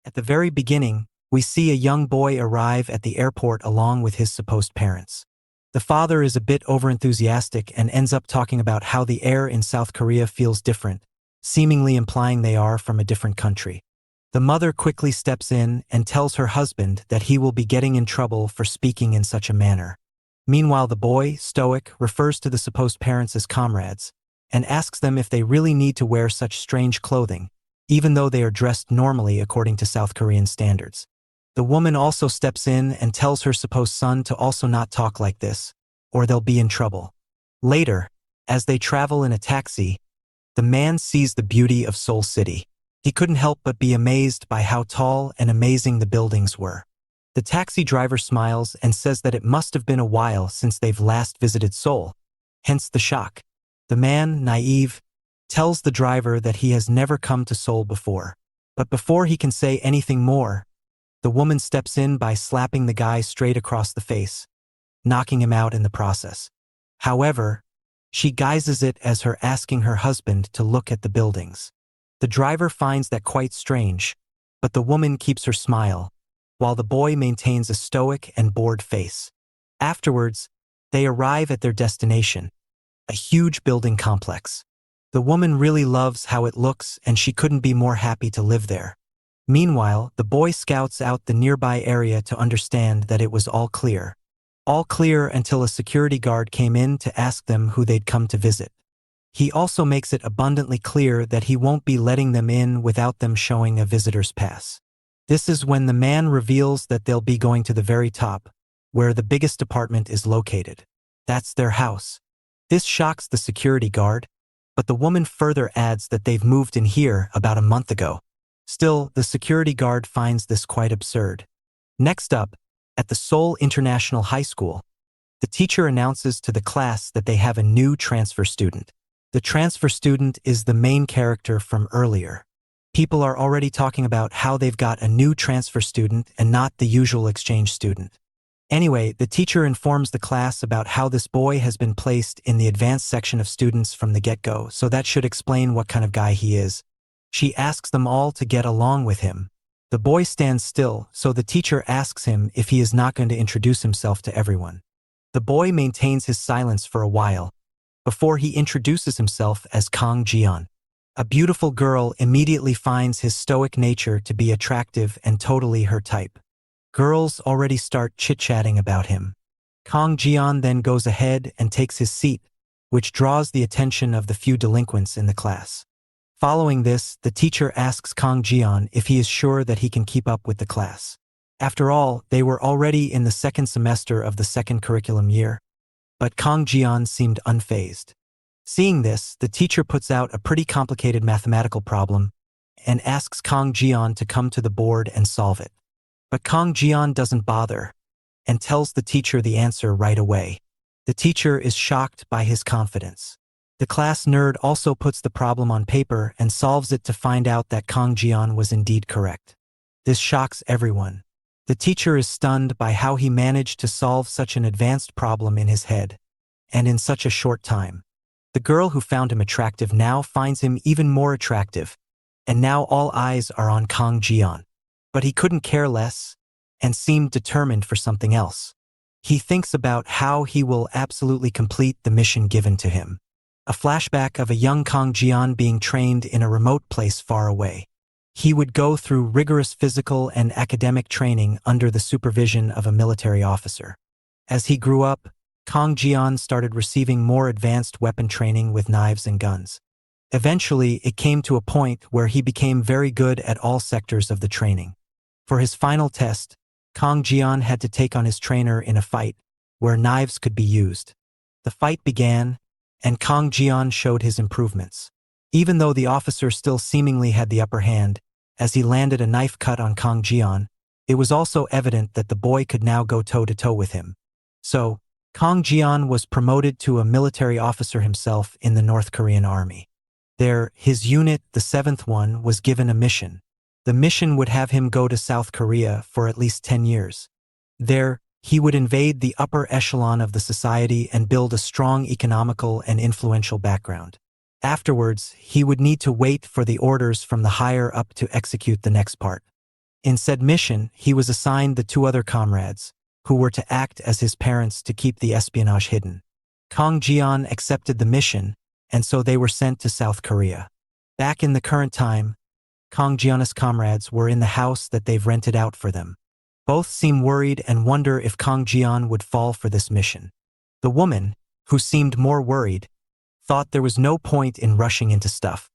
At the very beginning, we see a young boy arrive at the airport along with his supposed parents. The father is a bit overenthusiastic and ends up talking about how the air in South Korea feels different, seemingly implying they are from a different country. The mother quickly steps in and tells her husband that he will be getting in trouble for speaking in such a manner. Meanwhile, the boy, stoic, refers to the supposed parents as comrades and asks them if they really need to wear such strange clothing, even though they are dressed normally according to South Korean standards. The woman also steps in and tells her supposed son to also not talk like this, or they'll be in trouble. Later, as they travel in a taxi, the man sees the beauty of Seoul City. He couldn't help but be amazed by how tall and amazing the buildings were. The taxi driver smiles and says that it must have been a while since they've last visited Seoul, hence the shock. The man, naive, tells the driver that he has never come to Seoul before. But before he can say anything more, the woman steps in by slapping the guy straight across the face, knocking him out in the process. However, she guises it as her asking her husband to look at the buildings. The driver finds that quite strange, but the woman keeps her smile, while the boy maintains a stoic and bored face. Afterwards, they arrive at their destination, a huge building complex. The woman really loves how it looks and she couldn't be more happy to live there. Meanwhile, the boy scouts out the nearby area to understand that it was all clear. All clear until a security guard came in to ask them who they'd come to visit. He also makes it abundantly clear that he won't be letting them in without them showing a visitor's pass. This is when the man reveals that they'll be going to the very top, where the biggest apartment is located. That's their house. This shocks the security guard, but the woman further adds that they've moved in here about a month ago. Still, the security guard finds this quite absurd. Next up, at the Seoul International High School, the teacher announces to the class that they have a new transfer student. The transfer student is the main character from earlier. People are already talking about how they've got a new transfer student and not the usual exchange student. Anyway, the teacher informs the class about how this boy has been placed in the advanced section of students from the get-go, so that should explain what kind of guy he is. She asks them all to get along with him. The boy stands still, so the teacher asks him if he is not going to introduce himself to everyone. The boy maintains his silence for a while, before he introduces himself as Kang Jian. A beautiful girl immediately finds his stoic nature to be attractive and totally her type. Girls already start chit-chatting about him. Kang Jian then goes ahead and takes his seat, which draws the attention of the few delinquents in the class. Following this, the teacher asks Kang Jian if he is sure that he can keep up with the class. After all, they were already in the second semester of the second curriculum year. But Kang Jian seemed unfazed. Seeing this, the teacher puts out a pretty complicated mathematical problem and asks Kang Jian to come to the board and solve it. But Kang Jian doesn't bother and tells the teacher the answer right away. The teacher is shocked by his confidence. The class nerd also puts the problem on paper and solves it to find out that Kang Jian was indeed correct. This shocks everyone. The teacher is stunned by how he managed to solve such an advanced problem in his head, and in such a short time. The girl who found him attractive now finds him even more attractive, and now all eyes are on Kang Jian. But he couldn't care less, and seemed determined for something else. He thinks about how he will absolutely complete the mission given to him. A flashback of a young Kang Jian being trained in a remote place far away. He would go through rigorous physical and academic training under the supervision of a military officer. As he grew up, Kang Jian started receiving more advanced weapon training with knives and guns. Eventually, it came to a point where he became very good at all sectors of the training. For his final test, Kang Jian had to take on his trainer in a fight where knives could be used. The fight began, and Kang Jian showed his improvements. Even though the officer still seemingly had the upper hand, as he landed a knife cut on Kang Jian, it was also evident that the boy could now go toe-to-toe with him. So, Kang Jian was promoted to a military officer himself in the North Korean army. There, his unit, the 7th one, was given a mission. The mission would have him go to South Korea for at least 10 years. There, he would invade the upper echelon of the society and build a strong economical and influential background. Afterwards, he would need to wait for the orders from the higher up to execute the next part. In said mission, he was assigned the two other comrades, who were to act as his parents to keep the espionage hidden. Kang Jian accepted the mission, and so they were sent to South Korea. Back in the current time, Kang Jian's comrades were in the house that they've rented out for them. Both seem worried and wonder if Kang Jian would fall for this mission. The woman, who seemed more worried, thought there was no point in rushing into stuff.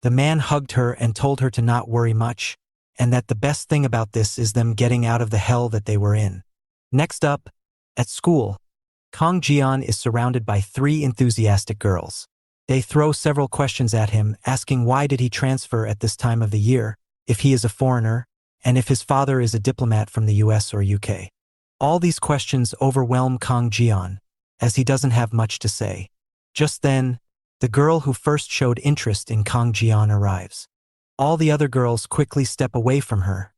The man hugged her and told her to not worry much, and that the best thing about this is them getting out of the hell that they were in. Next up, at school, Kang Jian is surrounded by 3 enthusiastic girls. They throw several questions at him, asking why did he transfer at this time of the year, if he is a foreigner, and if his father is a diplomat from the US or UK. All these questions overwhelm Kang Jian, as he doesn't have much to say. Just then, the girl who first showed interest in Kang Jian arrives. All the other girls quickly step away from her,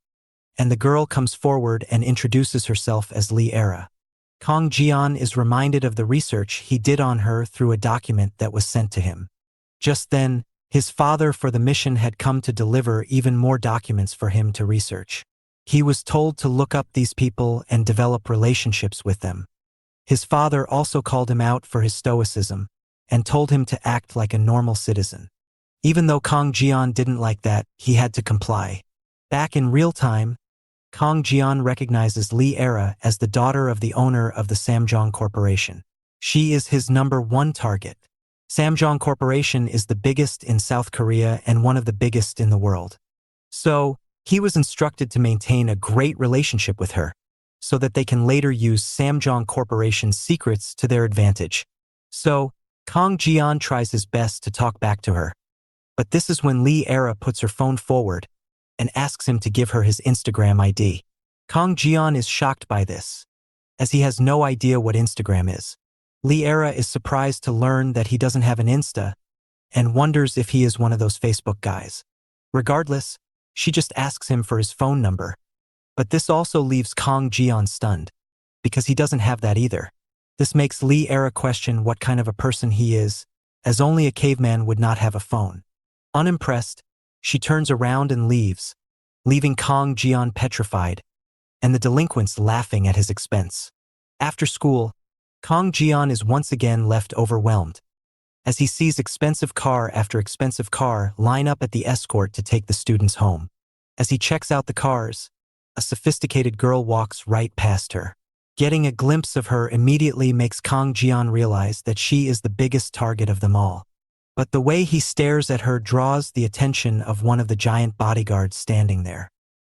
and the girl comes forward and introduces herself as Lee Era. Kang Jian is reminded of the research he did on her through a document that was sent to him. Just then, his father for the mission had come to deliver even more documents for him to research. He was told to look up these people and develop relationships with them. His father also called him out for his stoicism and told him to act like a normal citizen. Even though Kang Jian didn't like that, he had to comply. Back in real time, Kang Jian recognizes Lee Era as the daughter of the owner of the Samjong Corporation. She is his #1 target. Samjong Corporation is the biggest in South Korea and one of the biggest in the world. So, he was instructed to maintain a great relationship with her, so that they can later use Samjong Corporation's secrets to their advantage. So, Kang Jian tries his best to talk back to her. But this is when Lee Era puts her phone forward and asks him to give her his Instagram ID. Kang Jian is shocked by this, as he has no idea what Instagram is. Lee Era is surprised to learn that he doesn't have an Insta and wonders if he is one of those Facebook guys. Regardless, she just asks him for his phone number. But this also leaves Kang Jian stunned, because he doesn't have that either. This makes Lee Era question what kind of a person he is, as only a caveman would not have a phone. Unimpressed, she turns around and leaves, leaving Kang Jian petrified, and the delinquents laughing at his expense. After school, Kang Jian is once again left overwhelmed, as he sees expensive car after expensive car line up at the escort to take the students home. As he checks out the cars, a sophisticated girl walks right past her. Getting a glimpse of her immediately makes Kang Jian realize that she is the biggest target of them all. But the way he stares at her draws the attention of one of the giant bodyguards standing there.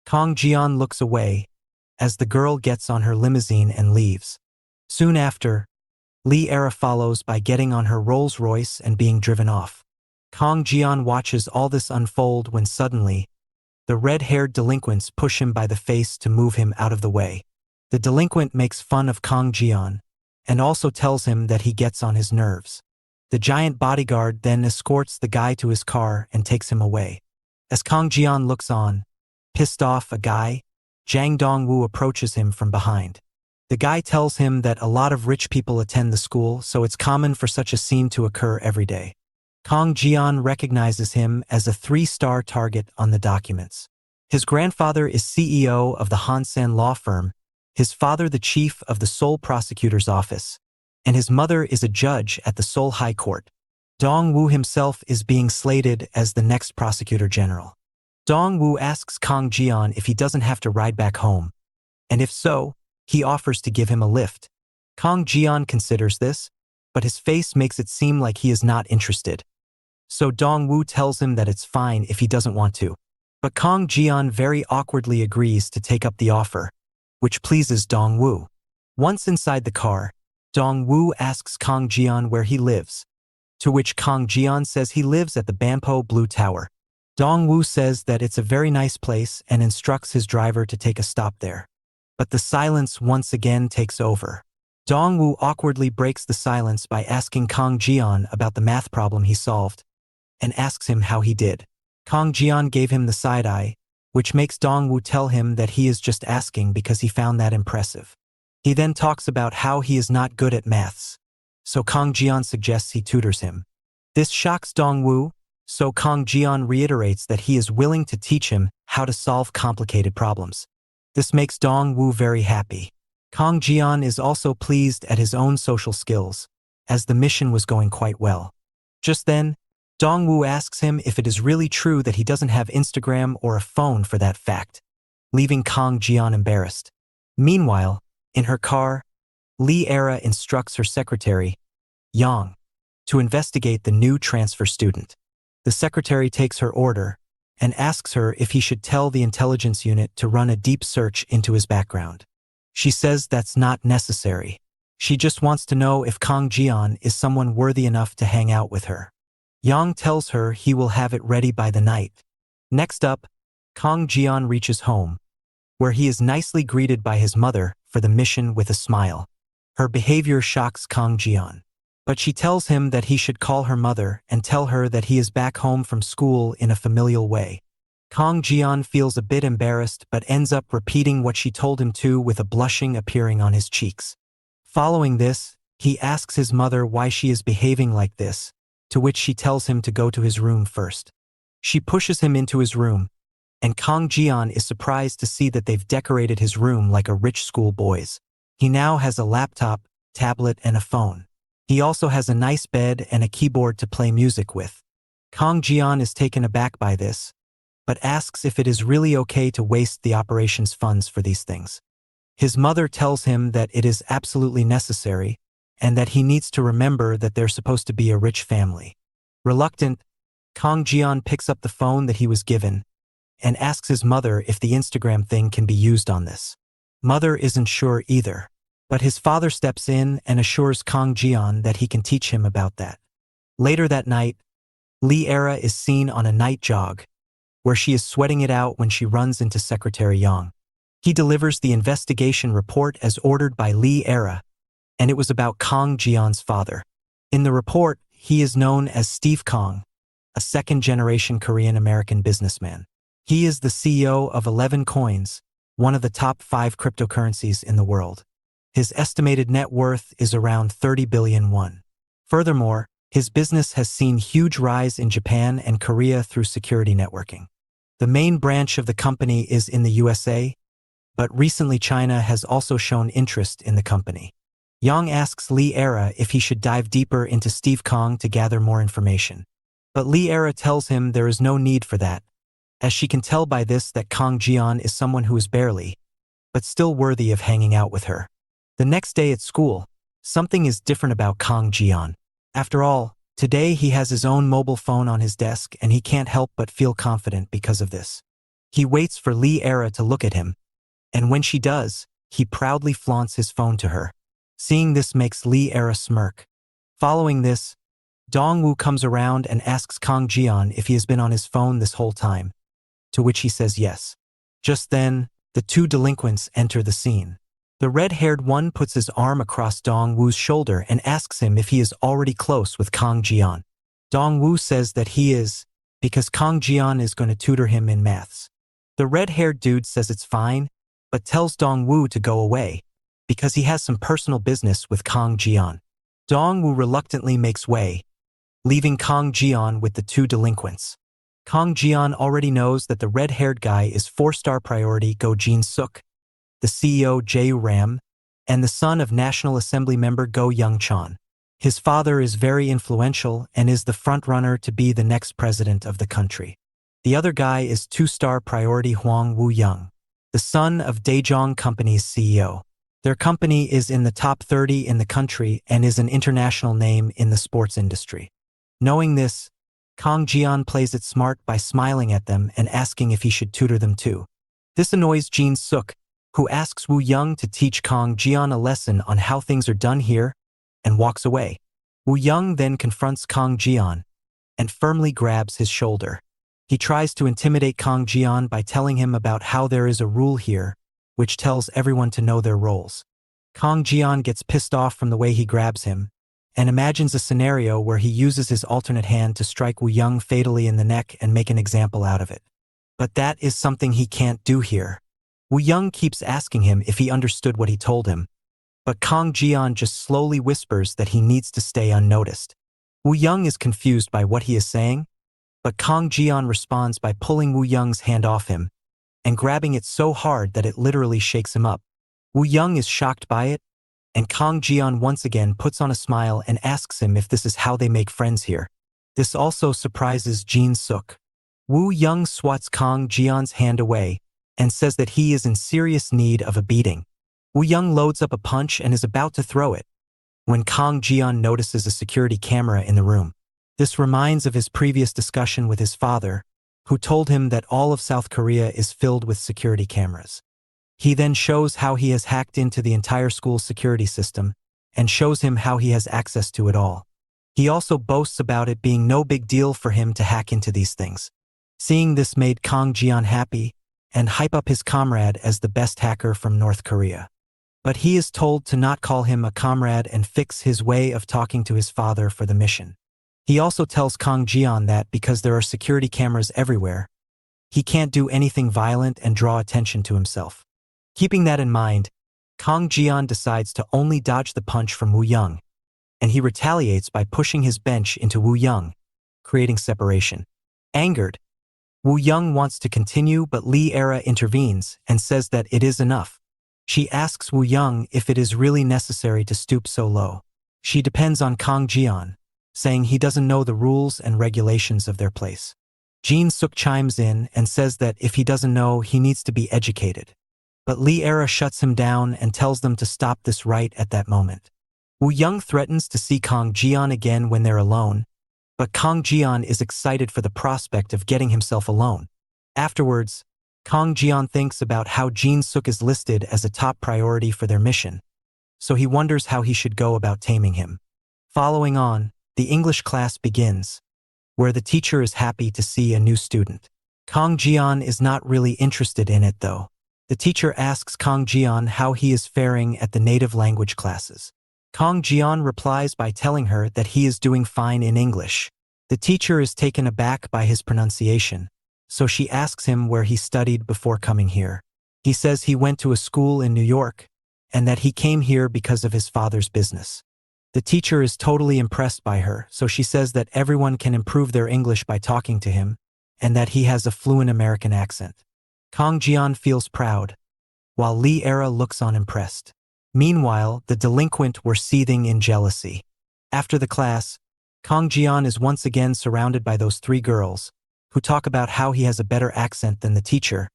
Kang Jian looks away as the girl gets on her limousine and leaves. Soon after, Lee Era follows by getting on her Rolls Royce and being driven off. Kang Jian watches all this unfold when suddenly, the red-haired delinquents push him by the face to move him out of the way. The delinquent makes fun of Kang Jian and also tells him that he gets on his nerves. The giant bodyguard then escorts the guy to his car and takes him away. As Kang Jian looks on, pissed off, a guy, Jang Dongwoo, approaches him from behind. The guy tells him that a lot of rich people attend the school, so it's common for such a scene to occur every day. Kang Jian recognizes him as a 3-star target on the documents. His grandfather is CEO of the Hansen law firm, his father the chief of the Seoul prosecutor's office, and his mother is a judge at the Seoul High Court. Dongwoo himself is being slated as the next prosecutor general. Dongwoo asks Kang Jian if he doesn't have to ride back home, and if so, he offers to give him a lift. Kang Jian considers this, but his face makes it seem like he is not interested. So Dongwoo tells him that it's fine if he doesn't want to. But Kang Jian very awkwardly agrees to take up the offer, which pleases Dongwoo. Once inside the car, Dongwoo asks Kang Jian where he lives, to which Kang Jian says he lives at the Banpo Blue Tower. Dongwoo says that it's a very nice place and instructs his driver to take a stop there. But the silence once again takes over. Dongwoo awkwardly breaks the silence by asking Kang Jian about the math problem he solved, and asks him how he did. Kang Jian gave him the side eye, which makes Dongwoo tell him that he is just asking because he found that impressive. He then talks about how he is not good at maths, so Kang Jian suggests he tutors him. This shocks Dongwoo, so Kang Jian reiterates that he is willing to teach him how to solve complicated problems. This makes Dong Wu very happy. Kang Jian is also pleased at his own social skills, as the mission was going quite well. Just then, Dong Wu asks him if it is really true that he doesn't have Instagram or a phone for that fact, leaving Kang Jian embarrassed. Meanwhile, in her car, Li Era instructs her secretary, Yang, to investigate the new transfer student. The secretary takes her order and asks her if he should tell the intelligence unit to run a deep search into his background. She says that's not necessary. She just wants to know if Kang Jian is someone worthy enough to hang out with her. Yang tells her he will have it ready by the night. Next up, Kang Jian reaches home, where he is nicely greeted by his mother for the mission with a smile. Her behavior shocks Kang Jian, but she tells him that he should call her mother and tell her that he is back home from school in a familial way. Kang Jian feels a bit embarrassed but ends up repeating what she told him to with a blushing appearing on his cheeks. Following this, he asks his mother why she is behaving like this, to which she tells him to go to his room first. She pushes him into his room, and Kang Jian is surprised to see that they've decorated his room like a rich schoolboy's. He now has a laptop, tablet, and a phone. He also has a nice bed and a keyboard to play music with. Kang Jian is taken aback by this, but asks if it is really okay to waste the operation's funds for these things. His mother tells him that it is absolutely necessary and that he needs to remember that they're supposed to be a rich family. Reluctant, Kang Jian picks up the phone that he was given and asks his mother if the Instagram thing can be used on this. Mother isn't sure either, but his father steps in and assures Kang Jian that he can teach him about that. Later that night, Li Era is seen on a night jog, where she is sweating it out when she runs into Secretary Yang. He delivers the investigation report as ordered by Li Era, and it was about Kang Jian's father. In the report, he is known as Steve Kang, a second-generation Korean-American businessman. He is the CEO of 11 Coins, one of the top 5 cryptocurrencies in the world. His estimated net worth is around 30 billion won. Furthermore, his business has seen huge rise in Japan and Korea through security networking. The main branch of the company is in the USA, but recently China has also shown interest in the company. Yang asks Li Era if he should dive deeper into Steve Kang to gather more information. But Li Era tells him there is no need for that, as she can tell by this that Kang Jian is someone who is barely, but still worthy of hanging out with her. The next day at school, something is different about Kang Jian. After all, today he has his own mobile phone on his desk and he can't help but feel confident because of this. He waits for Li Era to look at him, and when she does, he proudly flaunts his phone to her. Seeing this makes Li Era smirk. Following this, Dong Wu comes around and asks Kang Jian if he has been on his phone this whole time, to which he says yes. Just then, the two delinquents enter the scene. The red-haired one puts his arm across Dong Wu's shoulder and asks him if he is already close with Kang Jian. Dong Wu says that he is, because Kang Jian is going to tutor him in maths. The red-haired dude says it's fine, but tells Dong Wu to go away, because he has some personal business with Kang Jian. Dong Wu reluctantly makes way, leaving Kang Jian with the two delinquents. Kang Jian already knows that the red-haired guy is 4-star priority Go Jin Suk, the CEO Jae Ram, and the son of National Assembly member Go Young Chon. His father is very influential and is the front-runner to be the next president of the country. The other guy is 2-star priority Huang Woo-young, the son of Daejong Company's CEO. Their company is in the top 30 in the country and is an international name in the sports industry. Knowing this, Kang Jian plays it smart by smiling at them and asking if he should tutor them too. This annoys Jin Suk, who asks Woo Young to teach Kang Jian a lesson on how things are done here, and walks away. Woo Young then confronts Kang Jian and firmly grabs his shoulder. He tries to intimidate Kang Jian by telling him about how there is a rule here, which tells everyone to know their roles. Kang Jian gets pissed off from the way he grabs him, and imagines a scenario where he uses his alternate hand to strike Woo Young fatally in the neck and make an example out of it. But that is something he can't do here. Woo Young keeps asking him if he understood what he told him, but Kang Jian just slowly whispers that he needs to stay unnoticed. Woo Young is confused by what he is saying, But Kang Jian responds by pulling Wu Young's hand off him and grabbing it so hard that it literally shakes him up. Wu Young is shocked by it, and Kang Jian once again puts on a smile and asks him if this is how they make friends here. This also surprises Jin Suk. Wu Young swats Kang Jian's hand away and says that he is in serious need of a beating. Wu Young loads up a punch and is about to throw it when Kang Jian notices a security camera in the room. This reminds of his previous discussion with his father, who told him that all of South Korea is filled with security cameras. He then shows how he has hacked into the entire school's security system and shows him how he has access to it all. He also boasts about it being no big deal for him to hack into these things. Seeing this made Kang Jian happy and hype up his comrade as the best hacker from North Korea. But he is told to not call him a comrade and fix his way of talking to his father for the mission. He also tells Kang Jian that because there are security cameras everywhere, he can't do anything violent and draw attention to himself. Keeping that in mind, Kang Jian decides to only dodge the punch from Wu Young, and he retaliates by pushing his bench into Wu Young, creating separation. Angered, Wu Young wants to continue, but Lee Era intervenes and says that it is enough. She asks Wu Young if it is really necessary to stoop so low. She depends on Kang Jian, saying he doesn't know the rules and regulations of their place. Jin Suk chimes in and says that if he doesn't know, he needs to be educated. But Lee Era shuts him down and tells them to stop this right at that moment. Wu Young threatens to see Kang Jian again when they're alone, but Kang Jian is excited for the prospect of getting himself alone. Afterwards, Kang Jian thinks about how Jin Suk is listed as a top priority for their mission, so he wonders how he should go about taming him. Following on, the English class begins, where the teacher is happy to see a new student. Kang Jian is not really interested in it though. The teacher asks Kang Jian how he is faring at the native language classes. Kang Jian replies by telling her that he is doing fine in English. The teacher is taken aback by his pronunciation, so she asks him where he studied before coming here. He says he went to a school in New York and that he came here because of his father's business. The teacher is totally impressed by her, so she says that everyone can improve their English by talking to him and that he has a fluent American accent. Kang Jian feels proud, while Lee Era looks on impressed. Meanwhile, the delinquent were seething in jealousy. After the class, Kang Jian is once again surrounded by those three girls, who talk about how he has a better accent than the teacher,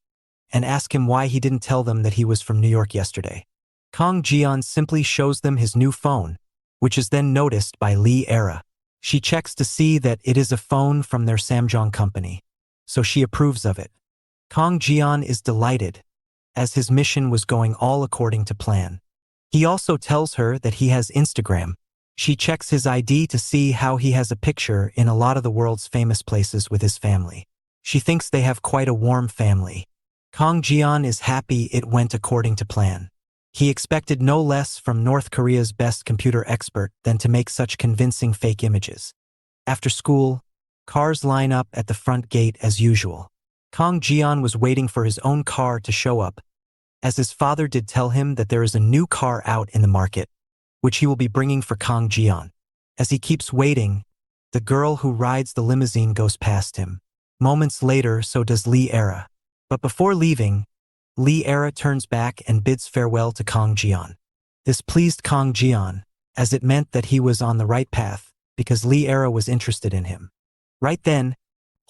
and ask him why he didn't tell them that he was from New York yesterday. Kang Jian simply shows them his new phone, which is then noticed by Lee Era. She checks to see that it is a phone from their Samjong company, so she approves of it. Kang Jian is delighted, as his mission was going all according to plan. He also tells her that he has Instagram. She checks his ID to see how he has a picture in a lot of the world's famous places with his family. She thinks they have quite a warm family. Kang Jian is happy it went according to plan. He expected no less from North Korea's best computer expert than to make such convincing fake images. After school, cars line up at the front gate as usual. Kang Jian was waiting for his own car to show up, as his father did tell him that there is a new car out in the market, which he will be bringing for Kang Jian. As he keeps waiting, the girl who rides the limousine goes past him. Moments later, so does Lee Era. But before leaving, Lee Era turns back and bids farewell to Kang Jian. This pleased Kang Jian, as it meant that he was on the right path, because Lee Era was interested in him. Right then,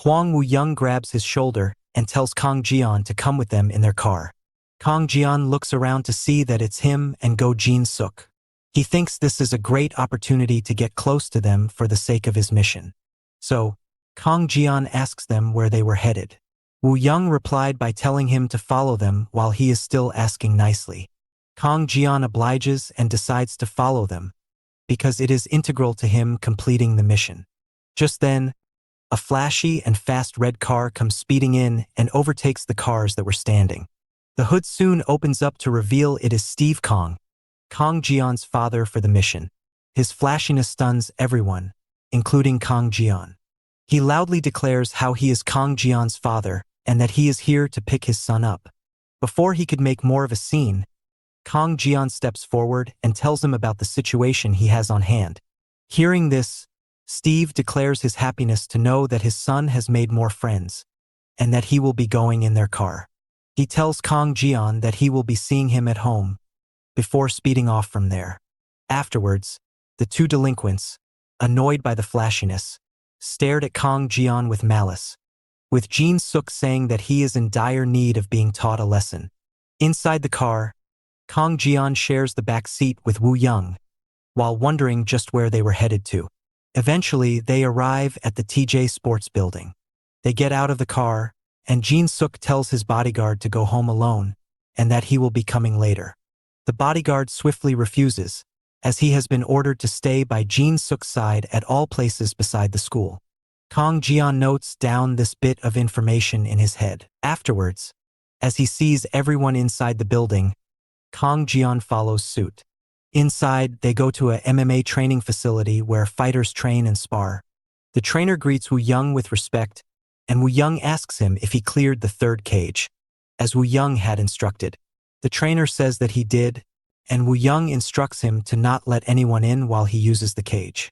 Huang Wu Young grabs his shoulder and tells Kang Jian to come with them in their car. Kang Jian looks around to see that it's him and Go Jin Suk. He thinks this is a great opportunity to get close to them for the sake of his mission. So, Kang Jian asks them where they were headed. Wu Young replied by telling him to follow them while he is still asking nicely. Kang Jian obliges and decides to follow them, because it is integral to him completing the mission. Just then, a flashy and fast red car comes speeding in and overtakes the cars that were standing. The hood soon opens up to reveal it is Steve Kang Jian's father for the mission. His flashiness stuns everyone, including Kang Jian. He loudly declares how he is Kang Jian's father and that he is here to pick his son up. Before he could make more of a scene, Kang Jian steps forward and tells him about the situation he has on hand. Hearing this, Steve declares his happiness to know that his son has made more friends, and that he will be going in their car. He tells Kang Jian that he will be seeing him at home, before speeding off from there. Afterwards, the two delinquents, annoyed by the flashiness, stared at Kang Jian with malice, with Jin Suk saying that he is in dire need of being taught a lesson. Inside the car, Kang Jian shares the back seat with Wu Young, while wondering just where they were headed to. Eventually, they arrive at the TJ Sports Building. They get out of the car, and Jin Suk tells his bodyguard to go home alone, and that he will be coming later. The bodyguard swiftly refuses, as he has been ordered to stay by Jin Suk's side at all places beside the school. Kang Jian notes down this bit of information in his head. Afterwards, as he sees everyone inside the building, Kang Jian follows suit. Inside, they go to a MMA training facility where fighters train and spar. The trainer greets Wu Young with respect, and Wu Young asks him if he cleared the third cage, as Wu Young had instructed. The trainer says that he did, and Wu Young instructs him to not let anyone in while he uses the cage.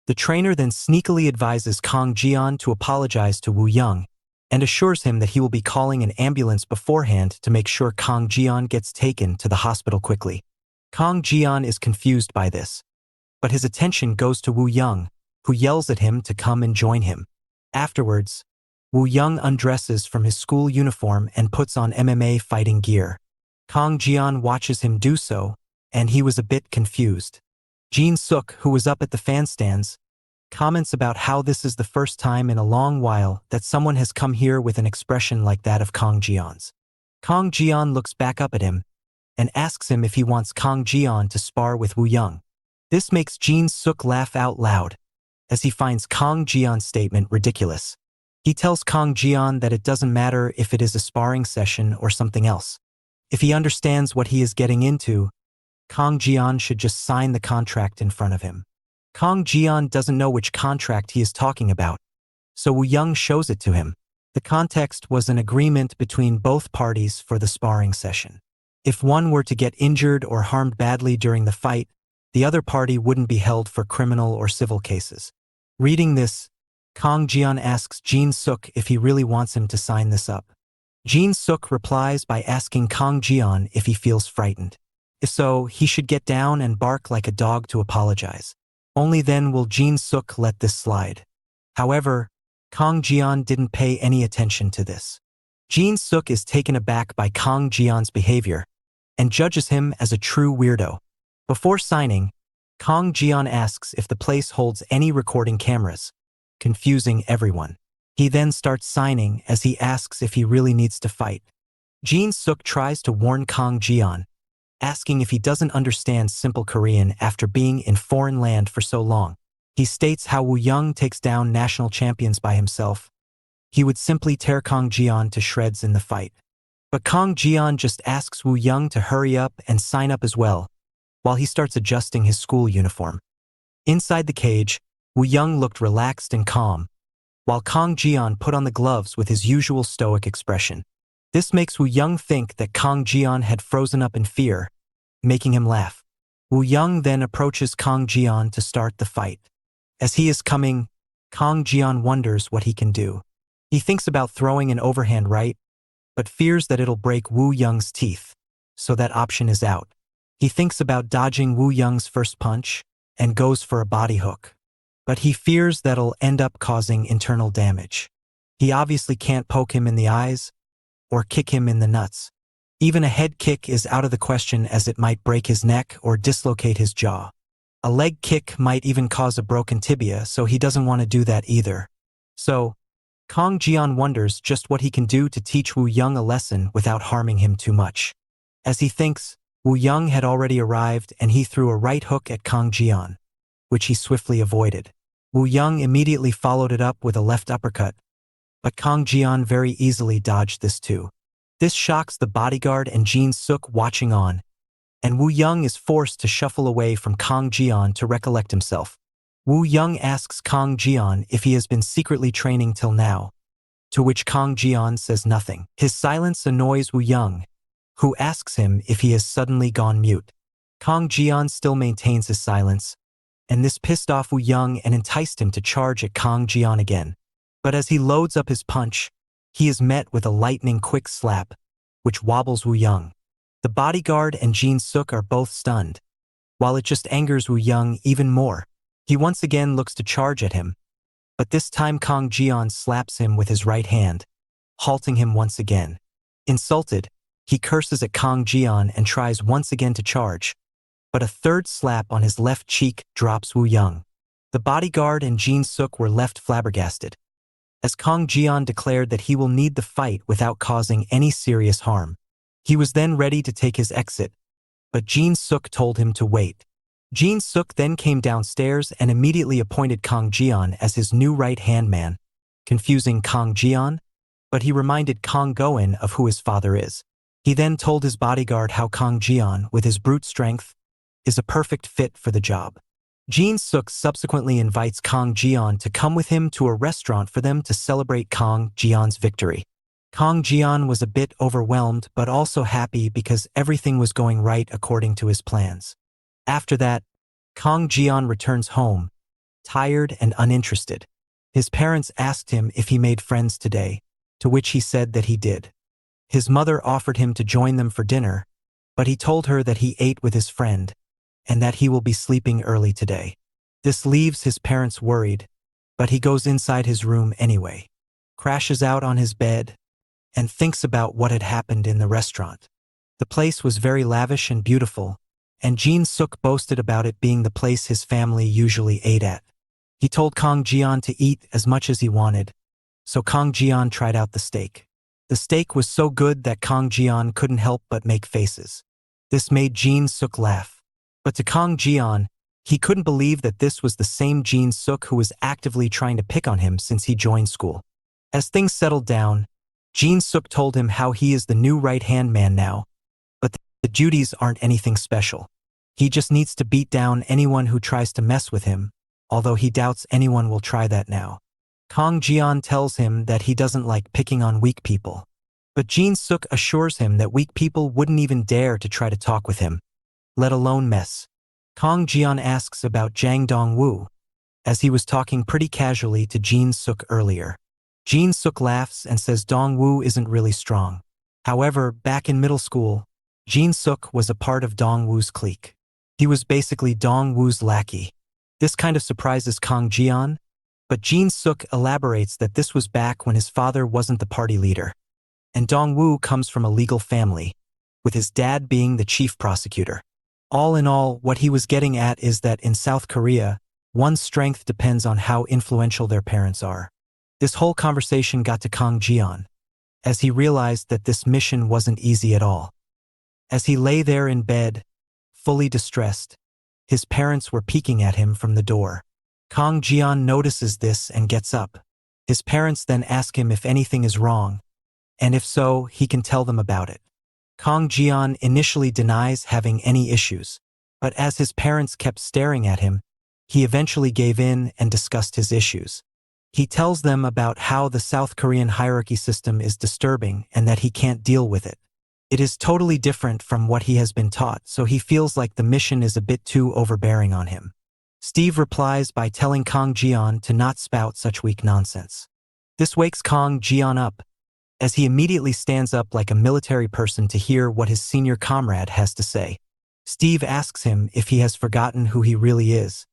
The trainer then sneakily advises Kang Jian to apologize to Wu Young, and assures him that he will be calling an ambulance beforehand to make sure Kang Jian gets taken to the hospital quickly. Kang Jian is confused by this, but his attention goes to Wu Young, who yells at him to come and join him. Afterwards, Wu Young undresses from his school uniform and puts on MMA fighting gear. Kang Jian watches him do so, and he was a bit confused. Jin Suk, who was up at the fan stands, comments about how this is the first time in a long while that someone has come here with an expression like that of Kang Jian's. Kang Jian looks back up at him, and asks him if he wants Kang Jian to spar with Wu Young. This makes Jin Suk laugh out loud, as he finds Kang Jian's statement ridiculous. He tells Kang Jian that it doesn't matter if it is a sparring session or something else. If he understands what he is getting into, Kang Jian should just sign the contract in front of him. Kang Jian doesn't know which contract he is talking about, so Wu Young shows it to him. The context was an agreement between both parties for the sparring session. If one were to get injured or harmed badly during the fight, the other party wouldn't be held for criminal or civil cases. Reading this, Kang Jian asks Jin Suk if he really wants him to sign this up. Jin Suk replies by asking Kang Jian if he feels frightened. If so, he should get down and bark like a dog to apologize. Only then will Jin Suk let this slide. However, Kang Jian didn't pay any attention to this. Jin Suk is taken aback by Kang Jian's behavior, and judges him as a true weirdo. Before signing, Kang Jian asks if the place holds any recording cameras, confusing everyone. He then starts signing as he asks if he really needs to fight. Jin Suk tries to warn Kang Jian, asking if he doesn't understand simple Korean after being in foreign land for so long. He states how Wu Young takes down national champions by himself. He would simply tear Kang Jian to shreds in the fight. But Kang Jian just asks Wu Young to hurry up and sign up as well, while he starts adjusting his school uniform. Inside the cage, Wu Young looked relaxed and calm, while Kang Jian put on the gloves with his usual stoic expression. This makes Wu Young think that Kang Jian had frozen up in fear, making him laugh. Wu Young then approaches Kang Jian to start the fight. As he is coming, Kang Jian wonders what he can do. He thinks about throwing an overhand right, but fears that it'll break Wu Young's teeth, so that option is out. He thinks about dodging Wu Young's first punch, and goes for a body hook. But he fears that'll end up causing internal damage. He obviously can't poke him in the eyes, or kick him in the nuts. Even a head kick is out of the question as it might break his neck or dislocate his jaw. A leg kick might even cause a broken tibia, so he doesn't want to do that either. So, Kang Jian wonders just what he can do to teach Wu Young a lesson without harming him too much. As he thinks, Wu Young had already arrived and he threw a right hook at Kang Jian, which he swiftly avoided. Wu Young immediately followed it up with a left uppercut, but Kang Jian very easily dodged this too. This shocks the bodyguard and Jin Suk watching on, and Wu Young is forced to shuffle away from Kang Jian to recollect himself. Wu Young asks Kang Jian if he has been secretly training till now, to which Kang Jian says nothing. His silence annoys Wu Young, who asks him if he has suddenly gone mute. Kang Jian still maintains his silence, and this pissed off Wu Young and enticed him to charge at Kang Jian again. But as he loads up his punch, he is met with a lightning-quick slap, which wobbles Wu Young. The bodyguard and Jin Suk are both stunned, while it just angers Wu Young even more. He once again looks to charge at him, but this time Kang Jian slaps him with his right hand, halting him once again. Insulted, he curses at Kang Jian and tries once again to charge, but a third slap on his left cheek drops Wu Young. The bodyguard and Jin Suk were left flabbergasted, as Kang Jian declared that he will need the fight without causing any serious harm. He was then ready to take his exit, but Jin Suk told him to wait. Jin Suk then came downstairs and immediately appointed Kang Jian as his new right-hand man, confusing Kang Jian, but he reminded Kang Goen of who his father is. He then told his bodyguard how Kang Jian, with his brute strength, is a perfect fit for the job. Jin Suk subsequently invites Kang Jian to come with him to a restaurant for them to celebrate Kang Jian's victory. Kang Jian was a bit overwhelmed but also happy because everything was going right according to his plans. After that, Kang Jian returns home, tired and uninterested. His parents asked him if he made friends today, to which he said that he did. His mother offered him to join them for dinner, but he told her that he ate with his friend and that he will be sleeping early today. This leaves his parents worried, but he goes inside his room anyway, crashes out on his bed, and thinks about what had happened in the restaurant. The place was very lavish and beautiful, and Jin Suk boasted about it being the place his family usually ate at. He told Kang Jian to eat as much as he wanted, so Kang Jian tried out the steak. The steak was so good that Kang Jian couldn't help but make faces. This made Jin Suk laugh. But to Kang Jian, he couldn't believe that this was the same Jin Suk who was actively trying to pick on him since he joined school. As things settled down, Jin Suk told him how he is the new right-hand man now, but the duties aren't anything special. He just needs to beat down anyone who tries to mess with him, although he doubts anyone will try that now. Kang Jian tells him that he doesn't like picking on weak people, but Jin Suk assures him that weak people wouldn't even dare to try to talk with him, let alone mess. Kang Jian asks about Jang Dongwu, as he was talking pretty casually to Jin Suk earlier. Jin Suk laughs and says Dongwu isn't really strong. However, back in middle school, Jin Suk was a part of Dongwu's clique. He was basically Dongwu's lackey. This kind of surprises Kang Jian, but Jin Suk elaborates that this was back when his father wasn't the party leader, and Dongwu comes from a legal family, with his dad being the chief prosecutor. All in all, what he was getting at is that in South Korea, one's strength depends on how influential their parents are. This whole conversation got to Kang Jian, as he realized that this mission wasn't easy at all. As he lay there in bed, fully distressed, his parents were peeking at him from the door. Kang Jian notices this and gets up. His parents then ask him if anything is wrong, and if so, he can tell them about it. Kang Jian initially denies having any issues, but as his parents kept staring at him, he eventually gave in and discussed his issues. He tells them about how the South Korean hierarchy system is disturbing and that he can't deal with it. It is totally different from what he has been taught, so he feels like the mission is a bit too overbearing on him. Steve replies by telling Kang Jian to not spout such weak nonsense. This wakes Kang Jian up, as he immediately stands up like a military person to hear what his senior comrade has to say. Steve asks him if he has forgotten who he really is.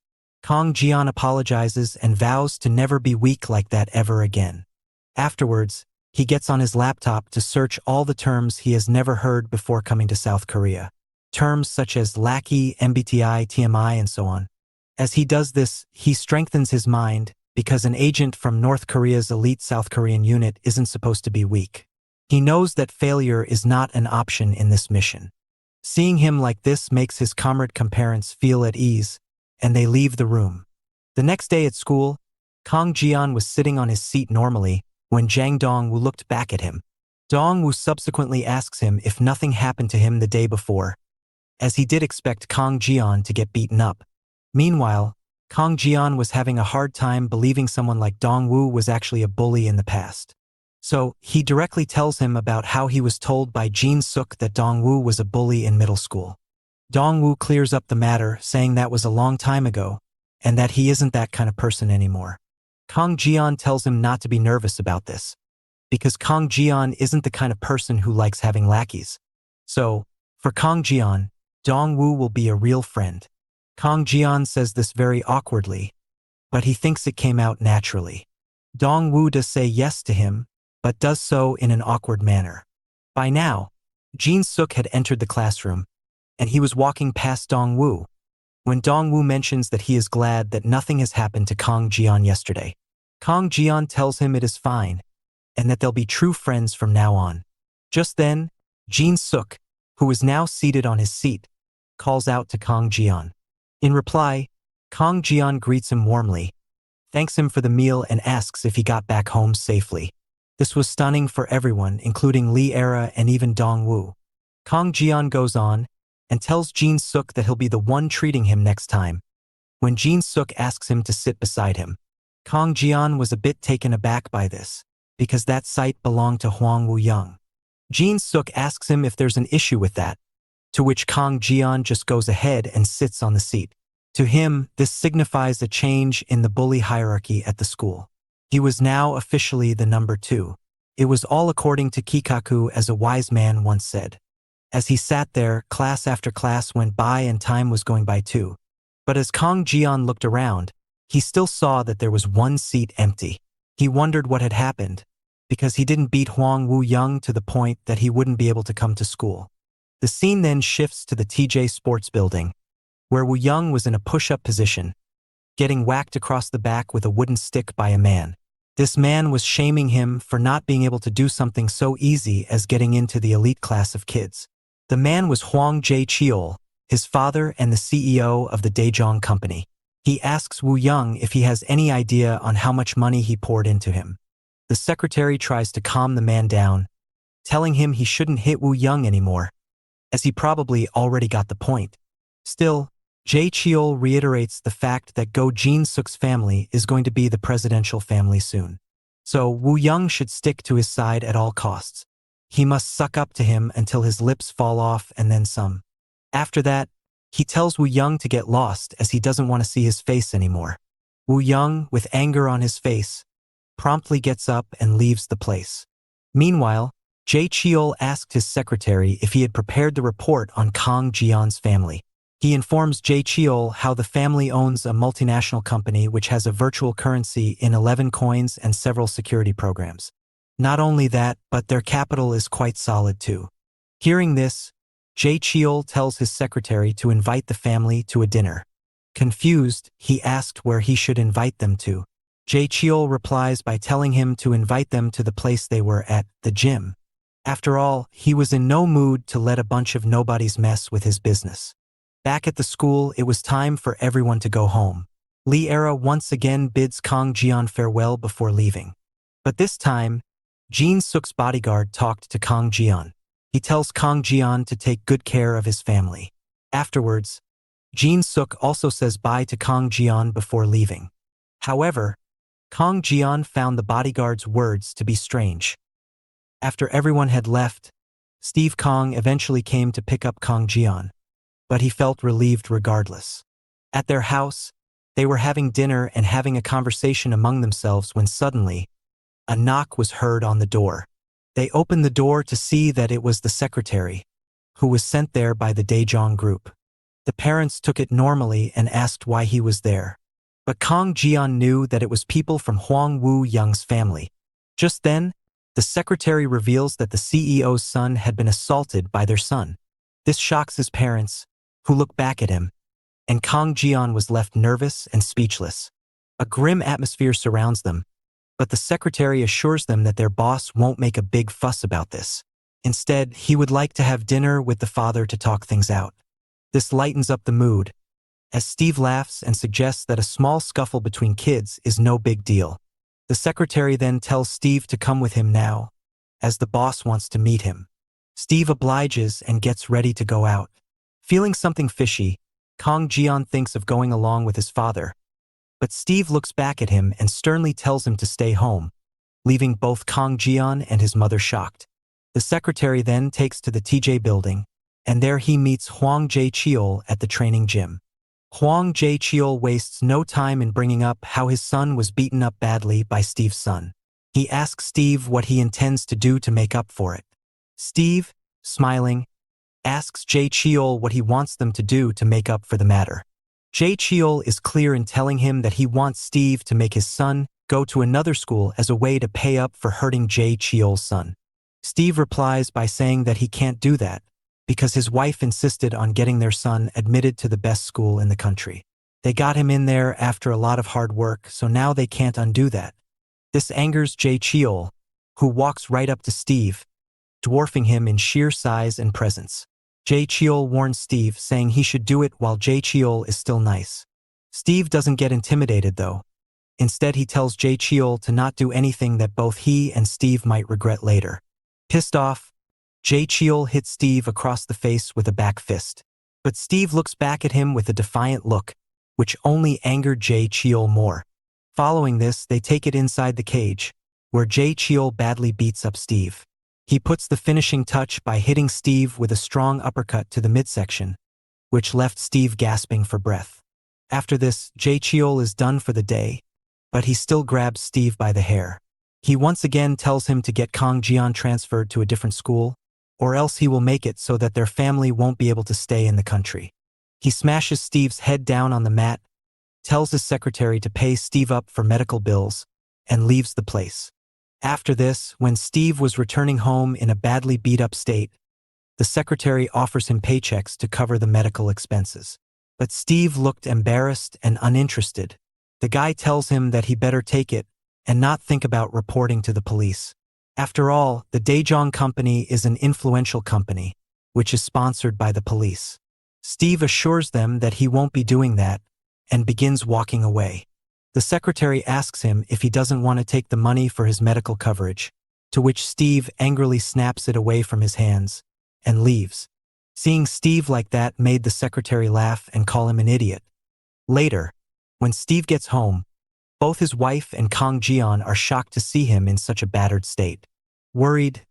Kang Jian apologizes and vows to never be weak like that ever again. Afterwards, he gets on his laptop to search all the terms he has never heard before coming to South Korea. Terms such as lackey, MBTI, TMI, and so on. As he does this, he strengthens his mind, because an agent from North Korea's elite South Korean unit isn't supposed to be weak. He knows that failure is not an option in this mission. Seeing him like this makes his comrade parents feel at ease, and they leave the room. The next day at school, Kang Jian was sitting on his seat normally when Jang Dongwu looked back at him. Dongwu subsequently asks him if nothing happened to him the day before, as he did expect Kang Jian to get beaten up. Meanwhile, Kang Jian was having a hard time believing someone like Dongwu was actually a bully in the past. So, he directly tells him about how he was told by Jin Suk that Dongwu was a bully in middle school. Dongwu clears up the matter, saying that was a long time ago, and that he isn't that kind of person anymore. Kang Jian tells him not to be nervous about this, because Kang Jian isn't the kind of person who likes having lackeys. So, for Kang Jian, Dongwu will be a real friend. Kang Jian says this very awkwardly, but he thinks it came out naturally. Dongwu does say yes to him, but does so in an awkward manner. By now, Jin Suk had entered the classroom, and he was walking past Dongwu, when Dongwu mentions that he is glad that nothing has happened to Kang Jian yesterday. Kang Jian tells him it is fine, and that they'll be true friends from now on. Just then, Jin Suk, who is now seated on his seat, calls out to Kang Jian. In reply, Kang Jian greets him warmly, thanks him for the meal and asks if he got back home safely. This was stunning for everyone, including Li Era and even Dongwu. Kang Jian goes on and tells Jin Suk that he'll be the one treating him next time. When Jin Suk asks him to sit beside him, Kang Jian was a bit taken aback by this, because that site belonged to Huang Wuyang. Jin Suk asks him if there's an issue with that, to which Kang Jian just goes ahead and sits on the seat. To him, this signifies a change in the bully hierarchy at the school. He was now officially the number 2. It was all according to Kikaku, as a wise man once said. As he sat there, class after class went by and time was going by too. But as Kang Jian looked around, he still saw that there was one seat empty. He wondered what had happened, because he didn't beat Huang Wuyang to the point that he wouldn't be able to come to school. The scene then shifts to the TJ Sports Building, where Wuyang was in a push-up position, getting whacked across the back with a wooden stick by a man. This man was shaming him for not being able to do something so easy as getting into the elite class of kids. The man was Huang Jie-cheol, his father and the CEO of the Daejeong Company. He asks Wuyang if he has any idea on how much money he poured into him. The secretary tries to calm the man down, telling him he shouldn't hit Wuyang anymore, as he probably already got the point. Still, Jie-cheol reiterates the fact that Go Jin Suk's family is going to be the presidential family soon. So Wuyang should stick to his side at all costs. He must suck up to him until his lips fall off and then some. After that, he tells Wuyang to get lost as he doesn't want to see his face anymore. Wuyang, with anger on his face, promptly gets up and leaves the place. Meanwhile, Jie-cheol asked his secretary if he had prepared the report on Kang Jian's family. He informs Jie-cheol how the family owns a multinational company which has a virtual currency in 11 coins and several security programs. Not only that, but their capital is quite solid too. Hearing this, Jie-cheol tells his secretary to invite the family to a dinner. Confused, he asked where he should invite them to. Jie-cheol replies by telling him to invite them to the place they were at, the gym. After all, he was in no mood to let a bunch of nobodies mess with his business. Back at the school, it was time for everyone to go home. Li Era once again bids Kang Jian farewell before leaving. But this time, Jin Suk's bodyguard talked to Kang Jian. He tells Kang Jian to take good care of his family. Afterwards, Jin Suk also says bye to Kang Jian before leaving. However, Kang Jian found the bodyguard's words to be strange. After everyone had left, Steve Kang eventually came to pick up Kang Jian, but he felt relieved regardless. At their house, they were having dinner and having a conversation among themselves when suddenly, a knock was heard on the door. They opened the door to see that it was the secretary, who was sent there by the Daejeong group. The parents took it normally and asked why he was there. But Kang Jian knew that it was people from Huang Wuyang's family. Just then, the secretary reveals that the CEO's son had been assaulted by their son. This shocks his parents, who look back at him, and Kang Jian was left nervous and speechless. A grim atmosphere surrounds them, but the secretary assures them that their boss won't make a big fuss about this. Instead, he would like to have dinner with the father to talk things out. This lightens up the mood, as Steve laughs and suggests that a small scuffle between kids is no big deal. The secretary then tells Steve to come with him now, as the boss wants to meet him. Steve obliges and gets ready to go out. Feeling something fishy, Kang Jian thinks of going along with his father, but Steve looks back at him and sternly tells him to stay home, leaving both Kang Jian and his mother shocked. The secretary then takes to the TJ building, and there he meets Huang Jie-cheol at the training gym. Hwang Jae-cheol wastes no time in bringing up how his son was beaten up badly by Steve's son. He asks Steve what he intends to do to make up for it. Steve, smiling, asks Jae-cheol what he wants them to do to make up for the matter. Jae-cheol is clear in telling him that he wants Steve to make his son go to another school as a way to pay up for hurting Jae-cheol's son. Steve replies by saying that he can't do that because his wife insisted on getting their son admitted to the best school in the country. They got him in there after a lot of hard work, so now they can't undo that. This angers Jae-cheol, who walks right up to Steve, dwarfing him in sheer size and presence. Jae-cheol warns Steve, saying he should do it while Jae-cheol is still nice. Steve doesn't get intimidated though. Instead, he tells Jae-cheol to not do anything that both he and Steve might regret later. Pissed off, Jae-cheol hits Steve across the face with a back fist. But Steve looks back at him with a defiant look, which only angered Jae-cheol more. Following this, they take it inside the cage, where Jae-cheol badly beats up Steve. He puts the finishing touch by hitting Steve with a strong uppercut to the midsection, which left Steve gasping for breath. After this, Jae-cheol is done for the day, but he still grabs Steve by the hair. He once again tells him to get Kang Jian transferred to a different school, or else he will make it so that their family won't be able to stay in the country. He smashes Steve's head down on the mat, tells his secretary to pay Steve up for medical bills, and leaves the place. After this, when Steve was returning home in a badly beat-up state, the secretary offers him paychecks to cover the medical expenses. But Steve looked embarrassed and uninterested. The guy tells him that he better take it and not think about reporting to the police. After all, the Daejeon company is an influential company, which is sponsored by the police. Steve assures them that he won't be doing that and begins walking away. The secretary asks him if he doesn't want to take the money for his medical coverage, to which Steve angrily snaps it away from his hands and leaves. Seeing Steve like that made the secretary laugh and call him an idiot. Later, when Steve gets home, both his wife and Kang Jian are shocked to see him in such a battered state. Worried,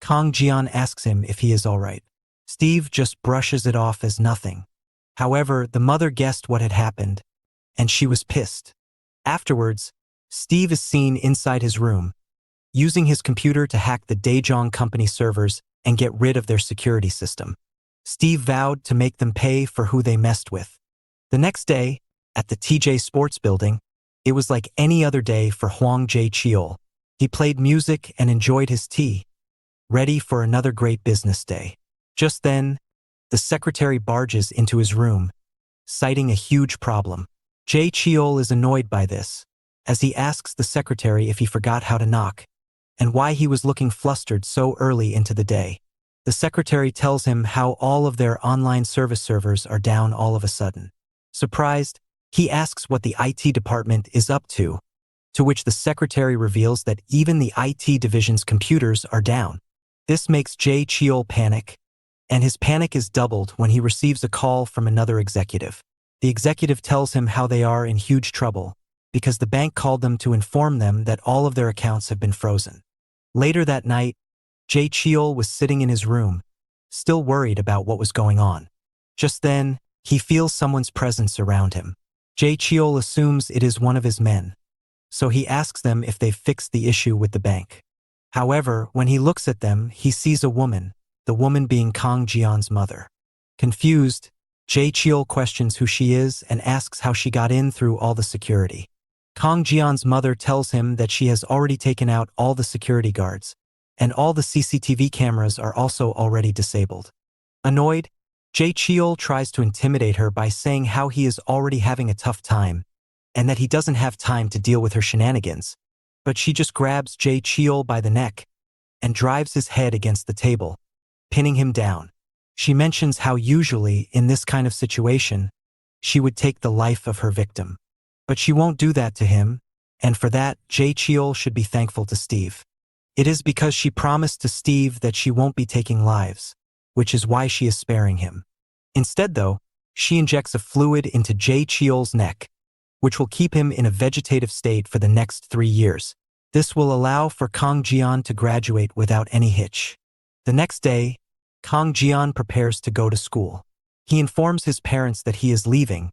Kang Jian asks him if he is all right. Steve just brushes it off as nothing. However, the mother guessed what had happened, and she was pissed. Afterwards, Steve is seen inside his room, using his computer to hack the Daejeon company servers and get rid of their security system. Steve vowed to make them pay for who they messed with. The next day, at the TJ Sports Building, it was like any other day for Hwang Jae-cheol. He played music and enjoyed his tea, ready for another great business day. Just then, the secretary barges into his room, citing a huge problem. Jae-cheol is annoyed by this, as he asks the secretary if he forgot how to knock, and why he was looking flustered so early into the day. The secretary tells him how all of their online service servers are down all of a sudden. Surprised, he asks what the IT department is up to which the secretary reveals that even the IT division's computers are down. This makes Jae-cheol panic, and his panic is doubled when he receives a call from another executive. The executive tells him how they are in huge trouble because the bank called them to inform them that all of their accounts have been frozen. Later that night, Jae-cheol was sitting in his room, still worried about what was going on. Just then, he feels someone's presence around him. Jae-cheol assumes it is one of his men, so he asks them if they've fixed the issue with the bank. However, when he looks at them, he sees a woman, the woman being Kang Jian's mother. Confused, Jae-cheol questions who she is and asks how she got in through all the security. Kang Jian's mother tells him that she has already taken out all the security guards, and all the CCTV cameras are also already disabled. Annoyed, Jae-cheol tries to intimidate her by saying how he is already having a tough time, and that he doesn't have time to deal with her shenanigans. But she just grabs Jae-cheol by the neck and drives his head against the table, pinning him down. She mentions how usually, in this kind of situation, she would take the life of her victim. But she won't do that to him, and for that, Jae-cheol should be thankful to Steve. It is because she promised to Steve that she won't be taking lives, which is why she is sparing him. Instead, though, she injects a fluid into Jae-cheol's neck, which will keep him in a vegetative state for the next 3 years. This will allow for Kang Jian to graduate without any hitch. The next day, Kang Jian prepares to go to school. He informs his parents that he is leaving,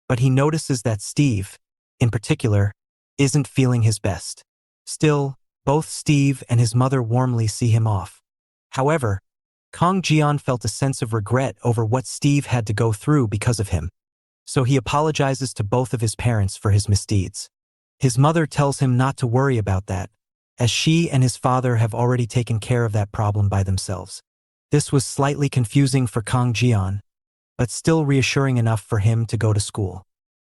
but he notices that Steve, in particular, isn't feeling his best. Still, both Steve and his mother warmly see him off. However, Kang Jian felt a sense of regret over what Steve had to go through because of him, so he apologizes to both of his parents for his misdeeds. His mother tells him not to worry about that, as she and his father have already taken care of that problem by themselves. This was slightly confusing for Kang Jian, but still reassuring enough for him to go to school.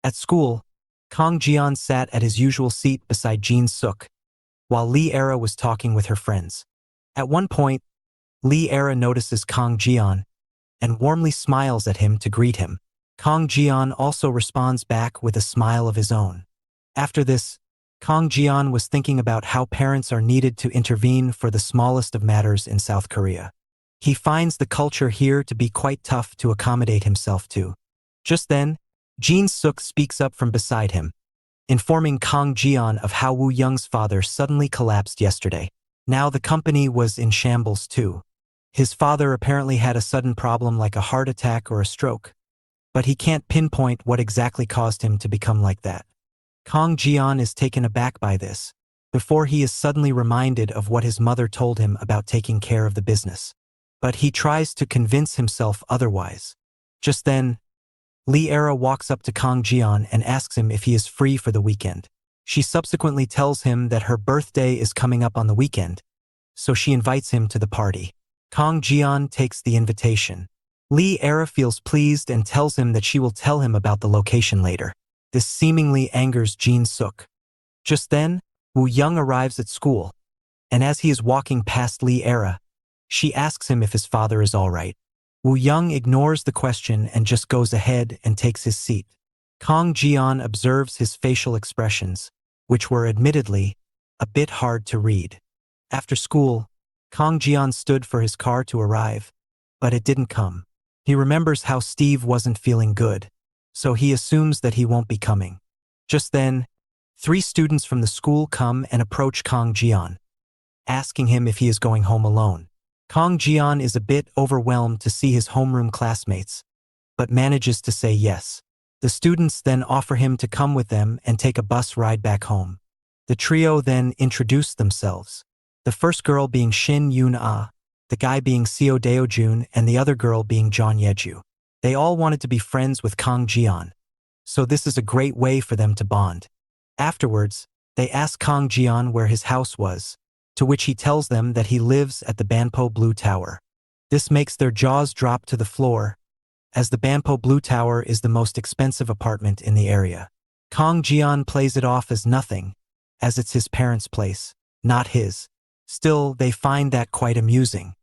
At school, Kang Jian sat at his usual seat beside Jin Suk, while Lee Era was talking with her friends. At one point, Lee Era notices Kang Jian and warmly smiles at him to greet him. Kang Jian also responds back with a smile of his own. After this, Kang Jian was thinking about how parents are needed to intervene for the smallest of matters in South Korea. He finds the culture here to be quite tough to accommodate himself to. Just then, Jin Suk speaks up from beside him, informing Kang Jian of how Woo Young's father suddenly collapsed yesterday. Now the company was in shambles too. His father apparently had a sudden problem like a heart attack or a stroke, but he can't pinpoint what exactly caused him to become like that. Kang Jian is taken aback by this, before he is suddenly reminded of what his mother told him about taking care of the business. But he tries to convince himself otherwise. Just then, Lee Era walks up to Kang Jian and asks him if he is free for the weekend. She subsequently tells him that her birthday is coming up on the weekend, so she invites him to the party. Kang Jian takes the invitation. Lee Era feels pleased and tells him that she will tell him about the location later. This seemingly angers Jin Suk. Just then, Woo Young arrives at school, and as he is walking past Lee Era, she asks him if his father is all right. Woo Young ignores the question and just goes ahead and takes his seat. Kang Jian observes his facial expressions, which were admittedly a bit hard to read. After school, Kang Jian stood for his car to arrive, but it didn't come. He remembers how Steve wasn't feeling good, so he assumes that he won't be coming. Just then, 3 students from the school come and approach Kang Jian, asking him if he is going home alone. Kang Jian is a bit overwhelmed to see his homeroom classmates, but manages to say yes. The students then offer him to come with them and take a bus ride back home. The trio then introduce themselves, the first girl being Shin Yoon-ah, the guy being Seo Deo-jun, and the other girl being John Yeju. They all wanted to be friends with Kang Jian, so this is a great way for them to bond. Afterwards, they ask Kang Jian where his house was, to which he tells them that he lives at the Banpo Blue Tower. This makes their jaws drop to the floor, as the Banpo Blue Tower is the most expensive apartment in the area. Kang Jian plays it off as nothing, as it's his parents' place, not his. Still, they find that quite amusing.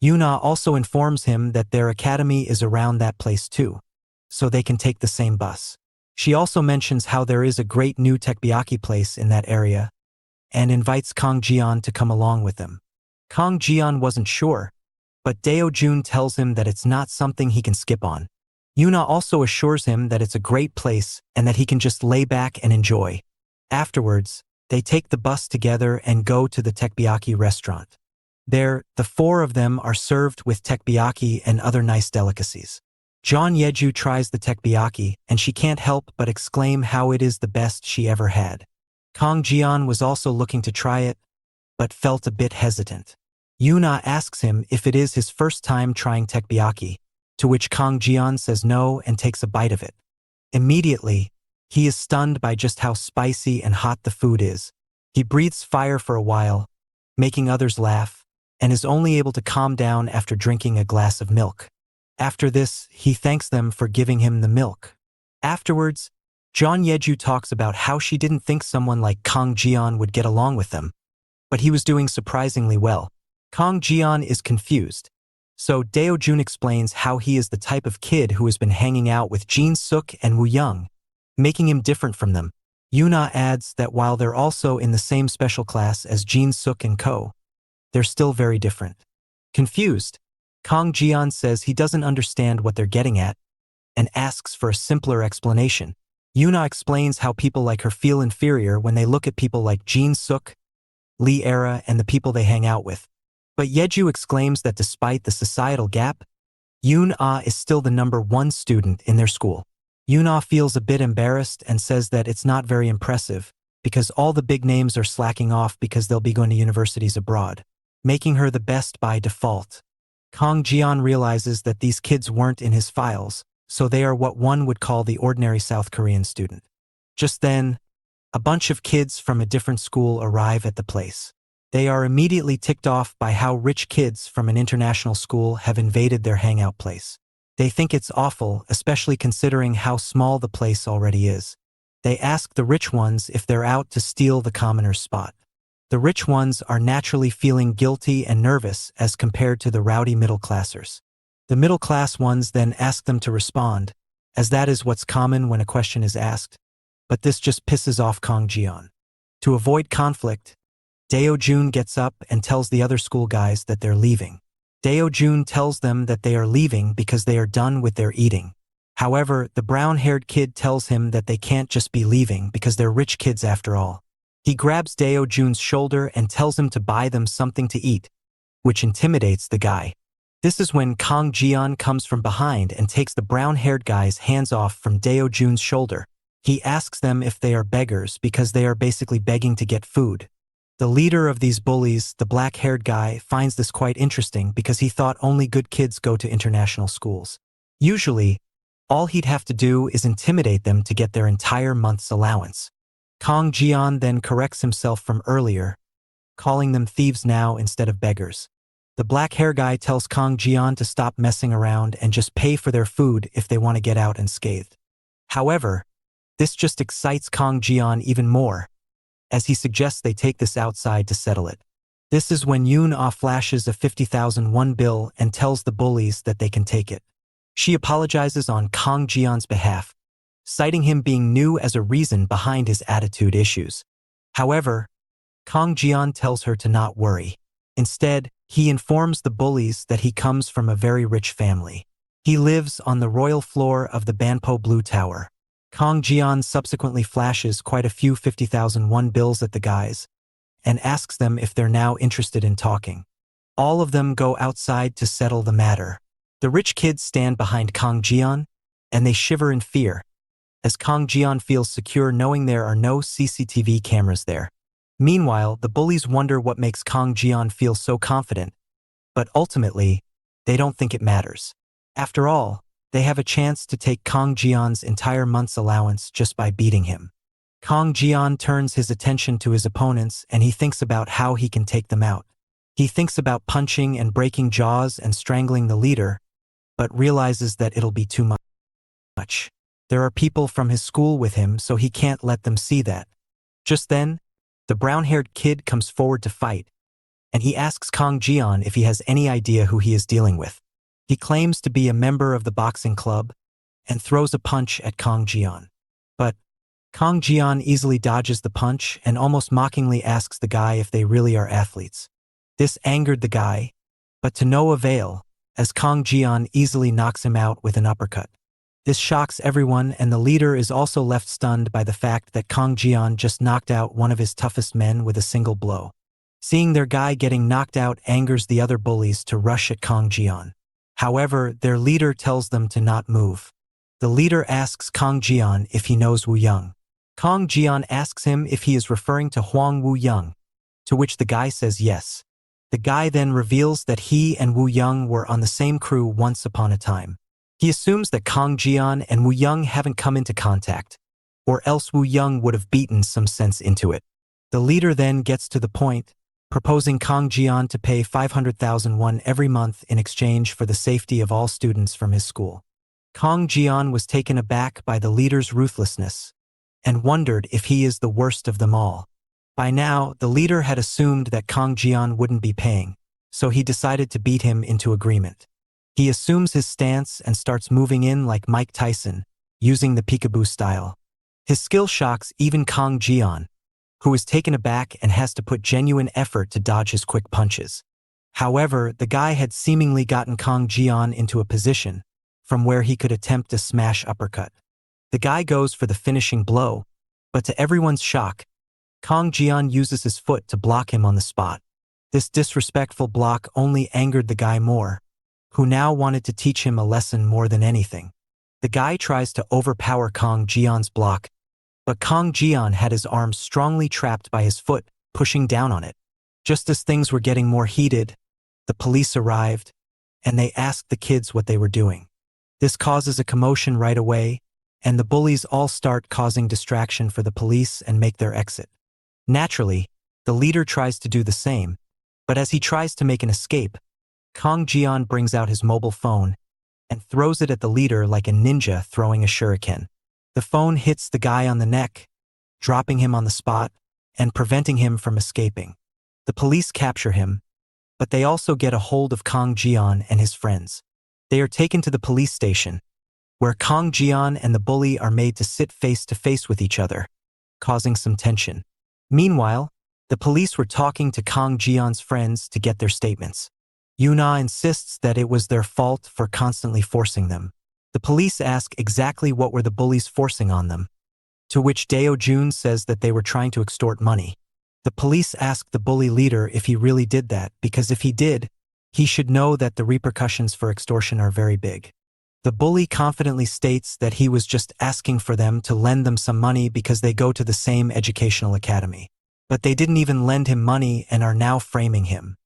Yuna also informs him that their academy is around that place too, so they can take the same bus. She also mentions how there is a great new teppanyaki place in that area, and invites Kang Jian to come along with them. Kang Jian wasn't sure, but Deo-jun tells him that it's not something he can skip on. Yuna also assures him that it's a great place and that he can just lay back and enjoy. Afterwards, they take the bus together and go to the teppanyaki restaurant. There, the 4 of them are served with teppanyaki and other nice delicacies. John Yeju tries the teppanyaki, and she can't help but exclaim how it is the best she ever had. Kang Jian was also looking to try it, but felt a bit hesitant. Yuna asks him if it is his first time trying teppanyaki, to which Kang Jian says no and takes a bite of it. Immediately, he is stunned by just how spicy and hot the food is. He breathes fire for a while, making others laugh, and is only able to calm down after drinking a glass of milk. After this, he thanks them for giving him the milk. Afterwards, John Yeju talks about how she didn't think someone like Kang Jian would get along with them, but he was doing surprisingly well. Kang Jian is confused, so Deo-jun explains how he is the type of kid who has been hanging out with Jin Suk and Woo Young, making him different from them. Yuna adds that while they're also in the same special class as Jin Suk and Ko, they're still very different. Confused, Kang Jian says he doesn't understand what they're getting at and asks for a simpler explanation. Yuna explains how people like her feel inferior when they look at people like Jin Suk, Lee Era, and the people they hang out with. But Yeju exclaims that despite the societal gap, Yoon-ah is still the #1 student in their school. Yuna feels a bit embarrassed and says that it's not very impressive, because all the big names are slacking off because they'll be going to universities abroad, making her the best by default. Kang Jian realizes that these kids weren't in his files, so they are what one would call the ordinary South Korean student. Just then, a bunch of kids from a different school arrive at the place. They are immediately ticked off by how rich kids from an international school have invaded their hangout place. They think it's awful, especially considering how small the place already is. They ask the rich ones if they're out to steal the commoner's spot. The rich ones are naturally feeling guilty and nervous as compared to the rowdy middle-classers. The middle-class ones then ask them to respond, as that is what's common when a question is asked, but this just pisses off Kang Jian. To avoid conflict, Deo Jun gets up and tells the other school guys that they're leaving. Deo Jun tells them that they are leaving because they are done with their eating. However, the brown-haired kid tells him that they can't just be leaving because they're rich kids after all. He grabs Deo Jun's shoulder and tells him to buy them something to eat, which intimidates the guy. This is when Kang Jian comes from behind and takes the brown-haired guy's hands off from Deo Jun's shoulder. He asks them if they are beggars because they are basically begging to get food. The leader of these bullies, the black-haired guy, finds this quite interesting because he thought only good kids go to international schools. Usually, all he'd have to do is intimidate them to get their entire month's allowance. Kang Jian then corrects himself from earlier, calling them thieves now instead of beggars. The black-hair guy tells Kang Jian to stop messing around and just pay for their food if they want to get out unscathed. However, this just excites Kang Jian even more, as he suggests they take this outside to settle it. This is when Yoon-ah flashes a 50,000 won bill and tells the bullies that they can take it. She apologizes on Kang Jian's behalf, citing him being new as a reason behind his attitude issues. However, Kang Jian tells her to not worry. Instead, he informs the bullies that he comes from a very rich family. He lives on the royal floor of the Banpo Blue Tower. Kang Jian subsequently flashes quite a few 50,000 won bills at the guys and asks them if they're now interested in talking. All of them go outside to settle the matter. The rich kids stand behind Kang Jian, and they shiver in fear, as Kang Jian feels secure knowing there are no CCTV cameras there. Meanwhile, the bullies wonder what makes Kang Jian feel so confident, but ultimately, they don't think it matters. After all, they have a chance to take Kang Jian's entire month's allowance just by beating him. Kang Jian turns his attention to his opponents and he thinks about how he can take them out. He thinks about punching and breaking jaws and strangling the leader, but realizes that it'll be too much. There are people from his school with him, so he can't let them see that. Just then, the brown-haired kid comes forward to fight, and he asks Kang Jian if he has any idea who he is dealing with. He claims to be a member of the boxing club and throws a punch at Kang Jian. But Kang Jian easily dodges the punch and almost mockingly asks the guy if they really are athletes. This angered the guy, but to no avail, as Kang Jian easily knocks him out with an uppercut. This shocks everyone, and the leader is also left stunned by the fact that Kang Jian just knocked out one of his toughest men with a single blow. Seeing their guy getting knocked out angers the other bullies to rush at Kang Jian. However, their leader tells them to not move. The leader asks Kang Jian if he knows Wu Young. Kang Jian asks him if he is referring to Huang Wu Young, to which the guy says yes. The guy then reveals that he and Wu Young were on the same crew once upon a time. He assumes that Kang Jian and Wu Young haven't come into contact, or else Wu Young would have beaten some sense into it. The leader then gets to the point, proposing Kang Jian to pay 500,000 won every month in exchange for the safety of all students from his school. Kang Jian was taken aback by the leader's ruthlessness and wondered if he is the worst of them all. By now, the leader had assumed that Kang Jian wouldn't be paying, so he decided to beat him into agreement. He assumes his stance and starts moving in like Mike Tyson, using the peekaboo style. His skill shocks even Kang Jian, who is taken aback and has to put genuine effort to dodge his quick punches. However, the guy had seemingly gotten Kang Jian into a position from where he could attempt a smash uppercut. The guy goes for the finishing blow, but to everyone's shock, Kang Jian uses his foot to block him on the spot. This disrespectful block only angered the guy more, who now wanted to teach him a lesson more than anything. The guy tries to overpower Kong Jian's block, but Kong Jian had his arms strongly trapped by his foot, pushing down on it. Just as things were getting more heated, the police arrived, and they asked the kids what they were doing. This causes a commotion right away, and the bullies all start causing distraction for the police and make their exit. Naturally, the leader tries to do the same, but as he tries to make an escape, Kong Jian brings out his mobile phone and throws it at the leader like a ninja throwing a shuriken. The phone hits the guy on the neck, dropping him on the spot and preventing him from escaping. The police capture him, but they also get a hold of Kong Jian and his friends. They are taken to the police station, where Kong Jian and the bully are made to sit face to face with each other, causing some tension. Meanwhile, the police were talking to Kong Jian's friends to get their statements. Yuna insists that it was their fault for constantly forcing them. The police ask exactly what were the bullies forcing on them, to which Deo Jun says that they were trying to extort money. The police ask the bully leader if he really did that, because if he did, he should know that the repercussions for extortion are very big. The bully confidently states that he was just asking for them to lend them some money because they go to the same educational academy. But they didn't even lend him money and are now framing him.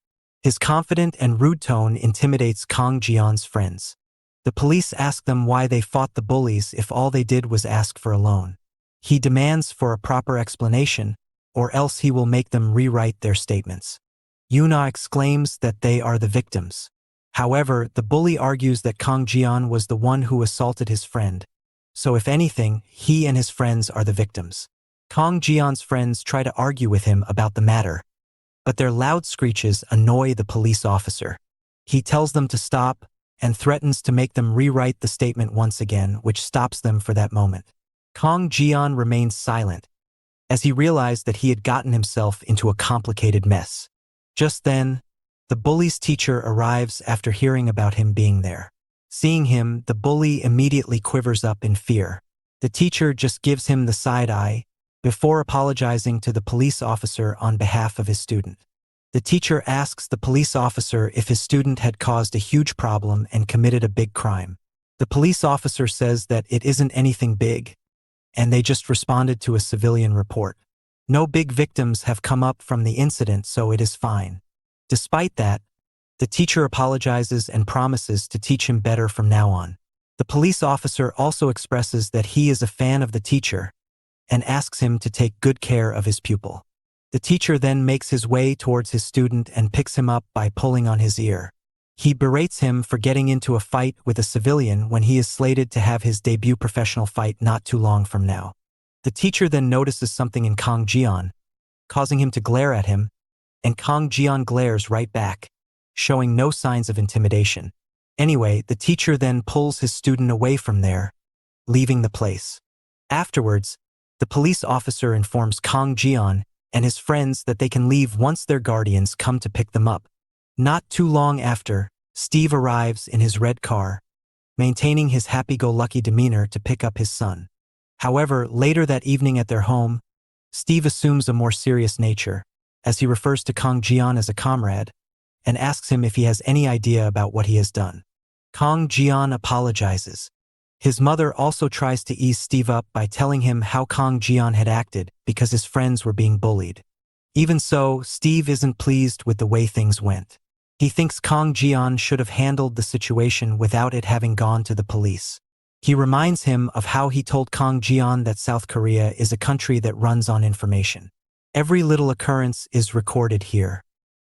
His confident and rude tone intimidates Kong Jian's friends. The police ask them why they fought the bullies if all they did was ask for a loan. He demands for a proper explanation, or else he will make them rewrite their statements. Yuna exclaims that they are the victims. However, the bully argues that Kong Jian was the one who assaulted his friend, so if anything, he and his friends are the victims. Kong Jian's friends try to argue with him about the matter, but their loud screeches annoy the police officer. He tells them to stop and threatens to make them rewrite the statement once again, which stops them for that moment. Kong Jian remains silent, as he realized that he had gotten himself into a complicated mess. Just then, the bully's teacher arrives after hearing about him being there. Seeing him, the bully immediately quivers up in fear. The teacher just gives him the side eye, before apologizing to the police officer on behalf of his student. The teacher asks the police officer if his student had caused a huge problem and committed a big crime. The police officer says that it isn't anything big, and they just responded to a civilian report. No big victims have come up from the incident, so it is fine. Despite that, the teacher apologizes and promises to teach him better from now on. The police officer also expresses that he is a fan of the teacher and asks him to take good care of his pupil. The teacher then makes his way towards his student and picks him up by pulling on his ear. He berates him for getting into a fight with a civilian when he is slated to have his debut professional fight not too long from now. The teacher then notices something in Kong Jian, causing him to glare at him, and Kong Jian glares right back, showing no signs of intimidation. Anyway, the teacher then pulls his student away from there, leaving the place. Afterwards, the police officer informs Kong Jian and his friends that they can leave once their guardians come to pick them up. Not too long after, Steve arrives in his red car, maintaining his happy-go-lucky demeanor to pick up his son. However, later that evening at their home, Steve assumes a more serious nature, as he refers to Kong Jian as a comrade, and asks him if he has any idea about what he has done. Kong Jian apologizes. His mother also tries to ease Steve up by telling him how Kong Jian had acted because his friends were being bullied. Even so, Steve isn't pleased with the way things went. He thinks Kong Jian should have handled the situation without it having gone to the police. He reminds him of how he told Kong Jian that South Korea is a country that runs on information. Every little occurrence is recorded here.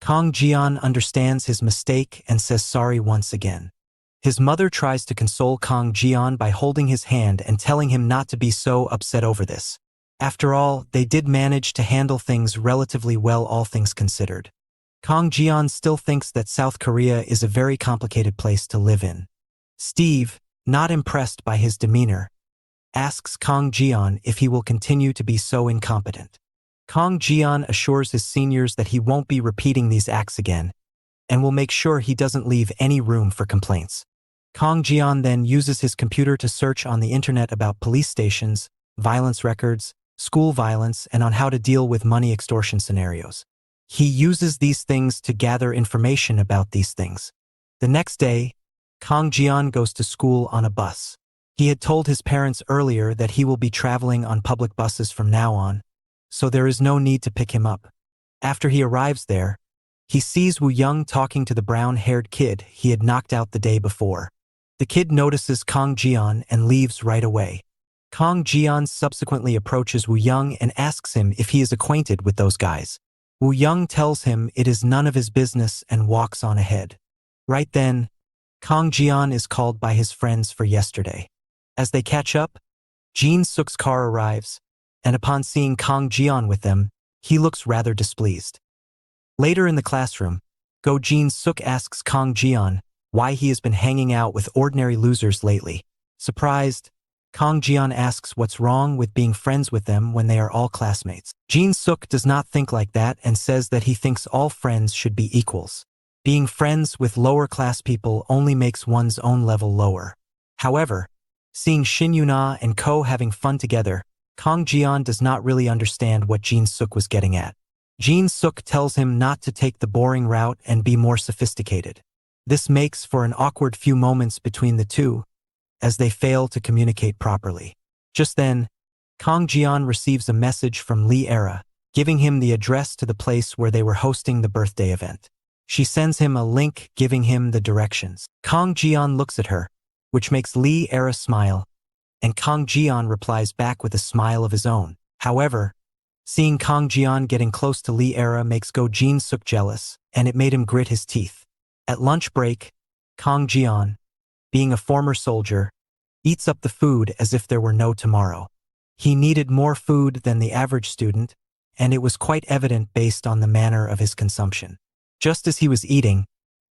Kong Jian understands his mistake and says sorry once again. His mother tries to console Kong Jian by holding his hand and telling him not to be so upset over this. After all, they did manage to handle things relatively well, all things considered. Kong Jian still thinks that South Korea is a very complicated place to live in. Steve, not impressed by his demeanor, asks Kong Jian if he will continue to be so incompetent. Kong Jian assures his seniors that he won't be repeating these acts again, and will make sure he doesn't leave any room for complaints. Kong Jian then uses his computer to search on the internet about police stations, violence records, school violence, and on how to deal with money extortion scenarios. He uses these things to gather information about these things. The next day, Kong Jian goes to school on a bus. He had told his parents earlier that he will be traveling on public buses from now on, so there is no need to pick him up. After he arrives there, he sees Woo Young talking to the brown-haired kid he had knocked out the day before. The kid notices Kang Jian and leaves right away. Kang Jian subsequently approaches Woo Young and asks him if he is acquainted with those guys. Woo Young tells him it is none of his business and walks on ahead. Right then, Kang Jian is called by his friends for yesterday. As they catch up, Jin Suk's car arrives, and upon seeing Kang Jian with them, he looks rather displeased. Later in the classroom, Go Jin Suk asks Kang Jian why he has been hanging out with ordinary losers lately. Surprised, Kang Jian asks what's wrong with being friends with them when they are all classmates. Jin Suk does not think like that and says that he thinks all friends should be equals. Being friends with lower-class people only makes one's own level lower. However, seeing Shin Yuna and Ko having fun together, Kang Jian does not really understand what Jin Suk was getting at. Jin Suk tells him not to take the boring route and be more sophisticated. This makes for an awkward few moments between the two, as they fail to communicate properly. Just then, Kang Jian receives a message from Lee Era, giving him the address to the place where they were hosting the birthday event. She sends him a link giving him the directions. Kang Jian looks at her, which makes Lee Era smile, and Kang Jian replies back with a smile of his own. However, seeing Kang Jian getting close to Lee Era makes Go Jin Suk jealous, and it made him grit his teeth. At lunch break, Kang Jian, being a former soldier, eats up the food as if there were no tomorrow. He needed more food than the average student, and it was quite evident based on the manner of his consumption. Just as he was eating,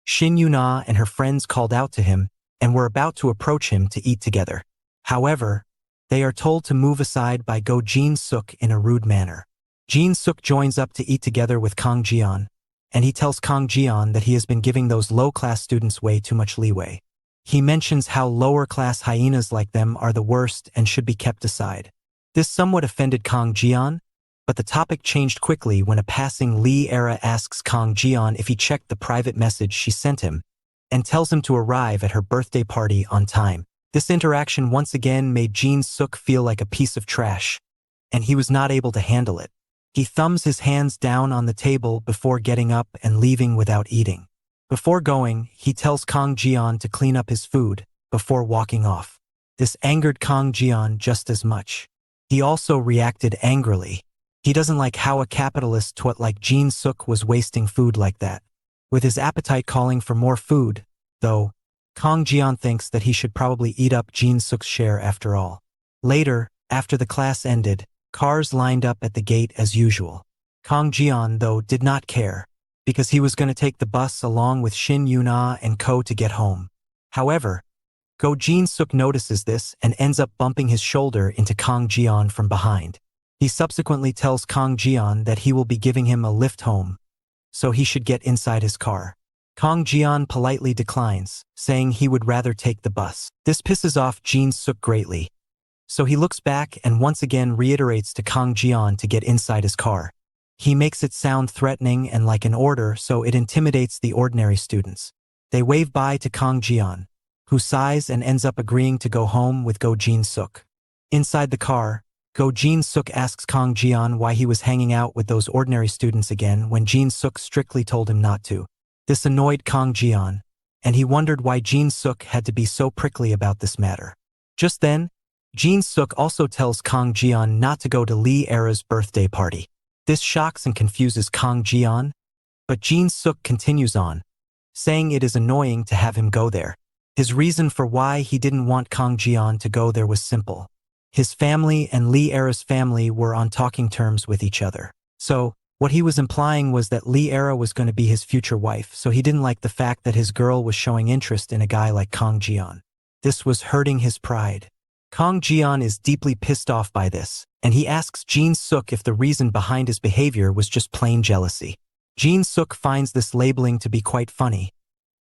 Shin Yuna and her friends called out to him and were about to approach him to eat together. However, they are told to move aside by Go Jin Suk in a rude manner. Jin Suk joins up to eat together with Kang Jian, and he tells Kang Jian that he has been giving those low-class students way too much leeway. He mentions how lower-class hyenas like them are the worst and should be kept aside. This somewhat offended Kang Jian, but the topic changed quickly when a passing Lee Era asks Kang Jian if he checked the private message she sent him, and tells him to arrive at her birthday party on time. This interaction once again made Jin Suk feel like a piece of trash, and he was not able to handle it. He thumbs his hands down on the table before getting up and leaving without eating. Before going, he tells Kang Jian to clean up his food before walking off. This angered Kang Jian just as much. He also reacted angrily. He doesn't like how a capitalist twat like Jin Suk was wasting food like that. With his appetite calling for more food, though, Kang Jian thinks that he should probably eat up Jin Suk's share after all. Later, after the class ended, cars lined up at the gate as usual. Kang Jian, though, did not care, because he was going to take the bus along with Shin Yuna and Ko to get home. However, Go Jin Suk notices this and ends up bumping his shoulder into Kang Jian from behind. He subsequently tells Kang Jian that he will be giving him a lift home, so he should get inside his car. Kang Jian politely declines, saying he would rather take the bus. This pisses off Jin Suk greatly, so he looks back and once again reiterates to Kang Jian to get inside his car. He makes it sound threatening and like an order, so it intimidates the ordinary students. They wave bye to Kang Jian, who sighs and ends up agreeing to go home with Go Jin Suk. Inside the car, Go Jin Suk asks Kang Jian why he was hanging out with those ordinary students again when Jin Suk strictly told him not to. This annoyed Kang Jian, and he wondered why Jin Suk had to be so prickly about this matter. Just then, Jin Suk also tells Kang Jian not to go to Lee Era's birthday party. This shocks and confuses Kang Jian, but Jin Suk continues on, saying it is annoying to have him go there. His reason for why he didn't want Kang Jian to go there was simple. His family and Lee Era's family were on talking terms with each other. So, what he was implying was that Lee Era was going to be his future wife, so he didn't like the fact that his girl was showing interest in a guy like Kang Jian. This was hurting his pride. Kang Jian is deeply pissed off by this, and he asks Jin Suk if the reason behind his behavior was just plain jealousy. Jin Suk finds this labeling to be quite funny,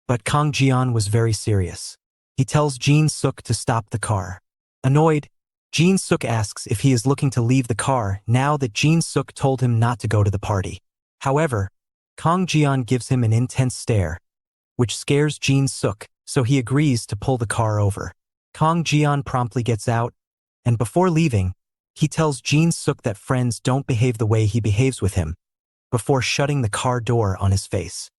but Kang Jian was very serious. He tells Jin Suk to stop the car. Annoyed, Jin Suk asks if he is looking to leave the car now that Jin Suk told him not to go to the party. However, Kang Jian gives him an intense stare, which scares Jin Suk, so he agrees to pull the car over. Kang Jian promptly gets out, and before leaving, he tells Jin Suk that friends don't behave the way he behaves with him, before shutting the car door on his face.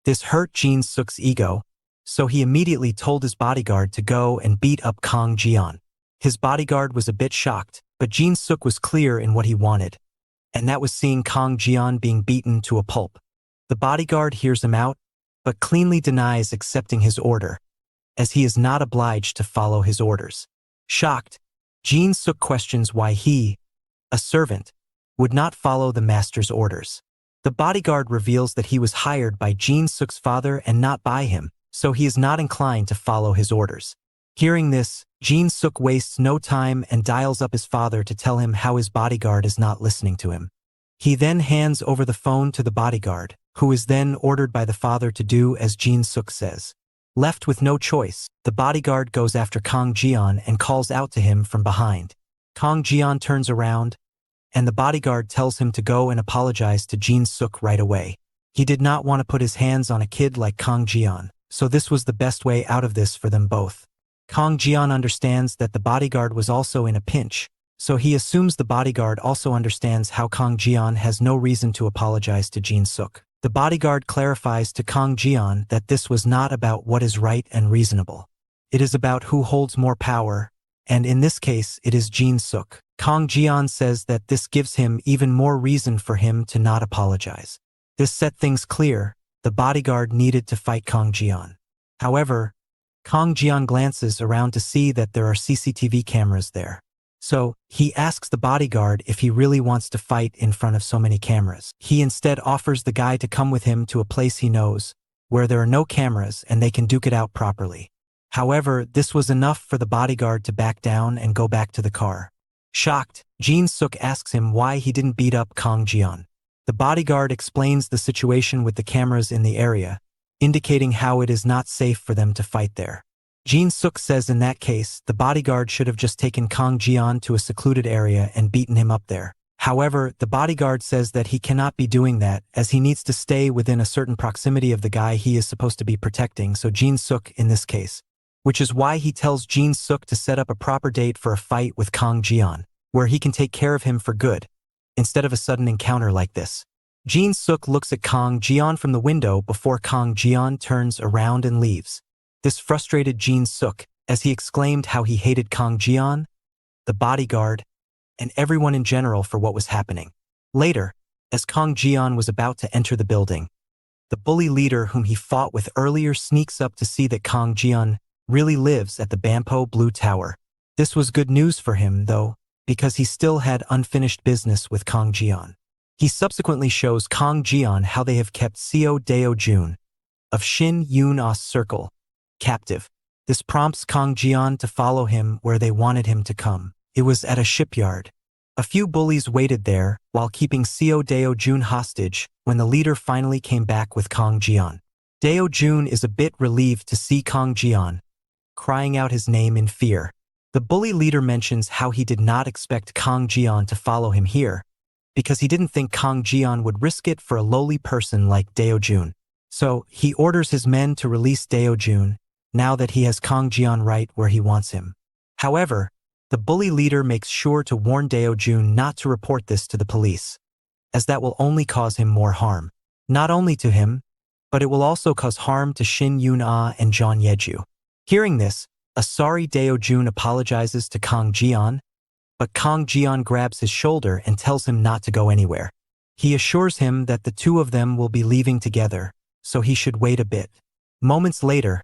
This hurt Jin Suk's ego, so he immediately told his bodyguard to go and beat up Kang Jian. His bodyguard was a bit shocked, but Jin Suk was clear in what he wanted, and that was seeing Kang Jian being beaten to a pulp. The bodyguard hears him out, but cleanly denies accepting his order, as he is not obliged to follow his orders. Shocked, Jin Suk questions why he, a servant, would not follow the master's orders. The bodyguard reveals that he was hired by Jin Suk's father and not by him, so he is not inclined to follow his orders. Hearing this, Jin Suk wastes no time and dials up his father to tell him how his bodyguard is not listening to him. He then hands over the phone to the bodyguard, who is then ordered by the father to do as Jin Suk says. Left with no choice, the bodyguard goes after Kang Jian and calls out to him from behind. Kang Jian turns around, and the bodyguard tells him to go and apologize to Jin Suk right away. He did not want to put his hands on a kid like Kang Jian, so this was the best way out of this for them both. Kang Jian understands that the bodyguard was also in a pinch, so he assumes the bodyguard also understands how Kang Jian has no reason to apologize to Jin Suk. The bodyguard clarifies to Kang Jian that this was not about what is right and reasonable. It is about who holds more power, and in this case it is Jin Suk. Kang Jian says that this gives him even more reason for him to not apologize. This set things clear. The bodyguard needed to fight Kang Jian. However, Kang Jian glances around to see that there are CCTV cameras there. So, he asks the bodyguard if he really wants to fight in front of so many cameras. He instead offers the guy to come with him to a place he knows, where there are no cameras and they can duke it out properly. However, this was enough for the bodyguard to back down and go back to the car. Shocked, Jin Suk asks him why he didn't beat up Kang Jian. The bodyguard explains the situation with the cameras in the area, indicating how it is not safe for them to fight there. Jin Suk says in that case, the bodyguard should have just taken Kang Jian to a secluded area and beaten him up there. However, the bodyguard says that he cannot be doing that as he needs to stay within a certain proximity of the guy he is supposed to be protecting, so Jin Suk in this case. Which is why he tells Jin Suk to set up a proper date for a fight with Kang Jian, where he can take care of him for good, instead of a sudden encounter like this. Jin Suk looks at Kang Jian from the window before Kang Jian turns around and leaves. This frustrated Jin Suk, as he exclaimed how he hated Kang Jian, the bodyguard, and everyone in general for what was happening. Later, as Kang Jian was about to enter the building, the bully leader whom he fought with earlier sneaks up to see that Kang Jian really lives at the Bampo Blue Tower. This was good news for him, though, because he still had unfinished business with Kang Jian. He subsequently shows Kang Jian how they have kept Seo Deo Jun of Shin Yun A's circle captive. This prompts Kang Jian to follow him where they wanted him to come. It was at a shipyard. A few bullies waited there while keeping Seo Deo Jun hostage when the leader finally came back with Kang Jian. Deo Jun is a bit relieved to see Kang Jian, crying out his name in fear. The bully leader mentions how he did not expect Kang Jian to follow him here, because he didn't think Kang Jian would risk it for a lowly person like Deo Jun. So, he orders his men to release Deo Jun, now that he has Kang Jian right where he wants him. However, the bully leader makes sure to warn Deo Jun not to report this to the police, as that will only cause him more harm. Not only to him, but it will also cause harm to Shin Yun-ah and John Yeju. Hearing this, a sorry Deo Jun apologizes to Kang Jian, but Kang Jian grabs his shoulder and tells him not to go anywhere. He assures him that the two of them will be leaving together, so he should wait a bit. Moments later,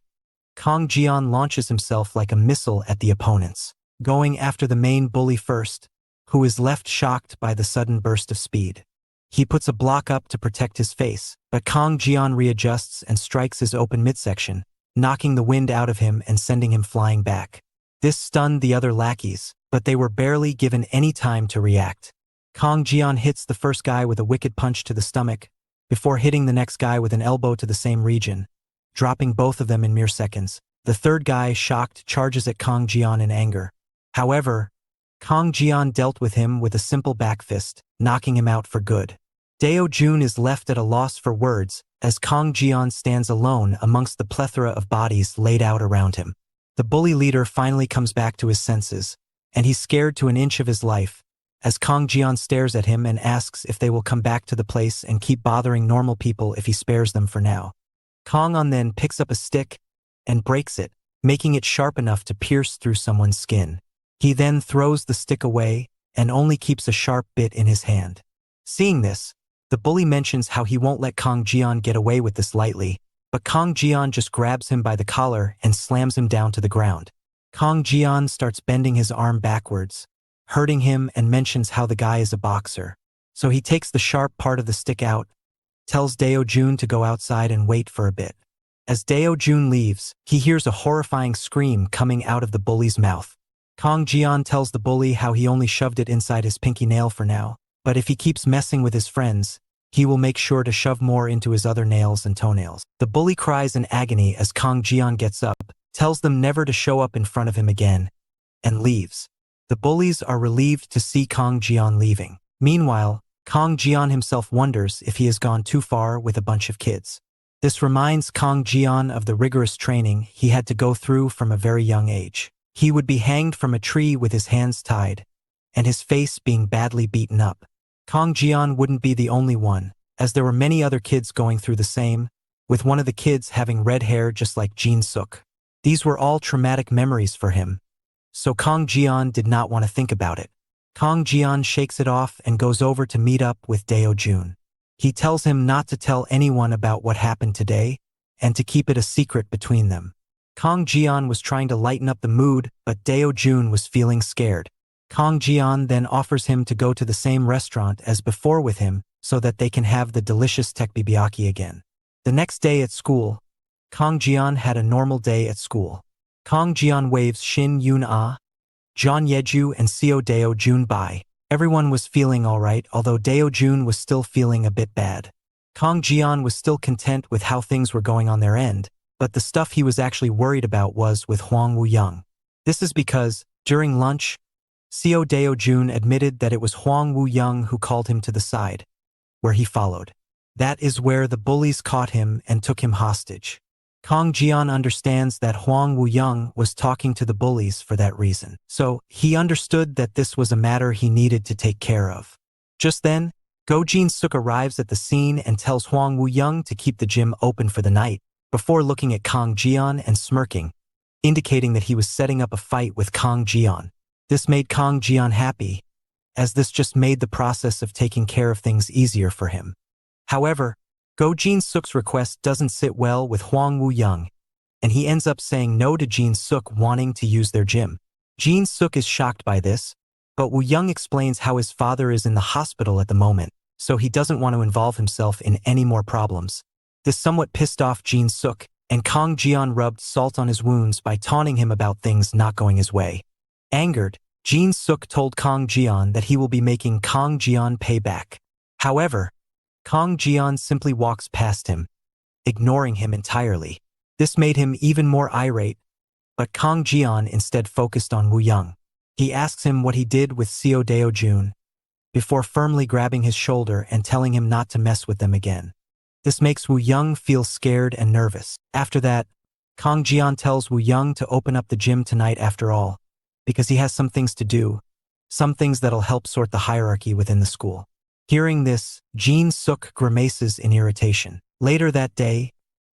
Kang Jian launches himself like a missile at the opponents, going after the main bully first, who is left shocked by the sudden burst of speed. He puts a block up to protect his face, but Kang Jian readjusts and strikes his open midsection, knocking the wind out of him and sending him flying back. This stunned the other lackeys, but they were barely given any time to react. Kang Jian hits the first guy with a wicked punch to the stomach, before hitting the next guy with an elbow to the same region, dropping both of them in mere seconds. The third guy, shocked, charges at Kang Jian in anger. However, Kang Jian dealt with him with a simple back fist, knocking him out for good. Deo Jun is left at a loss for words, as Kang Jian stands alone amongst the plethora of bodies laid out around him. The bully leader finally comes back to his senses, and he's scared to an inch of his life, as Kang Jian stares at him and asks if they will come back to the place and keep bothering normal people if he spares them for now. Kang On then picks up a stick and breaks it, making it sharp enough to pierce through someone's skin. He then throws the stick away and only keeps a sharp bit in his hand. Seeing this, the bully mentions how he won't let Kang Jian get away with this lightly, but Kang Jian just grabs him by the collar and slams him down to the ground. Kang Jian starts bending his arm backwards, hurting him, and mentions how the guy is a boxer. So he takes the sharp part of the stick out, tells Deo Jun to go outside and wait for a bit. As Deo Jun leaves, he hears a horrifying scream coming out of the bully's mouth. Kang Jian tells the bully how he only shoved it inside his pinky nail for now, but if he keeps messing with his friends, he will make sure to shove more into his other nails and toenails. The bully cries in agony as Kang Jian gets up, tells them never to show up in front of him again, and leaves. The bullies are relieved to see Kang Jian leaving. Meanwhile, Kang Jian himself wonders if he has gone too far with a bunch of kids. This reminds Kang Jian of the rigorous training he had to go through from a very young age. He would be hanged from a tree with his hands tied, and his face being badly beaten up. Kang Jian wouldn't be the only one, as there were many other kids going through the same, with one of the kids having red hair just like Jin Suk. These were all traumatic memories for him, so Kang Jian did not want to think about it. Kang Jian shakes it off and goes over to meet up with Deo Jun. He tells him not to tell anyone about what happened today, and to keep it a secret between them. Kang Jian was trying to lighten up the mood, but Deo Jun was feeling scared. Kang Jian then offers him to go to the same restaurant as before with him so that they can have the delicious tekbibyaki again. The next day at school, Kang Jian had a normal day at school. Kang Jian waves Shin Yun Ah, John Yeju, and Seo Deo Jun bye. Everyone was feeling alright, although Deo Jun was still feeling a bit bad. Kang Jian was still content with how things were going on their end, but the stuff he was actually worried about was with Huang Wuyang. This is because, during lunch, Seo Deo Jun admitted that it was Huang Wuyang who called him to the side, where he followed. That is where the bullies caught him and took him hostage. Kang Jian understands that Huang Wuyang was talking to the bullies for that reason, so he understood that this was a matter he needed to take care of. Just then, Go Jin Suk arrives at the scene and tells Huang Wuyang to keep the gym open for the night, before looking at Kang Jian and smirking, indicating that he was setting up a fight with Kang Jian. This made Kang Jian happy, as this just made the process of taking care of things easier for him. However, Go Jin Suk's request doesn't sit well with Huang Wuyang, and he ends up saying no to Jin Suk wanting to use their gym. Jin Suk is shocked by this, but Wuyang explains how his father is in the hospital at the moment, so he doesn't want to involve himself in any more problems. This somewhat pissed off Jin Suk, and Kang Jian rubbed salt on his wounds by taunting him about things not going his way. Angered, Jin Suk told Kang Jian that he will be making Kang Jian pay back. However, Kang Jian simply walks past him, ignoring him entirely. This made him even more irate, but Kang Jian instead focused on Wuyang. He asks him what he did with Seo Deo Jun, before firmly grabbing his shoulder and telling him not to mess with them again. This makes Wuyang feel scared and nervous. After that, Kang Jian tells Wuyang to open up the gym tonight after all, because he has some things to do, some things that'll help sort the hierarchy within the school. Hearing this, Jin Suk grimaces in irritation. Later that day,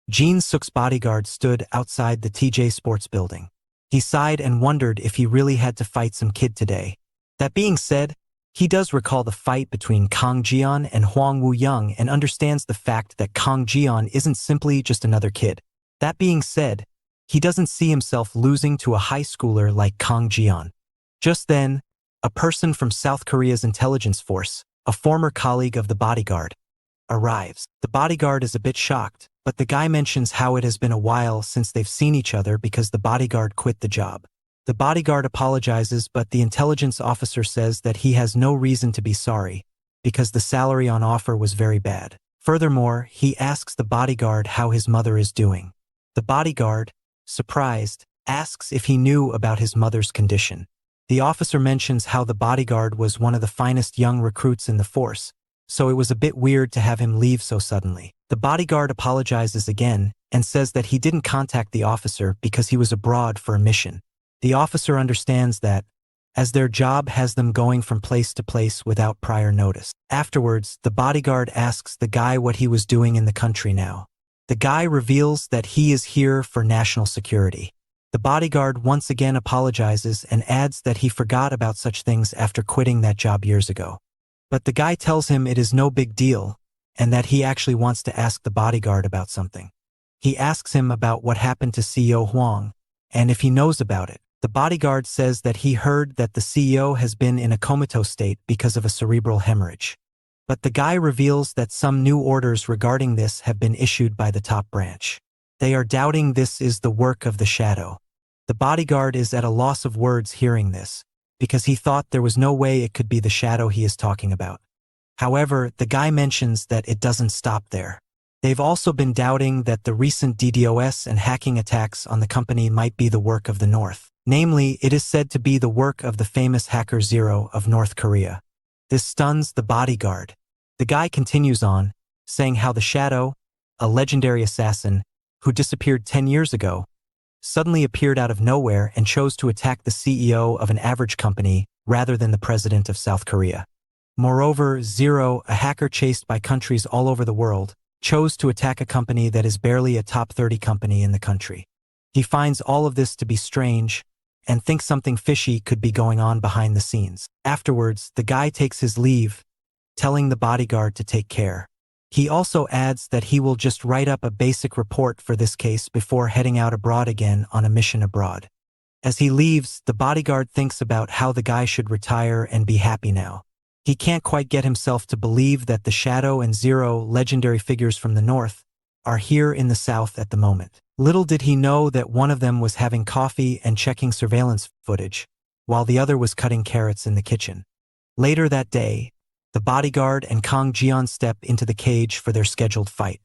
Jin Suk's bodyguard stood outside the TJ Sports building. He sighed and wondered if he really had to fight some kid today. That being said, he does recall the fight between Kang Jian and Huang Wuyang and understands the fact that Kang Jian isn't simply just another kid. That being said, he doesn't see himself losing to a high schooler like Kang Jian. Just then, a person from South Korea's intelligence force, a former colleague of the bodyguard, arrives. The bodyguard is a bit shocked, but the guy mentions how it has been a while since they've seen each other because the bodyguard quit the job. The bodyguard apologizes, but the intelligence officer says that he has no reason to be sorry, because the salary on offer was very bad. Furthermore, he asks the bodyguard how his mother is doing. The bodyguard, surprised, asks if he knew about his mother's condition. The officer mentions how the bodyguard was one of the finest young recruits in the force, so it was a bit weird to have him leave so suddenly. The bodyguard apologizes again and says that he didn't contact the officer because he was abroad for a mission. The officer understands that, as their job has them going from place to place without prior notice. Afterwards, the bodyguard asks the guy what he was doing in the country now. The guy reveals that he is here for national security. The bodyguard once again apologizes and adds that he forgot about such things after quitting that job years ago. But the guy tells him it is no big deal, and that he actually wants to ask the bodyguard about something. He asks him about what happened to CEO Huang, and if he knows about it. The bodyguard says that he heard that the CEO has been in a comatose state because of a cerebral hemorrhage. But the guy reveals that some new orders regarding this have been issued by the top branch. They are doubting this is the work of the shadow. The bodyguard is at a loss of words hearing this, because he thought there was no way it could be the shadow he is talking about. However, the guy mentions that it doesn't stop there. They've also been doubting that the recent DDoS and hacking attacks on the company might be the work of the North. Namely, it is said to be the work of the famous hacker Zero of North Korea. This stuns the bodyguard. The guy continues on, saying how the Shadow, a legendary assassin who disappeared 10 years ago, suddenly appeared out of nowhere and chose to attack the CEO of an average company rather than the president of South Korea. Moreover, Zero, a hacker chased by countries all over the world, chose to attack a company that is barely a top 30 company in the country. He finds all of this to be strange, and thinks something fishy could be going on behind the scenes. Afterwards, the guy takes his leave, telling the bodyguard to take care. He also adds that he will just write up a basic report for this case before heading out abroad again on a mission abroad. As he leaves, the bodyguard thinks about how the guy should retire and be happy now. He can't quite get himself to believe that the Shadow and Zero, legendary figures from the North, are here in the South at the moment. Little did he know that one of them was having coffee and checking surveillance footage, while the other was cutting carrots in the kitchen. Later that day, the bodyguard and Kang Jian step into the cage for their scheduled fight.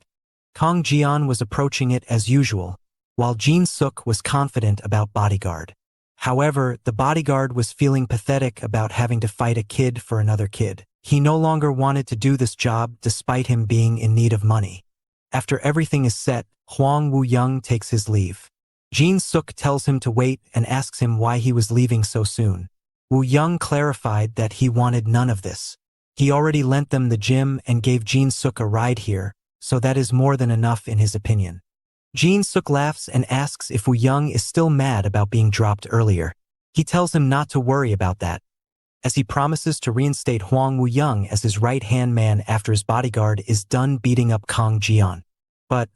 Kang Jian was approaching it as usual, while Jin Suk was confident about bodyguard. However, the bodyguard was feeling pathetic about having to fight a kid for another kid. He no longer wanted to do this job despite him being in need of money. After everything is set, Huang Wu-young takes his leave. Jin Suk tells him to wait and asks him why he was leaving so soon. Wu-young clarified that he wanted none of this. He already lent them the gym and gave Jin Suk a ride here, so that is more than enough in his opinion. Jin Suk laughs and asks if Wu-young is still mad about being dropped earlier. He tells him not to worry about that, as he promises to reinstate Huang Wu-young as his right-hand man after his bodyguard is done beating up Kang Jian. But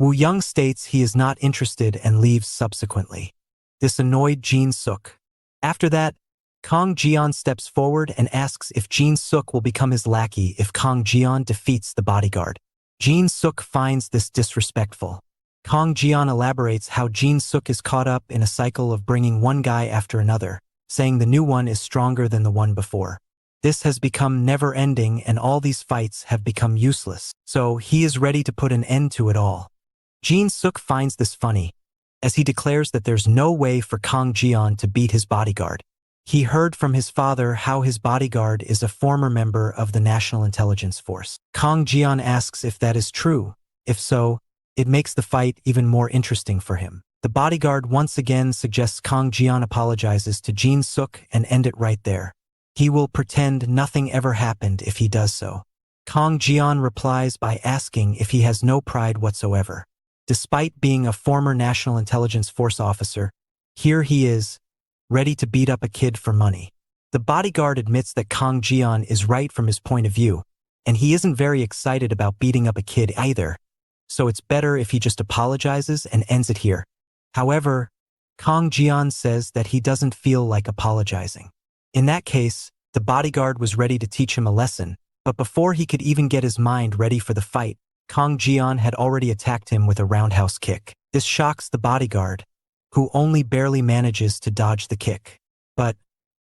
Wu-young states he is not interested and leaves subsequently. This annoyed Jin Suk. After that, Kang Jian steps forward and asks if Jin Suk will become his lackey if Kang Jian defeats the bodyguard. Jin Suk finds this disrespectful. Kang Jian elaborates how Jin Suk is caught up in a cycle of bringing one guy after another, saying the new one is stronger than the one before. This has become never-ending and all these fights have become useless, so he is ready to put an end to it all. Jin Suk finds this funny, as he declares that there's no way for Kang Jian to beat his bodyguard. He heard from his father how his bodyguard is a former member of the National Intelligence Force. Kang Jian asks if that is true. If so, it makes the fight even more interesting for him. The bodyguard once again suggests Kang Jian apologizes to Jin Suk and end it right there. He will pretend nothing ever happened if he does so. Kang Jian replies by asking if he has no pride whatsoever. Despite being a former National Intelligence Force officer, here he is, ready to beat up a kid for money. The bodyguard admits that Kang Jian is right from his point of view, and he isn't very excited about beating up a kid either, so it's better if he just apologizes and ends it here. However, Kang Jian says that he doesn't feel like apologizing. In that case, the bodyguard was ready to teach him a lesson, but before he could even get his mind ready for the fight, Kang Jian had already attacked him with a roundhouse kick. This shocks the bodyguard, who only barely manages to dodge the kick. But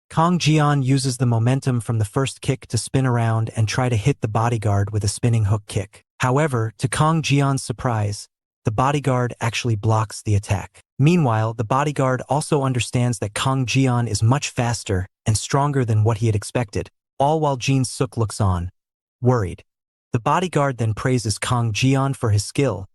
Kang Jian uses the momentum from the first kick to spin around and try to hit the bodyguard with a spinning hook kick. However, to Kang Jian's surprise, the bodyguard actually blocks the attack. Meanwhile, the bodyguard also understands that Kang Jian is much faster and stronger than what he had expected, all while Jin Suk looks on, worried. The bodyguard then praises Kang Jian for his skill,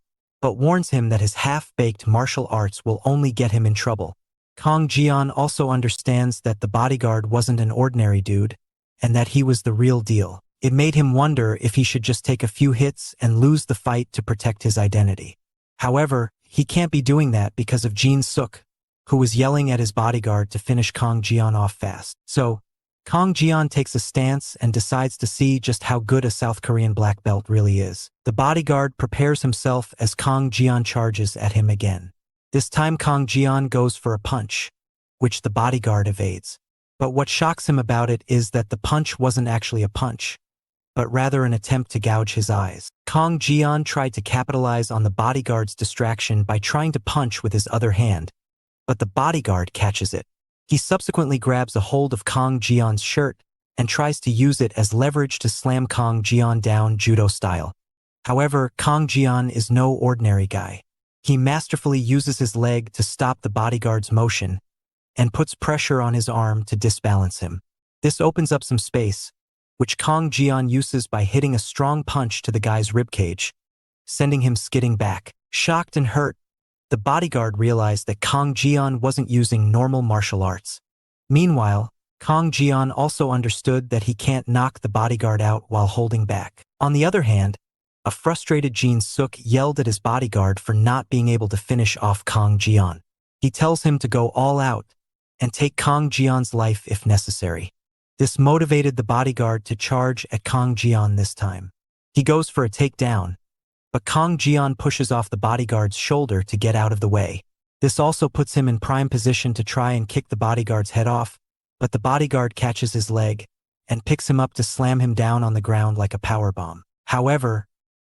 but warns him that his half-baked martial arts will only get him in trouble. Kang Jian also understands that the bodyguard wasn't an ordinary dude, and that he was the real deal. It made him wonder if he should just take a few hits and lose the fight to protect his identity. However, he can't be doing that because of Jin Suk, who was yelling at his bodyguard to finish Kang Jian off fast. So, Kang Jian takes a stance and decides to see just how good a South Korean black belt really is. The bodyguard prepares himself as Kang Jian charges at him again. This time Kang Jian goes for a punch, which the bodyguard evades. But what shocks him about it is that the punch wasn't actually a punch, but rather an attempt to gouge his eyes. Kang Jian tried to capitalize on the bodyguard's distraction by trying to punch with his other hand, but the bodyguard catches it. He subsequently grabs a hold of Kang Jian's shirt and tries to use it as leverage to slam Kang Jian down judo style. However, Kang Jian is no ordinary guy. He masterfully uses his leg to stop the bodyguard's motion and puts pressure on his arm to disbalance him. This opens up some space, which Kang Jian uses by hitting a strong punch to the guy's ribcage, sending him skidding back. Shocked and hurt, the bodyguard realized that Kang Jian wasn't using normal martial arts. Meanwhile, Kang Jian also understood that he can't knock the bodyguard out while holding back. On the other hand, a frustrated Jin Suk yelled at his bodyguard for not being able to finish off Kang Jian. He tells him to go all out and take Kang Jian's life if necessary. This motivated the bodyguard to charge at Kang Jian this time. He goes for a takedown, but Kang Jian pushes off the bodyguard's shoulder to get out of the way. This also puts him in prime position to try and kick the bodyguard's head off, but the bodyguard catches his leg and picks him up to slam him down on the ground like a powerbomb. However,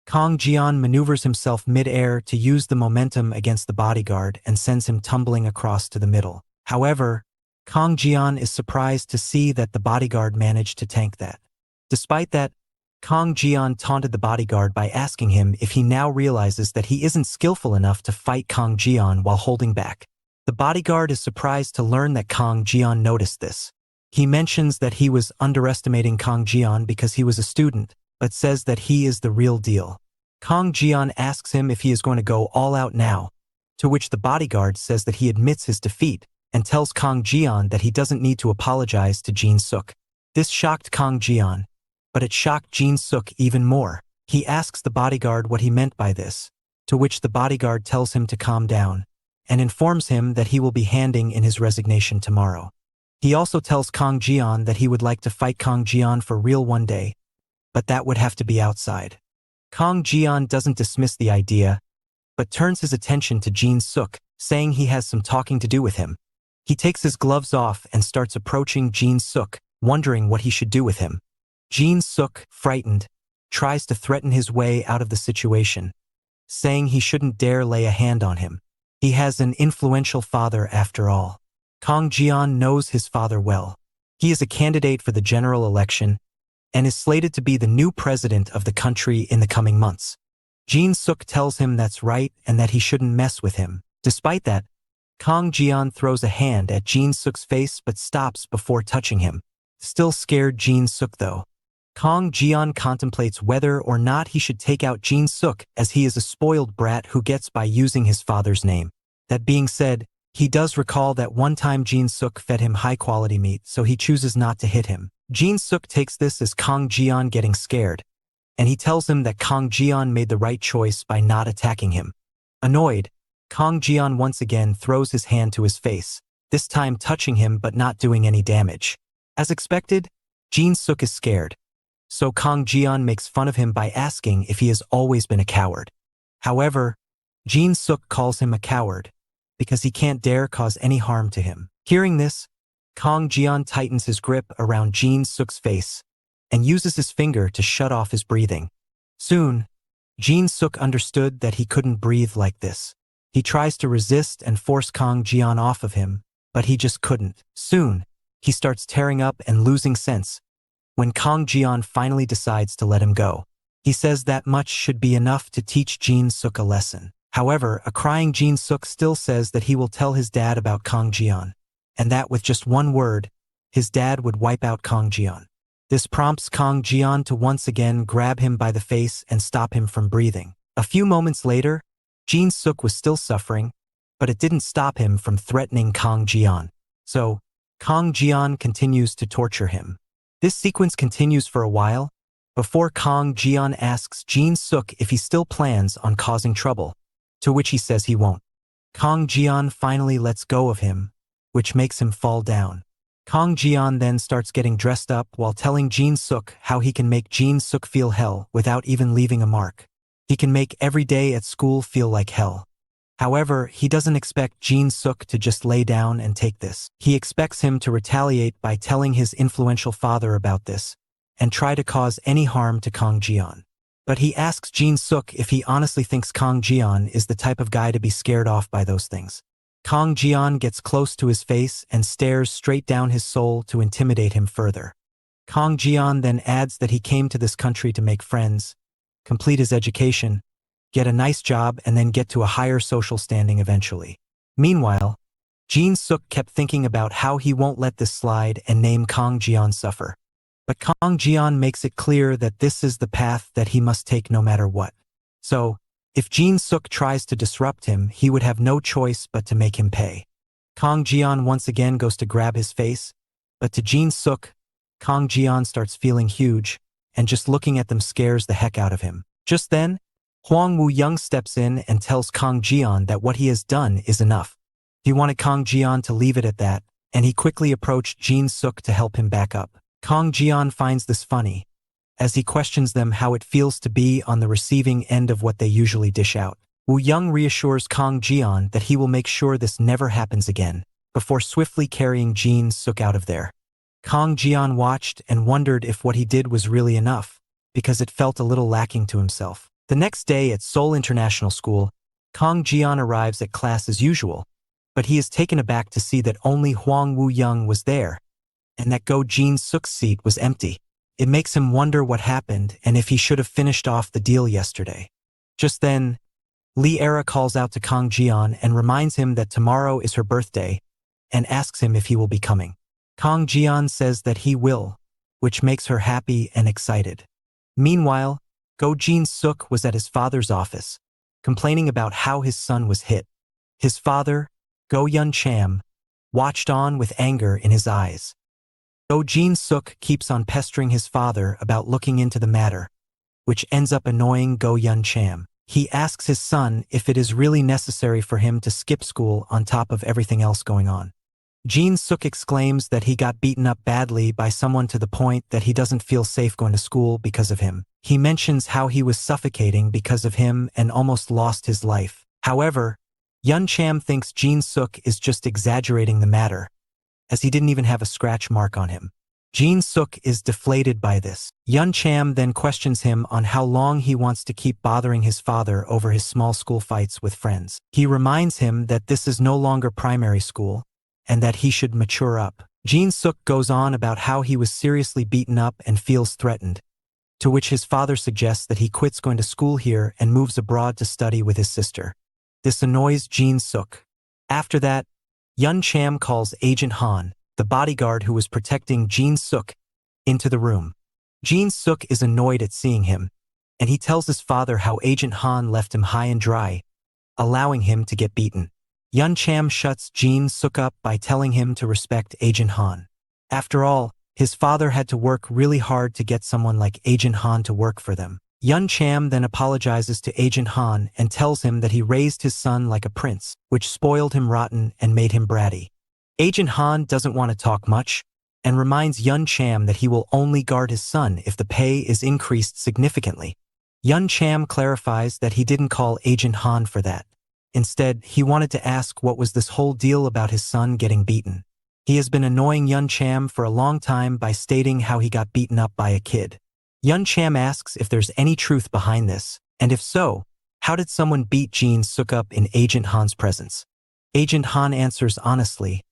Kang Jian maneuvers himself mid-air to use the momentum against the bodyguard and sends him tumbling across to the middle. However, Kang Jian is surprised to see that the bodyguard managed to tank that. Despite that, Kang Jian taunted the bodyguard by asking him if he now realizes that he isn't skillful enough to fight Kang Jian while holding back. The bodyguard is surprised to learn that Kang Jian noticed this. He mentions that he was underestimating Kang Jian because he was a student, but says that he is the real deal. Kang Jian asks him if he is going to go all out now, to which the bodyguard says that he admits his defeat and tells Kang Jian that he doesn't need to apologize to Jin Suk. This shocked Kang Jian, but it shocked Jin Suk even more. He asks the bodyguard what he meant by this, to which the bodyguard tells him to calm down and informs him that he will be handing in his resignation tomorrow. He also tells Kang Jian that he would like to fight Kang Jian for real one day, but that would have to be outside. Kang Jian doesn't dismiss the idea, but turns his attention to Jin Suk, saying he has some talking to do with him. He takes his gloves off and starts approaching Jin Suk, wondering what he should do with him. Jin Suk, frightened, tries to threaten his way out of the situation, saying he shouldn't dare lay a hand on him. He has an influential father after all. Kang Jian knows his father well. He is a candidate for the general election and is slated to be the new president of the country in the coming months. Jin Suk tells him that's right and that he shouldn't mess with him. Despite that, Kang Jian throws a hand at Jin Suk's face but stops before touching him. Still scared Jin Suk though. Kang Jian contemplates whether or not he should take out Jin Suk as he is a spoiled brat who gets by using his father's name. That being said, he does recall that one time Jin Suk fed him high-quality meat, so he chooses not to hit him. Jin Suk takes this as Kang Jian getting scared, and he tells him that Kang Jian made the right choice by not attacking him. Annoyed, Kang Jian once again throws his hand to his face, this time touching him but not doing any damage. As expected, Jin Suk is scared, so Kang Jian makes fun of him by asking if he has always been a coward. However, Jin Suk calls him a coward because he can't dare cause any harm to him. Hearing this, Kang Jian tightens his grip around Jin Suk's face and uses his finger to shut off his breathing. Soon, Jin Suk understood that he couldn't breathe like this. He tries to resist and force Kang Jian off of him, but he just couldn't. Soon, he starts tearing up and losing sense when Kang Jian finally decides to let him go. He says that much should be enough to teach Jin Suk a lesson. However, a crying Jin Suk still says that he will tell his dad about Kang Jian, and that with just one word, his dad would wipe out Kang Jian. This prompts Kang Jian to once again grab him by the face and stop him from breathing. A few moments later, Jin Suk was still suffering, but it didn't stop him from threatening Kang Jian. So, Kang Jian continues to torture him. This sequence continues for a while, before Kang Jian asks Jin Suk if he still plans on causing trouble, to which he says he won't. Kang Jian finally lets go of him, which makes him fall down. Kang Jian then starts getting dressed up while telling Jin Suk how he can make Jin Suk feel hell without even leaving a mark. He can make every day at school feel like hell. However, he doesn't expect Jin Suk to just lay down and take this. He expects him to retaliate by telling his influential father about this, and try to cause any harm to Kang Jian. But he asks Jin Suk if he honestly thinks Kang Jian is the type of guy to be scared off by those things. Kang Jian gets close to his face and stares straight down his soul to intimidate him further. Kang Jian then adds that he came to this country to make friends, complete his education, get a nice job, and then get to a higher social standing eventually. Meanwhile, Jin Suk kept thinking about how he won't let this slide and name Kang Jian suffer. But Kang Jian makes it clear that this is the path that he must take no matter what. So, if Jin Suk tries to disrupt him, he would have no choice but to make him pay. Kang Jian once again goes to grab his face, but to Jin Suk, Kang Jian starts feeling huge, and just looking at them scares the heck out of him. Just then, Huang Wu-young steps in and tells Kang Jian that what he has done is enough. He wanted Kang Jian to leave it at that, and he quickly approached Jin Suk to help him back up. Kang Jian finds this funny, as he questions them how it feels to be on the receiving end of what they usually dish out. Wu-young reassures Kang Jian that he will make sure this never happens again, before swiftly carrying Jin Suk out of there. Kang Jian watched and wondered if what he did was really enough, because it felt a little lacking to himself. The next day at Seoul International School, Kang Jian arrives at class as usual, but he is taken aback to see that only Huang Wu-young was there, and that Go Jin Suk's seat was empty. It makes him wonder what happened and if he should have finished off the deal yesterday. Just then, Lee Era calls out to Kang Jian and reminds him that tomorrow is her birthday, and asks him if he will be coming. Kang Jian says that he will, which makes her happy and excited. Meanwhile, Go Jin Suk was at his father's office, complaining about how his son was hit. His father, Go Yun Cham, watched on with anger in his eyes. Go Jin Suk keeps on pestering his father about looking into the matter, which ends up annoying Go Yun Cham. He asks his son if it is really necessary for him to skip school on top of everything else going on. Jin Suk exclaims that he got beaten up badly by someone to the point that he doesn't feel safe going to school because of him. He mentions how he was suffocating because of him and almost lost his life. However, Yun Cham thinks Jin Suk is just exaggerating the matter, as he didn't even have a scratch mark on him. Jin Suk is deflated by this. Yun Cham then questions him on how long he wants to keep bothering his father over his small school fights with friends. He reminds him that this is no longer primary school, and that he should mature up. Jin Suk goes on about how he was seriously beaten up and feels threatened, to which his father suggests that he quits going to school here and moves abroad to study with his sister. This annoys Jin Suk. After that, Yun Cham calls Agent Han, the bodyguard who was protecting Jin Suk, into the room. Jin Suk is annoyed at seeing him, and he tells his father how Agent Han left him high and dry, allowing him to get beaten. Yun Cham shuts Jin Suk up by telling him to respect Agent Han. After all, his father had to work really hard to get someone like Agent Han to work for them. Yun Cham then apologizes to Agent Han and tells him that he raised his son like a prince, which spoiled him rotten and made him bratty. Agent Han doesn't want to talk much, and reminds Yun Cham that he will only guard his son if the pay is increased significantly. Yun Cham clarifies that he didn't call Agent Han for that. Instead, he wanted to ask what was this whole deal about his son getting beaten. He has been annoying Yun Cham for a long time by stating how he got beaten up by a kid. Yun Cham asks if there's any truth behind this, and if so, how did someone beat Jin Suk up in Agent Han's presence? Agent Han answers honestly,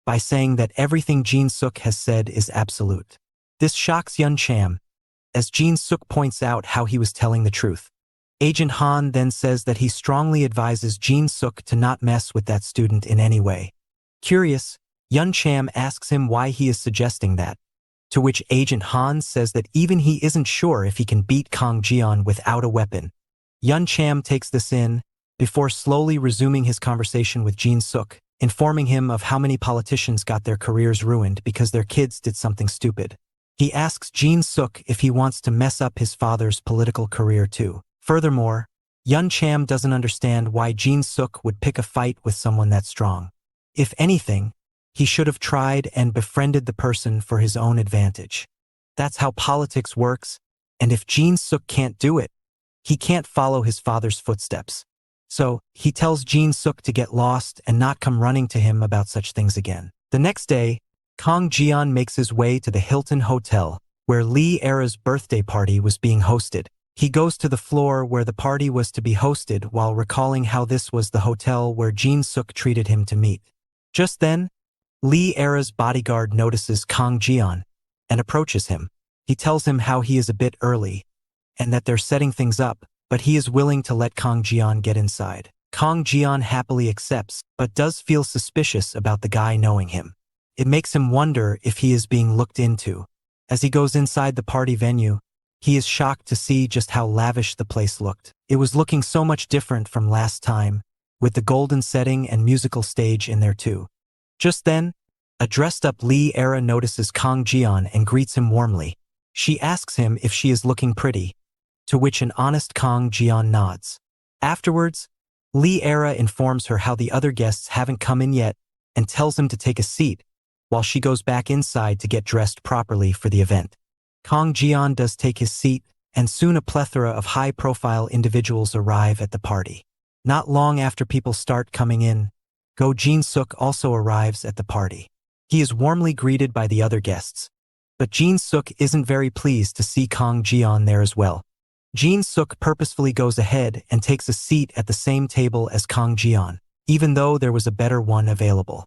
by saying that everything Jin Suk has said is absolute. This shocks Yun Cham, as Jin Suk points out how he was telling the truth. Agent Han then says that he strongly advises Jin Suk to not mess with that student in any way. Curious, Yun Cham asks him why he is suggesting that, to which Agent Han says that even he isn't sure if he can beat Kang Jian without a weapon. Yun Cham takes this in, before slowly resuming his conversation with Jin Suk, informing him of how many politicians got their careers ruined because their kids did something stupid. He asks Jin Suk if he wants to mess up his father's political career too. Furthermore, Yun Cham doesn't understand why Jin Suk would pick a fight with someone that strong. If anything, he should have tried and befriended the person for his own advantage. That's how politics works, and if Jin Suk can't do it, he can't follow his father's footsteps. So, he tells Jin Suk to get lost and not come running to him about such things again. The next day, Kang Jian makes his way to the Hilton Hotel, where Lee Era's birthday party was being hosted. He goes to the floor where the party was to be hosted while recalling how this was the hotel where Jin Suk treated him to meet. Just then, Lee Era's bodyguard notices Kang Jian and approaches him. He tells him how he is a bit early and that they're setting things up, but he is willing to let Kang Jian get inside. Kang Jian happily accepts, but does feel suspicious about the guy knowing him. It makes him wonder if he is being looked into. As he goes inside the party venue, he is shocked to see just how lavish the place looked. It was looking so much different from last time, with the golden setting and musical stage in there too. Just then, a dressed-up Lee Era notices Kang Jian and greets him warmly. She asks him if she is looking pretty, to which an honest Kang Jian nods. Afterwards, Lee Era informs her how the other guests haven't come in yet and tells him to take a seat, while she goes back inside to get dressed properly for the event. Kang Jian does take his seat, and soon a plethora of high-profile individuals arrive at the party. Not long after people start coming in, Go Jin Suk also arrives at the party. He is warmly greeted by the other guests, but Jin Suk isn't very pleased to see Kang Jian there as well. Jin Suk purposefully goes ahead and takes a seat at the same table as Kang Jian, even though there was a better one available.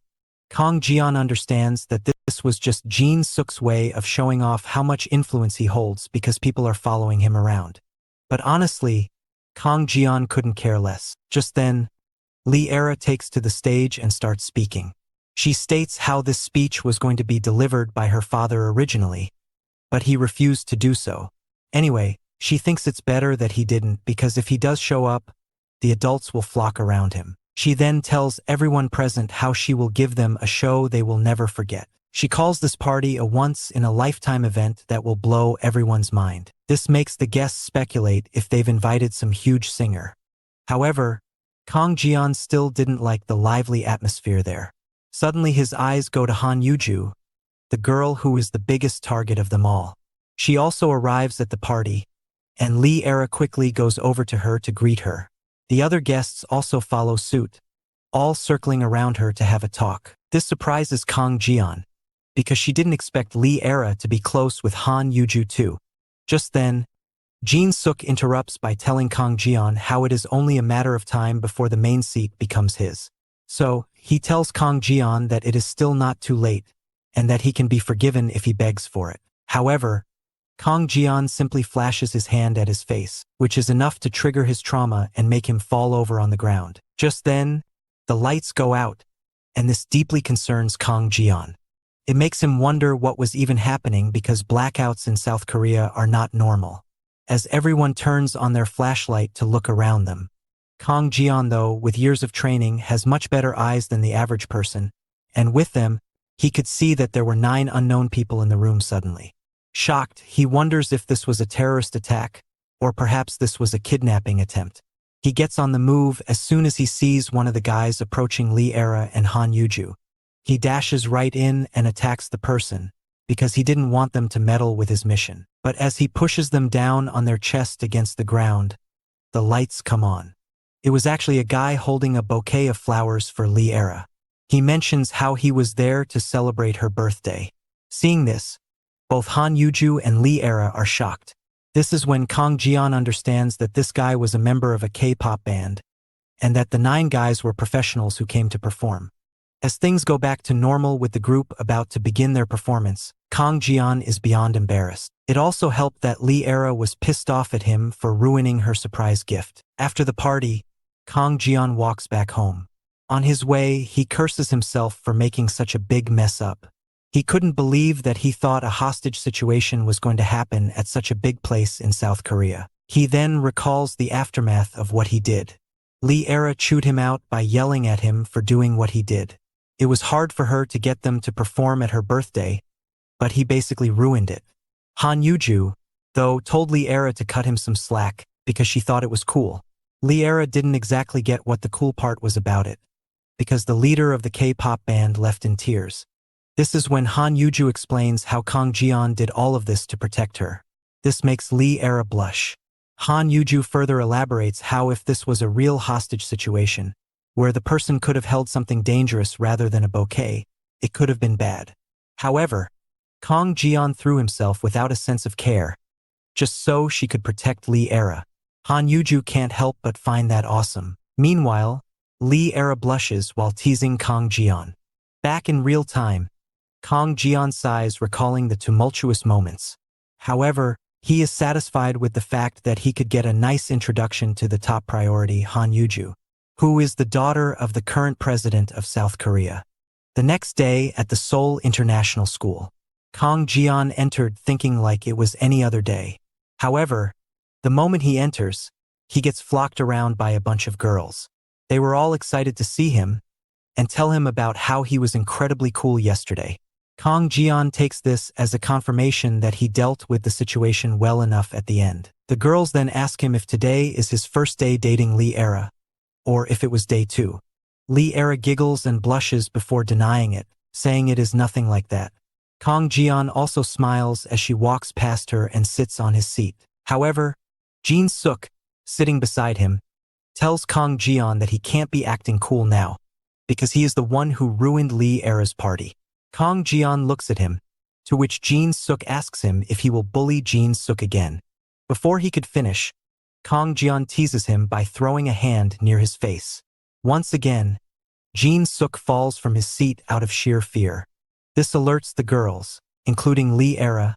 Kang Jian understands that this was just Jin Suk's way of showing off how much influence he holds because people are following him around. But honestly, Kang Jian couldn't care less. Just then, Lee Era takes to the stage and starts speaking. She states how this speech was going to be delivered by her father originally, but he refused to do so. Anyway, she thinks it's better that he didn't because if he does show up, the adults will flock around him. She then tells everyone present how she will give them a show they will never forget. She calls this party a once-in-a-lifetime event that will blow everyone's mind. This makes the guests speculate if they've invited some huge singer. However, Kang Jian still didn't like the lively atmosphere there. Suddenly his eyes go to Han Yuju, the girl who is the biggest target of them all. She also arrives at the party, and Lee Era quickly goes over to her to greet her. The other guests also follow suit, all circling around her to have a talk. This surprises Kang Jian, because she didn't expect Lee Era to be close with Han Yuju too. Just then, Jin Suk interrupts by telling Kang Jian how it is only a matter of time before the main seat becomes his. So, he tells Kang Jian that it is still not too late, and that he can be forgiven if he begs for it. However, Kang Jian simply flashes his hand at his face, which is enough to trigger his trauma and make him fall over on the ground. Just then, the lights go out, and this deeply concerns Kang Jian. It makes him wonder what was even happening because blackouts in South Korea are not normal. As everyone turns on their flashlight to look around them. Kang Jian, though, with years of training, has much better eyes than the average person, and with them, he could see that there were 9 unknown people in the room suddenly. Shocked, he wonders if this was a terrorist attack, or perhaps this was a kidnapping attempt. He gets on the move as soon as he sees one of the guys approaching Lee Era and Han Yuju. He dashes right in and attacks the person, because he didn't want them to meddle with his mission. But as he pushes them down on their chest against the ground, the lights come on. It was actually a guy holding a bouquet of flowers for Lee Era. He mentions how he was there to celebrate her birthday. Seeing this, both Han Yuju and Lee Era are shocked. This is when Kang Jian understands that this guy was a member of a K-pop band, and that the 9 guys were professionals who came to perform. As things go back to normal with the group about to begin their performance, Kang Jian is beyond embarrassed. It also helped that Lee Era was pissed off at him for ruining her surprise gift. After the party, Kang Jian walks back home. On his way, he curses himself for making such a big mess up. He couldn't believe that he thought a hostage situation was going to happen at such a big place in South Korea. He then recalls the aftermath of what he did. Lee Era chewed him out by yelling at him for doing what he did. It was hard for her to get them to perform at her birthday, but he basically ruined it. Han Yuju, though, told Lee Era to cut him some slack because she thought it was cool. Lee Era didn't exactly get what the cool part was about it, because the leader of the K-pop band left in tears. This is when Han Yuju explains how Kang Jian did all of this to protect her. This makes Lee Era blush. Han Yuju further elaborates how if this was a real hostage situation, where the person could have held something dangerous rather than a bouquet, it could have been bad. However, Kang Jian threw himself without a sense of care, just so she could protect Lee Era. Han Yuju can't help but find that awesome. Meanwhile, Lee Era blushes while teasing Kang Jian. Back in real time, Kang Jian sighs, recalling the tumultuous moments. However, he is satisfied with the fact that he could get a nice introduction to the top priority, Han Yuju, who is the daughter of the current president of South Korea. The next day at the Seoul International School, Kang Jian entered thinking like it was any other day. However, the moment he enters, he gets flocked around by a bunch of girls. They were all excited to see him and tell him about how he was incredibly cool yesterday. Kang Jian takes this as a confirmation that he dealt with the situation well enough at the end. The girls then ask him if today is his first day dating Lee Era, or if it was day 2. Lee Era giggles and blushes before denying it, saying it is nothing like that. Kang Jian also smiles as she walks past her and sits on his seat. However, Jin Suk, sitting beside him, tells Kang Jian that he can't be acting cool now, because he is the one who ruined Lee Era's party. Kang Jian looks at him, to which Jin Suk asks him if he will bully Jin Suk again. Before he could finish, Kang Jian teases him by throwing a hand near his face. Once again, Jin Suk falls from his seat out of sheer fear. This alerts the girls, including Lee Era,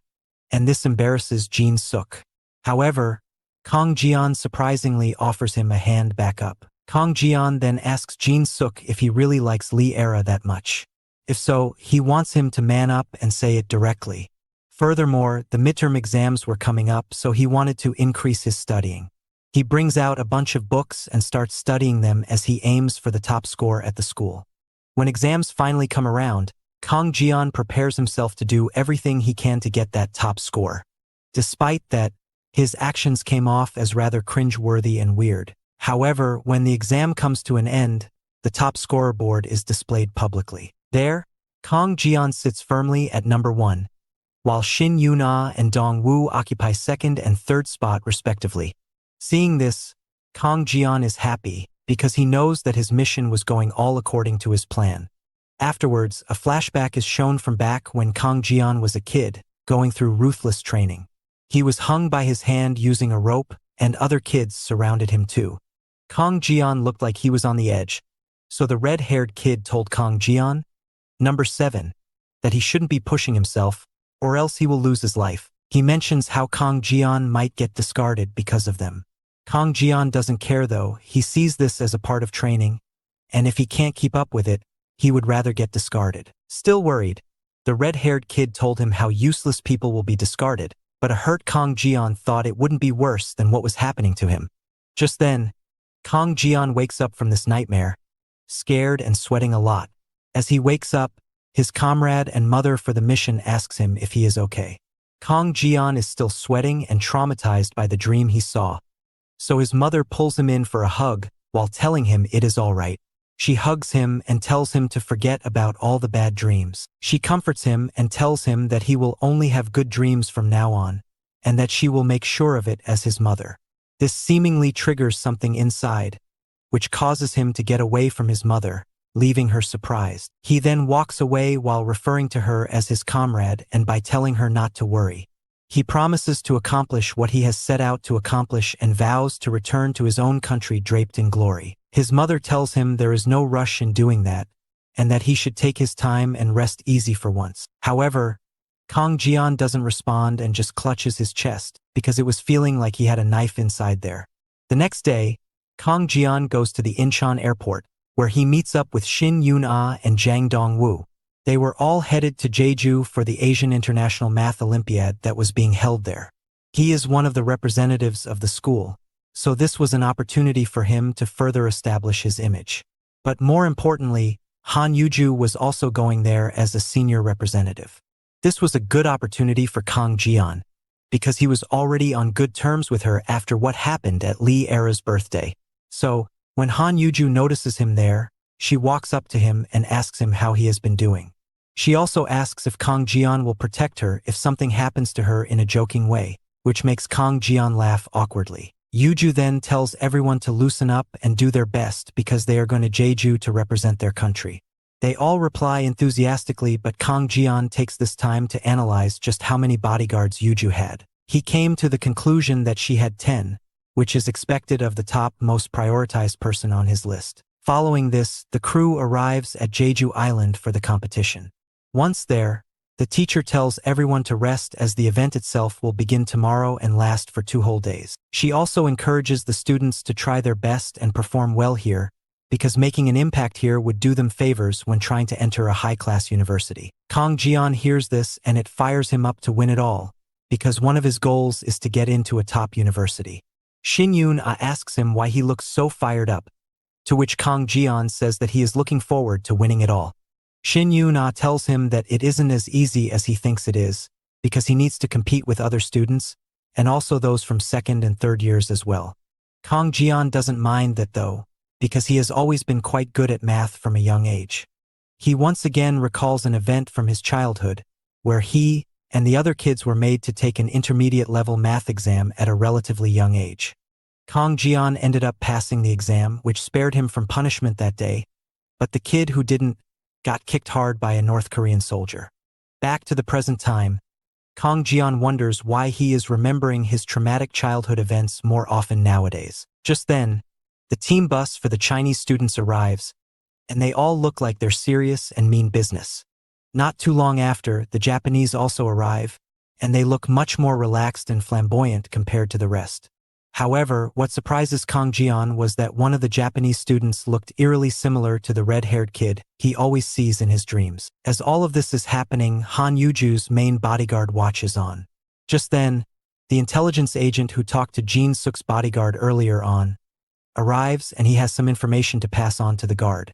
and this embarrasses Jin Suk. However, Kang Jian surprisingly offers him a hand back up. Kang Jian then asks Jin Suk if he really likes Lee Era that much. If so, he wants him to man up and say it directly. Furthermore, the midterm exams were coming up, so he wanted to increase his studying. He brings out a bunch of books and starts studying them as he aims for the top score at the school. When exams finally come around, Kang Jian prepares himself to do everything he can to get that top score. Despite that, his actions came off as rather cringe-worthy and weird. However, when the exam comes to an end, the top scorer board is displayed publicly. There, Kang Jian sits firmly at number 1, while Shin Yuna and Dong Woo occupy second and third spot respectively. Seeing this, Kang Jian is happy because he knows that his mission was going all according to his plan. Afterwards, a flashback is shown from back when Kang Jian was a kid, going through ruthless training. He was hung by his hand using a rope, and other kids surrounded him too. Kang Jian looked like he was on the edge, so the red-haired kid told Kang Jian, number 7, that he shouldn't be pushing himself, or else he will lose his life. He mentions how Kang Jian might get discarded because of them. Kang Jian doesn't care though, he sees this as a part of training, and if he can't keep up with it, he would rather get discarded. Still worried, the red-haired kid told him how useless people will be discarded, but a hurt Kang Jian thought it wouldn't be worse than what was happening to him. Just then, Kang Jian wakes up from this nightmare, scared and sweating a lot. As he wakes up, his comrade and mother for the mission asks him if he is okay. Kang Jian is still sweating and traumatized by the dream he saw, so his mother pulls him in for a hug while telling him it is all right. She hugs him and tells him to forget about all the bad dreams. She comforts him and tells him that he will only have good dreams from now on, and that she will make sure of it as his mother. This seemingly triggers something inside, which causes him to get away from his mother, leaving her surprised. He then walks away while referring to her as his comrade and by telling her not to worry. He promises to accomplish what he has set out to accomplish and vows to return to his own country draped in glory. His mother tells him there is no rush in doing that, and that he should take his time and rest easy for once. However, Kang Jian doesn't respond and just clutches his chest, because it was feeling like he had a knife inside there. The next day, Kang Jian goes to the Incheon airport, where he meets up with Shin Yun-ah and Jang Dong-woo. They were all headed to Jeju for the Asian International Math Olympiad that was being held there. He is one of the representatives of the school, so this was an opportunity for him to further establish his image. But more importantly, Han Yuju was also going there as a senior representative. This was a good opportunity for Kang Jian, because he was already on good terms with her after what happened at Li Era's birthday. So, when Han Yuju notices him there, she walks up to him and asks him how he has been doing. She also asks if Kang Jian will protect her if something happens to her in a joking way, which makes Kang Jian laugh awkwardly. Yuju then tells everyone to loosen up and do their best because they are going to Jeju to represent their country. They all reply enthusiastically, but Kang Jian takes this time to analyze just how many bodyguards Yuju had. He came to the conclusion that she had 10, which is expected of the top most prioritized person on his list. Following this, the crew arrives at Jeju Island for the competition. Once there, the teacher tells everyone to rest as the event itself will begin tomorrow and last for 2 whole days. She also encourages the students to try their best and perform well here, because making an impact here would do them favors when trying to enter a high-class university. Kang Jian hears this and it fires him up to win it all, because one of his goals is to get into a top university. Shin Yun-ah asks him why he looks so fired up, to which Kang Jian says that he is looking forward to winning it all. Shin Yun-ah tells him that it isn't as easy as he thinks it is, because he needs to compete with other students, and also those from 2nd and 3rd years as well. Kang Jian doesn't mind that though, because he has always been quite good at math from a young age. He once again recalls an event from his childhood, where he and the other kids were made to take an intermediate-level math exam at a relatively young age. Kang Jian ended up passing the exam, which spared him from punishment that day, but the kid who didn't got kicked hard by a North Korean soldier. Back to the present time, Kang Jian wonders why he is remembering his traumatic childhood events more often nowadays. Just then, the team bus for the Chinese students arrives, and they all look like they're serious and mean business. Not too long after, the Japanese also arrive, and they look much more relaxed and flamboyant compared to the rest. However, what surprises Kang Jian was that one of the Japanese students looked eerily similar to the red-haired kid he always sees in his dreams. As all of this is happening, Han Yuju's main bodyguard watches on. Just then, the intelligence agent who talked to Jin Suk's bodyguard earlier on arrives, and he has some information to pass on to the guard.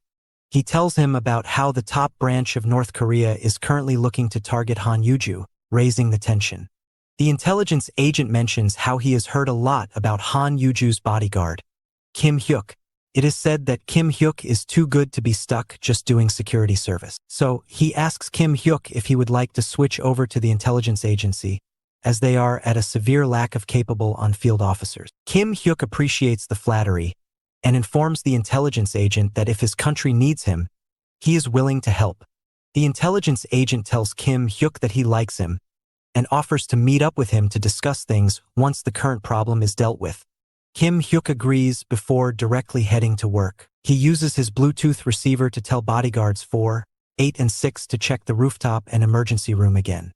He tells him about how the top branch of North Korea is currently looking to target Han Yuju, raising the tension. The intelligence agent mentions how he has heard a lot about Han Yuju's bodyguard, Kim Hyuk. It is said that Kim Hyuk is too good to be stuck just doing security service. So, he asks Kim Hyuk if he would like to switch over to the intelligence agency, as they are at a severe lack of capable on-field officers. Kim Hyuk appreciates the flattery and informs the intelligence agent that if his country needs him, he is willing to help. The intelligence agent tells Kim Hyuk that he likes him and offers to meet up with him to discuss things once the current problem is dealt with. Kim Hyuk agrees before directly heading to work. He uses his Bluetooth receiver to tell bodyguards 4, 8 and 6 to check the rooftop and emergency room again.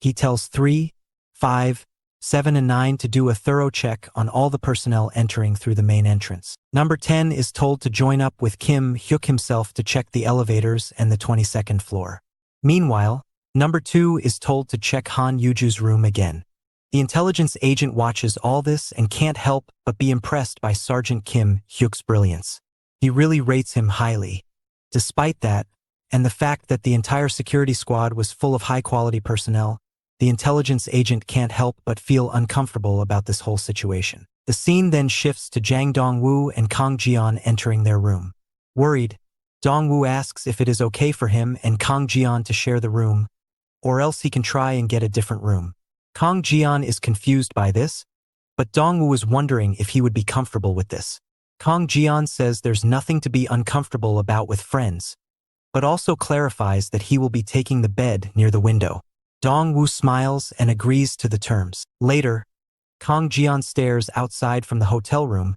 He tells 3, 5, 7 and 9 to do a thorough check on all the personnel entering through the main entrance. Number 10 is told to join up with Kim Hyuk himself to check the elevators and the 22nd floor. Meanwhile, Number 2 is told to check Han Yuju's room again. The intelligence agent watches all this and can't help but be impressed by Sergeant Kim Hyuk's brilliance. He really rates him highly. Despite that, and the fact that the entire security squad was full of high-quality personnel, the intelligence agent can't help but feel uncomfortable about this whole situation. The scene then shifts to Jang Dongwoo and Kang Jian entering their room. Worried, Dongwoo asks if it is okay for him and Kang Jian to share the room, or else he can try and get a different room. Kang Jian is confused by this, but Dongwoo is wondering if he would be comfortable with this. Kang Jian says there's nothing to be uncomfortable about with friends, but also clarifies that he will be taking the bed near the window. Dongwoo smiles and agrees to the terms. Later, Kang Jian stares outside from the hotel room,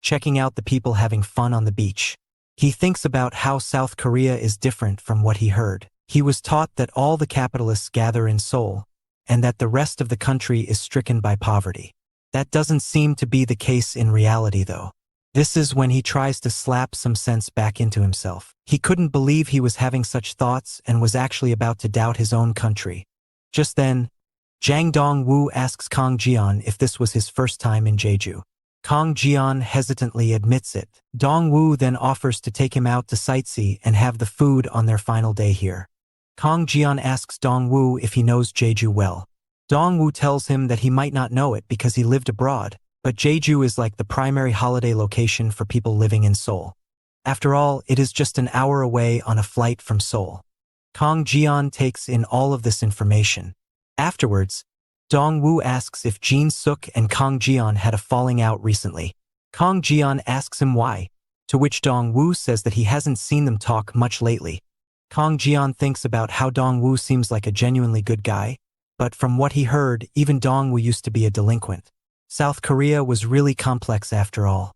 checking out the people having fun on the beach. He thinks about how South Korea is different from what he heard. He was taught that all the capitalists gather in Seoul, and that the rest of the country is stricken by poverty. That doesn't seem to be the case in reality though. This is when he tries to slap some sense back into himself. He couldn't believe he was having such thoughts and was actually about to doubt his own country. Just then, Jang Dongwoo asks Kang Jian if this was his first time in Jeju. Kang Jian hesitantly admits it. Dongwu then offers to take him out to sightsee and have the food on their final day here. Kang Jian asks Dongwu if he knows Jeju well. Dongwu tells him that he might not know it because he lived abroad, but Jeju is like the primary holiday location for people living in Seoul. After all, it is just an hour away on a flight from Seoul. Kang Jian takes in all of this information. Afterwards, Dongwu asks if Jin Suk and Kang Jian had a falling out recently. Kang Jian asks him why, to which Dongwu says that he hasn't seen them talk much lately. Kang Jian thinks about how Dongwu seems like a genuinely good guy, but from what he heard, even Dongwu used to be a delinquent. South Korea was really complex after all.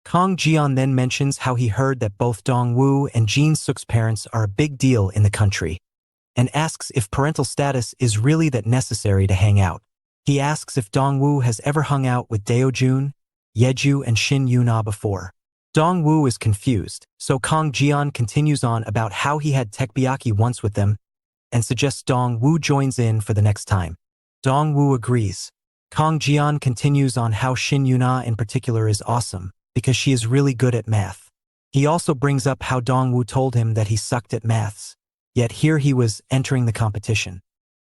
Kang Jian then mentions how he heard that both Dongwu and Jin Suk's parents are a big deal in the country, and asks if parental status is really that necessary to hang out. He asks if Dongwu has ever hung out with Daeojun, Yeju, and Shin Yuna before. Dongwu is confused, so Kang Jian continues on about how he had tekbiyaki once with them, and suggests Dongwu joins in for the next time. Dongwu agrees. Kang Jian continues on how Shin Yuna in particular is awesome, because she is really good at math. He also brings up how Dongwu told him that he sucked at maths, yet here he was entering the competition.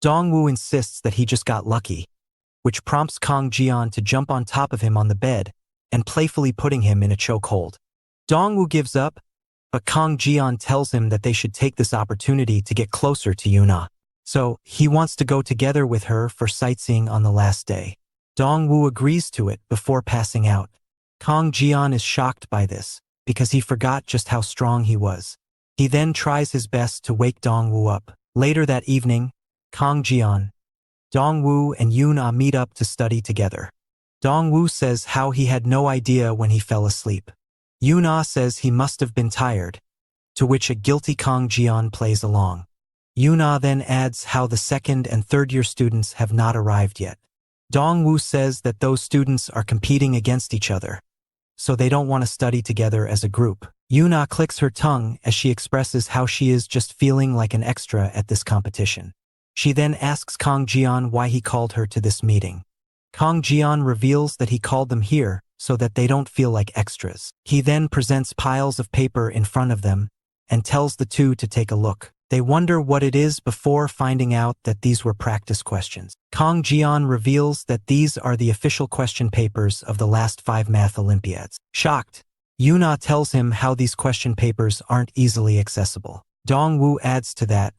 Dongwu insists that he just got lucky, which prompts Kang Jian to jump on top of him on the bed and playfully putting him in a chokehold. Dongwu gives up, but Kang Jian tells him that they should take this opportunity to get closer to Yuna. So, he wants to go together with her for sightseeing on the last day. Dongwu agrees to it before passing out. Kang Jian is shocked by this, because he forgot just how strong he was. He then tries his best to wake Dongwu up. Later that evening, Kang Jian, Dongwu, and Yuna meet up to study together. Dongwu says how he had no idea when he fell asleep. Yuna says he must have been tired, to which a guilty Kang Jian plays along. Yuna then adds how the second and third year students have not arrived yet. Dongwu says that those students are competing against each other, so they don't want to study together as a group. Yuna clicks her tongue as she expresses how she is just feeling like an extra at this competition. She then asks Kang Jian why he called her to this meeting. Kang Jian reveals that he called them here so that they don't feel like extras. He then presents piles of paper in front of them and tells the two to take a look. They wonder what it is before finding out that these were practice questions. Kang Jian reveals that these are the official question papers of the last 5 math Olympiads. Shocked, Yuna tells him how these question papers aren't easily accessible. Dongwu adds to that,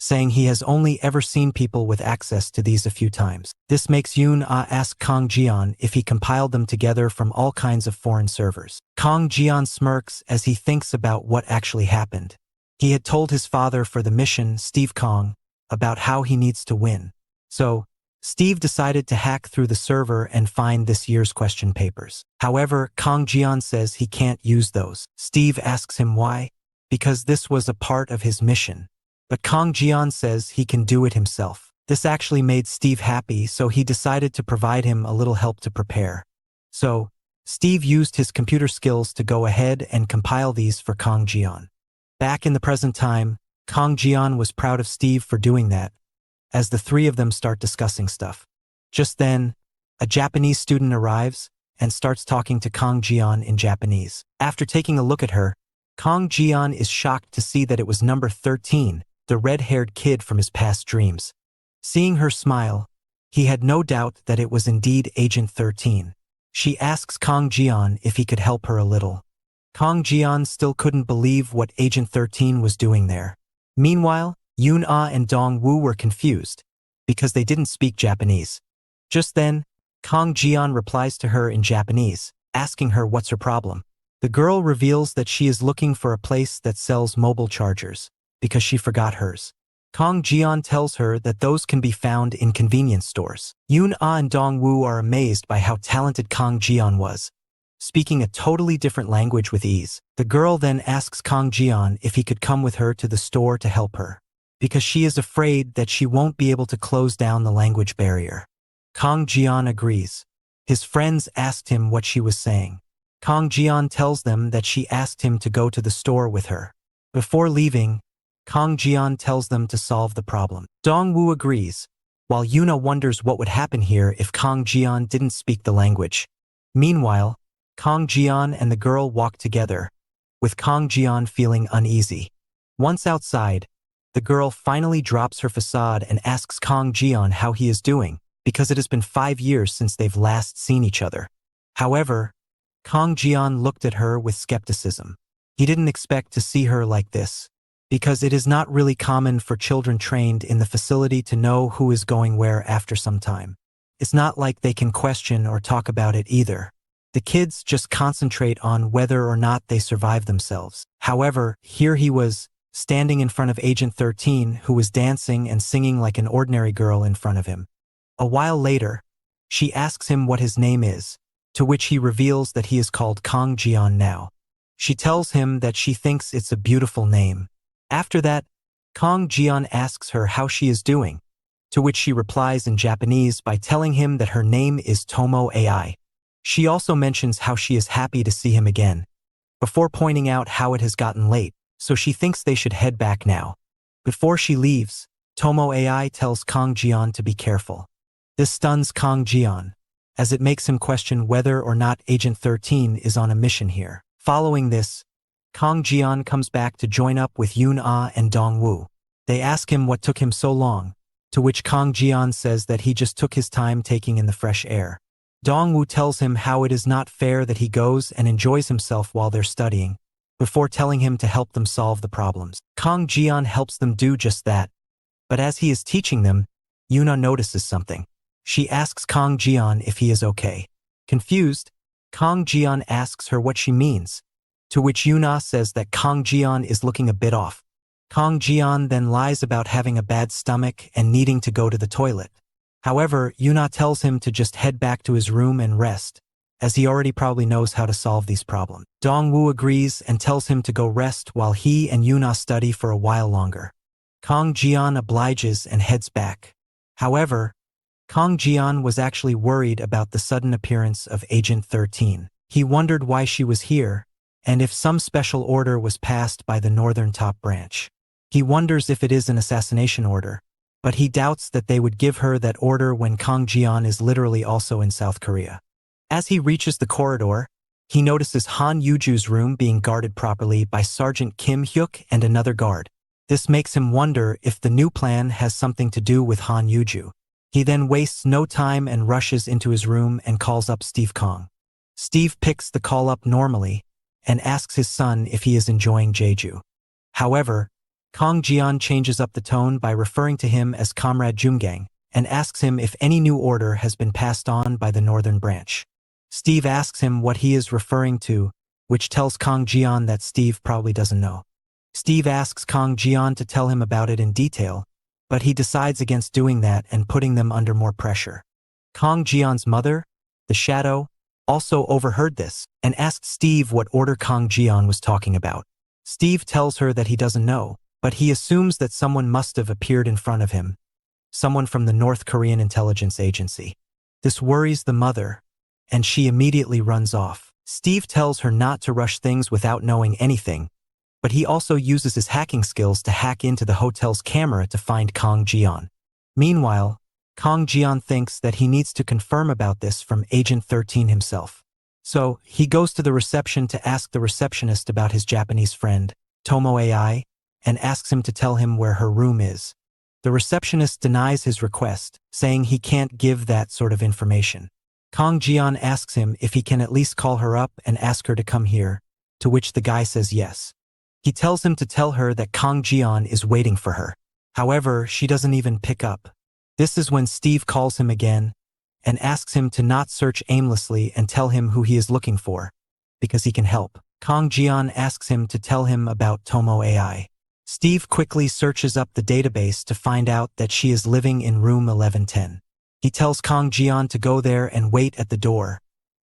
saying he has only ever seen people with access to these a few times. This makes Yuna ask Kang Jian if he compiled them together from all kinds of foreign servers. Kang Jian smirks as he thinks about what actually happened. He had told his father for the mission, Steve Kong, about how he needs to win. So, Steve decided to hack through the server and find this year's question papers. However, Kang Jian says he can't use those. Steve asks him why. Because this was a part of his mission. But Kang Jian says he can do it himself. This actually made Steve happy, so he decided to provide him a little help to prepare. So, Steve used his computer skills to go ahead and compile these for Kang Jian. Back in the present time, Kang Jian was proud of Steve for doing that, as the three of them start discussing stuff. Just then, a Japanese student arrives and starts talking to Kang Jian in Japanese. After taking a look at her, Kang Jian is shocked to see that it was number 13, the red-haired kid from his past dreams. Seeing her smile, he had no doubt that it was indeed Agent 13. She asks Kang Jian if he could help her a little. Kang Jian still couldn't believe what Agent 13 was doing there. Meanwhile, Yuna and Dongwu were confused, because they didn't speak Japanese. Just then, Kang Jian replies to her in Japanese, asking her what's her problem. The girl reveals that she is looking for a place that sells mobile chargers, because she forgot hers. Kang Jian tells her that those can be found in convenience stores. Yuna and Dongwu are amazed by how talented Kang Jian was, speaking a totally different language with ease. The girl then asks Kang Jian if he could come with her to the store to help her, because she is afraid that she won't be able to close down the language barrier. Kang Jian agrees. His friends asked him what she was saying. Kang Jian tells them that she asked him to go to the store with her. Before leaving, Kang Jian tells them to solve the problem. Dongwu agrees, while Yuna wonders what would happen here if Kang Jian didn't speak the language. Meanwhile, Kang Jian and the girl walk together, with Kang Jian feeling uneasy. Once outside, the girl finally drops her facade and asks Kang Jian how he is doing, because it has been 5 years since they've last seen each other. However, Kang Jian looked at her with skepticism. He didn't expect to see her like this, because it is not really common for children trained in the facility to know who is going where after some time. It's not like they can question or talk about it either. The kids just concentrate on whether or not they survive themselves. However, here he was, standing in front of Agent 13, who was dancing and singing like an ordinary girl in front of him. A while later, she asks him what his name is, to which he reveals that he is called Kang Jian now. She tells him that she thinks it's a beautiful name. After that, Kang Jian asks her how she is doing, to which she replies in Japanese by telling him that her name is Tomo AI. She also mentions how she is happy to see him again, before pointing out how it has gotten late, so she thinks they should head back now. Before she leaves, Tomo AI tells Kang Jian to be careful. This stuns Kang Jian, as it makes him question whether or not Agent 13 is on a mission here. Following this, Kang Jian comes back to join up with Yun Ah and Dong Wu. They ask him what took him so long, to which Kang Jian says that he just took his time taking in the fresh air. Dong Wu tells him how it is not fair that he goes and enjoys himself while they're studying, before telling him to help them solve the problems. Kang Jian helps them do just that, but as he is teaching them, Yuna notices something. She asks Kang Jian if he is okay. Confused, Kang Jian asks her what she means, to which Yuna says that Kang Jian is looking a bit off. Kang Jian then lies about having a bad stomach and needing to go to the toilet. However, Yuna tells him to just head back to his room and rest, as he already probably knows how to solve these problems. Dong Wu agrees and tells him to go rest while he and Yuna study for a while longer. Kang Jian obliges and heads back. However, Kang Jian was actually worried about the sudden appearance of Agent 13. He wondered why she was here, and if some special order was passed by the Northern Top Branch. He wonders if it is an assassination order, but he doubts that they would give her that order when Kang Jian is literally also in South Korea. As he reaches the corridor, he notices Han Yuju's room being guarded properly by Sergeant Kim Hyuk and another guard. This makes him wonder if the new plan has something to do with Han Yuju. He then wastes no time and rushes into his room and calls up Steve Kong. Steve picks the call up normally and asks his son if he is enjoying Jeju. However, Kang Jian changes up the tone by referring to him as Comrade Jumgang and asks him if any new order has been passed on by the Northern Branch. Steve asks him what he is referring to, which tells Kang Jian that Steve probably doesn't know. Steve asks Kang Jian to tell him about it in detail, but he decides against doing that and putting them under more pressure. Kang Jian's mother, the Shadow, also overheard this and asked Steve what order Kang Jian was talking about. Steve tells her that he doesn't know, but he assumes that someone must have appeared in front of him, someone from the North Korean intelligence agency. This worries the mother, and she immediately runs off. Steve tells her not to rush things without knowing anything, but he also uses his hacking skills to hack into the hotel's camera to find Kang Jian. Meanwhile, Kang Jian thinks that he needs to confirm about this from Agent 13 himself. So, he goes to the reception to ask the receptionist about his Japanese friend, Tomo AI, and asks him to tell him where her room is. The receptionist denies his request, saying he can't give that sort of information. Kang Jian asks him if he can at least call her up and ask her to come here, to which the guy says yes. He tells him to tell her that Kang Jian is waiting for her. However, she doesn't even pick up. This is when Steve calls him again and asks him to not search aimlessly and tell him who he is looking for, because he can help. Kang Jian asks him to tell him about Tomo AI. Steve quickly searches up the database to find out that she is living in room 1110. He tells Kang Jian to go there and wait at the door,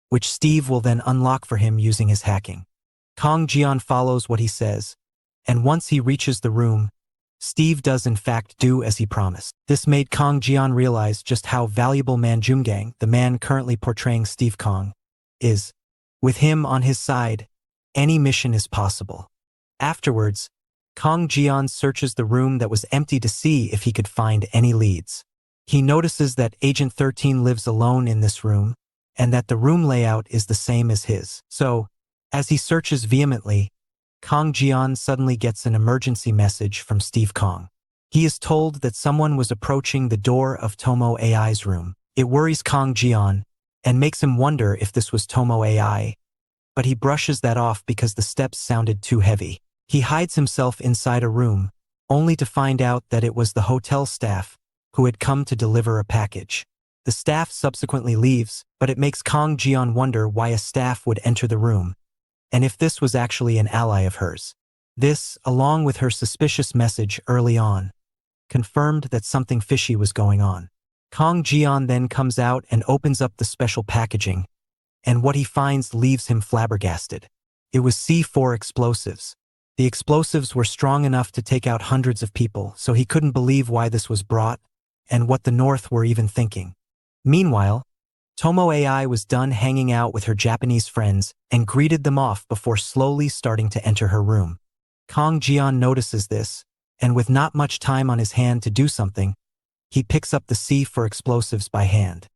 which Steve will then unlock for him using his hacking. Kang Jian follows what he says, and once he reaches the room, Steve does in fact do as he promised. This made Kang Jian realize just how valuable Man Jumgang, the man currently portraying Steve Kong, is. With him on his side, any mission is possible. Afterwards, Kang Jian searches the room that was empty to see if he could find any leads. He notices that Agent 13 lives alone in this room, and that the room layout is the same as his. So, as he searches vehemently, Kong Jian suddenly gets an emergency message from Steve Kong. He is told that someone was approaching the door of Tomo AI's room. It worries Kong Jian and makes him wonder if this was Tomo AI, but he brushes that off because the steps sounded too heavy. He hides himself inside a room, only to find out that it was the hotel staff who had come to deliver a package. The staff subsequently leaves, but it makes Kong Jian wonder why a staff would enter the room, and if this was actually an ally of hers. This, along with her suspicious message early on, confirmed that something fishy was going on. Kong Jian then comes out and opens up the special packaging, and what he finds leaves him flabbergasted. It was C4 explosives. The explosives were strong enough to take out hundreds of people, so he couldn't believe why this was brought, and what the North were even thinking. Meanwhile, Tomo AI was done hanging out with her Japanese friends and greeted them off before slowly starting to enter her room. Kong Jian notices this, and with not much time on his hand to do something, he picks up the C4 explosives by hand.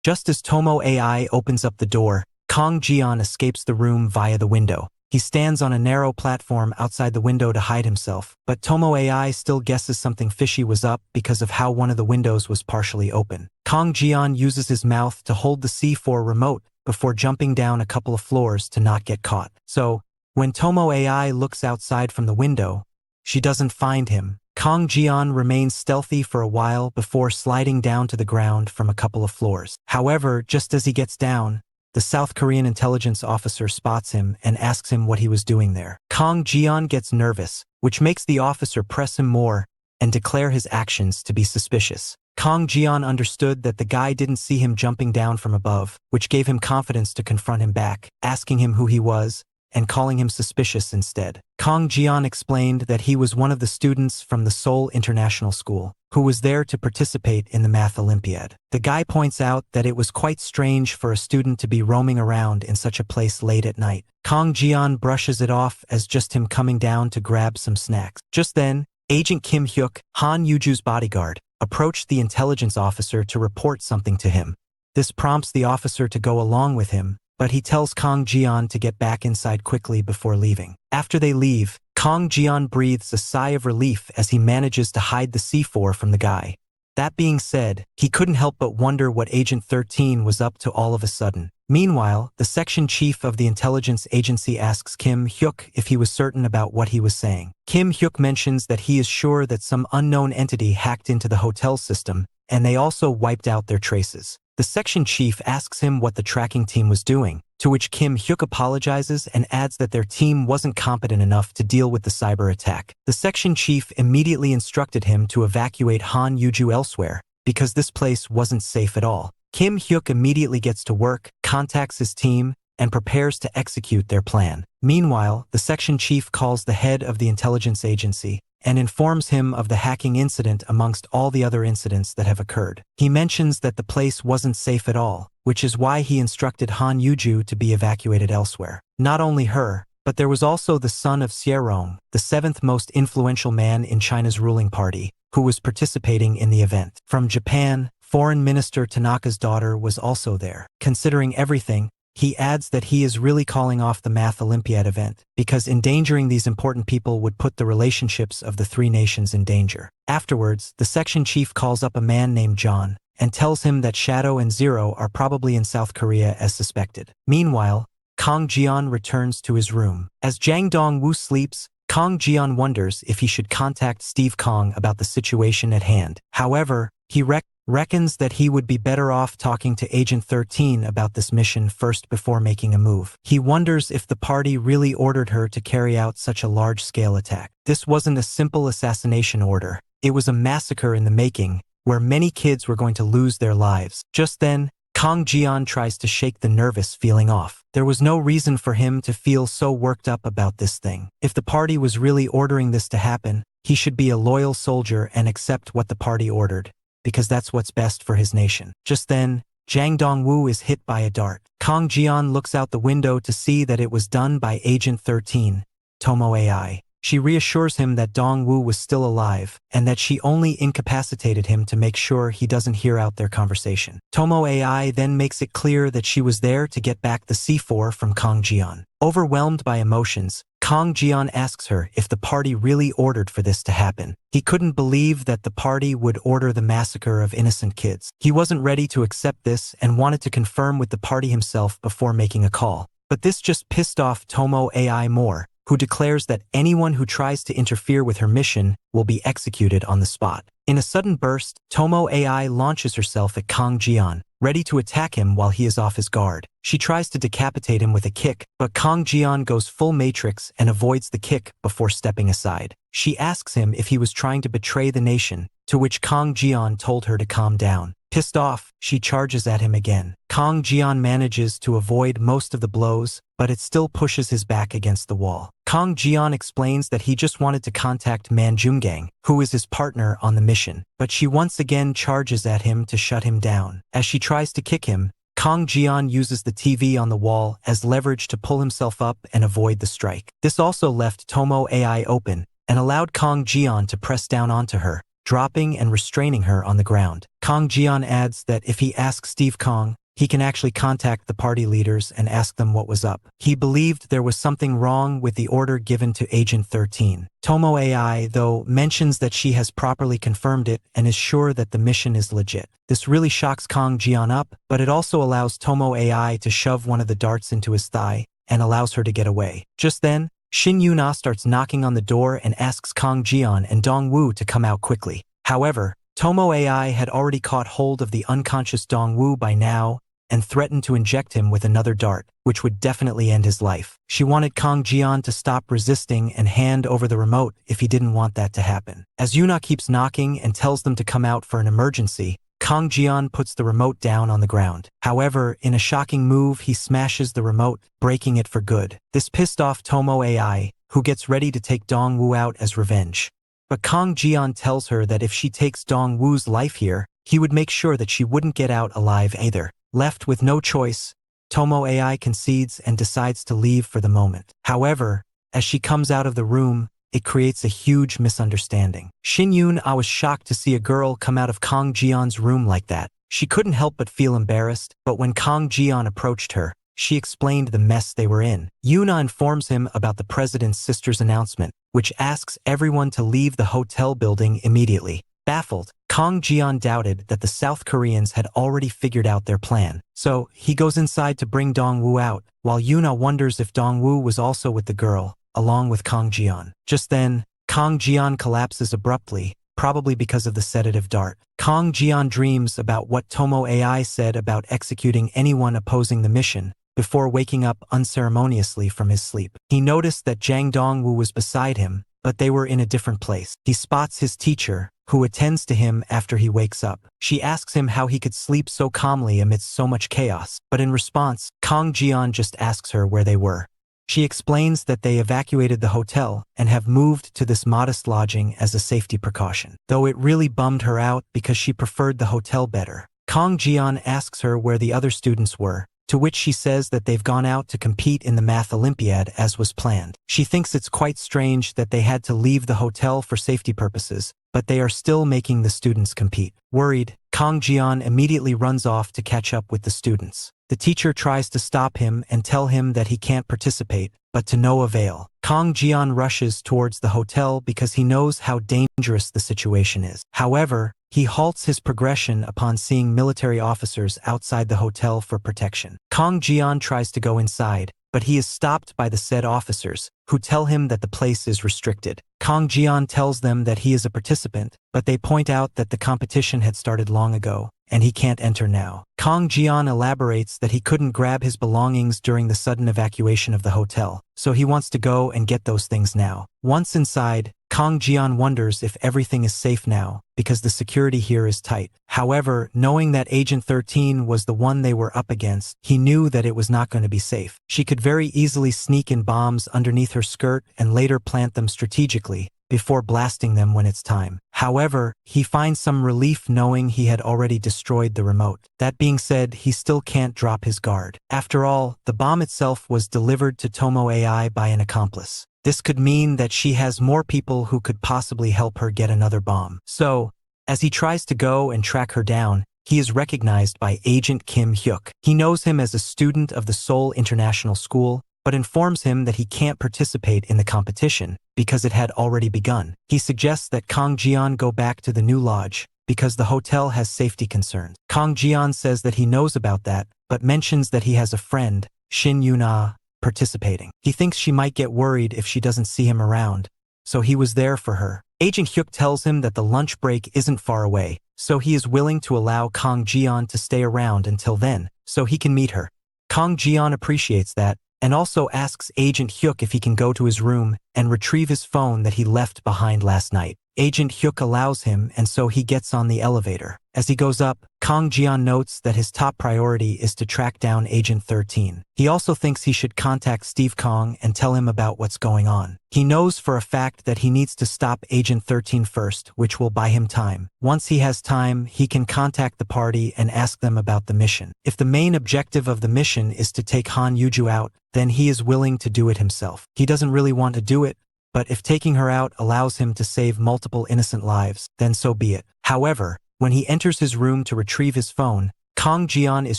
Just as Tomo AI opens up the door, Kong Jian escapes the room via the window. He stands on a narrow platform outside the window to hide himself, but Tomo AI still guesses something fishy was up because of how one of the windows was partially open. Kong Jian uses his mouth to hold the C4 remote before jumping down a couple of floors to not get caught. So, when Tomo AI looks outside from the window, she doesn't find him. Kong Jian remains stealthy for a while before sliding down to the ground from a couple of floors. However, just as he gets down, the South Korean intelligence officer spots him and asks him what he was doing there. Kong Jian gets nervous, which makes the officer press him more and declare his actions to be suspicious. Kong Jian understood that the guy didn't see him jumping down from above, which gave him confidence to confront him back, asking him who he was and calling him suspicious instead. Kong Jian explained that he was one of the students from the Seoul International School, who was there to participate in the math Olympiad. The guy points out that it was quite strange for a student to be roaming around in such a place late at night. Kong Jian brushes it off as just him coming down to grab some snacks. Just then, Agent Kim Hyuk, Han Yuju's bodyguard, approached the intelligence officer to report something to him. This prompts the officer to go along with him, but he tells Kong Jian to get back inside quickly before leaving. After they leave, Kong Jian breathes a sigh of relief as he manages to hide the C4 from the guy. That being said, he couldn't help but wonder what Agent 13 was up to all of a sudden. Meanwhile, the section chief of the intelligence agency asks Kim Hyuk if he was certain about what he was saying. Kim Hyuk mentions that he is sure that some unknown entity hacked into the hotel system, and they also wiped out their traces. The section chief asks him what the tracking team was doing, to which Kim Hyuk apologizes and adds that their team wasn't competent enough to deal with the cyber attack. The section chief immediately instructed him to evacuate Han Yuju elsewhere, because this place wasn't safe at all. Kim Hyuk immediately gets to work, contacts his team, and prepares to execute their plan. Meanwhile, the section chief calls the head of the intelligence agency and informs him of the hacking incident amongst all the other incidents that have occurred. He mentions that the place wasn't safe at all, which is why he instructed Han Yuju to be evacuated elsewhere. Not only her, but there was also the son of Xierong, the seventh most influential man in China's ruling party, who was participating in the event. From Japan, Foreign Minister Tanaka's daughter was also there. Considering everything, he adds that he is really calling off the Math Olympiad event, because endangering these important people would put the relationships of the three nations in danger. Afterwards, the section chief calls up a man named John, and tells him that Shadow and Zero are probably in South Korea as suspected. Meanwhile, Kong Jian returns to his room. As Jang Dong-woo sleeps, Kong Jian wonders if he should contact Steve Kong about the situation at hand. However, he reckons that he would be better off talking to Agent 13 about this mission first before making a move. He wonders if the party really ordered her to carry out such a large-scale attack. This wasn't a simple assassination order. It was a massacre in the making, where many kids were going to lose their lives. Just then, Kong Jian tries to shake the nervous feeling off. There was no reason for him to feel so worked up about this thing. If the party was really ordering this to happen, he should be a loyal soldier and accept what the party ordered, because that's what's best for his nation. Just then, Jang Dong-woo is hit by a dart. Kong Jian looks out the window to see that it was done by Agent 13, Tomo AI. She reassures him that Dongwoo was still alive, and that she only incapacitated him to make sure he doesn't hear out their conversation. Tomo AI then makes it clear that she was there to get back the C4 from Kang Jian. Overwhelmed by emotions, Kang Jian asks her if the party really ordered for this to happen. He couldn't believe that the party would order the massacre of innocent kids. He wasn't ready to accept this and wanted to confirm with the party himself before making a call. But this just pissed off Tomo AI more, who declares that anyone who tries to interfere with her mission will be executed on the spot. In a sudden burst, Tomo AI launches herself at Kang Jian, ready to attack him while he is off his guard. She tries to decapitate him with a kick, but Kang Jian goes full Matrix and avoids the kick before stepping aside. She asks him if he was trying to betray the nation, to which Kang Jian told her to calm down. Pissed off, she charges at him again. Kang Jian manages to avoid most of the blows, but it still pushes his back against the wall. Kang Jian explains that he just wanted to contact Man Jungang, who is his partner on the mission, but she once again charges at him to shut him down. As she tries to kick him, Kang Jian uses the TV on the wall as leverage to pull himself up and avoid the strike. This also left Tomo AI open and allowed Kang Jian to press down onto her, dropping and restraining her on the ground. Kang Jian adds that if he asks Steve Kong, he can actually contact the party leaders and ask them what was up. He believed there was something wrong with the order given to Agent 13. Tomo AI, though, mentions that she has properly confirmed it and is sure that the mission is legit. This really shocks Kang Jian up, but it also allows Tomo AI to shove one of the darts into his thigh and allows her to get away. Just then, Shin Yuna starts knocking on the door and asks Kang Jian and Dongwoo to come out quickly. However, Tomo AI had already caught hold of the unconscious Dongwoo by now and threatened to inject him with another dart, which would definitely end his life. She wanted Kang Jian to stop resisting and hand over the remote if he didn't want that to happen. As Yuna keeps knocking and tells them to come out for an emergency, Kang Jian puts the remote down on the ground. However, in a shocking move, he smashes the remote, breaking it for good. This pissed off Tomo AI, who gets ready to take Dongwoo out as revenge. But Kang Jian tells her that if she takes Dongwoo's life here, he would make sure that she wouldn't get out alive either. Left with no choice, Tomo AI concedes and decides to leave for the moment. However, as she comes out of the room, it creates a huge misunderstanding. Shin Yuna was shocked to see a girl come out of Kang Jian's room like that. She couldn't help but feel embarrassed, but when Kang Jian approached her, she explained the mess they were in. Yuna informs him about the president's sister's announcement, which asks everyone to leave the hotel building immediately. Baffled, Kang Jian doubted that the South Koreans had already figured out their plan. So, he goes inside to bring Dongwoo out, while Yuna wonders if Dongwoo was also with the girl, along with Kang Jian. Just then, Kang Jian collapses abruptly, probably because of the sedative dart. Kang Jian dreams about what Tomo AI said about executing anyone opposing the mission, before waking up unceremoniously from his sleep. He noticed that Jang Dongwoo was beside him, but they were in a different place. He spots his teacher, who attends to him after he wakes up. She asks him how he could sleep so calmly amidst so much chaos, but in response, Kang Jian just asks her where they were. She explains that they evacuated the hotel and have moved to this modest lodging as a safety precaution, though it really bummed her out because she preferred the hotel better. Kang Jian asks her where the other students were, to which she says that they've gone out to compete in the math Olympiad as was planned. She thinks it's quite strange that they had to leave the hotel for safety purposes, but they are still making the students compete. Worried, Kang Jian immediately runs off to catch up with the students. The teacher tries to stop him and tell him that he can't participate, but to no avail. Kang Jian rushes towards the hotel because he knows how dangerous the situation is. However, he halts his progression upon seeing military officers outside the hotel for protection. Kang Jian tries to go inside, but he is stopped by the said officers, who tell him that the place is restricted. Kang Jian tells them that he is a participant, but they point out that the competition had started long ago, and he can't enter now. Kang Jian elaborates that he couldn't grab his belongings during the sudden evacuation of the hotel, so he wants to go and get those things now. Once inside, Kang Jian wonders if everything is safe now, because the security here is tight. However, knowing that Agent 13 was the one they were up against, he knew that it was not going to be safe. She could very easily sneak in bombs underneath her skirt and later plant them strategically, before blasting them when it's time. However, he finds some relief knowing he had already destroyed the remote. That being said, he still can't drop his guard. After all, the bomb itself was delivered to Tomo AI by an accomplice. This could mean that she has more people who could possibly help her get another bomb. So, as he tries to go and track her down, he is recognized by Agent Kim Hyuk. He knows him as a student of the Seoul International School, but informs him that he can't participate in the competition because it had already begun. He suggests that Kang Jian go back to the new lodge because the hotel has safety concerns. Kang Jian says that he knows about that, but mentions that he has a friend, Shin Yuna, participating. He thinks she might get worried if she doesn't see him around, so he was there for her. Agent Hyuk tells him that the lunch break isn't far away, so he is willing to allow Kang Jian to stay around until then, so he can meet her. Kang Jian appreciates that, and also asks Agent Hyuk if he can go to his room and retrieve his phone that he left behind last night. Agent Hyuk allows him, and so he gets on the elevator. As he goes up, Kang Jian notes that his top priority is to track down Agent 13. He also thinks he should contact Steve Kong and tell him about what's going on. He knows for a fact that he needs to stop Agent 13 first, which will buy him time. Once he has time, he can contact the party and ask them about the mission. If the main objective of the mission is to take Han Yuju out, then he is willing to do it himself. He doesn't really want to do it, but if taking her out allows him to save multiple innocent lives, then so be it. However, when he enters his room to retrieve his phone, Kang Jian is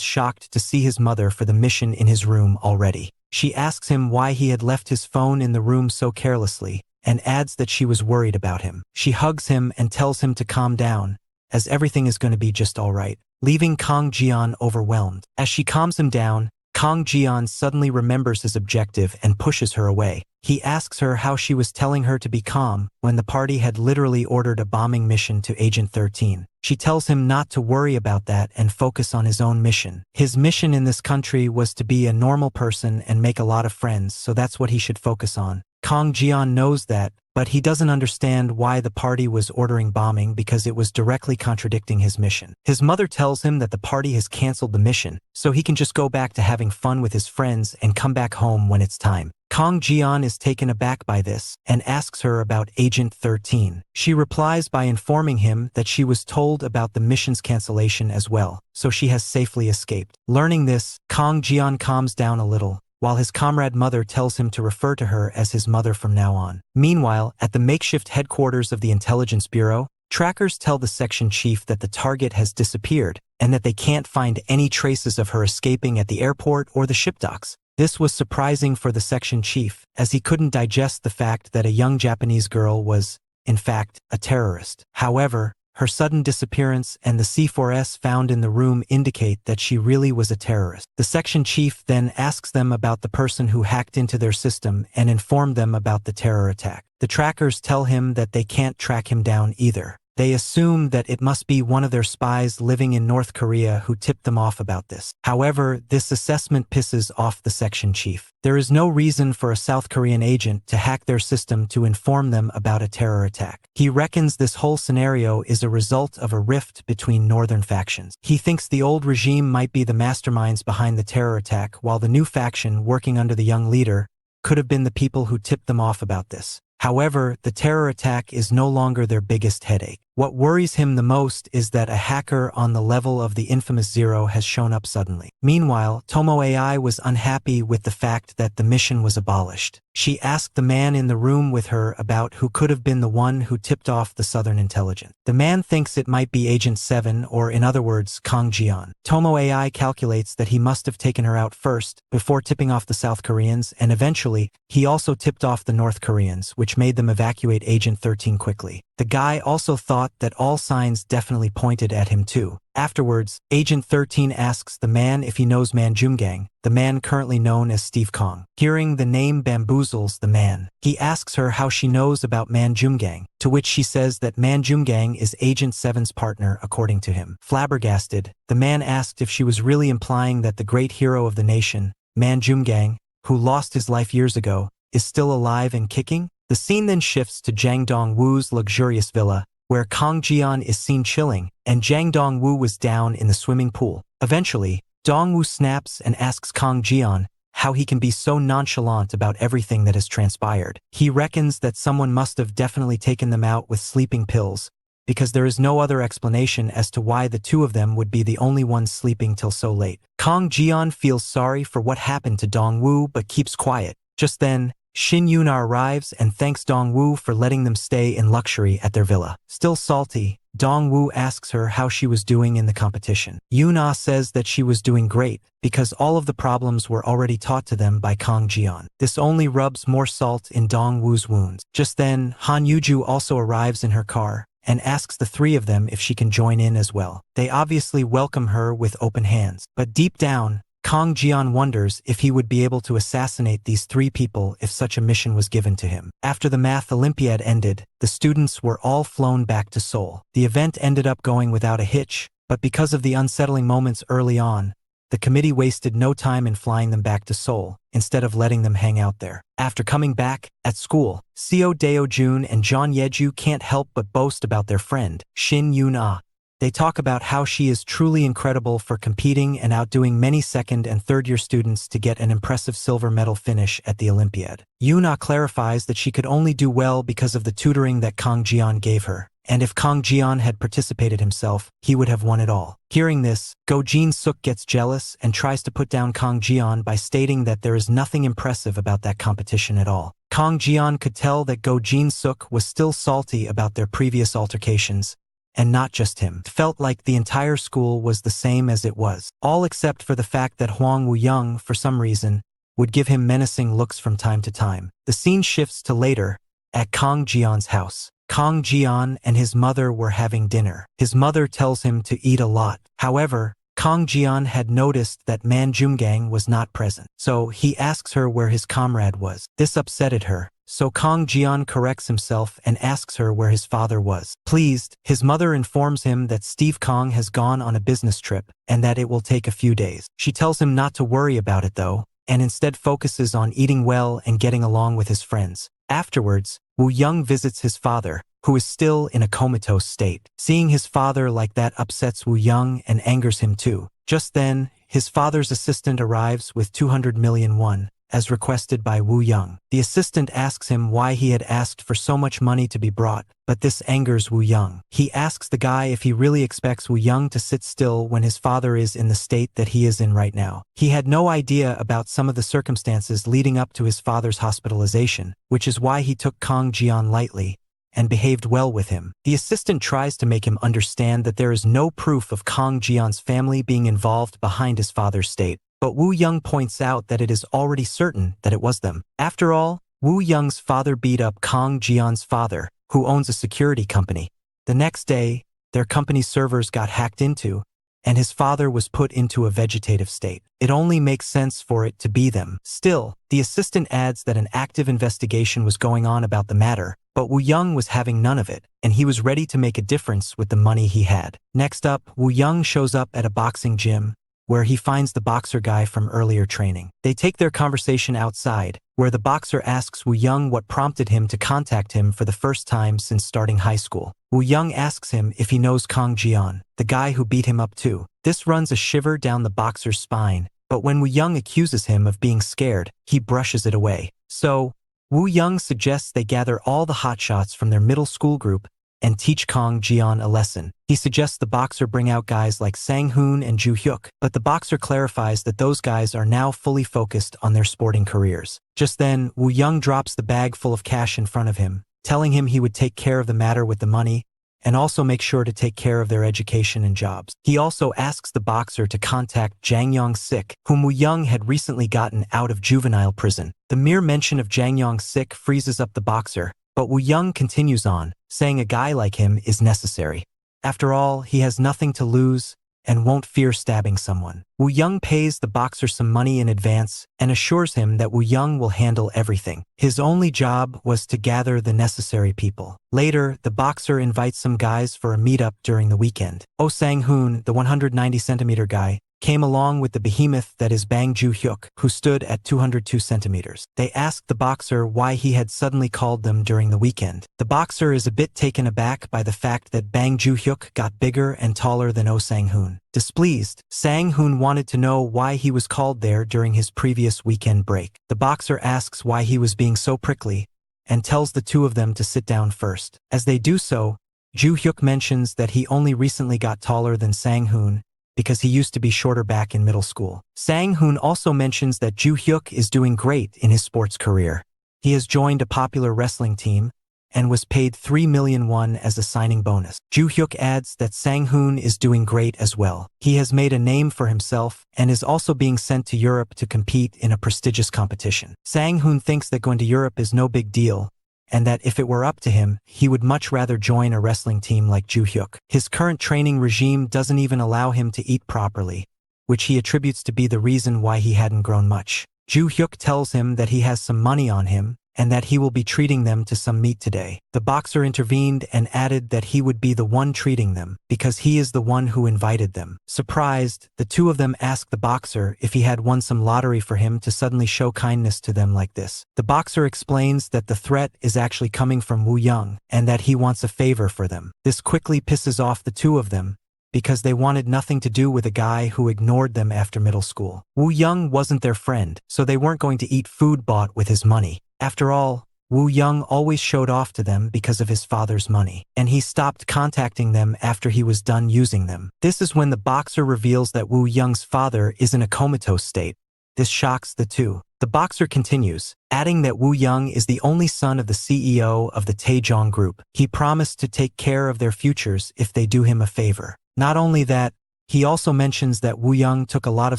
shocked to see his mother for the mission in his room already. She asks him why he had left his phone in the room so carelessly, and adds that she was worried about him. She hugs him and tells him to calm down, as everything is going to be just alright, leaving Kang Jian overwhelmed. As she calms him down, Kang Jian suddenly remembers his objective and pushes her away. He asks her how she was telling her to be calm when the party had literally ordered a bombing mission to Agent 13. She tells him not to worry about that and focus on his own mission. His mission in this country was to be a normal person and make a lot of friends, so that's what he should focus on. Kang Jian knows that, but he doesn't understand why the party was ordering bombing because it was directly contradicting his mission. His mother tells him that the party has canceled the mission, so he can just go back to having fun with his friends and come back home when it's time. Kang Jian is taken aback by this and asks her about Agent 13. She replies by informing him that she was told about the mission's cancellation as well, so she has safely escaped. Learning this, Kang Jian calms down a little, while his comrade mother tells him to refer to her as his mother from now on. Meanwhile, at the makeshift headquarters of the Intelligence Bureau, trackers tell the section chief that the target has disappeared and that they can't find any traces of her escaping at the airport or the ship docks. This was surprising for the section chief, as he couldn't digest the fact that a young Japanese girl was, in fact, a terrorist. However, her sudden disappearance and the C4S found in the room indicate that she really was a terrorist. The section chief then asks them about the person who hacked into their system and informed them about the terror attack. The trackers tell him that they can't track him down either. They assume that it must be one of their spies living in North Korea who tipped them off about this. However, this assessment pisses off the section chief. There is no reason for a South Korean agent to hack their system to inform them about a terror attack. He reckons this whole scenario is a result of a rift between northern factions. He thinks the old regime might be the masterminds behind the terror attack, while the new faction working under the young leader could have been the people who tipped them off about this. However, the terror attack is no longer their biggest headache. What worries him the most is that a hacker on the level of the infamous Zero has shown up suddenly. Meanwhile, Tomo AI was unhappy with the fact that the mission was abolished. She asked the man in the room with her about who could have been the one who tipped off the Southern Intelligence. The man thinks it might be Agent 7, or in other words, Kang Jian. Tomo AI calculates that he must have taken her out first, before tipping off the South Koreans, and eventually, he also tipped off the North Koreans, which made them evacuate Agent 13 quickly. The guy also thought that all signs definitely pointed at him too. Afterwards, Agent 13 asks the man if he knows Man Jumgang, the man currently known as Steve Kong. Hearing the name bamboozles the man. He asks her how she knows about Man Jumgang, to which she says that Man Jumgang is Agent 7's partner according to him. Flabbergasted, the man asked if she was really implying that the great hero of the nation, Man Jumgang, who lost his life years ago, is still alive and kicking? The scene then shifts to Jang Dong-woo's luxurious villa, where Kang Jian is seen chilling, and Jang Dong-woo was down in the swimming pool. Eventually, Dong-woo snaps and asks Kang Jian how he can be so nonchalant about everything that has transpired. He reckons that someone must have definitely taken them out with sleeping pills, because there is no other explanation as to why the two of them would be the only ones sleeping till so late. Kang Jian feels sorry for what happened to Dong-woo but keeps quiet. Just then, Shin Yuna arrives and thanks Dong-woo for letting them stay in luxury at their villa. Still salty, Dong-woo asks her how she was doing in the competition. Yuna says that she was doing great because all of the problems were already taught to them by Kang Jian. This only rubs more salt in Dong-woo's wounds. Just then, Han Yuju also arrives in her car and asks the three of them if she can join in as well. They obviously welcome her with open hands, but deep down, Kang Jian wonders if he would be able to assassinate these three people if such a mission was given to him. After the math Olympiad ended, the students were all flown back to Seoul. The event ended up going without a hitch, but because of the unsettling moments early on, the committee wasted no time in flying them back to Seoul, instead of letting them hang out there. After coming back, at school, Seo Deo-jun and Jeon Yeju can't help but boast about their friend, Shin Yuna. They talk about how she is truly incredible for competing and outdoing many second and third-year students to get an impressive silver medal finish at the Olympiad. Yuna clarifies that she could only do well because of the tutoring that Kang Jian gave her, and if Kang Jian had participated himself, he would have won it all. Hearing this, Go Jin-suk gets jealous and tries to put down Kang Jian by stating that there is nothing impressive about that competition at all. Kang Jian could tell that Go Jin-suk was still salty about their previous altercations, and not just him. It felt like the entire school was the same as it was, all except for the fact that Huang Woo-young, for some reason, would give him menacing looks from time to time. The scene shifts to later, at Kang Jian's house. Kang Jian and his mother were having dinner. His mother tells him to eat a lot. However, Kang Jian had noticed that Man Jumgang was not present, so he asks her where his comrade was. This upsetted her, so Kang Jian corrects himself and asks her where his father was. Pleased, his mother informs him that Steve Kang has gone on a business trip and that it will take a few days. She tells him not to worry about it though, and instead focuses on eating well and getting along with his friends. Afterwards, Woo-young visits his father, who is still in a comatose state. Seeing his father like that upsets Woo-young and angers him too. Just then, his father's assistant arrives with 200 million won, as requested by Woo-young. The assistant asks him why he had asked for so much money to be brought, but this angers Woo-young. He asks the guy if he really expects Woo-young to sit still when his father is in the state that he is in right now. He had no idea about some of the circumstances leading up to his father's hospitalization, which is why he took Kang Jian lightly and behaved well with him. The assistant tries to make him understand that there is no proof of Kang Jian's family being involved behind his father's state, but Woo-young points out that it is already certain that it was them. After all, Woo-young's father beat up Kang Jian's father, who owns a security company. The next day, their company's servers got hacked into, and his father was put into a vegetative state. It only makes sense for it to be them. Still, the assistant adds that an active investigation was going on about the matter, but Woo-young was having none of it, and he was ready to make a difference with the money he had. Next up, Woo-young shows up at a boxing gym, where he finds the boxer guy from earlier training. They take their conversation outside, where the boxer asks Woo-young what prompted him to contact him for the first time since starting high school. Woo-young asks him if he knows Kang Jian, the guy who beat him up too. This runs a shiver down the boxer's spine, but when Woo-young accuses him of being scared, he brushes it away. So, Woo-young suggests they gather all the hotshots from their middle school group and teach Kang Jian a lesson. He suggests the boxer bring out guys like Sang-hoon and Ju-hyuk, but the boxer clarifies that those guys are now fully focused on their sporting careers. Just then, Woo-young drops the bag full of cash in front of him, telling him he would take care of the matter with the money and also make sure to take care of their education and jobs. He also asks the boxer to contact Jang Yong-sik, whom Woo-young had recently gotten out of juvenile prison. The mere mention of Jang Yong-sik freezes up the boxer, but Woo-young continues on, saying a guy like him is necessary. After all, he has nothing to lose and won't fear stabbing someone. Woo-young pays the boxer some money in advance and assures him that Woo-young will handle everything. His only job was to gather the necessary people. Later, the boxer invites some guys for a meetup during the weekend. Oh Sang-hoon, the 190-centimeter guy, came along with the behemoth that is Bang Ju-hyuk, who stood at 202 centimeters. They asked the boxer why he had suddenly called them during the weekend. The boxer is a bit taken aback by the fact that Bang Ju-hyuk got bigger and taller than Oh Sang-hoon. Displeased, Sang-hoon wanted to know why he was called there during his previous weekend break. The boxer asks why he was being so prickly, and tells the two of them to sit down first. As they do so, Ju-hyuk mentions that he only recently got taller than Sang-hoon, because he used to be shorter back in middle school. Sang-hoon also mentions that Ju-hyuk is doing great in his sports career. He has joined a popular wrestling team and was paid 3 million won as a signing bonus. Ju Hyuk adds that Sang-hoon is doing great as well. He has made a name for himself and is also being sent to Europe to compete in a prestigious competition. Sang-hoon thinks that going to Europe is no big deal, and that if it were up to him, he would much rather join a wrestling team like Ju Hyuk. His current training regime doesn't even allow him to eat properly, which he attributes to be the reason why he hadn't grown much. Ju Hyuk tells him that he has some money on him and that he will be treating them to some meat today. The boxer intervened and added that he would be the one treating them because he is the one who invited them. Surprised, the two of them ask the boxer if he had won some lottery for him to suddenly show kindness to them like this. The boxer explains that the threat is actually coming from Woo Young and that he wants a favor for them. This quickly pisses off the two of them, because they wanted nothing to do with a guy who ignored them after middle school. Woo Young wasn't their friend, so they weren't going to eat food bought with his money. After all, Woo Young always showed off to them because of his father's money, and he stopped contacting them after he was done using them. This is when the boxer reveals that Woo Young's father is in a comatose state. This shocks the two. The boxer continues, adding that Woo Young is the only son of the CEO of the Taejong Group. He promised to take care of their futures if they do him a favor. Not only that, he also mentions that Woo Young took a lot of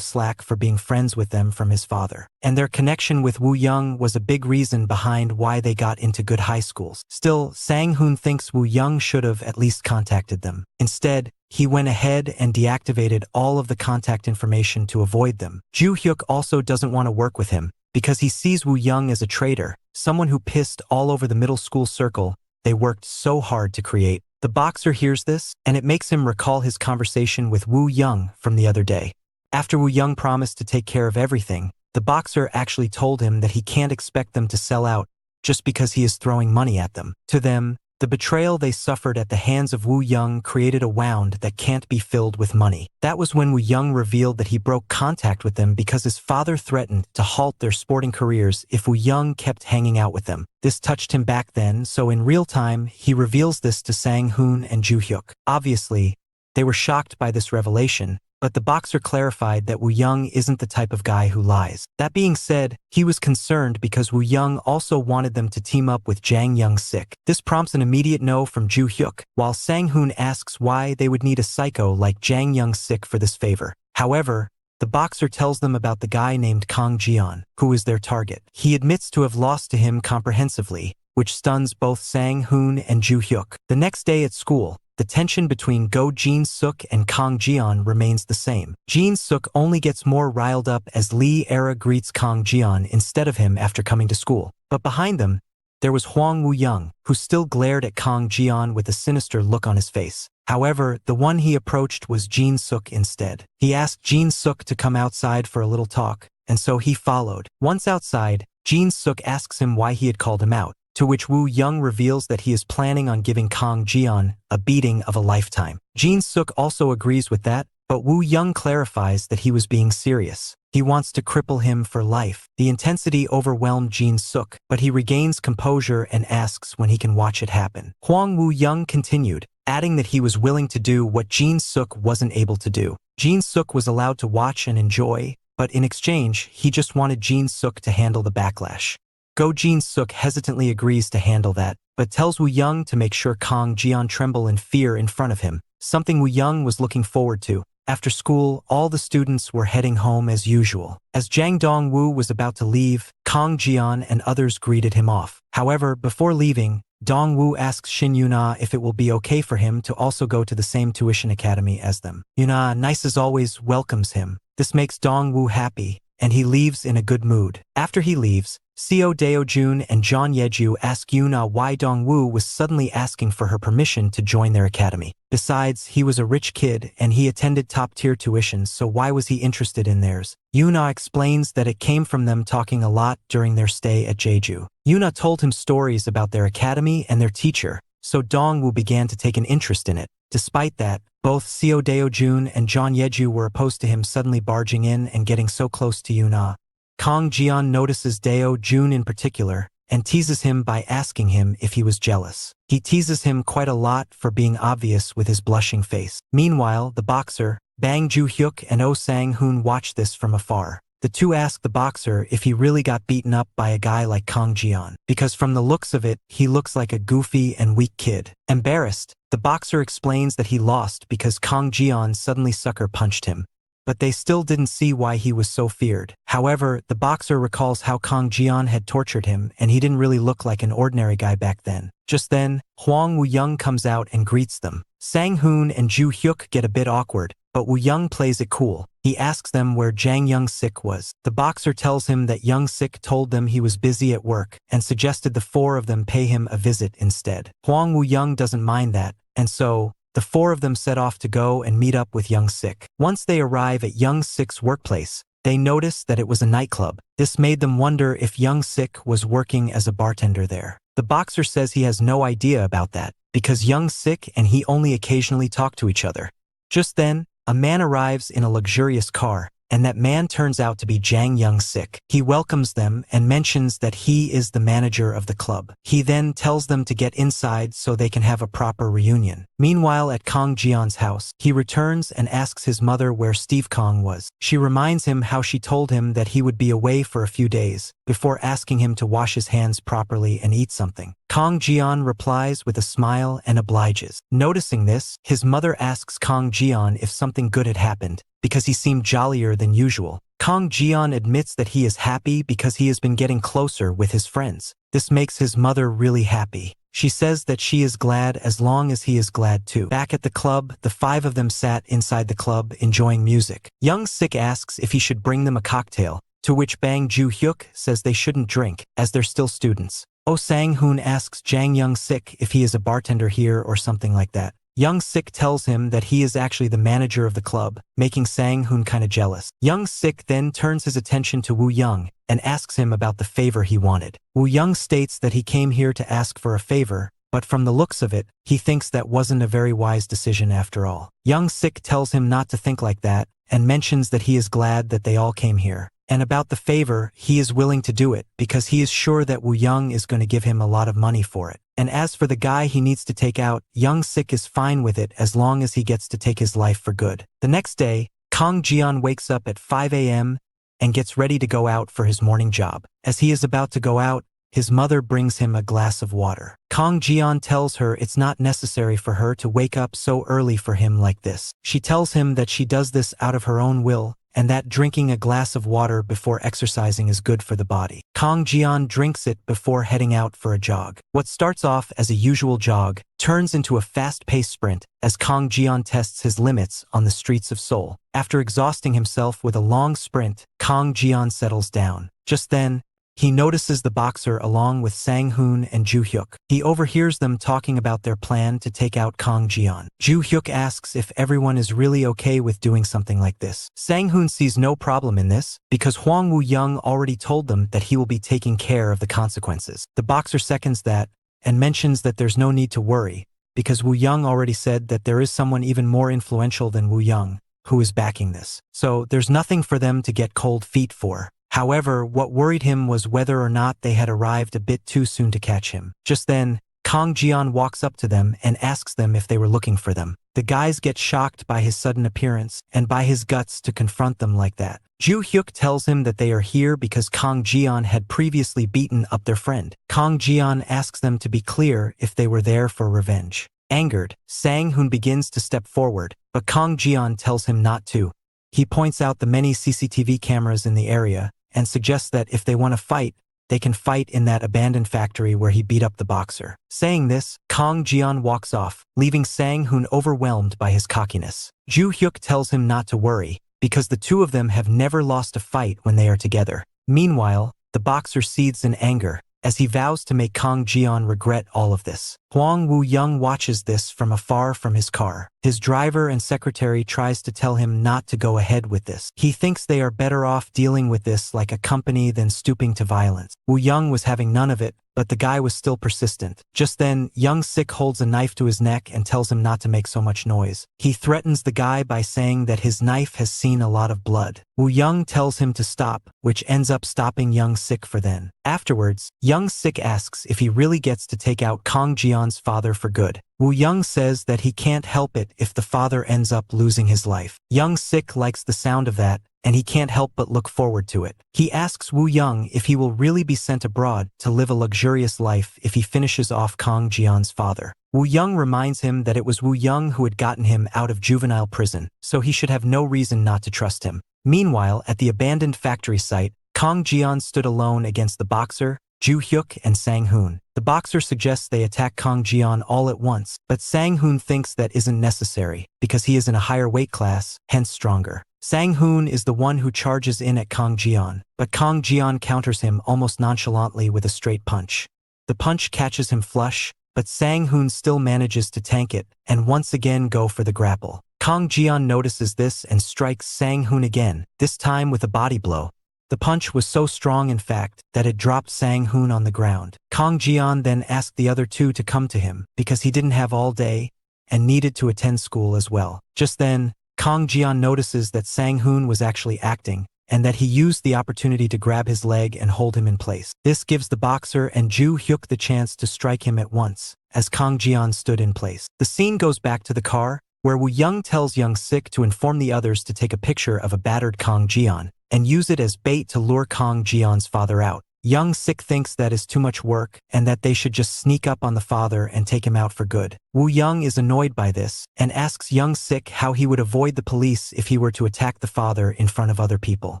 slack for being friends with them from his father, and their connection with Woo Young was a big reason behind why they got into good high schools. Still, Sang-hoon thinks Woo Young should have at least contacted them. Instead, he went ahead and deactivated all of the contact information to avoid them. Ju Hyuk also doesn't want to work with him because he sees Woo Young as a traitor, someone who pissed all over the middle school circle they worked so hard to create. The boxer hears this, and it makes him recall his conversation with Woo Young from the other day. After Woo Young promised to take care of everything, the boxer actually told him that he can't expect them to sell out just because he is throwing money at them. To them, the betrayal they suffered at the hands of Woo Young created a wound that can't be filled with money. That was when Woo Young revealed that he broke contact with them because his father threatened to halt their sporting careers if Woo Young kept hanging out with them. This touched him back then, so in real time, he reveals this to Sang-hoon and Ju Hyuk. Obviously, they were shocked by this revelation, but the boxer clarified that Woo Young isn't the type of guy who lies. That being said, he was concerned because Woo Young also wanted them to team up with Jang Young-sik. This prompts an immediate no from Ju Hyuk, while Sang-hoon asks why they would need a psycho like Jang Young-sik for this favor. However, the boxer tells them about the guy named Kang Jian, who is their target. He admits to have lost to him comprehensively, which stuns both Sang-hoon and Ju Hyuk. The next day at school, the tension between Go Jin-suk and Kang Jian remains the same. Jin-suk only gets more riled up as Lee Era greets Kang Jian instead of him after coming to school. But behind them, there was Hwang Woo Young, who still glared at Kang Jian with a sinister look on his face. However, the one he approached was Jin-suk instead. He asked Jin-suk to come outside for a little talk, and so he followed. Once outside, Jin-suk asks him why he had called him out, to which Woo Young reveals that he is planning on giving Kang Jian a beating of a lifetime. Jin-suk also agrees with that, but Woo Young clarifies that he was being serious. He wants to cripple him for life. The intensity overwhelmed Jin-suk, but he regains composure and asks when he can watch it happen. Hwang Woo Young continued, adding that he was willing to do what Jin-suk wasn't able to do. Jin-suk was allowed to watch and enjoy, but in exchange, he just wanted Jin-suk to handle the backlash. Go Jin-suk hesitantly agrees to handle that, but tells Woo Young to make sure Kang Jian tremble in fear in front of him, something Woo Young was looking forward to. After school, all the students were heading home as usual. As Jang Dong-woo was about to leave, Kang Jian and others greeted him off. However, before leaving, Dong-woo asks Shin Yuna if it will be okay for him to also go to the same tuition academy as them. Yuna, nice as always, welcomes him. This makes Dong-woo happy, and he leaves in a good mood. After he leaves, Seo Deo-jun and Jeon Yeju ask Yuna why Dong-woo was suddenly asking for her permission to join their academy. Besides, he was a rich kid and he attended top-tier tuitions, so why was he interested in theirs? Yuna explains that it came from them talking a lot during their stay at Jeju. Yuna told him stories about their academy and their teacher, so Dong-woo began to take an interest in it. Despite that, both Seo Deo-jun and Jeon Yeju were opposed to him suddenly barging in and getting so close to Yuna. Kang Jian notices Deo-jun in particular and teases him by asking him if he was jealous. He teases him quite a lot for being obvious with his blushing face. Meanwhile, the boxer, Bang Ju Hyuk and Oh Sang-hoon watch this from afar. the two ask the boxer if he really got beaten up by a guy like Kang Jian, because from the looks of it, he looks like a goofy and weak kid. Embarrassed, the boxer explains that he lost because Kang Jian suddenly sucker punched him, but they still didn't see why he was so feared. However, the boxer recalls how Kang Jian had tortured him and he didn't really look like an ordinary guy back then. Just then, Huang Woo-young comes out and greets them. Sang-hoon and Ju Hyuk get a bit awkward, but Woo-young plays it cool. He asks them where Jang Young-sik was. The boxer tells him that Young-sik told them he was busy at work and suggested the four of them pay him a visit instead. Huang Woo-young doesn't mind that, and so the four of them set off to go and meet up with Young-sik. Once they arrive at Young-sik's workplace, they notice that it was a nightclub. This made them wonder if Young-sik was working as a bartender there. The boxer says he has no idea about that, because Young-sik and he only occasionally talk to each other. Just then, a man arrives in a luxurious car, and that man turns out to be Jang Young-sik. He welcomes them and mentions that he is the manager of the club. He then tells them to get inside so they can have a proper reunion. Meanwhile, at Kang Jian's house, he returns and asks his mother where Steve Kang was. She reminds him how she told him that he would be away for a few days, before asking him to wash his hands properly and eat something. Kang Jian replies with a smile and obliges. Noticing this, his mother asks Kang Jian if something good had happened, because he seemed jollier than usual. Kang Jian admits that he is happy because he has been getting closer with his friends. This makes his mother really happy. She says that she is glad as long as he is glad too. Back at the club, the five of them sat inside the club enjoying music. Young-sik asks if he should bring them a cocktail, to which Bang Ju-hyuk says they shouldn't drink, as they're still students. Oh Sang-hoon asks Jang Young-sik if he is a bartender here or something like that. Young-sik tells him that he is actually the manager of the club, making Sang-hoon kinda jealous. Young-sik then turns his attention to Woo-young and asks him about the favor he wanted. Woo-young states that he came here to ask for a favor, but from the looks of it, he thinks that wasn't a very wise decision after all. Young-sik tells him not to think like that and mentions that he is glad that they all came here. And about the favor, he is willing to do it because he is sure that Woo-young is going to give him a lot of money for it. And as for the guy he needs to take out, Young-sik is fine with it as long as he gets to take his life for good. The next day, Kang Jian wakes up at 5 a.m. and gets ready to go out for his morning job. As he is about to go out, his mother brings him a glass of water. Kang Jian tells her it's not necessary for her to wake up so early for him like this. She tells him that she does this out of her own will, and that drinking a glass of water before exercising is good for the body. Kang Jian drinks it before heading out for a jog. What starts off as a usual jog turns into a fast-paced sprint as Kang Jian tests his limits on the streets of Seoul. After exhausting himself with a long sprint, Kang Jian settles down. Just then, he notices the boxer along with Sang-hoon and Ju Hyuk. He overhears them talking about their plan to take out Kang Jian. Ju Hyuk asks if everyone is really okay with doing something like this. Sang-hoon sees no problem in this, because Huang Woo-young already told them that he will be taking care of the consequences. The boxer seconds that, and mentions that there's no need to worry, because Woo-young already said that there is someone even more influential than Woo-young, who is backing this. So there's nothing for them to get cold feet for. However, what worried him was whether or not they had arrived a bit too soon to catch him. Just then, Kang Jian walks up to them and asks them if they were looking for them. The guys get shocked by his sudden appearance and by his guts to confront them like that. Ju Hyuk tells him that they are here because Kang Jian had previously beaten up their friend. Kang Jian asks them to be clear if they were there for revenge. Angered, Sang-hoon begins to step forward, but Kang Jian tells him not to. He points out the many CCTV cameras in the area and suggests that if they want to fight, they can fight in that abandoned factory where he beat up the boxer. Saying this, Kang Jian walks off, leaving Sang-hoon overwhelmed by his cockiness. Ju Hyuk tells him not to worry, because the two of them have never lost a fight when they are together. Meanwhile, the boxer seethes in anger, as he vows to make Kang Jian regret all of this. Huang Woo-young watches this from afar from his car. His driver and secretary tries to tell him not to go ahead with this. He thinks they are better off dealing with this like a company than stooping to violence. Woo-young was having none of it, but the guy was still persistent. Just then, Young-sik holds a knife to his neck and tells him not to make so much noise. He threatens the guy by saying that his knife has seen a lot of blood. Woo-young tells him to stop, which ends up stopping Young-sik for then. Afterwards, Young-sik asks if he really gets to take out Kang Jian's father for good. Woo-young says that he can't help it if the father ends up losing his life. Young-sik likes the sound of that and he can't help but look forward to it. He asks Wu Young if he will really be sent abroad to live a luxurious life if he finishes off Kang Jian's father. Wu Young reminds him that it was Wu Young who had gotten him out of juvenile prison, so he should have no reason not to trust him. Meanwhile, at the abandoned factory site, Kang Jian stood alone against the boxer, Ju Hyuk and Sang Hoon. The boxer suggests they attack Kang Jian all at once, but Sang Hoon thinks that isn't necessary, because he is in a higher weight class, hence stronger. Sang Hoon is the one who charges in at Kang Jian, but Kang Jian counters him almost nonchalantly with a straight punch. The punch catches him flush, but Sang Hoon still manages to tank it, and once again go for the grapple. Kang Jian notices this and strikes Sang Hoon again, this time with a body blow. The punch was so strong in fact, that it dropped Sang Hoon on the ground. Kang Jian then asked the other two to come to him, because he didn't have all day, and needed to attend school as well. Just then, Kang Jian notices that Sang Hoon was actually acting, and that he used the opportunity to grab his leg and hold him in place. This gives the boxer and Ju Hyuk the chance to strike him at once, as Kang Jian stood in place. The scene goes back to the car, where Wu Young tells Young Sik to inform the others to take a picture of a battered Kang Jian, and use it as bait to lure Kang Jian's father out. Young Sik thinks that is too much work, and that they should just sneak up on the father and take him out for good. Wu Young is annoyed by this, and asks Young Sik how he would avoid the police if he were to attack the father in front of other people.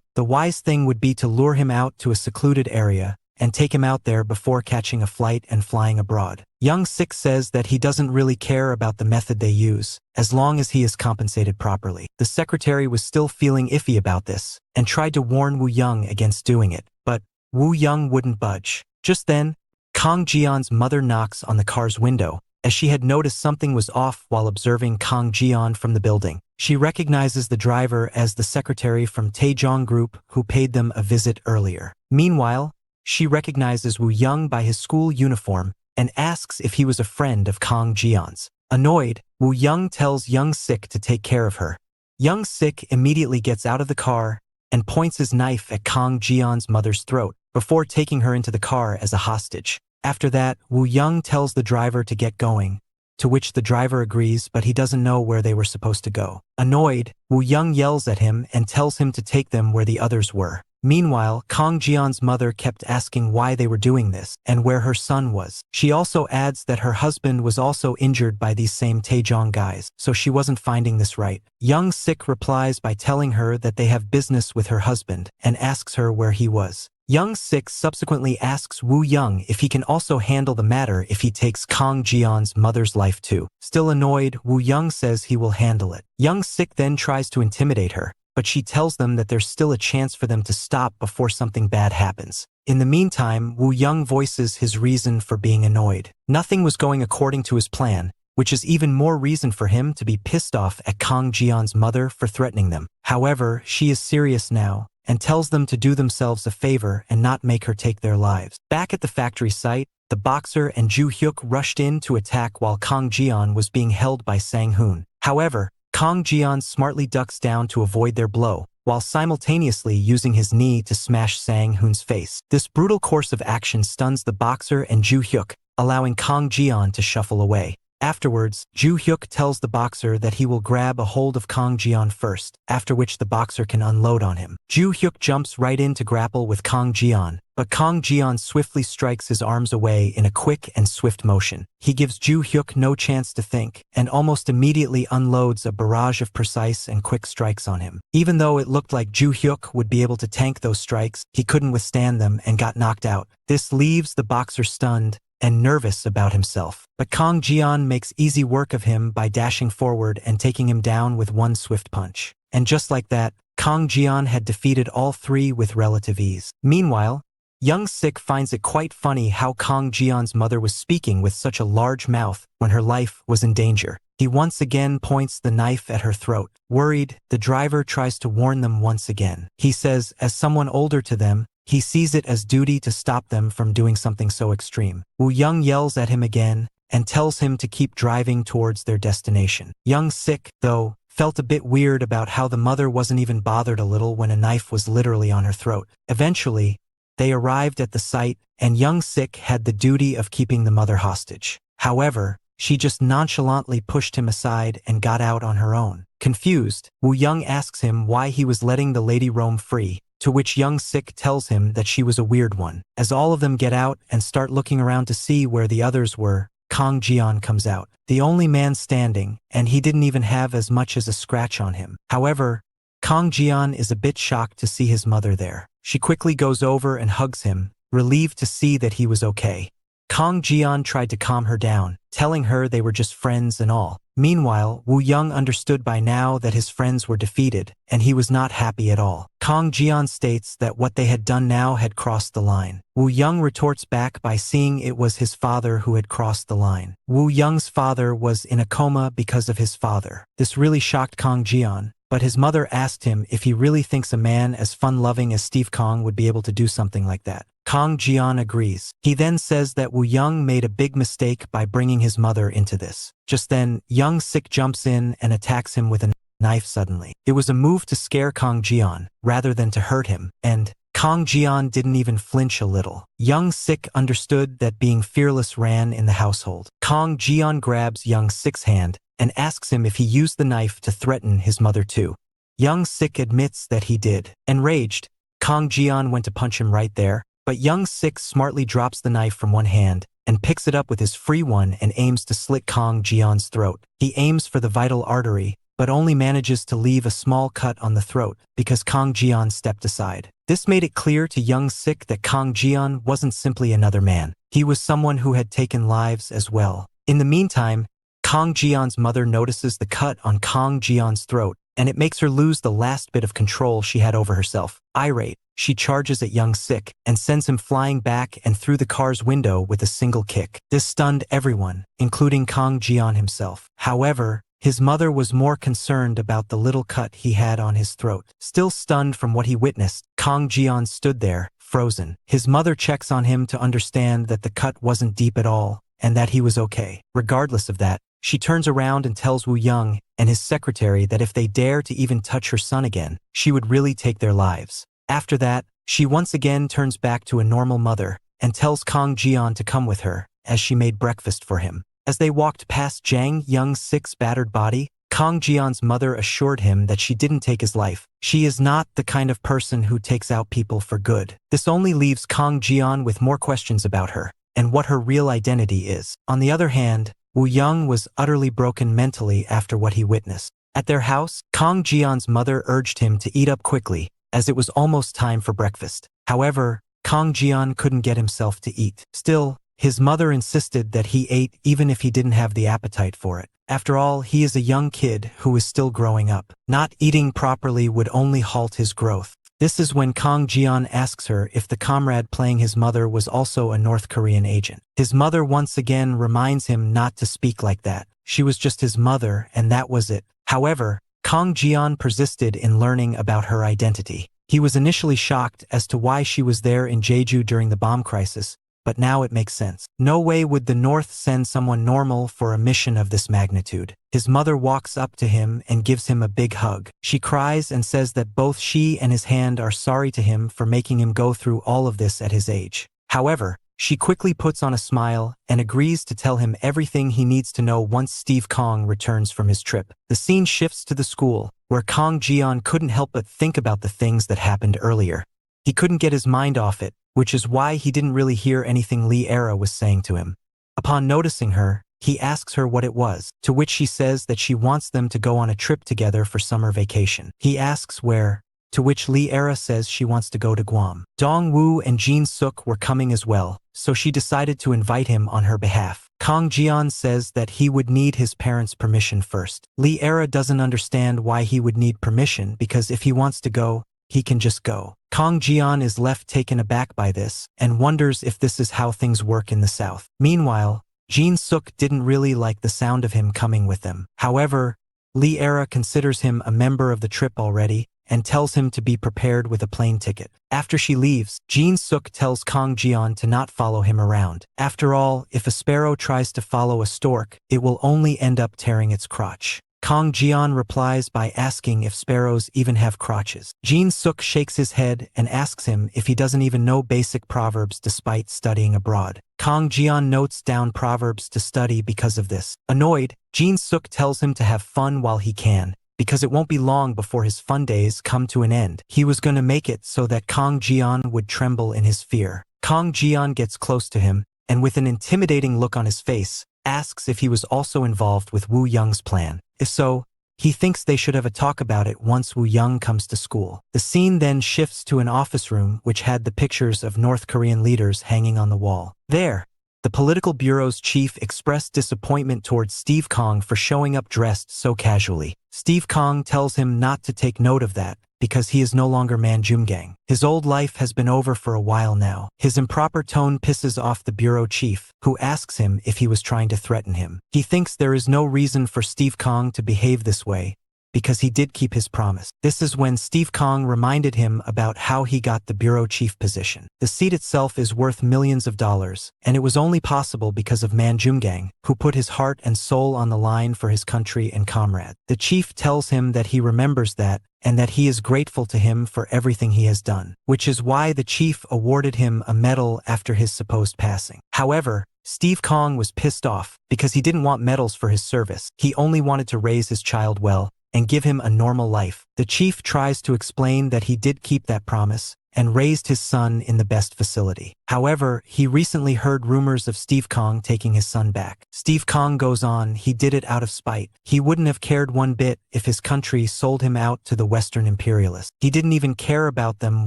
The wise thing would be to lure him out to a secluded area, and take him out there before catching a flight and flying abroad. Young Sik says that he doesn't really care about the method they use, as long as he is compensated properly. The secretary was still feeling iffy about this, and tried to warn Wu Young against doing it, but Wu Young wouldn't budge. Just then, Kang Jian's mother knocks on the car's window, as she had noticed something was off while observing Kang Jian from the building. She recognizes the driver as the secretary from Taejong Group who paid them a visit earlier. Meanwhile, she recognizes Wu Young by his school uniform and asks if he was a friend of Kang Jian's. Annoyed, Wu Young tells Young Sik to take care of her. Young Sik immediately gets out of the car and points his knife at Kang Jian's mother's throat, before taking her into the car as a hostage. After that, Wu Young tells the driver to get going, to which the driver agrees, but he doesn't know where they were supposed to go. Annoyed, Wu Young yells at him and tells him to take them where the others were. Meanwhile, Kang Jian's mother kept asking why they were doing this, and where her son was. She also adds that her husband was also injured by these same Taejong guys, so she wasn't finding this right. Young Sik replies by telling her that they have business with her husband, and asks her where he was. Young Sik subsequently asks Wu Young if he can also handle the matter if he takes Kang Jian's mother's life too. Still annoyed, Wu Young says he will handle it. Young Sik then tries to intimidate her, but she tells them that there's still a chance for them to stop before something bad happens. In the meantime, Wu Young voices his reason for being annoyed. Nothing was going according to his plan, which is even more reason for him to be pissed off at Kang Jian's mother for threatening them. However, she is serious now, and tells them to do themselves a favor and not make her take their lives. Back at the factory site, the boxer and Ju Hyuk rushed in to attack while Kang Jian was being held by Sang Hoon. However, Kang Jian smartly ducks down to avoid their blow, while simultaneously using his knee to smash Sang Hoon's face. This brutal course of action stuns the boxer and Ju Hyuk, allowing Kang Jian to shuffle away. Afterwards, Ju Hyuk tells the boxer that he will grab a hold of Kang Jian first, after which the boxer can unload on him. Ju Hyuk jumps right in to grapple with Kang Jian, but Kang Jian swiftly strikes his arms away in a quick and swift motion. He gives Ju Hyuk no chance to think, and almost immediately unloads a barrage of precise and quick strikes on him. Even though it looked like Ju Hyuk would be able to tank those strikes, he couldn't withstand them and got knocked out. This leaves the boxer stunned and nervous about himself. But Kang Jian makes easy work of him by dashing forward and taking him down with one swift punch. And just like that, Kang Jian had defeated all three with relative ease. Meanwhile, Young Sik finds it quite funny how Kang Jian's mother was speaking with such a large mouth when her life was in danger. He once again points the knife at her throat. Worried, the driver tries to warn them once again. He says, as someone older to them, he sees it as duty to stop them from doing something so extreme. Wu Young yells at him again and tells him to keep driving towards their destination. Young Sik, though, felt a bit weird about how the mother wasn't even bothered a little when a knife was literally on her throat. Eventually, they arrived at the site, and Young Sik had the duty of keeping the mother hostage. However, she just nonchalantly pushed him aside and got out on her own. Confused, Woo Young asks him why he was letting the lady roam free, to which Young Sik tells him that she was a weird one. As all of them get out and start looking around to see where the others were, Kang Jian comes out, the only man standing, and he didn't even have as much as a scratch on him. However, Kang Jian is a bit shocked to see his mother there. She quickly goes over and hugs him, relieved to see that he was okay. Kang Jian tried to calm her down, telling her they were just friends and all. Meanwhile, Woo Young understood by now that his friends were defeated, and he was not happy at all. Kang Jian states that what they had done now had crossed the line. Woo Young retorts back by seeing it was his father who had crossed the line. Woo Young's father was in a coma because of his father. This really shocked Kang Jian, but his mother asked him if he really thinks a man as fun-loving as Steve Kong would be able to do something like that. Kang Jian agrees. He then says that Woo Young made a big mistake by bringing his mother into this. Just then, Young Sik jumps in and attacks him with a knife suddenly. It was a move to scare Kang Jian, rather than to hurt him, and Kang Jian didn't even flinch a little. Young Sik understood that being fearless ran in the household. Kang Jian grabs Young Sik's hand and asks him if he used the knife to threaten his mother too. Young Sik admits that he did. Enraged, Kang Jian went to punch him right there, but Young Sik smartly drops the knife from one hand and picks it up with his free one and aims to slit Kang Jian's throat. He aims for the vital artery, but only manages to leave a small cut on the throat because Kang Jian stepped aside. This made it clear to Young Sik that Kang Jian wasn't simply another man. He was someone who had taken lives as well. In the meantime, Kang Jian's mother notices the cut on Kang Jian's throat, and it makes her lose the last bit of control she had over herself. Irate, she charges at Young Sik and sends him flying back and through the car's window with a single kick. This stunned everyone, including Kang Jian himself. However, his mother was more concerned about the little cut he had on his throat. Still stunned from what he witnessed, Kang Jian stood there, frozen. His mother checks on him to understand that the cut wasn't deep at all, and that he was okay. Regardless of that, she turns around and tells Woo Young and his secretary that if they dare to even touch her son again, she would really take their lives. After that, she once again turns back to a normal mother and tells Kang Jian to come with her, as she made breakfast for him. As they walked past Jang Young Sik's battered body, Kang Jian's mother assured him that she didn't take his life. She is not the kind of person who takes out people for good. This only leaves Kang Jian with more questions about her and what her real identity is. On the other hand, Woo Young was utterly broken mentally after what he witnessed. At their house, Kang Jian's mother urged him to eat up quickly, as it was almost time for breakfast. However, Kang Jian couldn't get himself to eat. Still, his mother insisted that he ate even if he didn't have the appetite for it. After all, he is a young kid who is still growing up. Not eating properly would only halt his growth. This is when Kang Jian asks her if the comrade playing his mother was also a North Korean agent. His mother once again reminds him not to speak like that. She was just his mother, and that was it. However, Kang Jian persisted in learning about her identity. He was initially shocked as to why she was there in Jeju during the bomb crisis, but now it makes sense. No way would the North send someone normal for a mission of this magnitude. His mother walks up to him and gives him a big hug. She cries and says that both she and his hand are sorry to him for making him go through all of this at his age. However, she quickly puts on a smile and agrees to tell him everything he needs to know once Steve Kong returns from his trip. The scene shifts to the school, where Kang Jian couldn't help but think about the things that happened earlier. He couldn't get his mind off it, which is why he didn't really hear anything Lee Era was saying to him. Upon noticing her, he asks her what it was, to which she says that she wants them to go on a trip together for summer vacation. He asks where, to which Lee Era says she wants to go to Guam. Dong Woo and Jin Suk were coming as well, so she decided to invite him on her behalf. Kang Jian says that he would need his parents' permission first. Lee Era doesn't understand why he would need permission because if he wants to go, he can just go. Kang Jian is left taken aback by this and wonders if this is how things work in the South. Meanwhile, Jin Suk didn't really like the sound of him coming with them. However, Lee Era considers him a member of the trip already and tells him to be prepared with a plane ticket. After she leaves, Jin Suk tells Kang Jian to not follow him around. After all, if a sparrow tries to follow a stork, it will only end up tearing its crotch. Kang Jian replies by asking if sparrows even have crotches. Jin Suk shakes his head and asks him if he doesn't even know basic proverbs despite studying abroad. Kang Jian notes down proverbs to study because of this. Annoyed, Jin Suk tells him to have fun while he can, because it won't be long before his fun days come to an end. He was going to make it so that Kang Jian would tremble in his fear. Kang Jian gets close to him, and with an intimidating look on his face, asks if he was also involved with Wu Young's plan. If so, he thinks they should have a talk about it once Wu Young comes to school. The scene then shifts to an office room which had the pictures of North Korean leaders hanging on the wall. There, the political bureau's chief expressed disappointment towards Steve Kong for showing up dressed so casually. Steve Kong tells him not to take note of that, because he is no longer Manjumgang. His old life has been over for a while now. His improper tone pisses off the bureau chief, who asks him if he was trying to threaten him. He thinks there is no reason for Steve Kong to behave this way, because he did keep his promise. This is when Steve Kong reminded him about how he got the bureau chief position. The seat itself is worth millions of dollars, and it was only possible because of Manjumgang, who put his heart and soul on the line for his country and comrade. The chief tells him that he remembers that, and that he is grateful to him for everything he has done, which is why the chief awarded him a medal after his supposed passing. However, Steve Kong was pissed off because he didn't want medals for his service. He only wanted to raise his child well and give him a normal life. The chief tries to explain that he did keep that promise and raised his son in the best facility. However, he recently heard rumors of Steve Kong taking his son back. Steve Kong goes on, he did it out of spite. He wouldn't have cared one bit if his country sold him out to the Western imperialists. He didn't even care about them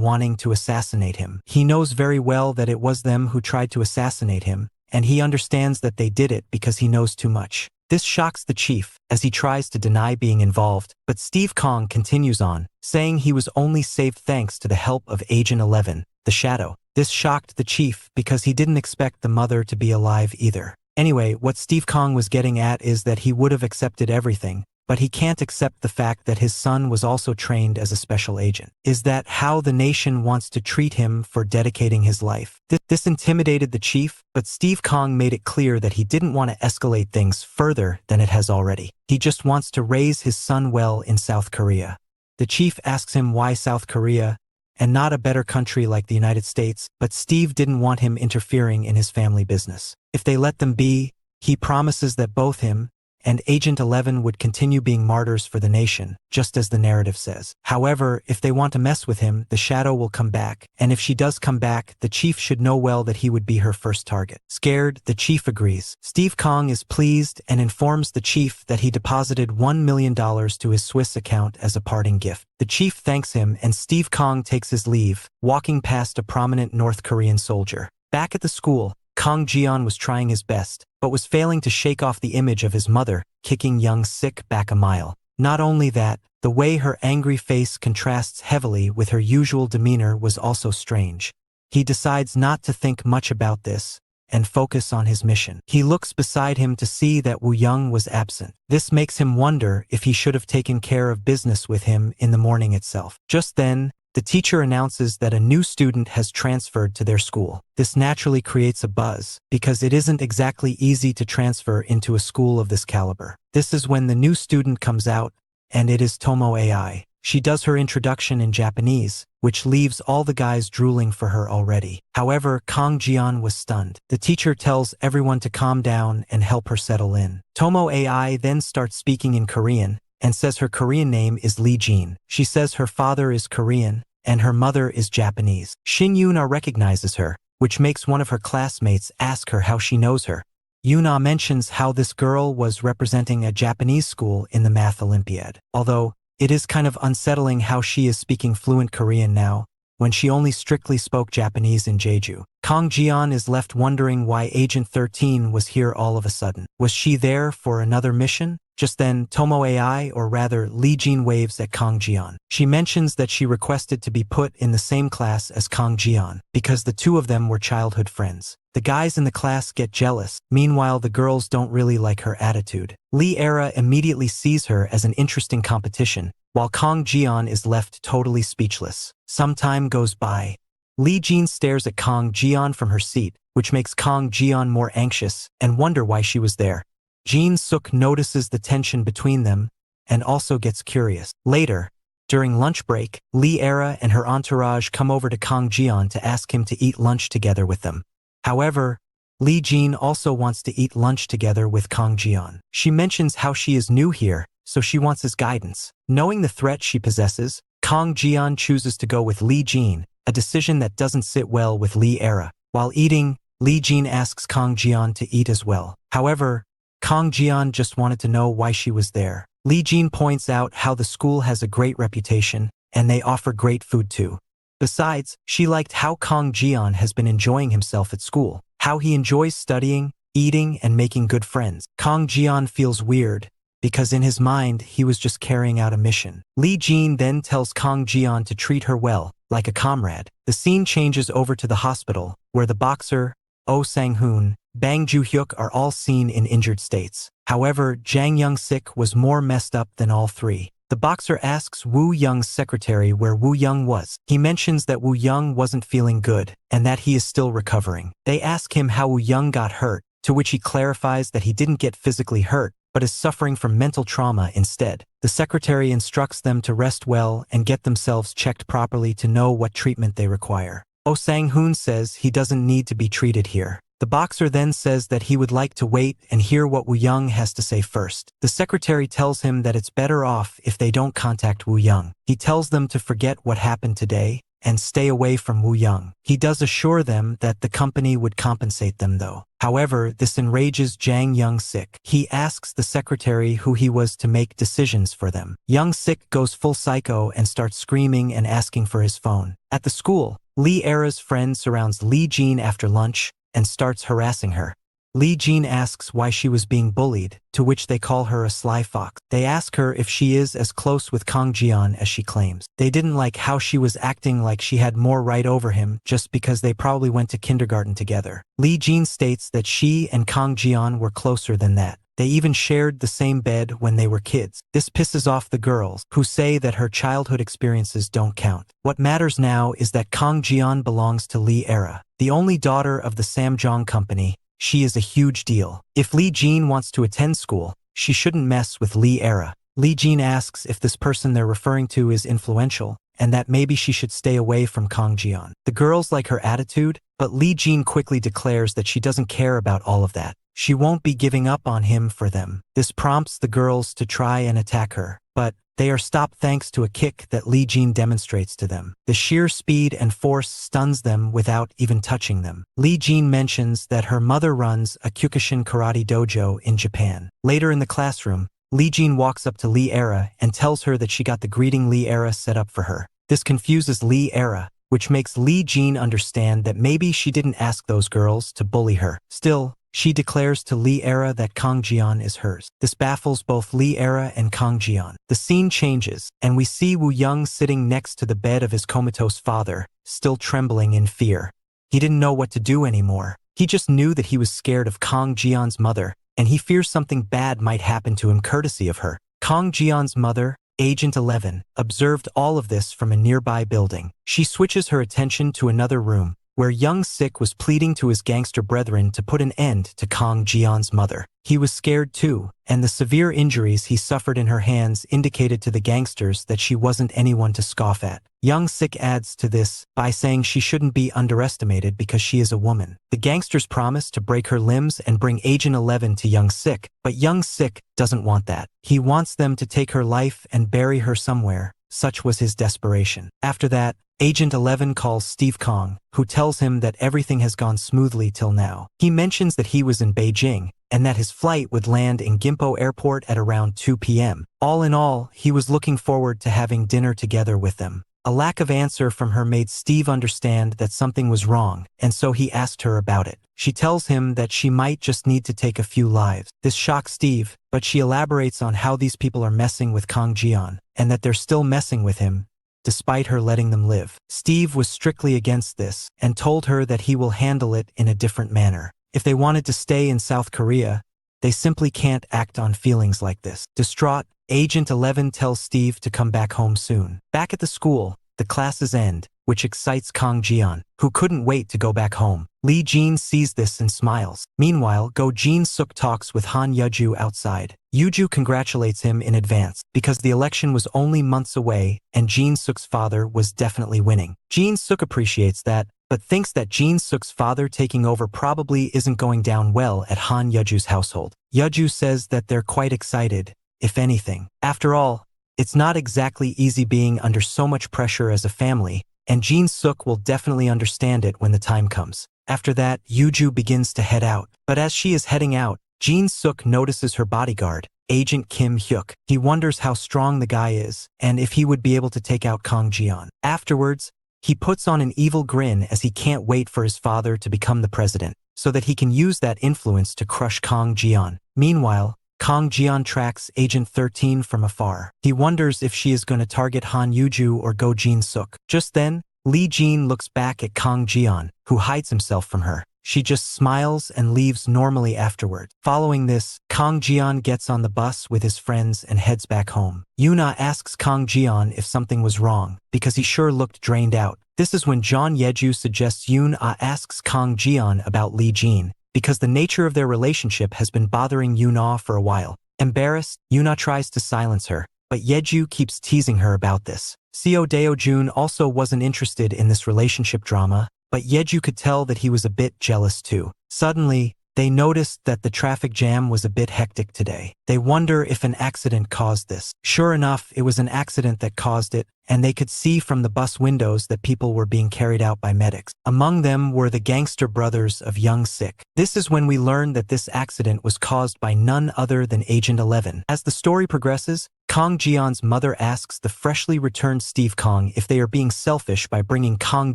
wanting to assassinate him. He knows very well that it was them who tried to assassinate him, and he understands that they did it because he knows too much. This shocks the chief, as he tries to deny being involved, but Steve Kong continues on, saying he was only saved thanks to the help of Agent 11, the Shadow. This shocked the chief because he didn't expect the mother to be alive either. Anyway, what Steve Kong was getting at is that he would have accepted everything, but he can't accept the fact that his son was also trained as a special agent. Is that how the nation wants to treat him for dedicating his life? This intimidated the chief, but Steve Kong made it clear that he didn't want to escalate things further than it has already. He just wants to raise his son well in South Korea. The chief asks him why South Korea, and not a better country like the United States, but Steve didn't want him interfering in his family business. If they let them be, he promises that both him and Agent 11 would continue being martyrs for the nation, just as the narrative says. However, if they want to mess with him, the Shadow will come back, and if she does come back, the chief should know well that he would be her first target. Scared, the chief agrees. Steve Kong is pleased and informs the chief that he deposited $1 million to his Swiss account as a parting gift. The chief thanks him, and Steve Kong takes his leave, walking past a prominent North Korean soldier. Back at the school, Kang Jian was trying his best, but was failing to shake off the image of his mother, kicking young Sik back a mile. Not only that, the way her angry face contrasts heavily with her usual demeanor was also strange. He decides not to think much about this and focus on his mission. He looks beside him to see that Wu Young was absent. This makes him wonder if he should have taken care of business with him in the morning itself. Just then, the teacher announces that a new student has transferred to their school. This naturally creates a buzz, because it isn't exactly easy to transfer into a school of this caliber. This is when the new student comes out, and it is Tomo AI. She does her introduction in Japanese, which leaves all the guys drooling for her already. However, Kang Jian was stunned. The teacher tells everyone to calm down and help her settle in. Tomo AI then starts speaking in Korean, and says her Korean name is Lee Jean. She says her father is Korean, and her mother is Japanese. Shin Yuna recognizes her, which makes one of her classmates ask her how she knows her. Yuna mentions how this girl was representing a Japanese school in the math Olympiad. Although, it is kind of unsettling how she is speaking fluent Korean now, when she only strictly spoke Japanese in Jeju. Kang Jian is left wondering why Agent 13 was here all of a sudden. Was she there for another mission? Just then, Tomo AI, or rather Lee Jean, waves at Kang Jian. She mentions that she requested to be put in the same class as Kang Jian, because the two of them were childhood friends. The guys in the class get jealous. Meanwhile, the girls don't really like her attitude. Lee Era immediately sees her as an interesting competition, while Kang Jian is left totally speechless. Some time goes by. Lee Jean stares at Kang Jian from her seat, which makes Kang Jian more anxious and wonder why she was there. Jin Suk notices the tension between them, and also gets curious. Later, during lunch break, Lee Era and her entourage come over to Kang Jian to ask him to eat lunch together with them. However, Lee Jin also wants to eat lunch together with Kang Jian. She mentions how she is new here, so she wants his guidance. Knowing the threat she possesses, Kang Jian chooses to go with Lee Jin, a decision that doesn't sit well with Lee Era. While eating, Lee Jin asks Kang Jian to eat as well. However, Kang Jian just wanted to know why she was there. Lee Jin points out how the school has a great reputation, and they offer great food too. Besides, she liked how Kang Jian has been enjoying himself at school, how he enjoys studying, eating, and making good friends. Kang Jian feels weird, because in his mind, he was just carrying out a mission. Lee Jin then tells Kang Jian to treat her well, like a comrade. The scene changes over to the hospital, where the boxer, Oh Sang-hoon, Bang Ju-hyuk are all seen in injured states. However, Jang Young-sik was more messed up than all three. The boxer asks Woo Young's secretary where Woo Young was. He mentions that Woo Young wasn't feeling good, and that he is still recovering. They ask him how Woo Young got hurt, to which he clarifies that he didn't get physically hurt, but is suffering from mental trauma instead. The secretary instructs them to rest well and get themselves checked properly to know what treatment they require. Oh Sang-hoon says he doesn't need to be treated here. The boxer then says that he would like to wait and hear what Woo Young has to say first. The secretary tells him that it's better off if they don't contact Woo Young. He tells them to forget what happened today and stay away from Woo Young. He does assure them that the company would compensate them though. However, this enrages Jang Young-sik. He asks the secretary who he was to make decisions for them. Young-sik goes full psycho and starts screaming and asking for his phone. At the school, Lee Era's friend surrounds Lee Jin after lunch and starts harassing her. Lee Jin asks why she was being bullied, to which they call her a sly fox. They ask her if she is as close with Kang Jian as she claims. They didn't like how she was acting like she had more right over him just because they probably went to kindergarten together. Lee Jin states that she and Kang Jian were closer than that. They even shared the same bed when they were kids. This pisses off the girls, who say that her childhood experiences don't count. What matters now is that Kang Jian belongs to Lee Era, the only daughter of the Samjong company. She is a huge deal. If Lee Jin wants to attend school, she shouldn't mess with Lee Era. Lee Jin asks if this person they're referring to is influential, and that maybe she should stay away from Kang Jian. The girls like her attitude, but Lee Jin quickly declares that she doesn't care about all of that. She won't be giving up on him for them. This prompts the girls to try and attack her, but they are stopped thanks to a kick that Lee Jin demonstrates to them. The sheer speed and force stuns them without even touching them. Lee Jin mentions that her mother runs a Kyokushin karate dojo in Japan. Later in the classroom, Lee Jin walks up to Lee Era and tells her that she got the greeting Lee Era set up for her. This confuses Lee Era, which makes Lee Jin understand that maybe she didn't ask those girls to bully her. Still, she declares to Lee Era that Kang Jian is hers. This baffles both Lee Era and Kang Jian. The scene changes, and we see Woo Young sitting next to the bed of his comatose father, still trembling in fear. He didn't know what to do anymore. He just knew that he was scared of Kang Jian's mother, and he fears something bad might happen to him courtesy of her. Kang Jian's mother, Agent 11, observed all of this from a nearby building. She switches her attention to another room, where Young-sik was pleading to his gangster brethren to put an end to Kang Jian's mother. He was scared too, and the severe injuries he suffered in her hands indicated to the gangsters that she wasn't anyone to scoff at. Young-sik adds to this by saying she shouldn't be underestimated because she is a woman. The gangsters promise to break her limbs and bring Agent 11 to Young-sik, but Young-sik doesn't want that. He wants them to take her life and bury her somewhere. Such was his desperation. After that, Agent 11 calls Steve Kong, who tells him that everything has gone smoothly till now. He mentions that he was in Beijing, and that his flight would land in Gimpo Airport at around 2 p.m. All in all, he was looking forward to having dinner together with them. A lack of answer from her made Steve understand that something was wrong, and so he asked her about it. She tells him that she might just need to take a few lives. This shocks Steve, but she elaborates on how these people are messing with Kang Jian, and that they're still messing with him, despite her letting them live. Steve was strictly against this, and told her that he will handle it in a different manner. If they wanted to stay in South Korea, they simply can't act on feelings like this. Distraught, Agent 11 tells Steve to come back home soon. Back at the school, the classes end, which excites Kang Jian, who couldn't wait to go back home. Lee Jin sees this and smiles. Meanwhile, Go Jin Suk talks with Han Yeju outside. Yeju congratulates him in advance, because the election was only months away and Jin Suk's father was definitely winning. Jin Suk appreciates that, but thinks that Jin Suk's father taking over probably isn't going down well at Han Yeju's household. Yeju says that they're quite excited, if anything. After all, it's not exactly easy being under so much pressure as a family, and Jin Suk will definitely understand it when the time comes. After that, Yeju begins to head out, but as she is heading out, Jin Suk notices her bodyguard, Agent Kim Hyuk. He wonders how strong the guy is, and if he would be able to take out Kang Jian. Afterwards, he puts on an evil grin as he can't wait for his father to become the president, so that he can use that influence to crush Kang Jian. Meanwhile, Kang Jian tracks Agent 13 from afar. He wonders if she is going to target Han Yeju or Go Jin Suk. Just then, Lee Jin looks back at Kang Jian, who hides himself from her. She just smiles and leaves normally afterward. Following this, Kang Jian gets on the bus with his friends and heads back home. Yuna asks Kang Jian if something was wrong, because he sure looked drained out. This is when John Yeju suggests Yuna asks Kang Jian about Lee Jin, because the nature of their relationship has been bothering Yuna for a while. Embarrassed, Yuna tries to silence her, but Yeju keeps teasing her about this. Seo Deo-jun also wasn't interested in this relationship drama, but Yeju could tell that he was a bit jealous too. Suddenly, they noticed that the traffic jam was a bit hectic today. They wonder if an accident caused this. Sure enough, it was an accident that caused it, and they could see from the bus windows that people were being carried out by medics. Among them were the gangster brothers of Young Sik. This is when we learn that this accident was caused by none other than Agent 11. As the story progresses, Kang Jian's mother asks the freshly returned Steve Kong if they are being selfish by bringing Kang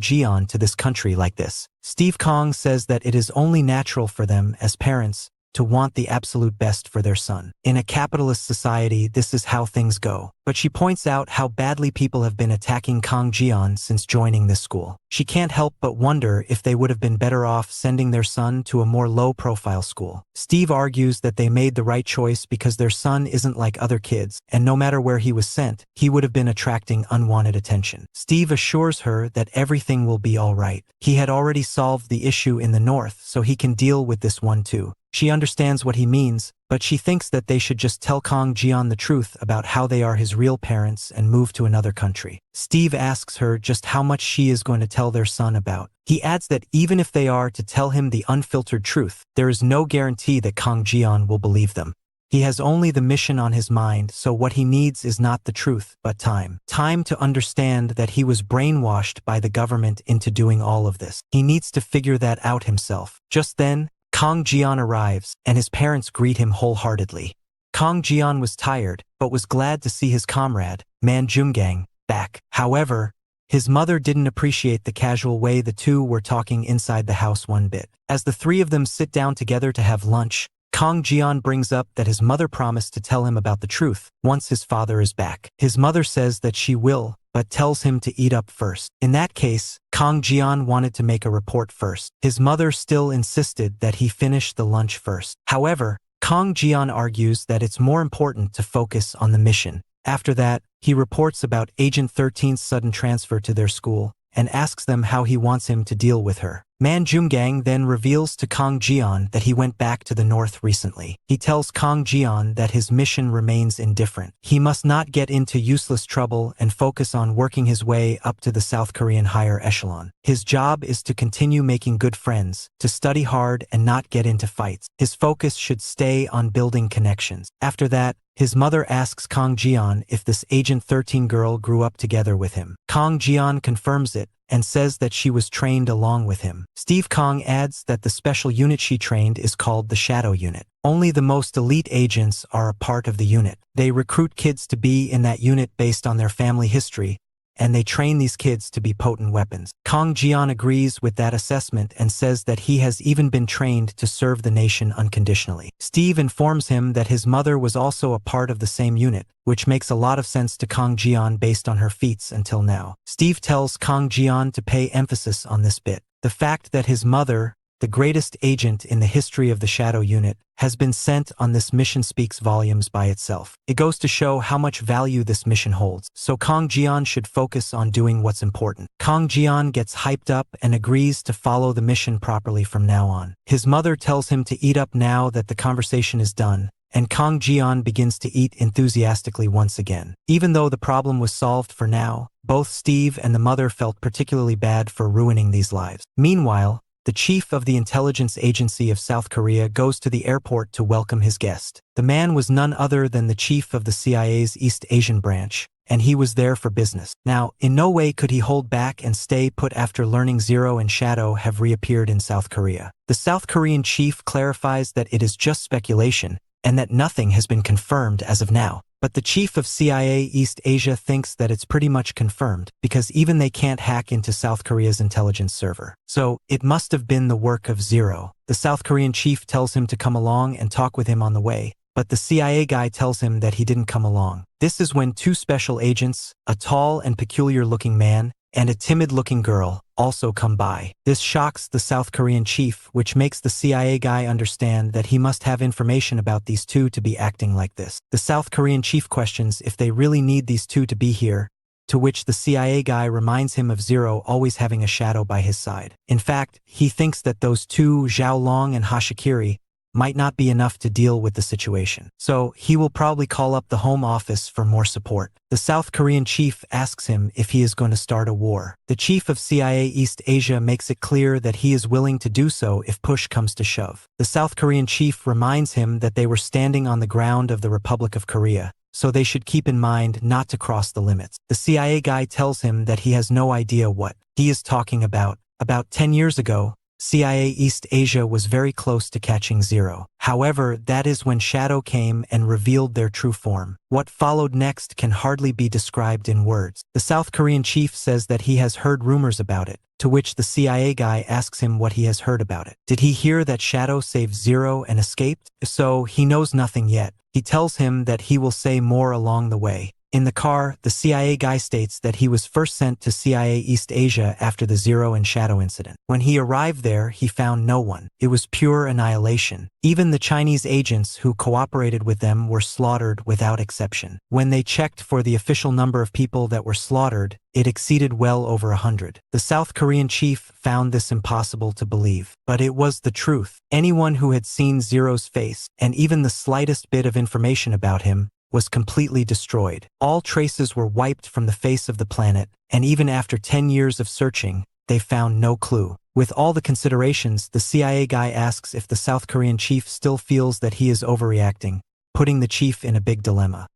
Jian to this country like this. Steve Kong says that it is only natural for them, as parents, to want the absolute best for their son. In a capitalist society, this is how things go. But she points out how badly people have been attacking Kang Jian since joining this school. She can't help but wonder if they would have been better off sending their son to a more low-profile school. Steve argues that they made the right choice because their son isn't like other kids, and no matter where he was sent, he would have been attracting unwanted attention. Steve assures her that everything will be all right. He had already solved the issue in the north, so he can deal with this one too. She understands what he means, but she thinks that they should just tell Kang Jian the truth about how they are his real parents and move to another country. Steve asks her just how much she is going to tell their son about. He adds that even if they are to tell him the unfiltered truth, there is no guarantee that Kang Jian will believe them. He has only the mission on his mind, so what he needs is not the truth, but time. Time to understand that he was brainwashed by the government into doing all of this. He needs to figure that out himself. Just then, Kang Jian arrives, and his parents greet him wholeheartedly. Kang Jian was tired, but was glad to see his comrade, Man Jungang, back. However, his mother didn't appreciate the casual way the two were talking inside the house one bit. As the three of them sit down together to have lunch, Kang Jian brings up that his mother promised to tell him about the truth once his father is back. His mother says that she will, but tells him to eat up first. In that case, Kang Jian wanted to make a report first. His mother still insisted that he finish the lunch first. However, Kang Jian argues that it's more important to focus on the mission. After that, he reports about Agent 13's sudden transfer to their school and asks them how he wants him to deal with her. Man Jungang then reveals to Kang Jian that he went back to the north recently. He tells Kang Jian that his mission remains indifferent. He must not get into useless trouble and focus on working his way up to the South Korean higher echelon. His job is to continue making good friends, to study hard and not get into fights. His focus should stay on building connections. After that, his mother asks Kang Jian if this Agent 13 girl grew up together with him. Kang Jian confirms it and says that she was trained along with him. Steve Kong adds that the special unit she trained is called the Shadow Unit. Only the most elite agents are a part of the unit. They recruit kids to be in that unit based on their family history, and they train these kids to be potent weapons. Kang Jian agrees with that assessment and says that he has even been trained to serve the nation unconditionally. Steve informs him that his mother was also a part of the same unit, which makes a lot of sense to Kang Jian based on her feats until now. Steve tells Kang Jian to pay emphasis on this bit. The fact that his mother, the greatest agent in the history of the Shadow Unit, has been sent on this mission speaks volumes by itself. It goes to show how much value this mission holds, so Kang Jian should focus on doing what's important. Kang Jian gets hyped up and agrees to follow the mission properly from now on. His mother tells him to eat up now that the conversation is done, and Kang Jian begins to eat enthusiastically once again. Even though the problem was solved for now, both Steve and the mother felt particularly bad for ruining these lives. Meanwhile, the chief of the intelligence agency of South Korea goes to the airport to welcome his guest. The man was none other than the chief of the CIA's East Asian branch, and he was there for business. Now, in no way could he hold back and stay put after learning Zero and Shadow have reappeared in South Korea. The South Korean chief clarifies that it is just speculation, and that nothing has been confirmed as of now. But the chief of CIA East Asia thinks that it's pretty much confirmed, because even they can't hack into South Korea's intelligence server. So, it must have been the work of Zero. The South Korean chief tells him to come along and talk with him on the way, but the CIA guy tells him that he didn't come along. This is when two special agents, a tall and peculiar-looking man, and a timid-looking girl, also come by. This shocks the South Korean chief, which makes the CIA guy understand that he must have information about these two to be acting like this. The South Korean chief questions if they really need these two to be here, to which the CIA guy reminds him of Zero always having a shadow by his side. In fact, he thinks that those two, Zhao Long and Hashikiri, might not be enough to deal with the situation. So, he will probably call up the Home Office for more support. The South Korean chief asks him if he is going to start a war. The chief of CIA East Asia makes it clear that he is willing to do so if push comes to shove. The South Korean chief reminds him that they were standing on the ground of the Republic of Korea, so they should keep in mind not to cross the limits. The CIA guy tells him that he has no idea what he is talking about. About 10 years ago, CIA East Asia was very close to catching Zero. However, that is when Shadow came and revealed their true form. What followed next can hardly be described in words. The South Korean chief says that he has heard rumors about it, to which the CIA guy asks him what he has heard about it. Did he hear that Shadow saved Zero and escaped? So, he knows nothing yet. He tells him that he will say more along the way. In the car, the CIA guy states that he was first sent to CIA East Asia after the Zero and Shadow incident. When he arrived there, he found no one. It was pure annihilation. Even the Chinese agents who cooperated with them were slaughtered without exception. When they checked for the official number of people that were slaughtered, it exceeded well over 100. The South Korean chief found this impossible to believe. But it was the truth. Anyone who had seen Zero's face, and even the slightest bit of information about him, was completely destroyed. All traces were wiped from the face of the planet, and even after 10 years of searching, they found no clue. With all the considerations, the CIA guy asks if the South Korean chief still feels that he is overreacting, putting the chief in a big dilemma.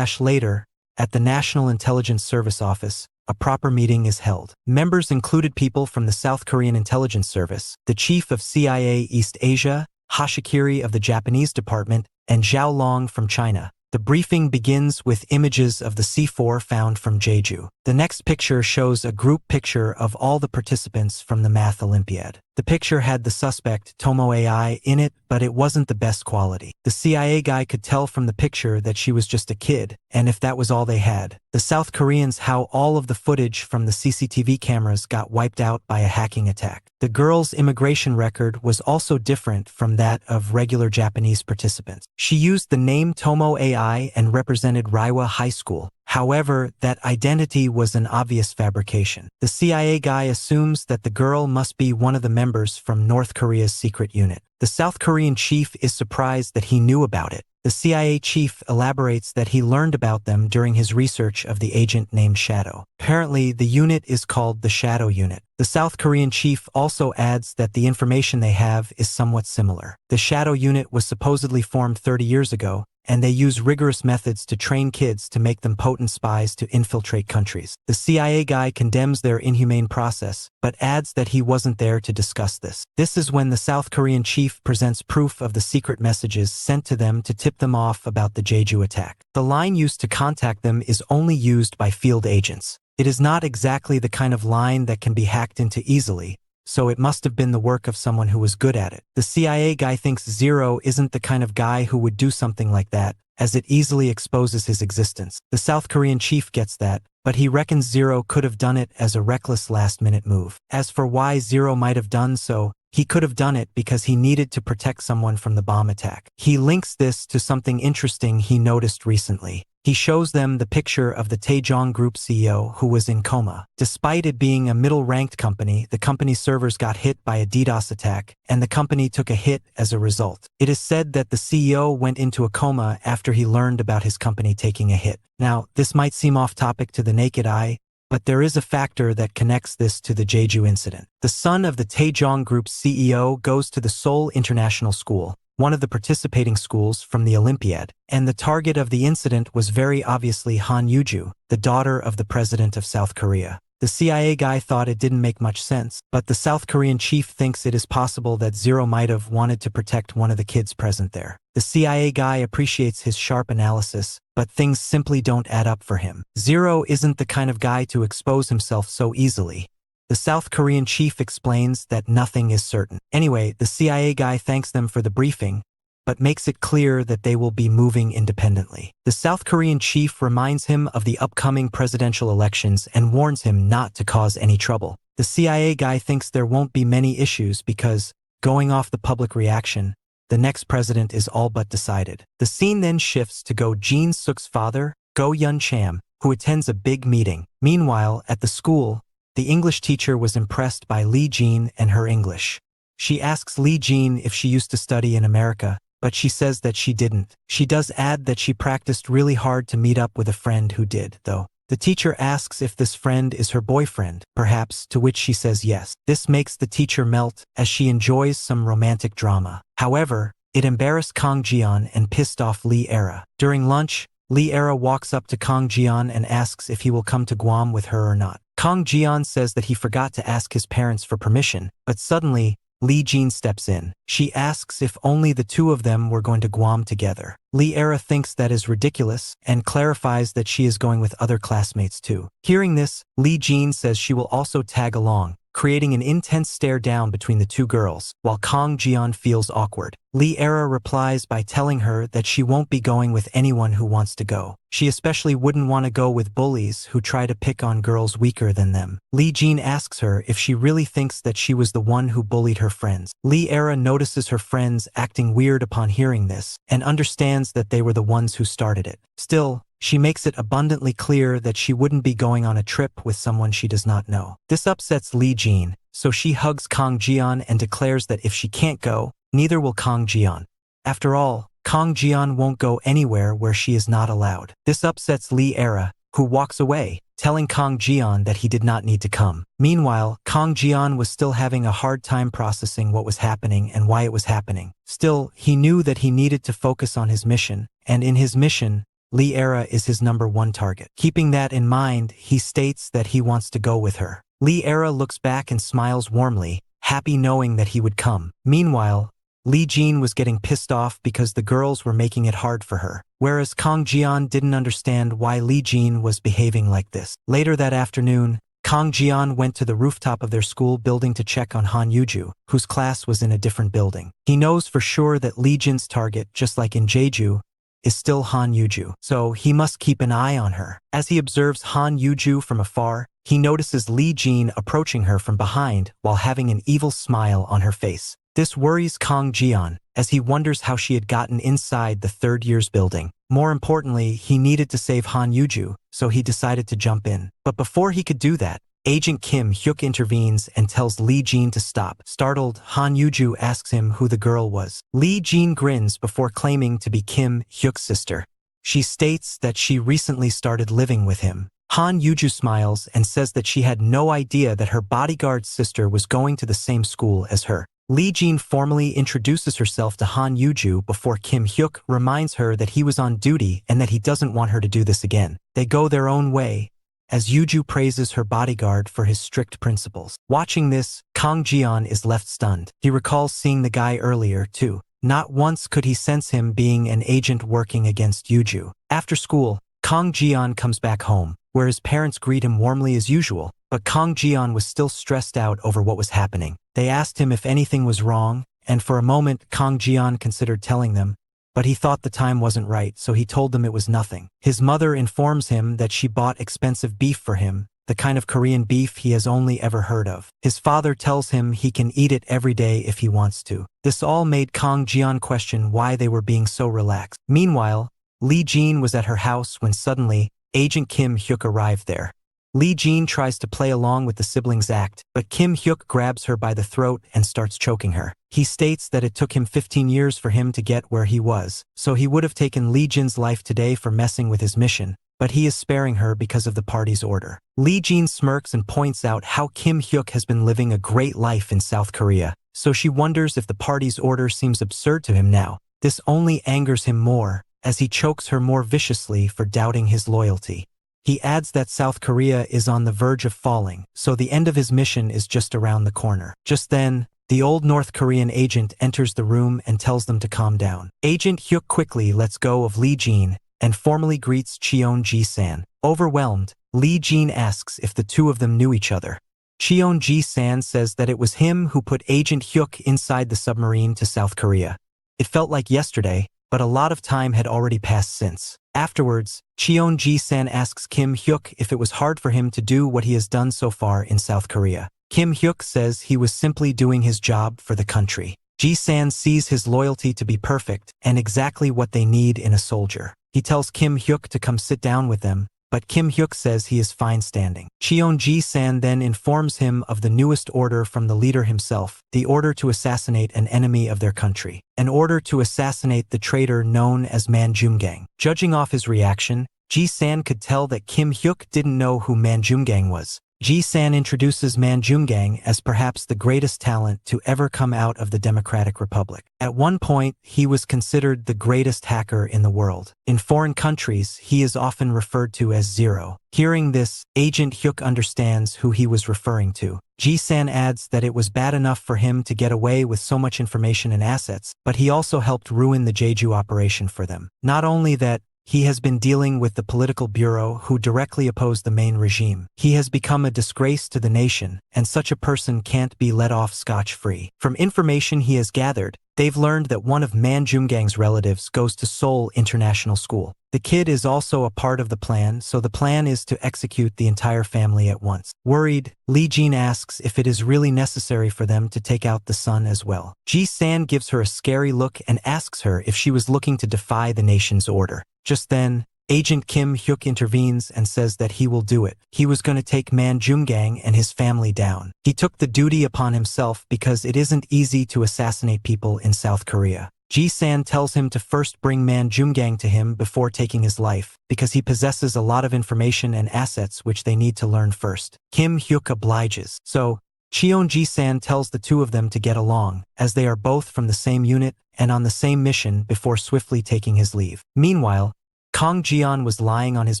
Later, at the National Intelligence Service office, a proper meeting is held. Members included people from the South Korean Intelligence Service, the chief of CIA East Asia, Hashikiri of the Japanese department, and Zhao Long from China. The briefing begins with images of the C4 found from Jeju. The next picture shows a group picture of all the participants from the Math Olympiad. The picture had the suspect, Tomo AI, in it, but it wasn't the best quality. The CIA guy could tell from the picture that she was just a kid, and if that was all they had. The South Koreans how all of the footage from the CCTV cameras got wiped out by a hacking attack. The girl's immigration record was also different from that of regular Japanese participants. She used the name Tomo AI and represented Reiwa High School. However, that identity was an obvious fabrication. The CIA guy assumes that the girl must be one of the members from North Korea's secret unit. The South Korean chief is surprised that he knew about it. The CIA chief elaborates that he learned about them during his research of the agent named Shadow. Apparently, the unit is called the Shadow Unit. The South Korean chief also adds that the information they have is somewhat similar. The Shadow Unit was supposedly formed 30 years ago, and they use rigorous methods to train kids to make them potent spies to infiltrate countries. The CIA guy condemns their inhumane process, but adds that he wasn't there to discuss this. This is when the South Korean chief presents proof of the secret messages sent to them to tip them off about the Jeju attack. The line used to contact them is only used by field agents. It is not exactly the kind of line that can be hacked into easily, so it must have been the work of someone who was good at it. The CIA guy thinks Zero isn't the kind of guy who would do something like that, as it easily exposes his existence. The South Korean chief gets that, but he reckons Zero could have done it as a reckless last-minute move. As for why Zero might have done so, He could have done it because he needed to protect someone from the bomb attack. He links this to something interesting he noticed recently. He shows them the picture of the Taejong Group CEO who was in coma. Despite it being a middle-ranked company, the company's servers got hit by a DDoS attack, and the company took a hit as a result. It is said that the CEO went into a coma after he learned about his company taking a hit. Now, this might seem off-topic to the naked eye, but there is a factor that connects this to the Jeju incident. The son of the Taejong Group's CEO goes to the Seoul International School, one of the participating schools from the Olympiad, and the target of the incident was very obviously Han Yuju, the daughter of the president of South Korea. The CIA guy thought it didn't make much sense, but the South Korean chief thinks it is possible that Zero might have wanted to protect one of the kids present there. The CIA guy appreciates his sharp analysis, but things simply don't add up for him. Zero isn't the kind of guy to expose himself so easily. The South Korean chief explains that nothing is certain. Anyway, the CIA guy thanks them for the briefing, but makes it clear that they will be moving independently. The South Korean chief reminds him of the upcoming presidential elections and warns him not to cause any trouble. The CIA guy thinks there won't be many issues because, going off the public reaction, the next president is all but decided. The scene then shifts to Go Jin-suk's father, Go Yun-cham, who attends a big meeting. Meanwhile, at the school, the English teacher was impressed by Lee Jean and her English. She asks Lee Jean if she used to study in America, but she says that she didn't. She does add that she practiced really hard to meet up with a friend who did, though. The teacher asks if this friend is her boyfriend, perhaps, to which she says yes. This makes the teacher melt, as she enjoys some romantic drama. However, it embarrassed Kang Jian and pissed off Lee Era. During lunch, Lee Era walks up to Kang Jian and asks if he will come to Guam with her or not. Kang Jian says that he forgot to ask his parents for permission, but suddenly, Lee Jean steps in. She asks if only the two of them were going to Guam together. Lee Era thinks that is ridiculous and clarifies that she is going with other classmates too. Hearing this, Lee Jean says she will also tag along, creating an intense stare down between the two girls, while Kang Jian feels awkward. Lee Era replies by telling her that she won't be going with anyone who wants to go. She especially wouldn't want to go with bullies who try to pick on girls weaker than them. Lee Jean asks her if she really thinks that she was the one who bullied her friends. Lee Era notices her friends acting weird upon hearing this, and understands that they were the ones who started it. Still, she makes it abundantly clear that she wouldn't be going on a trip with someone she does not know. This upsets Lee Jean, so she hugs Kang Jian and declares that if she can't go, neither will Kang Jian. After all, Kang Jian won't go anywhere where she is not allowed. This upsets Lee Era, who walks away, telling Kang Jian that he did not need to come. Meanwhile, Kang Jian was still having a hard time processing what was happening and why it was happening. Still, he knew that he needed to focus on his mission, and in his mission, Lee Era is his #1 target. Keeping that in mind, he states that he wants to go with her. Lee Era looks back and smiles warmly, happy knowing that he would come. Meanwhile, Lee Jean was getting pissed off because the girls were making it hard for her, whereas Kang Jian didn't understand why Lee Jean was behaving like this. Later that afternoon, Kang Jian went to the rooftop of their school building to check on Han Yuju, whose class was in a different building. He knows for sure that Lee Jin's target, just like in Jeju, is still Han Yuju, so he must keep an eye on her. As he observes Han Yuju from afar, he notices Lee Jean approaching her from behind while having an evil smile on her face. This worries Kang Jian, as he wonders how she had gotten inside the third year's building. More importantly, he needed to save Han Yuju, so he decided to jump in. But before he could do that, Agent Kim Hyuk intervenes and tells Lee Jean to stop. Startled, Han Yuju asks him who the girl was. Lee Jean grins before claiming to be Kim Hyuk's sister. She states that she recently started living with him. Han Yuju smiles and says that she had no idea that her bodyguard's sister was going to the same school as her. Lee Jean formally introduces herself to Han Yuju before Kim Hyuk reminds her that he was on duty and that he doesn't want her to do this again. They go their own way, as Yuju praises her bodyguard for his strict principles. Watching this, Kang Jian is left stunned. He recalls seeing the guy earlier, too. Not once could he sense him being an agent working against Yuju. After school, Kang Jian comes back home, where his parents greet him warmly as usual, but Kang Jian was still stressed out over what was happening. They asked him if anything was wrong, and for a moment Kang Jian considered telling them, but he thought the time wasn't right, so he told them it was nothing. His mother informs him that she bought expensive beef for him, the kind of Korean beef he has only ever heard of. His father tells him he can eat it every day if he wants to. This all made Kang Jian question why they were being so relaxed. Meanwhile, Lee Jin was at her house when suddenly, Agent Kim Hyuk arrived there. Lee Jin tries to play along with the siblings' act, but Kim Hyuk grabs her by the throat and starts choking her. He states that it took him 15 years for him to get where he was, so he would have taken Lee Jin's life today for messing with his mission, but he is sparing her because of the party's order. Lee Jin smirks and points out how Kim Hyuk has been living a great life in South Korea, so she wonders if the party's order seems absurd to him now. This only angers him more, as he chokes her more viciously for doubting his loyalty. He adds that South Korea is on the verge of falling, so the end of his mission is just around the corner. Just then, the old North Korean agent enters the room and tells them to calm down. Agent Hyuk quickly lets go of Lee Jin and formally greets Cheon Ji-san. Overwhelmed, Lee Jin asks if the two of them knew each other. Cheon Ji-san says that it was him who put Agent Hyuk inside the submarine to South Korea. It felt like yesterday, but a lot of time had already passed since. Afterwards, Cheon Ji-san asks Kim Hyuk if it was hard for him to do what he has done so far in South Korea. Kim Hyuk says he was simply doing his job for the country. Ji-san sees his loyalty to be perfect and exactly what they need in a soldier. He tells Kim Hyuk to come sit down with them, but Kim Hyuk says he is fine standing. Cheon Ji-san then informs him of the newest order from the leader himself, the order to assassinate an enemy of their country, an order to assassinate the traitor known as Manhwa. Judging off his reaction, Ji-san could tell that Kim Hyuk didn't know who Manhwa was. Ji-san introduces Manhwa as perhaps the greatest talent to ever come out of the Democratic Republic. At one point, he was considered the greatest hacker in the world. In foreign countries, he is often referred to as Zero. Hearing this, Agent Hyuk understands who he was referring to. Ji-san adds that it was bad enough for him to get away with so much information and assets, but he also helped ruin the Jeju operation for them. Not only that, he has been dealing with the political bureau who directly oppose the main regime. He has become a disgrace to the nation, and such a person can't be let off scotch-free. From information he has gathered, they've learned that one of Manhwa's relatives goes to Seoul International School. The kid is also a part of the plan, so the plan is to execute the entire family at once. Worried, Lee Jin asks if it is really necessary for them to take out the son as well. Ji-san gives her a scary look and asks her if she was looking to defy the nation's order. Just then, Agent Kim Hyuk intervenes and says that he will do it. He was going to take Manhwa and his family down. He took the duty upon himself because it isn't easy to assassinate people in South Korea. Ji-san tells him to first bring Manhwa to him before taking his life, because he possesses a lot of information and assets which they need to learn first. Kim Hyuk obliges. So, Cheon Ji-san tells the two of them to get along, as they are both from the same unit and on the same mission before swiftly taking his leave. Meanwhile, Kang Jian was lying on his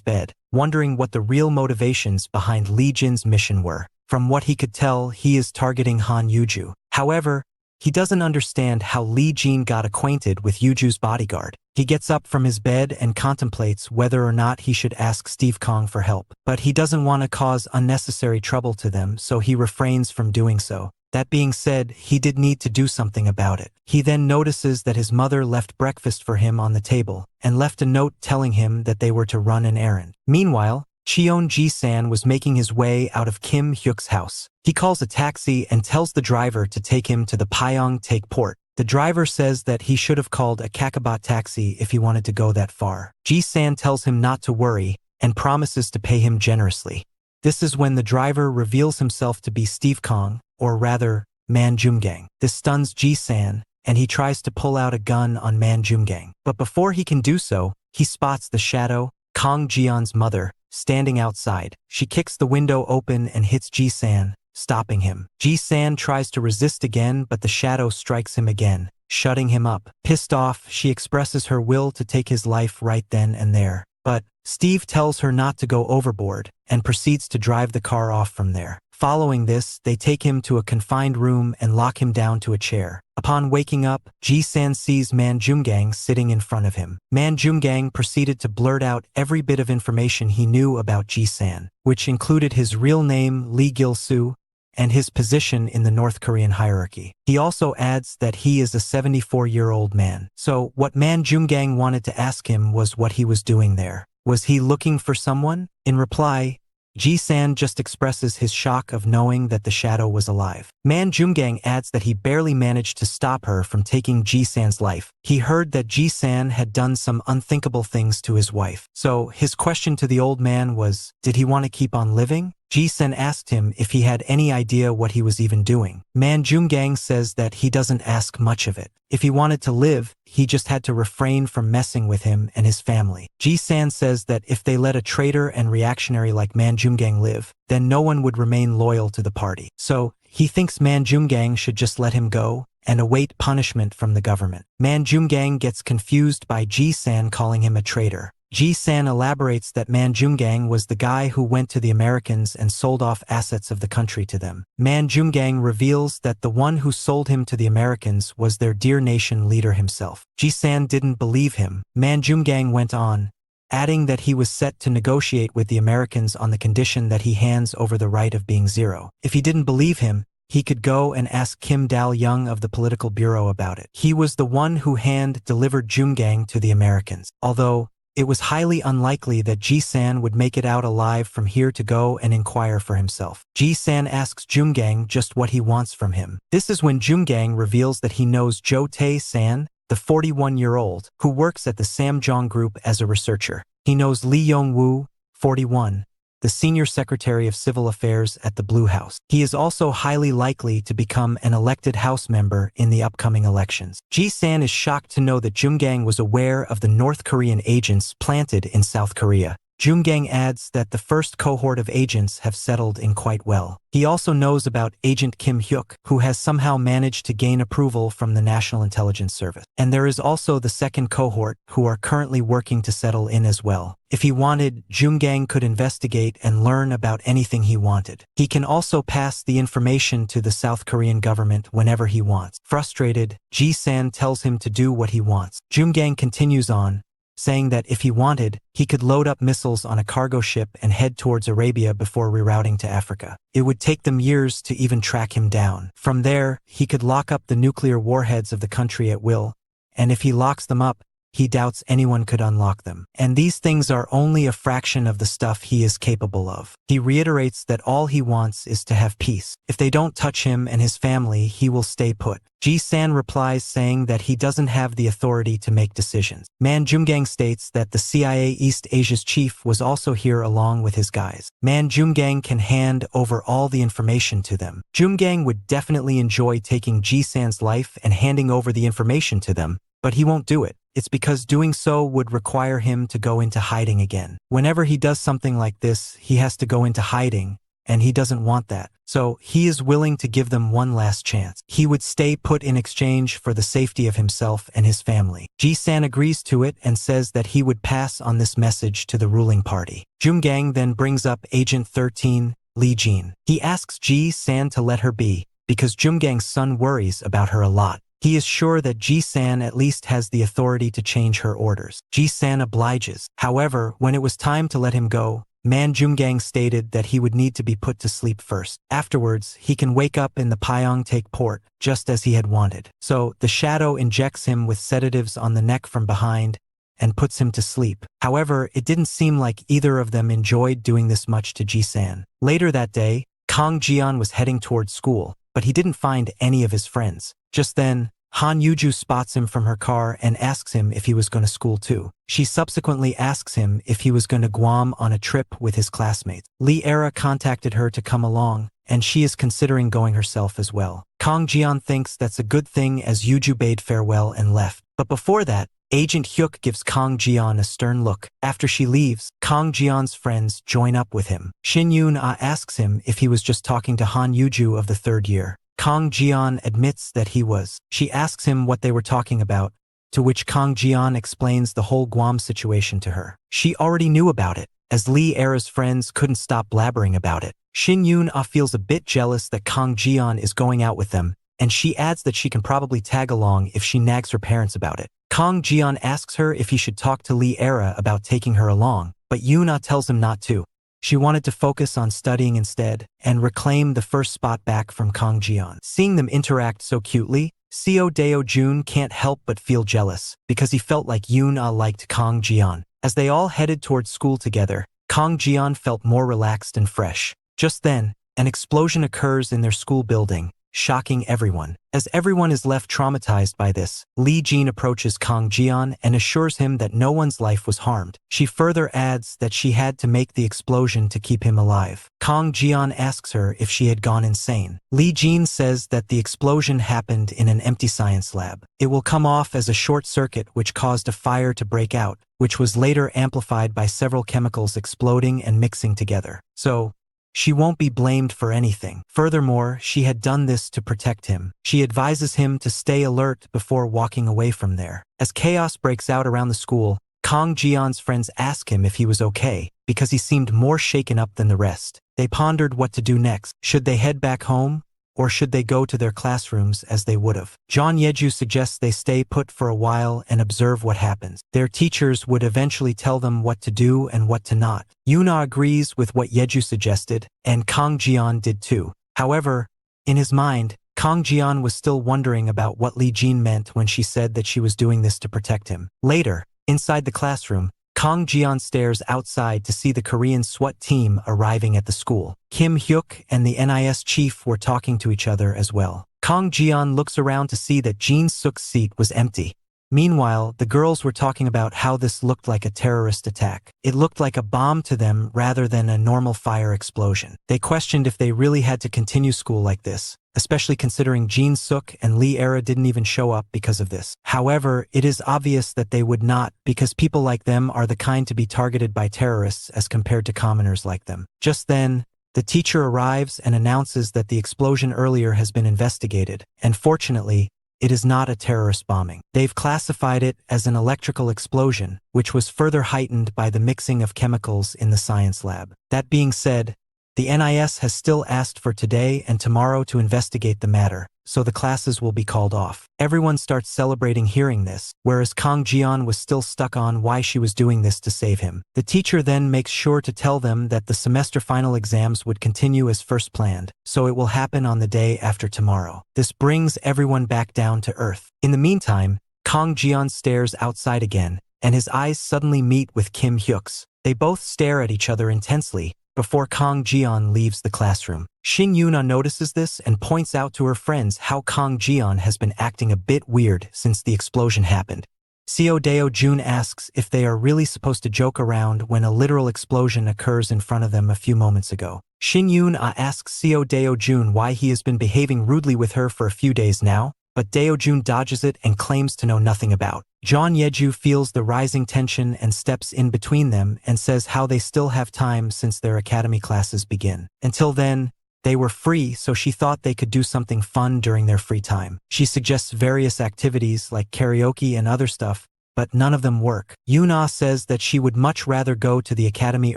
bed, wondering what the real motivations behind Lee Jin's mission were. From what he could tell, he is targeting Han Yuju. However, he doesn't understand how Lee Jin got acquainted with Yuju's bodyguard. He gets up from his bed and contemplates whether or not he should ask Steve Kong for help. But he doesn't want to cause unnecessary trouble to them, so he refrains from doing so. That being said, he did need to do something about it. He then notices that his mother left breakfast for him on the table, and left a note telling him that they were to run an errand. Meanwhile, Cheon Ji-san was making his way out of Kim Hyuk's house. He calls a taxi and tells the driver to take him to the Pyeongtaek port. The driver says that he should have called a Kakabot taxi if he wanted to go that far. Ji-san tells him not to worry, and promises to pay him generously. This is when the driver reveals himself to be Steve Kong, or rather, Manhwa. This stuns Ji-san, and he tries to pull out a gun on Manhwa. But before he can do so, he spots the shadow, Kang Jian's mother, standing outside. She kicks the window open and hits Ji-san, stopping him. Ji-san tries to resist again, but the shadow strikes him again, shutting him up. Pissed off, she expresses her will to take his life right then and there. But Steve tells her not to go overboard, and proceeds to drive the car off from there. Following this, they take him to a confined room and lock him down to a chair. Upon waking up, Ji-san sees Manhwa sitting in front of him. Manhwa proceeded to blurt out every bit of information he knew about Ji-san, which included his real name, Lee Gil-soo, and his position in the North Korean hierarchy. He also adds that he is a 74-year-old man. So, what Manhwa wanted to ask him was what he was doing there. Was he looking for someone? In reply, Ji-san just expresses his shock of knowing that the shadow was alive. Man Jumgang adds that he barely managed to stop her from taking Ji-san's life. He heard that Ji-san had done some unthinkable things to his wife. So his question to the old man was, did he want to keep on living? Ji-san asked him if he had any idea what he was even doing. Man Jumgang says that he doesn't ask much of it. If he wanted to live, he just had to refrain from messing with him and his family. Ji-san says that if they let a traitor and reactionary like Man Jumgang live, then no one would remain loyal to the party. So he thinks Man Jumgang should just let him go and await punishment from the government. Man Jumgang gets confused by Ji-san calling him a traitor. Ji-san elaborates that Man Jumgang was the guy who went to the Americans and sold off assets of the country to them. Man Jumgang reveals that the one who sold him to the Americans was their dear nation leader himself. Ji-san didn't believe him. Man Jumgang went on, adding that he was set to negotiate with the Americans on the condition that he hands over the right of being zero. If he didn't believe him, he could go and ask Kim Dal-young of the political bureau about it. He was the one who hand-delivered Jumgang to the Americans. Although it was highly unlikely that Ji-san would make it out alive from here to go and inquire for himself. Ji-san asks Jumgang just what he wants from him. This is when Jumgang reveals that he knows Jo Tae-san, the 41-year-old, who works at the Samjong Group as a researcher. He knows Lee Yong-woo, 41, the senior secretary of civil affairs at the Blue House. He is also highly likely to become an elected House member in the upcoming elections. Ji-san is shocked to know that Jumgang was aware of the North Korean agents planted in South Korea. Jumgang adds that the first cohort of agents have settled in quite well. He also knows about Agent Kim Hyuk, who has somehow managed to gain approval from the National Intelligence Service. And there is also the second cohort, who are currently working to settle in as well. If he wanted, Jumgang could investigate and learn about anything he wanted. He can also pass the information to the South Korean government whenever he wants. Frustrated, Ji-san tells him to do what he wants. Jumgang continues on, saying that if he wanted, he could load up missiles on a cargo ship and head towards Arabia before rerouting to Africa. It would take them years to even track him down. From there, he could lock up the nuclear warheads of the country at will, and if he locks them up, he doubts anyone could unlock them. And these things are only a fraction of the stuff he is capable of. He reiterates that all he wants is to have peace. If they don't touch him and his family, he will stay put. Ji-san replies saying that he doesn't have the authority to make decisions. Man Jumgang states that the CIA East Asia's chief was also here along with his guys. Man Jumgang can hand over all the information to them. Jumgang would definitely enjoy taking Ji-san's life and handing over the information to them, but he won't do it. It's because doing so would require him to go into hiding again. Whenever he does something like this, he has to go into hiding, and he doesn't want that. So he is willing to give them one last chance. He would stay put in exchange for the safety of himself and his family. Ji-san agrees to it and says that he would pass on this message to the ruling party. Jumgang then brings up Agent 13, Lee Jin. He asks Ji-san to let her be, because Jumgang's son worries about her a lot. He is sure that Ji-san at least has the authority to change her orders. Ji-san obliges. However, when it was time to let him go, Man Jumgang stated that he would need to be put to sleep first. Afterwards, he can wake up in the Pyeongtaek port, just as he had wanted. So, the shadow injects him with sedatives on the neck from behind and puts him to sleep. However, it didn't seem like either of them enjoyed doing this much to Ji-san. Later that day, Kang Jian was heading towards school, but he didn't find any of his friends. Just then, Han Yuju spots him from her car and asks him if he was going to school too. She subsequently asks him if he was going to Guam on a trip with his classmates. Lee Era contacted her to come along, and she is considering going herself as well. Kang Jian thinks that's a good thing as Yuju bade farewell and left. But before that, Agent Hyuk gives Kang Jian a stern look. After she leaves, Kang Jian's friends join up with him. Shin Yoon-ah asks him if he was just talking to Han Yuju of the third year. Kang Jian admits that he was. She asks him what they were talking about, to which Kang Jian explains the whole Guam situation to her. She already knew about it, as Lee Era's friends couldn't stop blabbering about it. Shin Yoon-ah feels a bit jealous that Kang Jian is going out with them, and she adds that she can probably tag along if she nags her parents about it. Kang Jian asks her if he should talk to Lee Era about taking her along, but Yoon-ah tells him not to. She wanted to focus on studying instead and reclaim the first spot back from Kang Jian. Seeing them interact so cutely, Seo Deo-jun can't help but feel jealous because he felt like Yoon-ah liked Kang Jian. As they all headed towards school together, Kang Jian felt more relaxed and fresh. Just then, an explosion occurs in their school building, shocking everyone. As everyone is left traumatized by this, Li Jin approaches Kang Jian and assures him that no one's life was harmed. She further adds that she had to make the explosion to keep him alive. Kang Jian asks her if she had gone insane. Li Jin says that the explosion happened in an empty science lab. It will come off as a short circuit which caused a fire to break out, which was later amplified by several chemicals exploding and mixing together. So, she won't be blamed for anything. Furthermore, she had done this to protect him. She advises him to stay alert before walking away from there. As chaos breaks out around the school, Kang Jian's friends ask him if he was okay, because he seemed more shaken up than the rest. They pondered what to do next. Should they head back home? Or should they go to their classrooms as they would have? John Yeju suggests they stay put for a while and observe what happens. Their teachers would eventually tell them what to do and what to not. Yuna agrees with what Yeju suggested, and Kang Jian did too. However, in his mind, Kang Jian was still wondering about what Li Jin meant when she said that she was doing this to protect him. Later, inside the classroom, Kang Jian stares outside to see the Korean SWAT team arriving at the school. Kim Hyuk and the NIS chief were talking to each other as well. Kang Jian looks around to see that Jin Suk's seat was empty. Meanwhile, the girls were talking about how this looked like a terrorist attack. It looked like a bomb to them rather than a normal fire explosion. They questioned if they really had to continue school like this, especially considering Jin Suk and Lee Era didn't even show up because of this. However, it is obvious that they would not, because people like them are the kind to be targeted by terrorists as compared to commoners like them. Just then, the teacher arrives and announces that the explosion earlier has been investigated, and fortunately, it is not a terrorist bombing. They've classified it as an electrical explosion, which was further heightened by the mixing of chemicals in the science lab. That being said, the NIS has still asked for today and tomorrow to investigate the matter, so the classes will be called off. Everyone starts celebrating hearing this, whereas Kang Jian was still stuck on why she was doing this to save him. The teacher then makes sure to tell them that the semester final exams would continue as first planned, so it will happen on the day after tomorrow. This brings everyone back down to earth. In the meantime, Kang Jian stares outside again, and his eyes suddenly meet with Kim Hyuk's. They both stare at each other intensely, before Kang Jian leaves the classroom. Shin Yuna notices this and points out to her friends how Kang Jian has been acting a bit weird since the explosion happened. Seo Deo Jun asks if they are really supposed to joke around when a literal explosion occurs in front of them a few moments ago. Shin Yuna asks Seo Deo Jun why he has been behaving rudely with her for a few days now, but Deo Jun dodges it and claims to know nothing about. John Yeju feels the rising tension and steps in between them and says how they still have time since their academy classes begin. Until then, they were free, so she thought they could do something fun during their free time. She suggests various activities like karaoke and other stuff, but none of them work. Yuna says that she would much rather go to the academy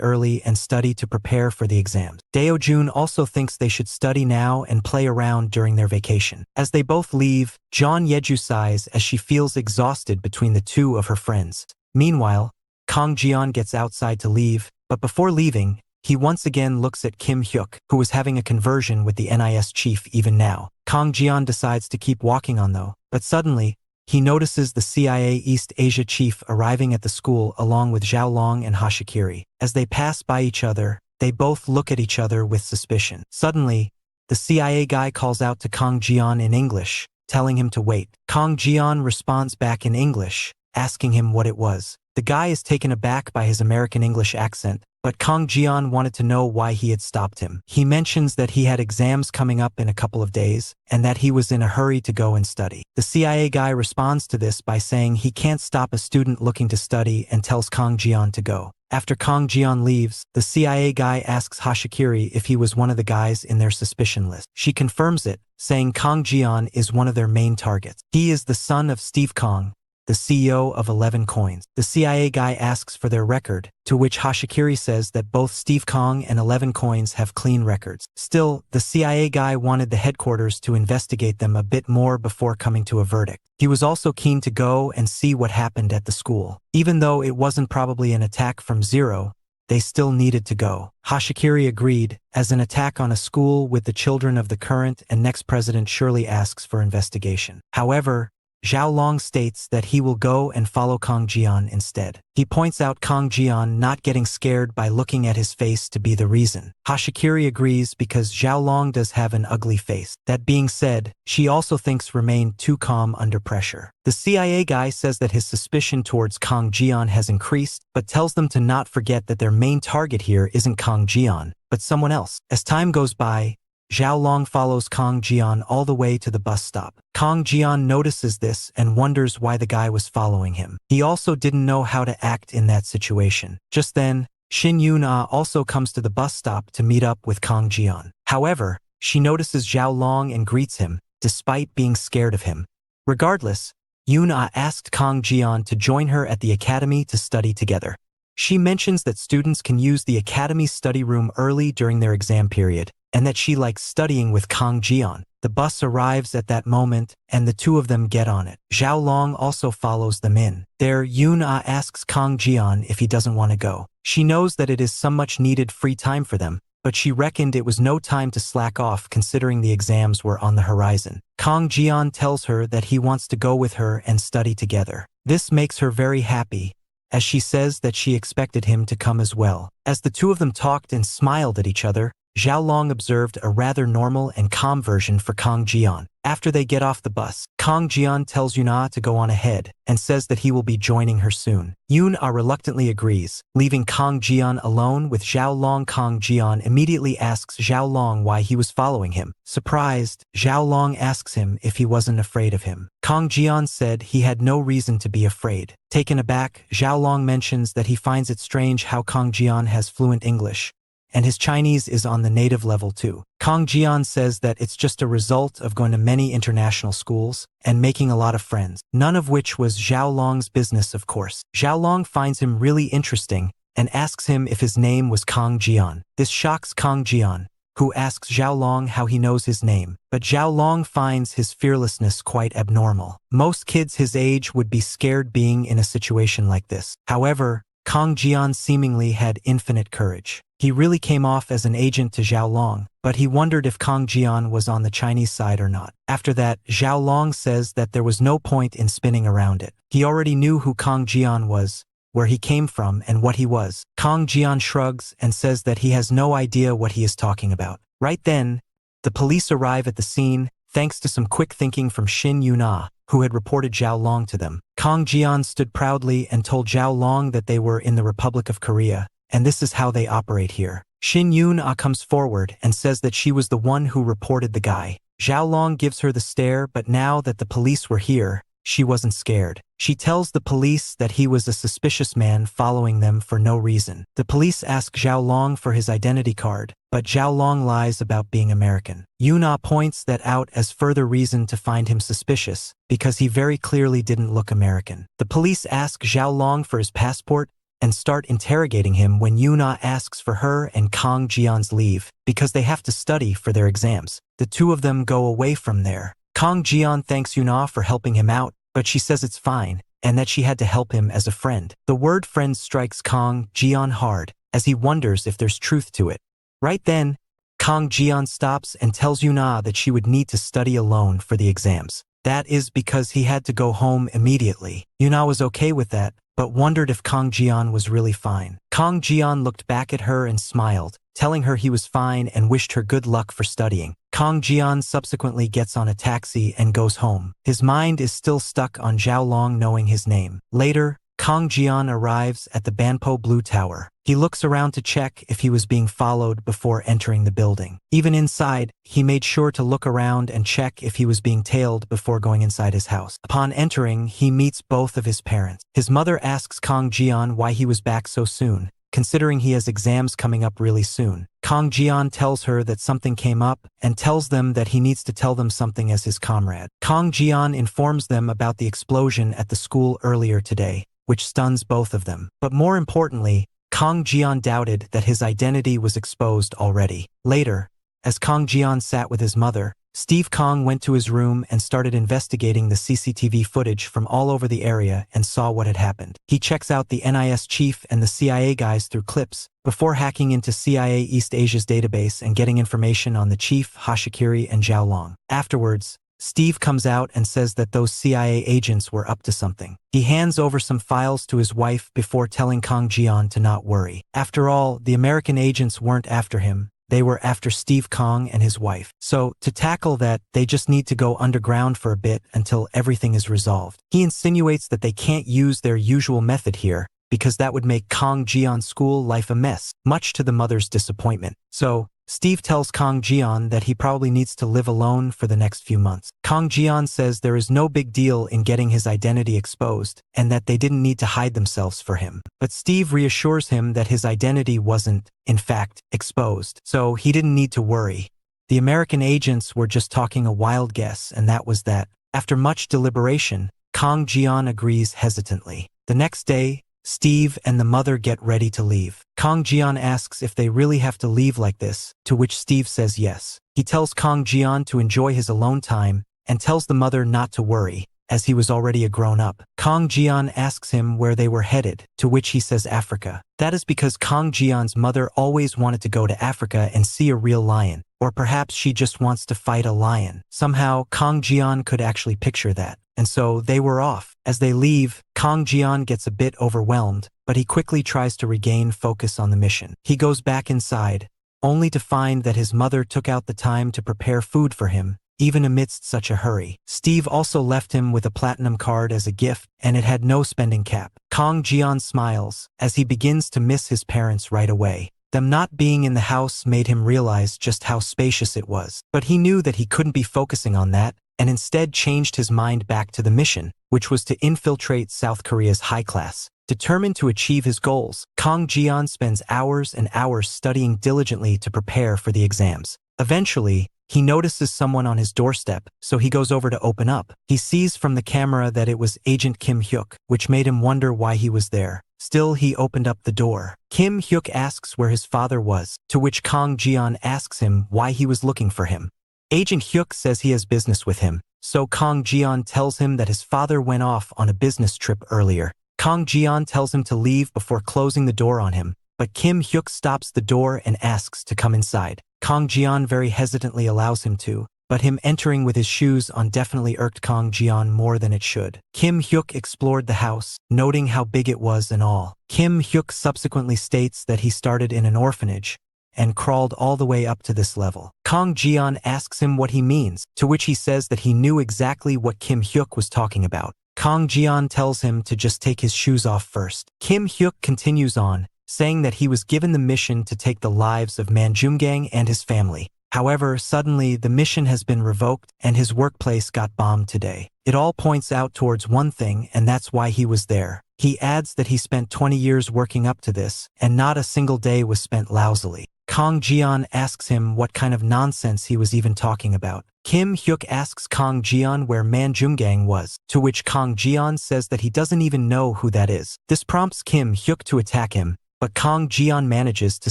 early and study to prepare for the exams. Deo Jun also thinks they should study now and play around during their vacation. As they both leave, John Yeju sighs as she feels exhausted between the two of her friends. Meanwhile, Kang Jian gets outside to leave, but before leaving, he once again looks at Kim Hyuk, who is having a conversion with the NIS chief even now. Kang Jian decides to keep walking on though, but suddenly, he notices the CIA East Asia chief arriving at the school along with Zhao Long and Hashikiri. As they pass by each other, they both look at each other with suspicion. Suddenly, the CIA guy calls out to Kang Jian in English, telling him to wait. Kang Jian responds back in English, asking him what it was. The guy is taken aback by his American English accent, but Kang Jian wanted to know why he had stopped him. He mentions that he had exams coming up in a couple of days, and that he was in a hurry to go and study. The CIA guy responds to this by saying he can't stop a student looking to study and tells Kang Jian to go. After Kang Jian leaves, the CIA guy asks Hashikiri if he was one of the guys in their suspicion list. She confirms it, saying Kang Jian is one of their main targets. He is the son of Steve Kang, the CEO of 11 Coins. The CIA guy asks for their record, to which Hashikiri says that both Steve Kong and 11 Coins have clean records. Still, the CIA guy wanted the headquarters to investigate them a bit more before coming to a verdict. He was also keen to go and see what happened at the school. Even though it wasn't probably an attack from zero, they still needed to go. Hashikiri agreed, as an attack on a school with the children of the current and next president surely asks for investigation. However, Zhao Long states that he will go and follow Kang Jian instead. He points out Kang Jian not getting scared by looking at his face to be the reason. Hashikiri agrees because Zhao Long does have an ugly face. That being said, she also thinks remained too calm under pressure. The CIA guy says that his suspicion towards Kang Jian has increased, but tells them to not forget that their main target here isn't Kang Jian, but someone else. As time goes by, Zhao Long follows Kang Jian all the way to the bus stop. Kang Jian notices this and wonders why the guy was following him. He also didn't know how to act in that situation. Just then, Shin Yun-ah also comes to the bus stop to meet up with Kang Jian. However, she notices Zhao Long and greets him, despite being scared of him. Regardless, Yun-ah asked Kang Jian to join her at the academy to study together. She mentions that students can use the academy's study room early during their exam period, and that she likes studying with Kang Jian. The bus arrives at that moment, and the two of them get on it. Zhao Long also follows them in. There, Yun-ah asks Kang Jian if he doesn't want to go. She knows that it is some much needed free time for them, but she reckoned it was no time to slack off considering the exams were on the horizon. Kang Jian tells her that he wants to go with her and study together. This makes her very happy, as she says that she expected him to come as well. As the two of them talked and smiled at each other, Zhao Long observed a rather normal and calm version for Kang Jian. After they get off the bus, Kang Jian tells Yun-ah to go on ahead and says that he will be joining her soon. Yun-ah reluctantly agrees, leaving Kang Jian alone with Zhao Long. Kang Jian immediately asks Zhao Long why he was following him. Surprised, Zhao Long asks him if he wasn't afraid of him. Kang Jian said he had no reason to be afraid. Taken aback, Zhao Long mentions that he finds it strange how Kang Jian has fluent English, and his Chinese is on the native level too. Kang Jian says that it's just a result of going to many international schools and making a lot of friends, none of which was Zhao Long's business, of course. Zhao Long finds him really interesting and asks him if his name was Kang Jian. This shocks Kang Jian, who asks Zhao Long how he knows his name, but Zhao Long finds his fearlessness quite abnormal. Most kids his age would be scared being in a situation like this. However, Kang Jian seemingly had infinite courage. He really came off as an agent to Zhao Long, but he wondered if Kang Jian was on the Chinese side or not. After that, Zhao Long says that there was no point in spinning around it. He already knew who Kang Jian was, where he came from, and what he was. Kang Jian shrugs and says that he has no idea what he is talking about. Right then, the police arrive at the scene, thanks to some quick thinking from Shin Yun-ah, who had reported Zhao Long to them. Kang Jian stood proudly and told Zhao Long that they were in the Republic of Korea, and this is how they operate here. Shin Yun-ah comes forward and says that she was the one who reported the guy. Zhao Long gives her the stare, but now that the police were here, she wasn't scared. She tells the police that he was a suspicious man following them for no reason. The police ask Zhao Long for his identity card, but Zhao Long lies about being American. Yun-ah points that out as further reason to find him suspicious, because he very clearly didn't look American. The police ask Zhao Long for his passport and start interrogating him when Yun-ah asks for her and Kang Jian's leave, because they have to study for their exams. The two of them go away from there. Kang Jian thanks Yun-ah for helping him out, but she says it's fine, and that she had to help him as a friend. The word friend strikes Kang Jian hard, as he wonders if there's truth to it. Right then, Kang Jian stops and tells Yun-ah that she would need to study alone for the exams. That is because he had to go home immediately. Yun-ah was okay with that, but wondered if Kang Jian was really fine. Kang Jian looked back at her and smiled, telling her he was fine and wished her good luck for studying. Kang Jian subsequently gets on a taxi and goes home. His mind is still stuck on Zhao Long knowing his name. Later, Kang Jian arrives at the Banpo Blue Tower. He looks around to check if he was being followed before entering the building. Even inside, he made sure to look around and check if he was being tailed before going inside his house. Upon entering, he meets both of his parents. His mother asks Kang Jian why he was back so soon, considering he has exams coming up really soon. Kang Jian tells her that something came up and tells them that he needs to tell them something as his comrade. Kang Jian informs them about the explosion at the school earlier today, which stuns both of them. But more importantly, Kang Jian doubted that his identity was exposed already. Later, as Kang Jian sat with his mother, Steve Kang went to his room and started investigating the CCTV footage from all over the area and saw what had happened. He checks out the NIS chief and the CIA guys through clips, before hacking into CIA East Asia's database and getting information on the chief, Hashikiri, and Zhao Long. Afterwards, Steve comes out and says that those CIA agents were up to something. He hands over some files to his wife before telling Kang Jian to not worry. After all, the American agents weren't after him. They were after Steve Kong and his wife. So, to tackle that, they just need to go underground for a bit until everything is resolved. He insinuates that they can't use their usual method here, because that would make Kang Jian's school life a mess, much to the mother's disappointment. So, Steve tells Kang Jian that he probably needs to live alone for the next few months. Kang Jian says there is no big deal in getting his identity exposed, and that they didn't need to hide themselves for him. But Steve reassures him that his identity wasn't, in fact, exposed, so he didn't need to worry. The American agents were just talking a wild guess, and that was that. After much deliberation, Kang Jian agrees hesitantly. The next day, Steve and the mother get ready to leave. Kang Jian asks if they really have to leave like this, to which Steve says yes. He tells Kang Jian to enjoy his alone time and tells the mother not to worry, as he was already a grown-up. Kang Jian asks him where they were headed, to which he says Africa. That is because Kang Jian's mother always wanted to go to Africa and see a real lion, or perhaps she just wants to fight a lion. Somehow, Kang Jian could actually picture that. And so they were off. As they leave, Kang Jian gets a bit overwhelmed, but he quickly tries to regain focus on the mission. He goes back inside, only to find that his mother took out the time to prepare food for him, even amidst such a hurry. Steve also left him with a platinum card as a gift, and it had no spending cap. Kang Jian smiles, as he begins to miss his parents right away. Them not being in the house made him realize just how spacious it was. But he knew that he couldn't be focusing on that, and instead changed his mind back to the mission, which was to infiltrate South Korea's high class. Determined to achieve his goals, Kang Jian spends hours and hours studying diligently to prepare for the exams. Eventually, he notices someone on his doorstep, so he goes over to open up. He sees from the camera that it was Agent Kim Hyuk, which made him wonder why he was there. Still, he opened up the door. Kim Hyuk asks where his father was, to which Kang Jian asks him why he was looking for him. Agent Hyuk says he has business with him, so Kang Jian tells him that his father went off on a business trip earlier. Kang Jian tells him to leave before closing the door on him, but Kim Hyuk stops the door and asks to come inside. Kang Jian very hesitantly allows him to, but him entering with his shoes on definitely irked Kang Jian more than it should. Kim Hyuk explored the house, noting how big it was and all. Kim Hyuk subsequently states that he started in an orphanage and crawled all the way up to this level. Kang Jian asks him what he means, to which he says that he knew exactly what Kim Hyuk was talking about. Kang Jian tells him to just take his shoes off first. Kim Hyuk continues on, saying that he was given the mission to take the lives of Manhwa and his family. However, suddenly the mission has been revoked and his workplace got bombed today. It all points out towards one thing, and that's why he was there. He adds that he spent 20 years working up to this, and not a single day was spent lousily. Kang Jian asks him what kind of nonsense he was even talking about. Kim Hyuk asks Kang Jian where Manhwa was, to which Kang Jian says that he doesn't even know who that is. This prompts Kim Hyuk to attack him, but Kang Jian manages to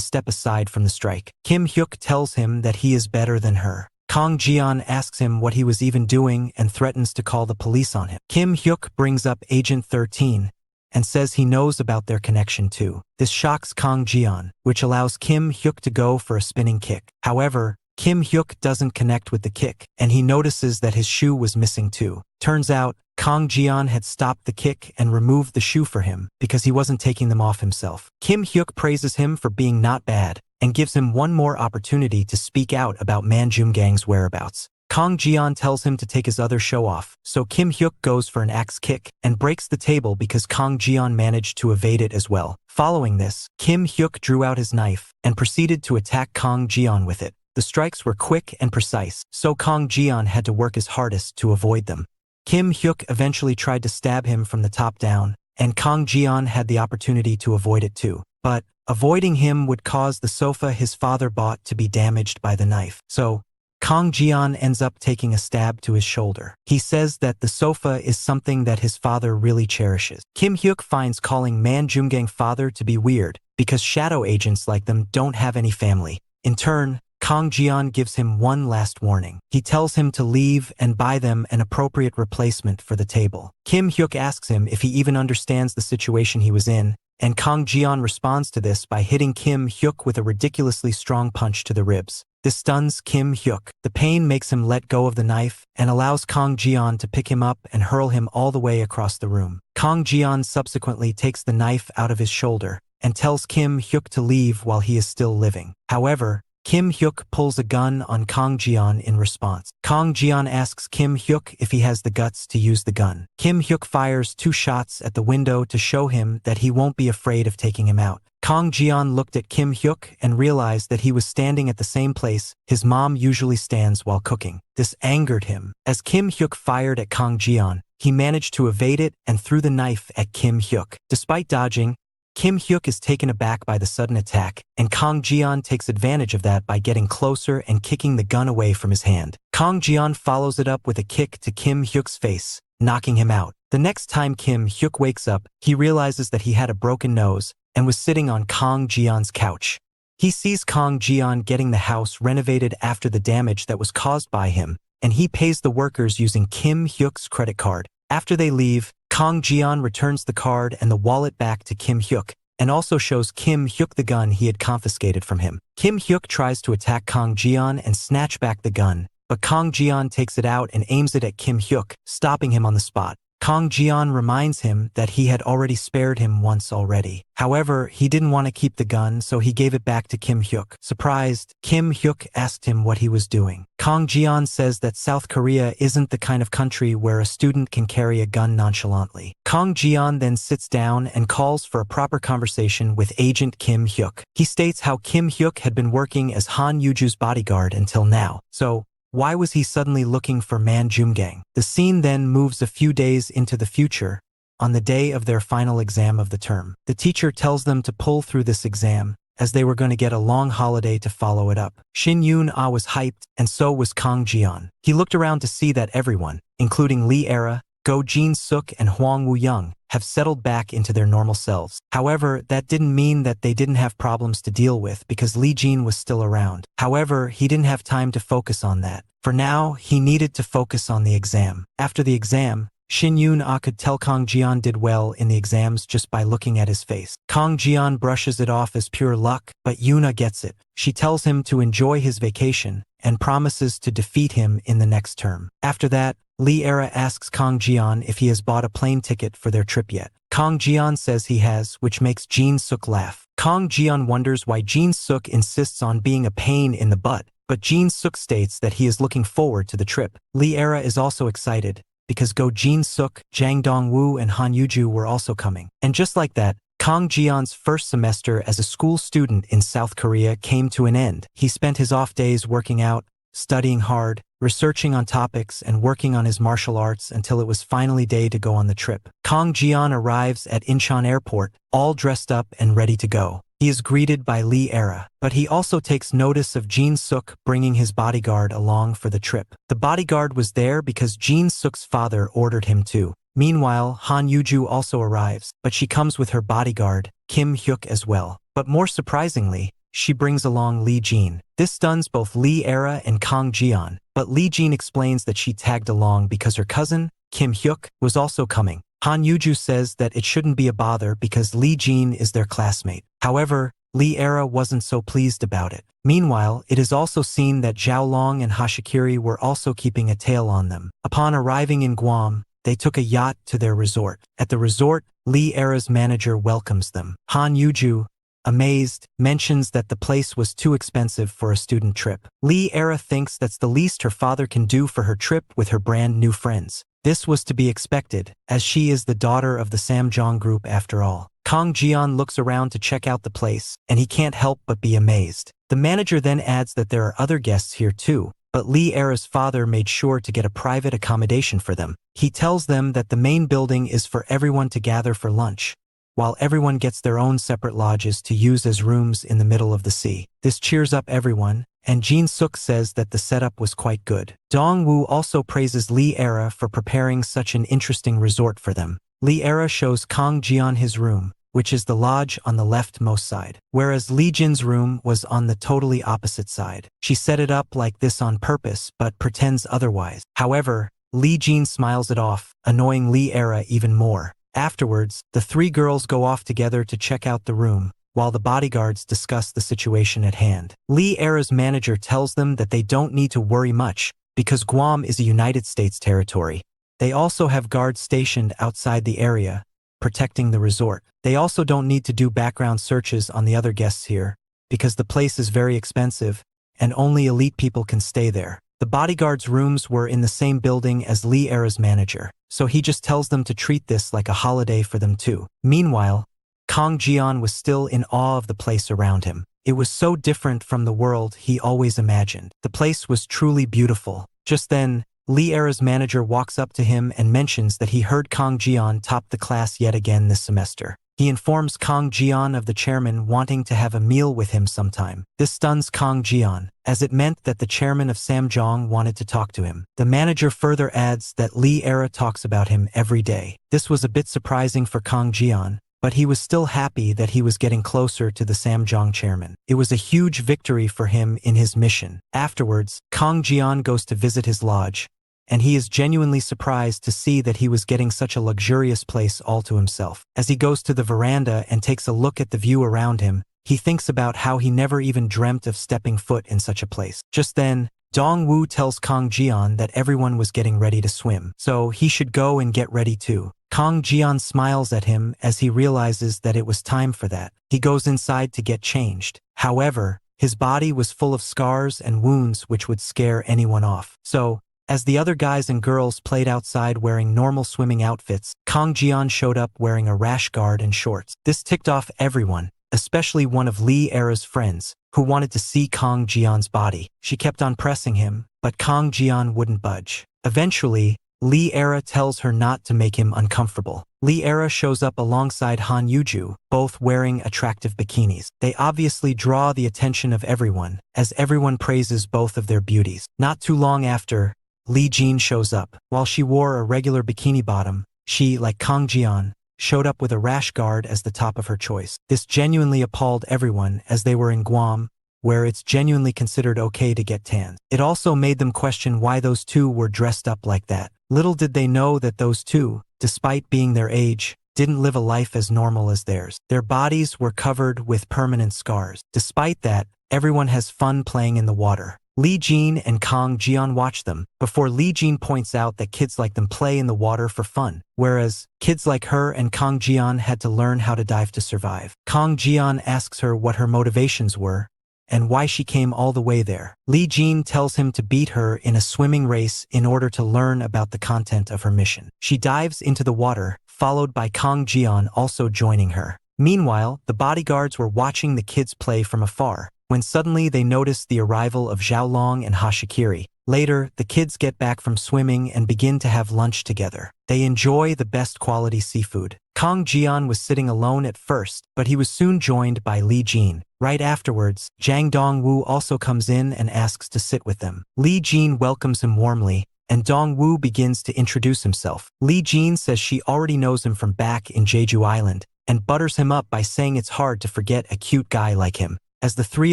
step aside from the strike. Kim Hyuk tells him that he is better than her. Kang Jian asks him what he was even doing and threatens to call the police on him. Kim Hyuk brings up Agent 13, and says he knows about their connection too. This shocks Kang Jian, which allows Kim Hyuk to go for a spinning kick. However, Kim Hyuk doesn't connect with the kick, and he notices that his shoe was missing too. Turns out, Kang Jian had stopped the kick and removed the shoe for him, because he wasn't taking them off himself. Kim Hyuk praises him for being not bad, and gives him one more opportunity to speak out about Manhwa's whereabouts. Kang Jian tells him to take his other show off, so Kim Hyuk goes for an axe kick and breaks the table because Kang Jian managed to evade it as well. Following this, Kim Hyuk drew out his knife and proceeded to attack Kang Jian with it. The strikes were quick and precise, so Kang Jian had to work his hardest to avoid them. Kim Hyuk eventually tried to stab him from the top down, and Kang Jian had the opportunity to avoid it too. But avoiding him would cause the sofa his father bought to be damaged by the knife. So, Kang Jian ends up taking a stab to his shoulder. He says that the sofa is something that his father really cherishes. Kim Hyuk finds calling Manhwa father to be weird, because shadow agents like them don't have any family. In turn, Kang Jian gives him one last warning. He tells him to leave and buy them an appropriate replacement for the table. Kim Hyuk asks him if he even understands the situation he was in, and Kang Jian responds to this by hitting Kim Hyuk with a ridiculously strong punch to the ribs. This stuns Kim Hyuk. The pain makes him let go of the knife and allows Kang Jian to pick him up and hurl him all the way across the room. Kang Jian subsequently takes the knife out of his shoulder and tells Kim Hyuk to leave while he is still living. However, Kim Hyuk pulls a gun on Kang Jian in response. Kang Jian asks Kim Hyuk if he has the guts to use the gun. Kim Hyuk fires 2 shots at the window to show him that he won't be afraid of taking him out. Kang Jian looked at Kim Hyuk and realized that he was standing at the same place his mom usually stands while cooking. This angered him. As Kim Hyuk fired at Kang Jian, he managed to evade it and threw the knife at Kim Hyuk. Despite dodging, Kim Hyuk is taken aback by the sudden attack, and Kang Jian takes advantage of that by getting closer and kicking the gun away from his hand. Kang Jian follows it up with a kick to Kim Hyuk's face, knocking him out. The next time Kim Hyuk wakes up, he realizes that he had a broken nose and was sitting on Kang Jian's couch. He sees Kang Jian getting the house renovated after the damage that was caused by him, and he pays the workers using Kim Hyuk's credit card. After they leave, Kang Jian returns the card and the wallet back to Kim Hyuk, and also shows Kim Hyuk the gun he had confiscated from him. Kim Hyuk tries to attack Kang Jian and snatch back the gun, but Kang Jian takes it out and aims it at Kim Hyuk, stopping him on the spot. Kang Jian reminds him that he had already spared him once already. However, he didn't want to keep the gun, so he gave it back to Kim Hyuk. Surprised, Kim Hyuk asked him what he was doing. Kang Jian says that South Korea isn't the kind of country where a student can carry a gun nonchalantly. Kang Jian then sits down and calls for a proper conversation with Agent Kim Hyuk. He states how Kim Hyuk had been working as Han Yuju's bodyguard until now. So, why was he suddenly looking for Man Jumgang? The scene then moves a few days into the future, on the day of their final exam of the term. The teacher tells them to pull through this exam, as they were going to get a long holiday to follow it up. Shin Yoon-ah was hyped, and so was Kang Jian. He looked around to see that everyone, including Lee Era, Go Jin-suk and Hwang Woo-young, have settled back into their normal selves. However, that didn't mean that they didn't have problems to deal with because Lee Jin was still around. However, he didn't have time to focus on that. For now, he needed to focus on the exam. After the exam, Shin Yoon-ah could tell Kang Jian did well in the exams just by looking at his face. Kang Jian brushes it off as pure luck, but Yoon-ah gets it. She tells him to enjoy his vacation and promises to defeat him in the next term. After that, Lee Era asks Kang Jian if he has bought a plane ticket for their trip yet. Kang Jian says he has, which makes Jin-suk laugh. Kang Jian wonders why Jin-suk insists on being a pain in the butt, but Jin-suk states that he is looking forward to the trip. Lee Era is also excited, because Go Jin-suk, Jang Dong-woo and Han Yuju were also coming. And just like that, Kang Jian's first semester as a school student in South Korea came to an end. He spent his off days working out, studying hard, researching on topics, and working on his martial arts until it was finally day to go on the trip. Kang Jian arrives at Incheon Airport, all dressed up and ready to go. He is greeted by Lee Era, but he also takes notice of Jin-suk bringing his bodyguard along for the trip. The bodyguard was there because Jin-suk's father ordered him to. Meanwhile, Han Yuju also arrives, but she comes with her bodyguard, Kim Hyuk as well. But more surprisingly, she brings along Lee Jin. This stuns both Lee Era and Kang Jian, but Lee Jin explains that she tagged along because her cousin, Kim Hyuk, was also coming. Han Yuju says that it shouldn't be a bother because Lee Jin is their classmate. However, Lee Era wasn't so pleased about it. Meanwhile, it is also seen that Zhao Long and Hashikiri were also keeping a tail on them. Upon arriving in Guam, they took a yacht to their resort. At the resort, Lee Era's manager welcomes them. Han Yuju, amazed, mentions that the place was too expensive for a student trip. Lee Era thinks that's the least her father can do for her trip with her brand new friends. This was to be expected, as she is the daughter of the Samjong group after all. Kang Jian looks around to check out the place, and he can't help but be amazed. The manager then adds that there are other guests here too, but Lee Era's father made sure to get a private accommodation for them. He tells them that the main building is for everyone to gather for lunch, while everyone gets their own separate lodges to use as rooms in the middle of the sea. This cheers up everyone, and Jin-suk says that the setup was quite good. Dong-woo also praises Lee Era for preparing such an interesting resort for them. Lee Era shows Kang Jian his room, which is the lodge on the leftmost side, whereas Lee Jin's room was on the totally opposite side. She set it up like this on purpose but pretends otherwise. However, Lee Jin smiles it off, annoying Lee Era even more. Afterwards, the three girls go off together to check out the room, while the bodyguards discuss the situation at hand. Lee Era's manager tells them that they don't need to worry much because Guam is a United States territory. They also have guards stationed outside the area, protecting the resort. They also don't need to do background searches on the other guests here because the place is very expensive and only elite people can stay there. The bodyguards' rooms were in the same building as Lee Era's manager, so he just tells them to treat this like a holiday for them too. Meanwhile, Kang Jian was still in awe of the place around him. It was so different from the world he always imagined. The place was truly beautiful. Just then, Lee Era's manager walks up to him and mentions that he heard Kang Jian top the class yet again this semester. He informs Kang Jian of the chairman wanting to have a meal with him sometime. This stuns Kang Jian, as it meant that the chairman of Samjong wanted to talk to him. The manager further adds that Lee Era talks about him every day. This was a bit surprising for Kang Jian, but he was still happy that he was getting closer to the Samjong chairman. It was a huge victory for him in his mission. Afterwards, Kang Jian goes to visit his lodge, and he is genuinely surprised to see that he was getting such a luxurious place all to himself. As he goes to the veranda and takes a look at the view around him, he thinks about how he never even dreamt of stepping foot in such a place. Just then, Dongwu tells Kang Jian that everyone was getting ready to swim, so he should go and get ready too. Kang Jian smiles at him as he realizes that it was time for that. He goes inside to get changed. However, his body was full of scars and wounds which would scare anyone off. So, as the other guys and girls played outside wearing normal swimming outfits, Kang Jian showed up wearing a rash guard and shorts. This ticked off everyone, especially one of Lee Era's friends, who wanted to see Kang Jian's body. She kept on pressing him, but Kang Jian wouldn't budge. Eventually, Lee Era tells her not to make him uncomfortable. Lee Era shows up alongside Han Yuju, both wearing attractive bikinis. They obviously draw the attention of everyone, as everyone praises both of their beauties. Not too long after, Lee Jin shows up. While she wore a regular bikini bottom, she, like Kang Jian, showed up with a rash guard as the top of her choice. This genuinely appalled everyone as they were in Guam, where it's genuinely considered okay to get tanned. It also made them question why those two were dressed up like that. Little did they know that those two, despite being their age, didn't live a life as normal as theirs. Their bodies were covered with permanent scars. Despite that, everyone has fun playing in the water. Lee Jin and Kang Jian watch them, before Lee Jin points out that kids like them play in the water for fun, whereas kids like her and Kang Jian had to learn how to dive to survive. Kang Jian asks her what her motivations were, and why she came all the way there. Lee Jin tells him to beat her in a swimming race in order to learn about the content of her mission. She dives into the water, followed by Kang Jian also joining her. Meanwhile, the bodyguards were watching the kids play from afar, when suddenly they noticed the arrival of Xiaolong and Hashikiri. Later, the kids get back from swimming and begin to have lunch together. They enjoy the best quality seafood. Kang Jian was sitting alone at first, but he was soon joined by Lee Jin. Right afterwards, Zhang Dongwu also comes in and asks to sit with them. Lee Jin welcomes him warmly, and Dongwu begins to introduce himself. Lee Jin says she already knows him from back in Jeju Island, and butters him up by saying it's hard to forget a cute guy like him. As the three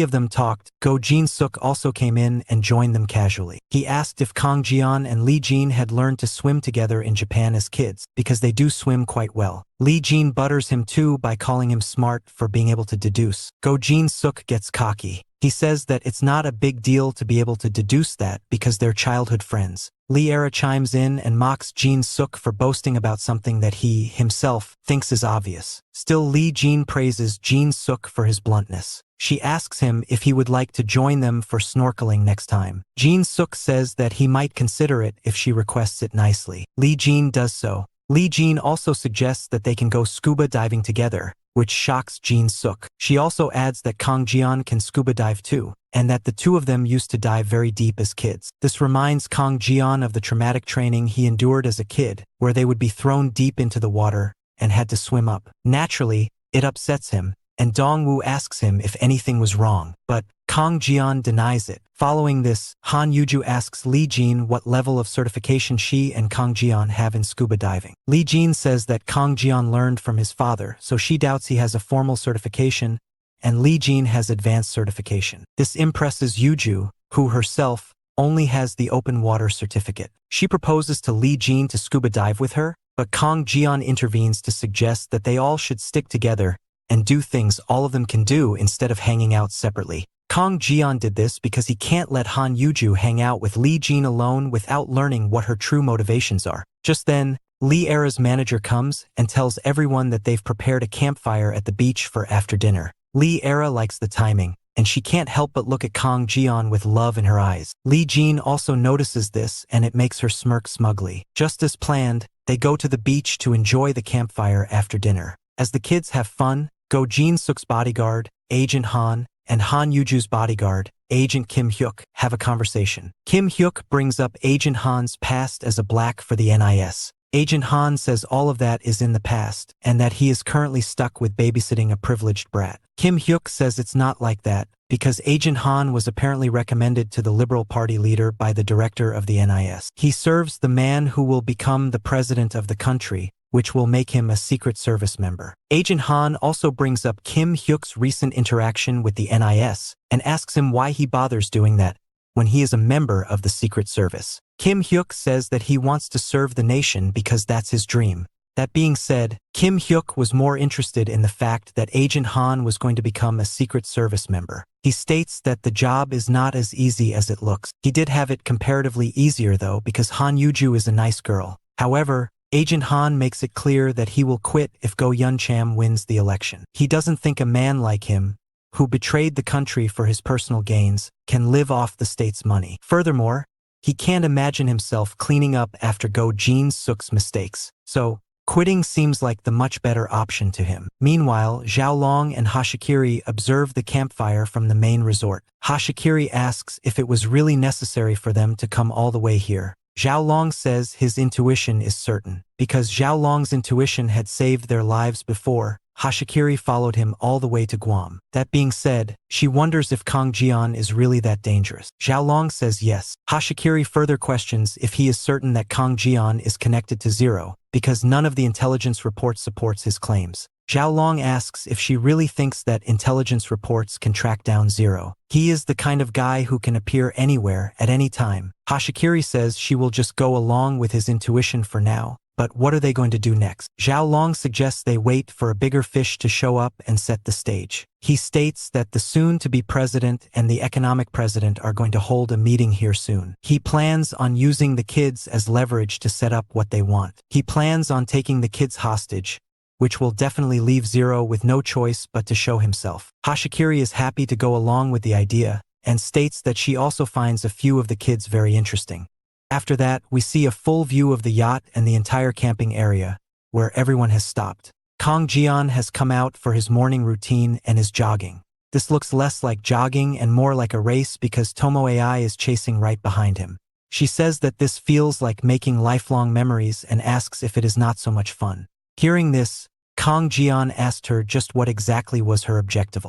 of them talked, Go Jin-suk also came in and joined them casually. He asked if Kang Jian and Lee Jin had learned to swim together in Japan as kids, because they do swim quite well. Lee Jin butters him too by calling him smart for being able to deduce. Go Jin-suk gets cocky. He says that it's not a big deal to be able to deduce that because they're childhood friends. Lee Era chimes in and mocks Jin-suk for boasting about something that he, himself, thinks is obvious. Still, Lee Jin praises Jin-suk for his bluntness. She asks him if he would like to join them for snorkeling next time. Jin-suk says that he might consider it if she requests it nicely. Lee Jin does so. Lee Jin also suggests that they can go scuba diving together, which shocks Jin-suk. She also adds that Kang Jian can scuba dive too, and that the two of them used to dive very deep as kids. This reminds Kang Jian of the traumatic training he endured as a kid, where they would be thrown deep into the water and had to swim up. Naturally, it upsets him, and Dongwu asks him if anything was wrong, but Kang Jian denies it. Following this, Han Yuju asks Lee Jin what level of certification she and Kang Jian have in scuba diving. Lee Jin says that Kang Jian learned from his father, so she doubts he has a formal certification, and Lee Jin has advanced certification. This impresses Yuju, who herself only has the open water certificate. She proposes to Lee Jin to scuba dive with her, but Kang Jian intervenes to suggest that they all should stick together and do things all of them can do instead of hanging out separately. Kang Jian did this because he can't let Han Yuju hang out with Li Jin alone without learning what her true motivations are. Just then, Li Era's manager comes and tells everyone that they've prepared a campfire at the beach for after dinner. Li Era likes the timing, and she can't help but look at Kang Jian with love in her eyes. Li Jin also notices this and it makes her smirk smugly. Just as planned, they go to the beach to enjoy the campfire after dinner. As the kids have fun, Go Jin Suk's bodyguard, Agent Han, and Han Yuju's bodyguard, Agent Kim Hyuk, have a conversation. Kim Hyuk brings up Agent Han's past as a black for the NIS. Agent Han says all of that is in the past, and that he is currently stuck with babysitting a privileged brat. Kim Hyuk says it's not like that, because Agent Han was apparently recommended to the Liberal Party leader by the director of the NIS. He serves the man who will become the president of the country, which will make him a Secret Service member. Agent Han also brings up Kim Hyuk's recent interaction with the NIS and asks him why he bothers doing that when he is a member of the Secret Service. Kim Hyuk says that he wants to serve the nation because that's his dream. That being said, Kim Hyuk was more interested in the fact that Agent Han was going to become a Secret Service member. He states that the job is not as easy as it looks. He did have it comparatively easier though because Han Yuju is a nice girl. However, Agent Han makes it clear that he will quit if Go Yun-cham wins the election. He doesn't think a man like him, who betrayed the country for his personal gains, can live off the state's money. Furthermore, he can't imagine himself cleaning up after Go Jin Suk's mistakes. So, quitting seems like the much better option to him. Meanwhile, Xiaolong and Hashikiri observe the campfire from the main resort. Hashikiri asks if it was really necessary for them to come all the way here. Xiaolong says his intuition is certain. Because Xiaolong's intuition had saved their lives before, Hashikiri followed him all the way to Guam. That being said, she wonders if Kang Jian is really that dangerous. Xiaolong says yes. Hashikiri further questions if he is certain that Kang Jian is connected to Zero, because none of the intelligence reports supports his claims. Xiaolong asks if she really thinks that intelligence reports can track down Zero. He is the kind of guy who can appear anywhere at any time. Hashikiri says she will just go along with his intuition for now. But what are they going to do next? Xiaolong suggests they wait for a bigger fish to show up and set the stage. He states that the soon-to-be president and the economic president are going to hold a meeting here soon. He plans on using the kids as leverage to set up what they want. He plans on taking the kids hostage, which will definitely leave Zero with no choice but to show himself. Hashikiri is happy to go along with the idea, and states that she also finds a few of the kids very interesting. After that, we see a full view of the yacht and the entire camping area, where everyone has stopped. Kang Jian has come out for his morning routine and is jogging. This looks less like jogging and more like a race because Tomo AI is chasing right behind him. She says that this feels like making lifelong memories and asks if it is not so much fun. Hearing this, Kang Jian asked her just what exactly was her objective.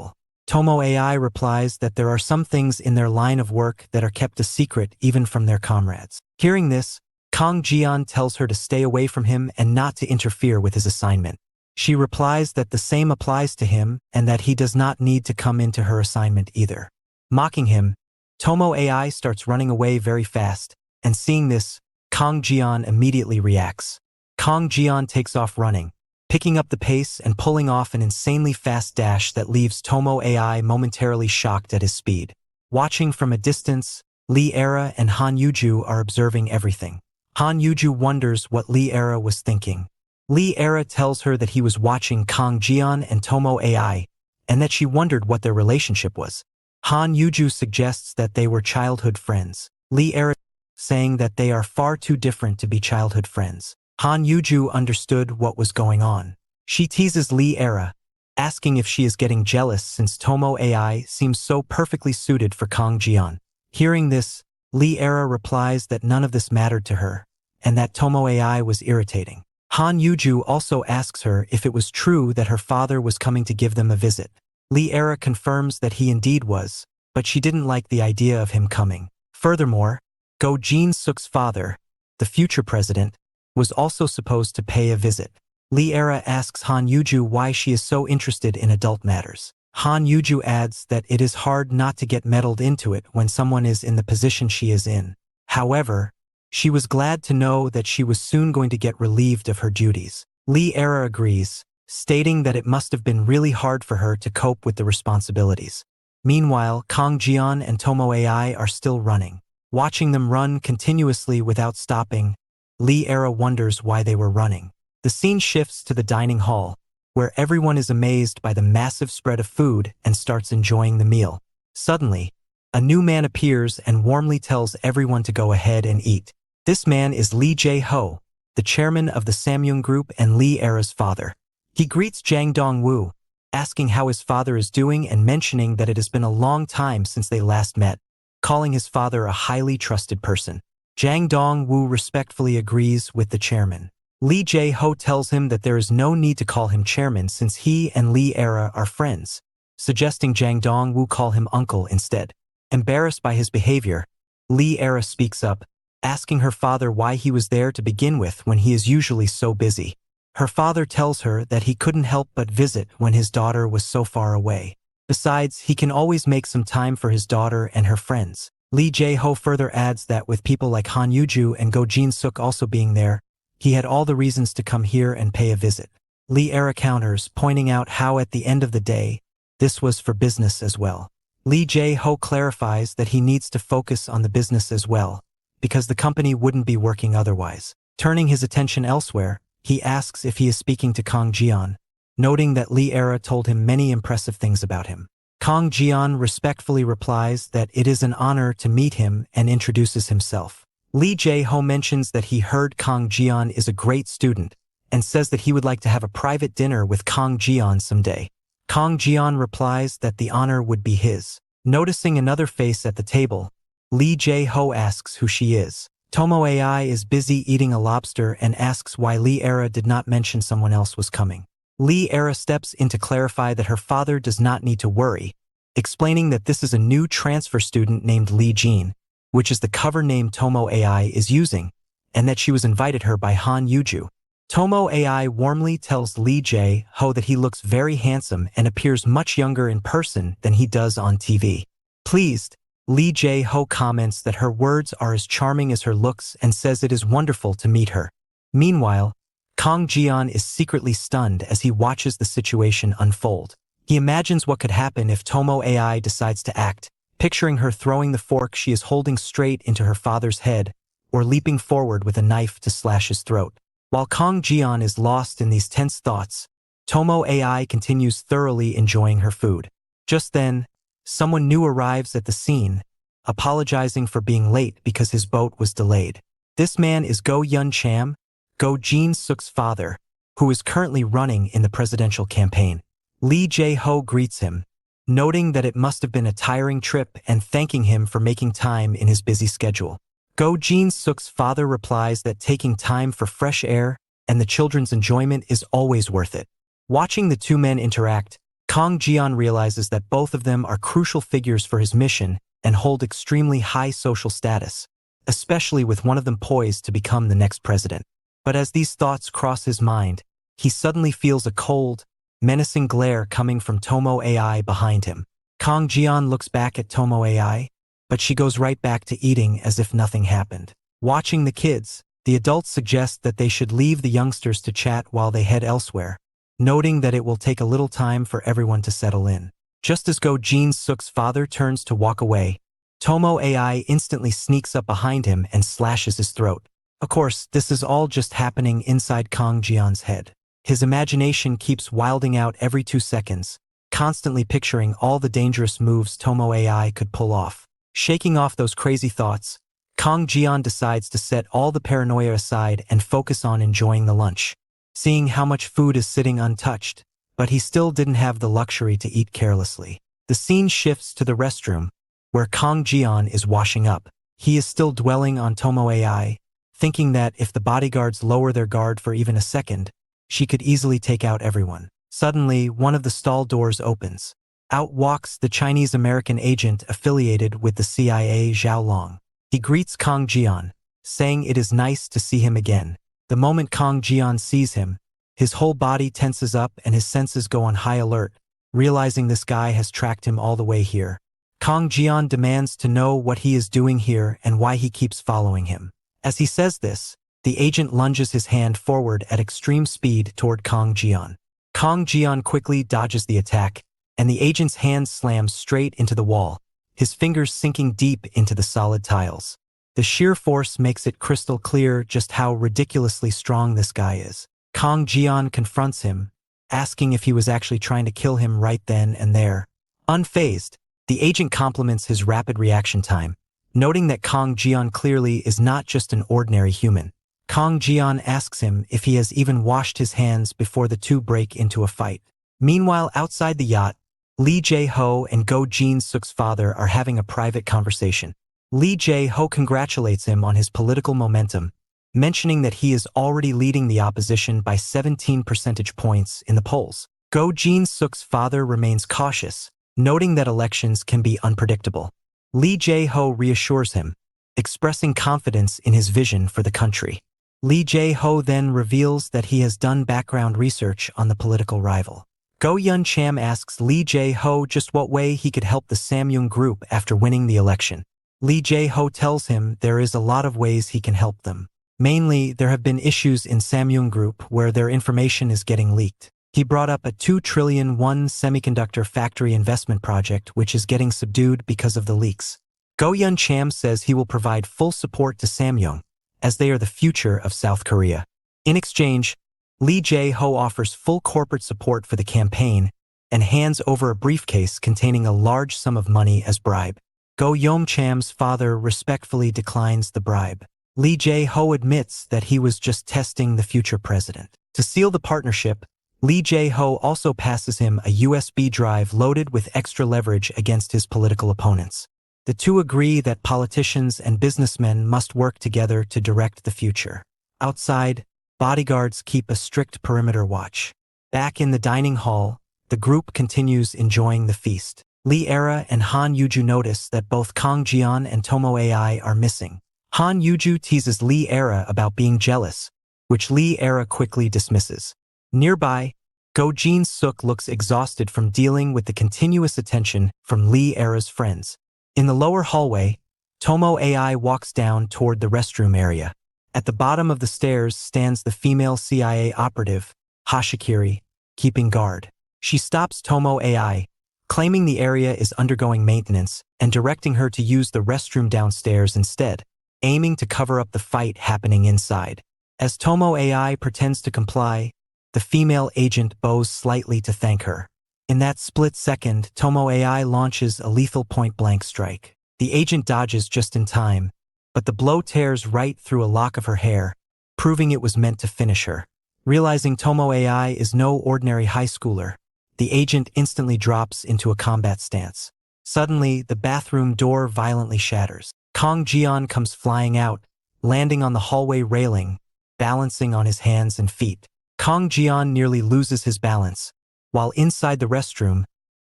Tomo AI replies that there are some things in their line of work that are kept a secret even from their comrades. Hearing this, Kang Jian tells her to stay away from him and not to interfere with his assignment. She replies that the same applies to him and that he does not need to come into her assignment either. Mocking him, Tomo AI starts running away very fast, and seeing this, Kang Jian immediately reacts. Kang Jian takes off running, picking up the pace and pulling off an insanely fast dash that leaves Tomo AI momentarily shocked at his speed. Watching from a distance, Li Era and Han Yuju are observing everything. Han Yuju wonders what Li Era was thinking. Li Era tells her that he was watching Kang Jian and Tomo AI, and that she wondered what their relationship was. Han Yuju suggests that they were childhood friends. Li Era saying that they are far too different to be childhood friends. Han Yuju understood what was going on. She teases Li Era, asking if she is getting jealous since Tomo AI seems so perfectly suited for Kang Jian. Hearing this, Li Era replies that none of this mattered to her, and that Tomo AI was irritating. Han Yuju also asks her if it was true that her father was coming to give them a visit. Li Era confirms that he indeed was, but she didn't like the idea of him coming. Furthermore, Go Jin Suk's father, the future president, was also supposed to pay a visit. Li Era asks Han Yuju why she is so interested in adult matters. Han Yuju adds that it is hard not to get meddled into it when someone is in the position she is in. However, she was glad to know that she was soon going to get relieved of her duties. Li Era agrees, stating that it must have been really hard for her to cope with the responsibilities. Meanwhile, Kang Jian and Tomo AI are still running. Watching them run continuously without stopping, Lee Era wonders why they were running. The scene shifts to the dining hall, where everyone is amazed by the massive spread of food and starts enjoying the meal. Suddenly, a new man appears and warmly tells everyone to go ahead and eat. This man is Lee Jae-ho, the chairman of the Samyung Group and Lee Era's father. He greets Jang Dong-woo, asking how his father is doing and mentioning that it has been a long time since they last met, calling his father a highly trusted person. Jang Dong-woo respectfully agrees with the chairman. Lee Jae-ho tells him that there is no need to call him chairman since he and Lee Era are friends, suggesting Jang Dong-woo call him uncle instead. Embarrassed by his behavior, Lee Era speaks up, asking her father why he was there to begin with when he is usually so busy. Her father tells her that he couldn't help but visit when his daughter was so far away. Besides, he can always make some time for his daughter and her friends. Lee Jae-ho further adds that with people like Han Yuju and Go Jin-suk also being there, he had all the reasons to come here and pay a visit. Lee Era counters, pointing out how at the end of the day, this was for business as well. Lee Jae-ho clarifies that he needs to focus on the business as well, because the company wouldn't be working otherwise. Turning his attention elsewhere, he asks if he is speaking to Kang Jian, noting that Lee Era told him many impressive things about him. Kang Jian respectfully replies that it is an honor to meet him and introduces himself. Lee Jae-ho mentions that he heard Kang Jian is a great student and says that he would like to have a private dinner with Kang Jian someday. Kang Jian replies that the honor would be his. Noticing another face at the table, Lee Jae-ho asks who she is. Tomo AI is busy eating a lobster and asks why Lee Era did not mention someone else was coming. Lee Era steps in to clarify that her father does not need to worry, explaining that this is a new transfer student named Lee Jin, which is the cover name Tomo AI is using, and that she was invited her by Han Yuju. Tomo AI warmly tells Lee Jae-ho that he looks very handsome and appears much younger in person than he does on TV. Pleased, Lee Jae-ho comments that her words are as charming as her looks and says it is wonderful to meet her. Meanwhile, Kang Jian is secretly stunned as he watches the situation unfold. He imagines what could happen if Tomo AI decides to act, picturing her throwing the fork she is holding straight into her father's head or leaping forward with a knife to slash his throat. While Kang Jian is lost in these tense thoughts, Tomo AI continues thoroughly enjoying her food. Just then, someone new arrives at the scene, apologizing for being late because his boat was delayed. This man is Go Yun Cham, Go Jin-suk's father, who is currently running in the presidential campaign. Lee Jae-ho greets him, noting that it must have been a tiring trip and thanking him for making time in his busy schedule. Go Jin-suk's father replies that taking time for fresh air and the children's enjoyment is always worth it. Watching the two men interact, Kang Jian realizes that both of them are crucial figures for his mission and hold extremely high social status, especially with one of them poised to become the next president. But as these thoughts cross his mind, he suddenly feels a cold, menacing glare coming from Tomo AI behind him. Kang Jian looks back at Tomo AI, but she goes right back to eating as if nothing happened. Watching the kids, the adults suggest that they should leave the youngsters to chat while they head elsewhere, noting that it will take a little time for everyone to settle in. Just as Go Jin-suk's father turns to walk away, Tomo AI instantly sneaks up behind him and slashes his throat. Of course, this is all just happening inside Kang Jian's head. His imagination keeps wilding out every 2 seconds, constantly picturing all the dangerous moves Tomo AI could pull off. Shaking off those crazy thoughts, Kang Jian decides to set all the paranoia aside and focus on enjoying the lunch. Seeing how much food is sitting untouched, but he still didn't have the luxury to eat carelessly. The scene shifts to the restroom, where Kang Jian is washing up. He is still dwelling on Tomo AI, thinking that if the bodyguards lower their guard for even a second, she could easily take out everyone. Suddenly, one of the stall doors opens. Out walks the Chinese-American agent affiliated with the CIA, Zhao Long. He greets Kang Jian, saying it is nice to see him again. The moment Kang Jian sees him, his whole body tenses up and his senses go on high alert, realizing this guy has tracked him all the way here. Kang Jian demands to know what he is doing here and why he keeps following him. As he says this, the agent lunges his hand forward at extreme speed toward Kang Jian. Kong Jian quickly dodges the attack, and the agent's hand slams straight into the wall, his fingers sinking deep into the solid tiles. The sheer force makes it crystal clear just how ridiculously strong this guy is. Kong Jian confronts him, asking if he was actually trying to kill him right then and there. Unfazed, the agent compliments his rapid reaction time, noting that Kong Jian clearly is not just an ordinary human. Kong Jian asks him if he has even washed his hands before the two break into a fight. Meanwhile, outside the yacht, Lee Jae-ho and Go Jin-suk's father are having a private conversation. Lee Jae-ho congratulates him on his political momentum, mentioning that he is already leading the opposition by 17 percentage points in the polls. Go Jin-suk's father remains cautious, noting that elections can be unpredictable. Lee Jae-ho reassures him, expressing confidence in his vision for the country. Lee Jae-ho then reveals that he has done background research on the political rival. Go Yun-cham asks Lee Jae-ho just what way he could help the Samyung group after winning the election. Lee Jae-ho tells him there is a lot of ways he can help them. Mainly, there have been issues in Samyung group where their information is getting leaked. He brought up a 2 trillion won semiconductor factory investment project which is getting subdued because of the leaks. Go Yun-cham says he will provide full support to Samyung, as they are the future of South Korea. In exchange, Lee Jae-ho offers full corporate support for the campaign and hands over a briefcase containing a large sum of money as bribe. Go Yum-cham's father respectfully declines the bribe. Lee Jae-ho admits that he was just testing the future president. To seal the partnership, Lee Jae-ho also passes him a USB drive loaded with extra leverage against his political opponents. The two agree that politicians and businessmen must work together to direct the future. Outside, bodyguards keep a strict perimeter watch. Back in the dining hall, the group continues enjoying the feast. Lee Era and Han Yuju notice that both Kong Jian and Tomo AI are missing. Han Yuju teases Lee Era about being jealous, which Lee Era quickly dismisses. Nearby, Go Jin-suk looks exhausted from dealing with the continuous attention from Lee Era's friends. In the lower hallway, Tomo AI walks down toward the restroom area. At the bottom of the stairs stands the female CIA operative, Hashikiri, keeping guard. She stops Tomo AI, claiming the area is undergoing maintenance and directing her to use the restroom downstairs instead, aiming to cover up the fight happening inside. As Tomo AI pretends to comply, the female agent bows slightly to thank her. In that split second, Tomo AI launches a lethal point-blank strike. The agent dodges just in time, but the blow tears right through a lock of her hair, proving it was meant to finish her. Realizing Tomo AI is no ordinary high schooler, the agent instantly drops into a combat stance. Suddenly, the bathroom door violently shatters. Kong Jian comes flying out, landing on the hallway railing, balancing on his hands and feet. Kong Jian nearly loses his balance. While inside the restroom,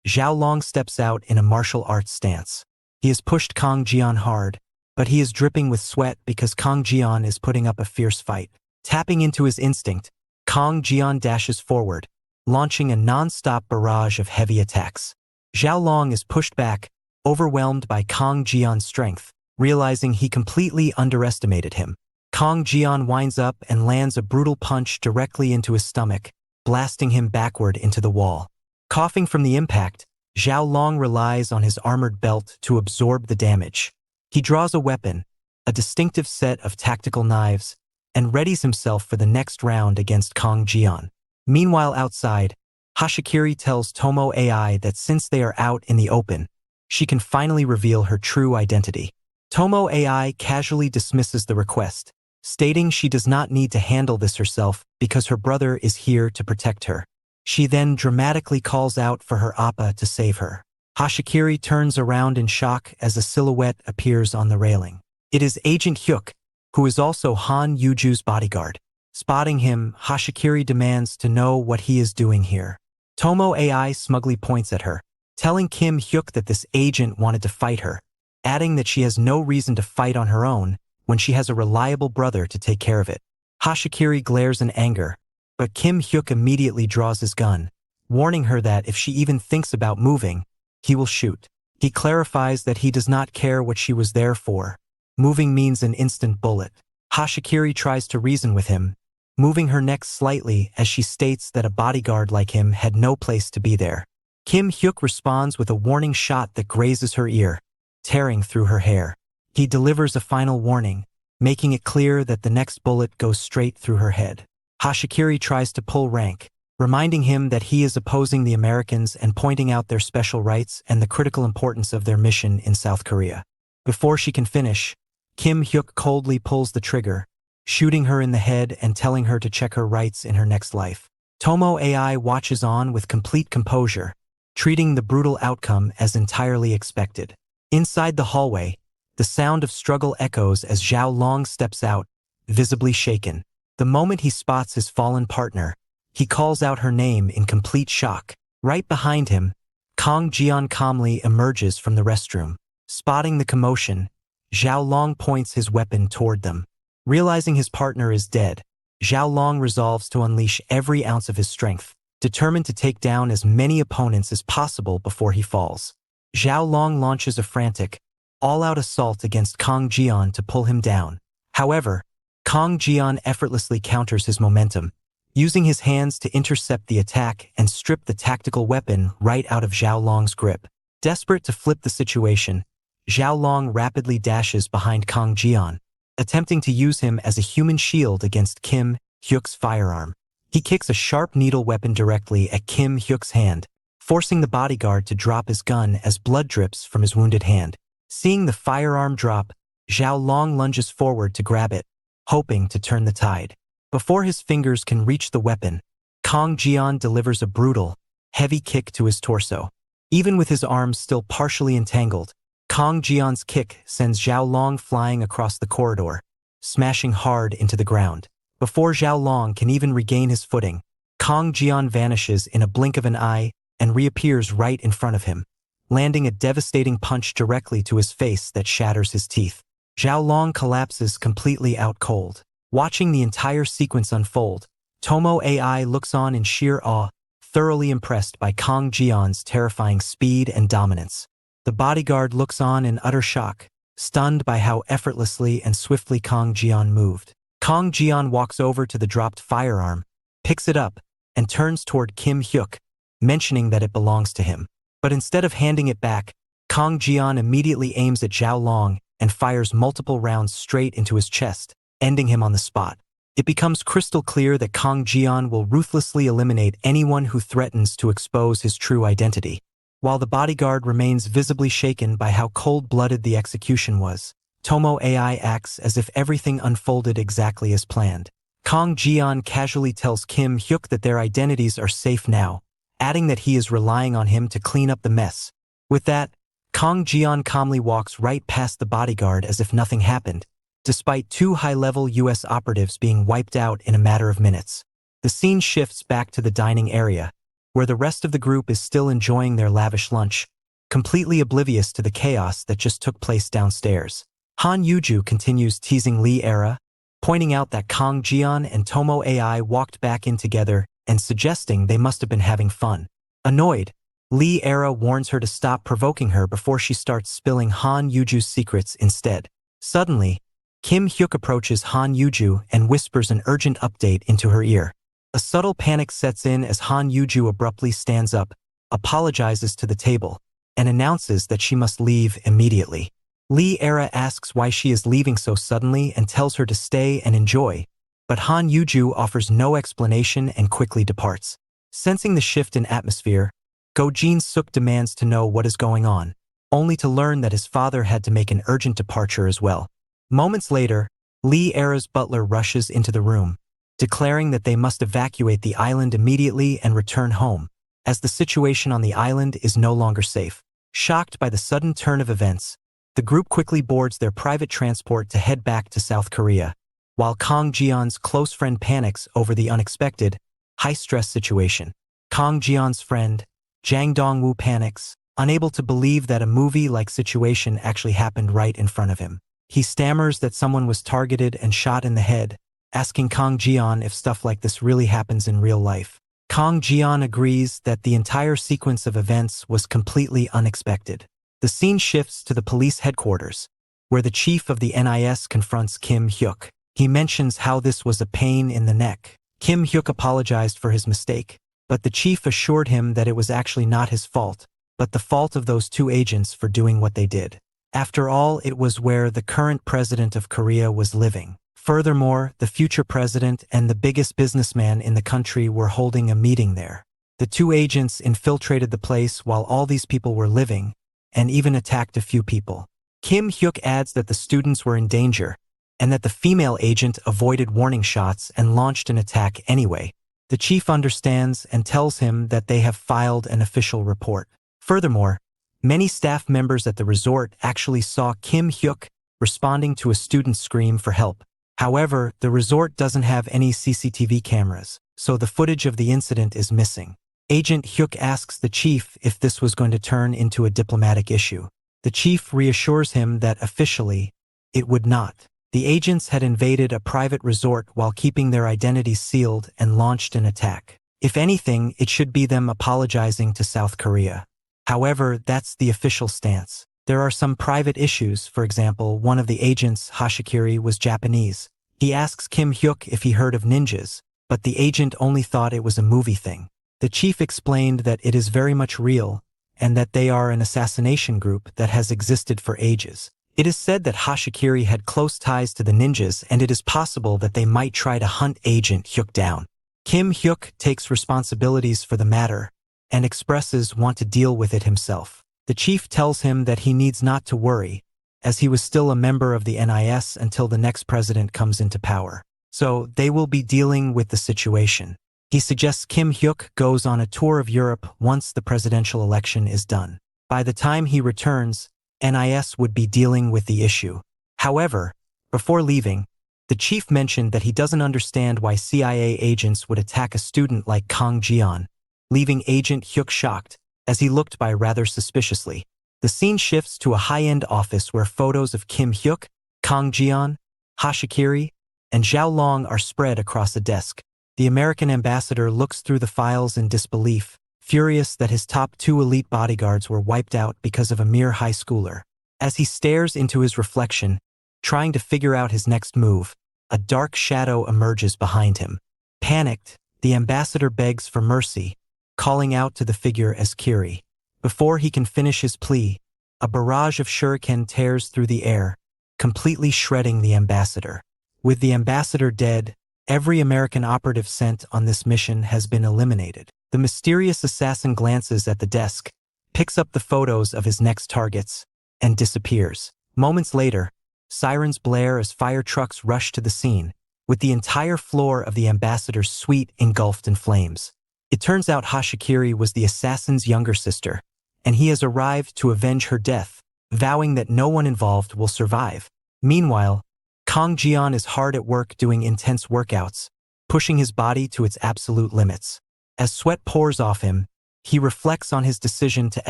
Zhao Long steps out in a martial arts stance. He has pushed Kong Jian hard, but he is dripping with sweat because Kong Jian is putting up a fierce fight. Tapping into his instinct, Kong Jian dashes forward, launching a non-stop barrage of heavy attacks. Zhao Long is pushed back, overwhelmed by Kong Jian's strength, realizing he completely underestimated him. Kong Jian winds up and lands a brutal punch directly into his stomach, blasting him backward into the wall. Coughing from the impact, Zhao Long relies on his armored belt to absorb the damage. He draws a weapon, a distinctive set of tactical knives, and readies himself for the next round against Kong Jian. Meanwhile outside, Hashikiri tells Tomo AI that since they are out in the open, she can finally reveal her true identity. Tomo AI casually dismisses the request, stating she does not need to handle this herself because her brother is here to protect her. She then dramatically calls out for her appa to save her. Hashikiri turns around in shock as a silhouette appears on the railing. It is Agent Hyuk, who is also Han Yuju's bodyguard. Spotting him, Hashikiri demands to know what he is doing here. Tomo AI smugly points at her, telling Kim Hyuk that this agent wanted to fight her, adding that she has no reason to fight on her own when she has a reliable brother to take care of it. Hashikiri glares in anger, but Kim Hyuk immediately draws his gun, warning her that if she even thinks about moving, he will shoot. He clarifies that he does not care what she was there for. Moving means an instant bullet. Hashikiri tries to reason with him, moving her neck slightly as she states that a bodyguard like him had no place to be there. Kim Hyuk responds with a warning shot that grazes her ear, tearing through her hair. He delivers a final warning, making it clear that the next bullet goes straight through her head. Hashikiri tries to pull rank, reminding him that he is opposing the Americans and pointing out their special rights and the critical importance of their mission in South Korea. Before she can finish, Kim Hyuk coldly pulls the trigger, shooting her in the head and telling her to check her rights in her next life. Tomo AI watches on with complete composure, treating the brutal outcome as entirely expected. Inside the hallway, the sound of struggle echoes as Zhao Long steps out, visibly shaken. The moment he spots his fallen partner, he calls out her name in complete shock. Right behind him, Kang Jian calmly emerges from the restroom. Spotting the commotion, Zhao Long points his weapon toward them. Realizing his partner is dead, Zhao Long resolves to unleash every ounce of his strength, determined to take down as many opponents as possible before he falls. Zhao Long launches a frantic, all-out assault against Kang Jian to pull him down. However, Kang Jian effortlessly counters his momentum, using his hands to intercept the attack and strip the tactical weapon right out of Zhao Long's grip. Desperate to flip the situation, Zhao Long rapidly dashes behind Kang Jian, attempting to use him as a human shield against Kim Hyuk's firearm. He kicks a sharp needle weapon directly at Kim Hyuk's hand, forcing the bodyguard to drop his gun as blood drips from his wounded hand. Seeing the firearm drop, Zhao Long lunges forward to grab it, hoping to turn the tide. Before his fingers can reach the weapon, Kang Jian delivers a brutal, heavy kick to his torso. Even with his arms still partially entangled, Kang Jian's kick sends Zhao Long flying across the corridor, smashing hard into the ground. Before Zhao Long can even regain his footing, Kang Jian vanishes in a blink of an eye and reappears right in front of him, landing a devastating punch directly to his face that shatters his teeth. Zhao Long collapses completely out cold. Watching the entire sequence unfold, Tomo AI looks on in sheer awe, thoroughly impressed by Kang Jian's terrifying speed and dominance. The bodyguard looks on in utter shock, stunned by how effortlessly and swiftly Kang Jian moved. Kang Jian walks over to the dropped firearm, picks it up, and turns toward Kim Hyuk, mentioning that it belongs to him. But instead of handing it back, Kang Jian immediately aims at Zhao Long and fires multiple rounds straight into his chest, ending him on the spot. It becomes crystal clear that Kang Jian will ruthlessly eliminate anyone who threatens to expose his true identity. While the bodyguard remains visibly shaken by how cold-blooded the execution was, Tomo AI acts as if everything unfolded exactly as planned. Kang Jian casually tells Kim Hyuk that their identities are safe now, adding that he is relying on him to clean up the mess. With that, Kang Jian calmly walks right past the bodyguard as if nothing happened, despite 2 high-level US operatives being wiped out in a matter of minutes. The scene shifts back to the dining area, where the rest of the group is still enjoying their lavish lunch, completely oblivious to the chaos that just took place downstairs. Han Yuju continues teasing Lee Era, pointing out that Kang Jian and Tomo AI walked back in together and suggesting they must have been having fun. Annoyed, Lee Era warns her to stop provoking her before she starts spilling Han Yuju's secrets instead. Suddenly, Kim Hyuk approaches Han Yuju and whispers an urgent update into her ear. A subtle panic sets in as Han Yuju abruptly stands up, apologizes to the table, and announces that she must leave immediately. Lee Era asks why she is leaving so suddenly and tells her to stay and enjoy, but Han Yuju offers no explanation and quickly departs. Sensing the shift in atmosphere, Go Jin Suk demands to know what is going on, only to learn that his father had to make an urgent departure as well. Moments later, Lee Era's butler rushes into the room, declaring that they must evacuate the island immediately and return home, as the situation on the island is no longer safe. Shocked by the sudden turn of events, the group quickly boards their private transport to head back to South Korea, while Kang Jian's close friend panics over the unexpected, high-stress situation. Kang Jian's friend, Jang Dongwoo, panics, unable to believe that a movie-like situation actually happened right in front of him. He stammers that someone was targeted and shot in the head, asking Kang Jian if stuff like this really happens in real life. Kang Jian agrees that the entire sequence of events was completely unexpected. The scene shifts to the police headquarters, where the chief of the NIS confronts Kim Hyuk. He mentions how this was a pain in the neck. Kim Hyuk apologized for his mistake, but the chief assured him that it was actually not his fault, but the fault of those two agents for doing what they did. After all, it was where the current president of Korea was living. Furthermore, the future president and the biggest businessman in the country were holding a meeting there. The two agents infiltrated the place while all these people were living, and even attacked a few people. Kim Hyuk adds that the students were in danger, and that the female agent avoided warning shots and launched an attack anyway. The chief understands and tells him that they have filed an official report. Furthermore, many staff members at the resort actually saw Kim Hyuk responding to a student's scream for help. However, the resort doesn't have any CCTV cameras, so the footage of the incident is missing. Agent Hyuk asks the chief if this was going to turn into a diplomatic issue. The chief reassures him that officially, it would not. The agents had invaded a private resort while keeping their identities sealed and launched an attack. If anything, it should be them apologizing to South Korea. However, that's the official stance. There are some private issues. For example, one of the agents, Hashikiri, was Japanese. He asks Kim Hyuk if he heard of ninjas, but the agent only thought it was a movie thing. The chief explained that it is very much real, and that they are an assassination group that has existed for ages. It is said that Hashikiri had close ties to the ninjas, and it is possible that they might try to hunt Agent Hyuk down. Kim Hyuk takes responsibilities for the matter, and expresses want to deal with it himself. The chief tells him that he needs not to worry, as he was still a member of the NIS until the next president comes into power. So they will be dealing with the situation. He suggests Kim Hyuk goes on a tour of Europe once the presidential election is done. By the time he returns, NIS would be dealing with the issue. However, before leaving, the chief mentioned that he doesn't understand why CIA agents would attack a student like Kang Jian, leaving Agent Hyuk shocked, as he looked by rather suspiciously. The scene shifts to a high-end office where photos of Kim Hyuk, Kang Jian, Hashikiri, and Zhao Long are spread across a desk. The American ambassador looks through the files in disbelief, furious that his top two elite bodyguards were wiped out because of a mere high schooler. As he stares into his reflection, trying to figure out his next move, a dark shadow emerges behind him. Panicked, the ambassador begs for mercy, calling out to the figure as Kiri. Before he can finish his plea, a barrage of shuriken tears through the air, completely shredding the ambassador. With the ambassador dead, every American operative sent on this mission has been eliminated. The mysterious assassin glances at the desk, picks up the photos of his next targets, and disappears. Moments later, sirens blare as fire trucks rush to the scene, with the entire floor of the ambassador's suite engulfed in flames. It turns out Hashikiri was the assassin's younger sister, and he has arrived to avenge her death, vowing that no one involved will survive. Meanwhile, Kang Jian is hard at work doing intense workouts, pushing his body to its absolute limits. As sweat pours off him, he reflects on his decision to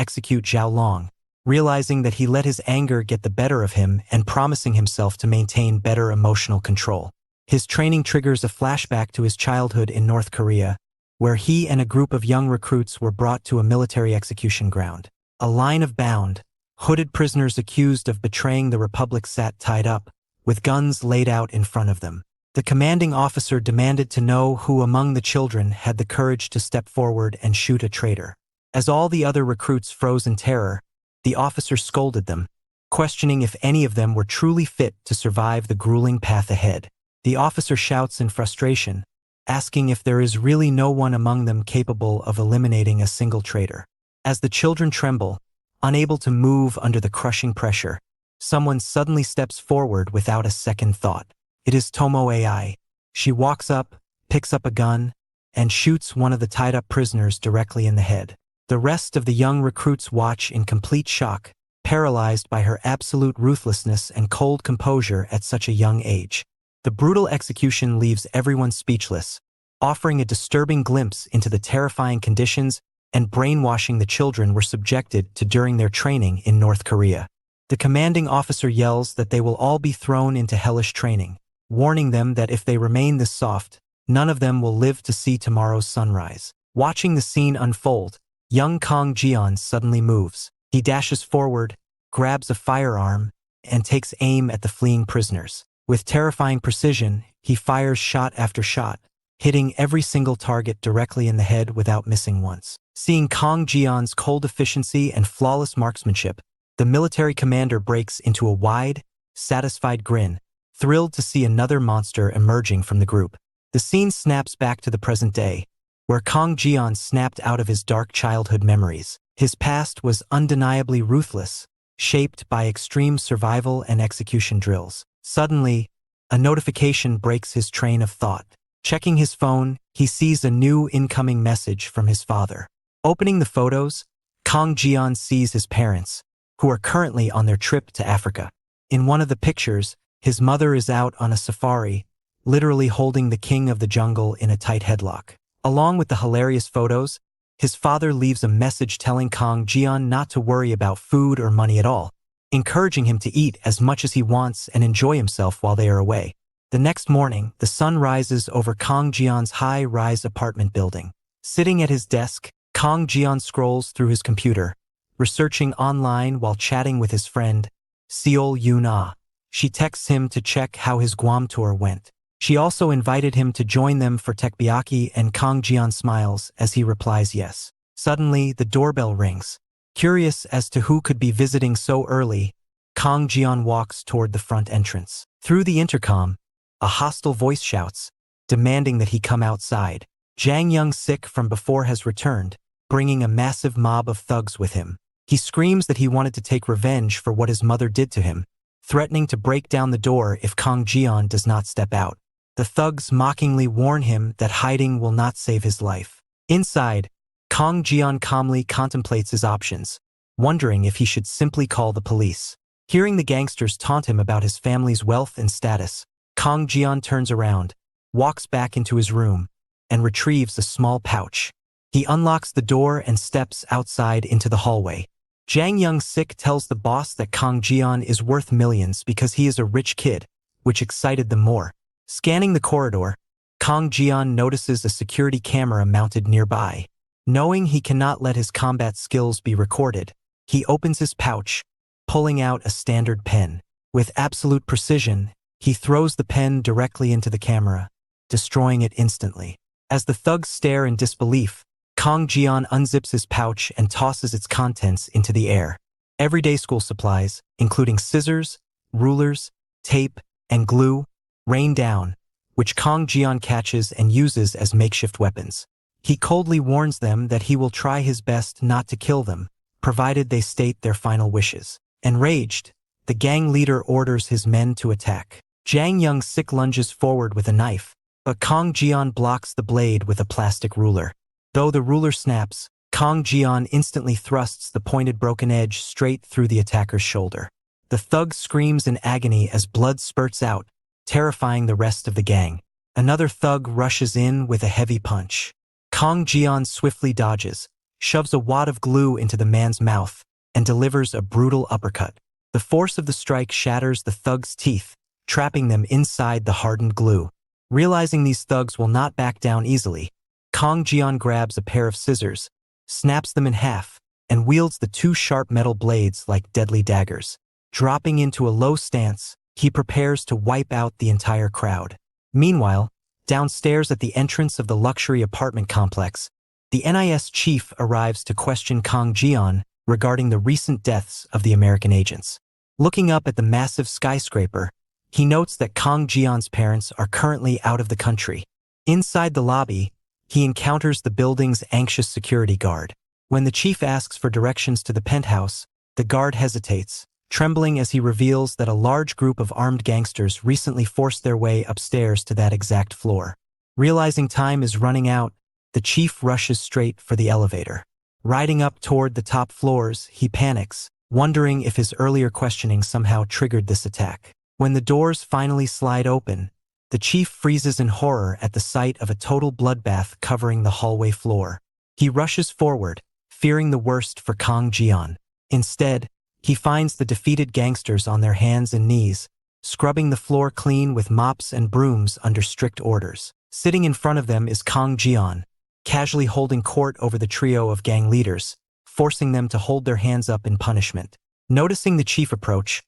execute Zhao Long, realizing that he let his anger get the better of him and promising himself to maintain better emotional control. His training triggers a flashback to his childhood in North Korea, where he and a group of young recruits were brought to a military execution ground. A line of bound, hooded prisoners accused of betraying the Republic sat tied up, with guns laid out in front of them. The commanding officer demanded to know who among the children had the courage to step forward and shoot a traitor. As all the other recruits froze in terror, the officer scolded them, questioning if any of them were truly fit to survive the grueling path ahead. The officer shouts in frustration, asking if there is really no one among them capable of eliminating a single traitor. As the children tremble, unable to move under the crushing pressure, someone suddenly steps forward without a second thought. It is Tomo Ai. She walks up, picks up a gun, and shoots one of the tied-up prisoners directly in the head. The rest of the young recruits watch in complete shock, paralyzed by her absolute ruthlessness and cold composure at such a young age. The brutal execution leaves everyone speechless, offering a disturbing glimpse into the terrifying conditions and brainwashing the children were subjected to during their training in North Korea. The commanding officer yells that they will all be thrown into hellish training, warning them that if they remain this soft, none of them will live to see tomorrow's sunrise. Watching the scene unfold, young Kang Jian suddenly moves. He dashes forward, grabs a firearm, and takes aim at the fleeing prisoners. With terrifying precision, he fires shot after shot, hitting every single target directly in the head without missing once. Seeing Kang Jian's cold efficiency and flawless marksmanship, the military commander breaks into a wide, satisfied grin, thrilled to see another monster emerging from the group. The scene snaps back to the present day, where Kang Jian snapped out of his dark childhood memories. His past was undeniably ruthless, shaped by extreme survival and execution drills. Suddenly, a notification breaks his train of thought. Checking his phone, he sees a new incoming message from his father. Opening the photos, Kang Jian sees his parents, who are currently on their trip to Africa. In one of the pictures, his mother is out on a safari, literally holding the king of the jungle in a tight headlock. Along with the hilarious photos, his father leaves a message telling Kang Jian not to worry about food or money at all, encouraging him to eat as much as he wants and enjoy himself while they are away. The next morning, the sun rises over Kang Jian's high-rise apartment building. Sitting at his desk, Kang Jian scrolls through his computer, researching online while chatting with his friend, Seol Yoon-ah. She texts him to check how his Guam tour went. She also invited him to join them for Tekbiaki, and Kang Jian smiles as he replies yes. Suddenly, the doorbell rings. Curious as to who could be visiting so early, Kang Jian walks toward the front entrance. Through the intercom, a hostile voice shouts, demanding that he come outside. Jang Young-sik from before has returned, bringing a massive mob of thugs with him. He screams that he wanted to take revenge for what his mother did to him, threatening to break down the door if Kang Jian does not step out. The thugs mockingly warn him that hiding will not save his life. Inside, Kang Jian calmly contemplates his options, wondering if he should simply call the police. Hearing the gangsters taunt him about his family's wealth and status, Kang Jian turns around, walks back into his room, and retrieves a small pouch. He unlocks the door and steps outside into the hallway. Jang Young-sik tells the boss that Kang Jian is worth millions because he is a rich kid, which excited them more. Scanning the corridor, Kang Jian notices a security camera mounted nearby. Knowing he cannot let his combat skills be recorded, he opens his pouch, pulling out a standard pen. With absolute precision, he throws the pen directly into the camera, destroying it instantly. As the thugs stare in disbelief, Kang Jian unzips his pouch and tosses its contents into the air. Everyday school supplies, including scissors, rulers, tape, and glue, rain down, which Kang Jian catches and uses as makeshift weapons. He coldly warns them that he will try his best not to kill them, provided they state their final wishes. Enraged, the gang leader orders his men to attack. Jang Young-sik lunges forward with a knife, but Kang Jian blocks the blade with a plastic ruler. Though the ruler snaps, Kang Jian instantly thrusts the pointed broken edge straight through the attacker's shoulder. The thug screams in agony as blood spurts out, terrifying the rest of the gang. Another thug rushes in with a heavy punch. Kang Jian swiftly dodges, shoves a wad of glue into the man's mouth, and delivers a brutal uppercut. The force of the strike shatters the thug's teeth, trapping them inside the hardened glue. Realizing these thugs will not back down easily, Kang Jian grabs a pair of scissors, snaps them in half, and wields the two sharp metal blades like deadly daggers. Dropping into a low stance, he prepares to wipe out the entire crowd. Meanwhile, downstairs at the entrance of the luxury apartment complex, the NIS chief arrives to question Kang Jian regarding the recent deaths of the American agents. Looking up at the massive skyscraper, he notes that Kang Jian's parents are currently out of the country. Inside the lobby, he encounters the building's anxious security guard. When the chief asks for directions to the penthouse, the guard hesitates, trembling as he reveals that a large group of armed gangsters recently forced their way upstairs to that exact floor. Realizing time is running out, the chief rushes straight for the elevator. Riding up toward the top floors, he panics, wondering if his earlier questioning somehow triggered this attack. When the doors finally slide open, the chief freezes in horror at the sight of a total bloodbath covering the hallway floor. He rushes forward, fearing the worst for Kang Jian. Instead, he finds the defeated gangsters on their hands and knees, scrubbing the floor clean with mops and brooms under strict orders. Sitting in front of them is Kang Jian, casually holding court over the trio of gang leaders, forcing them to hold their hands up in punishment. Noticing the chief approach,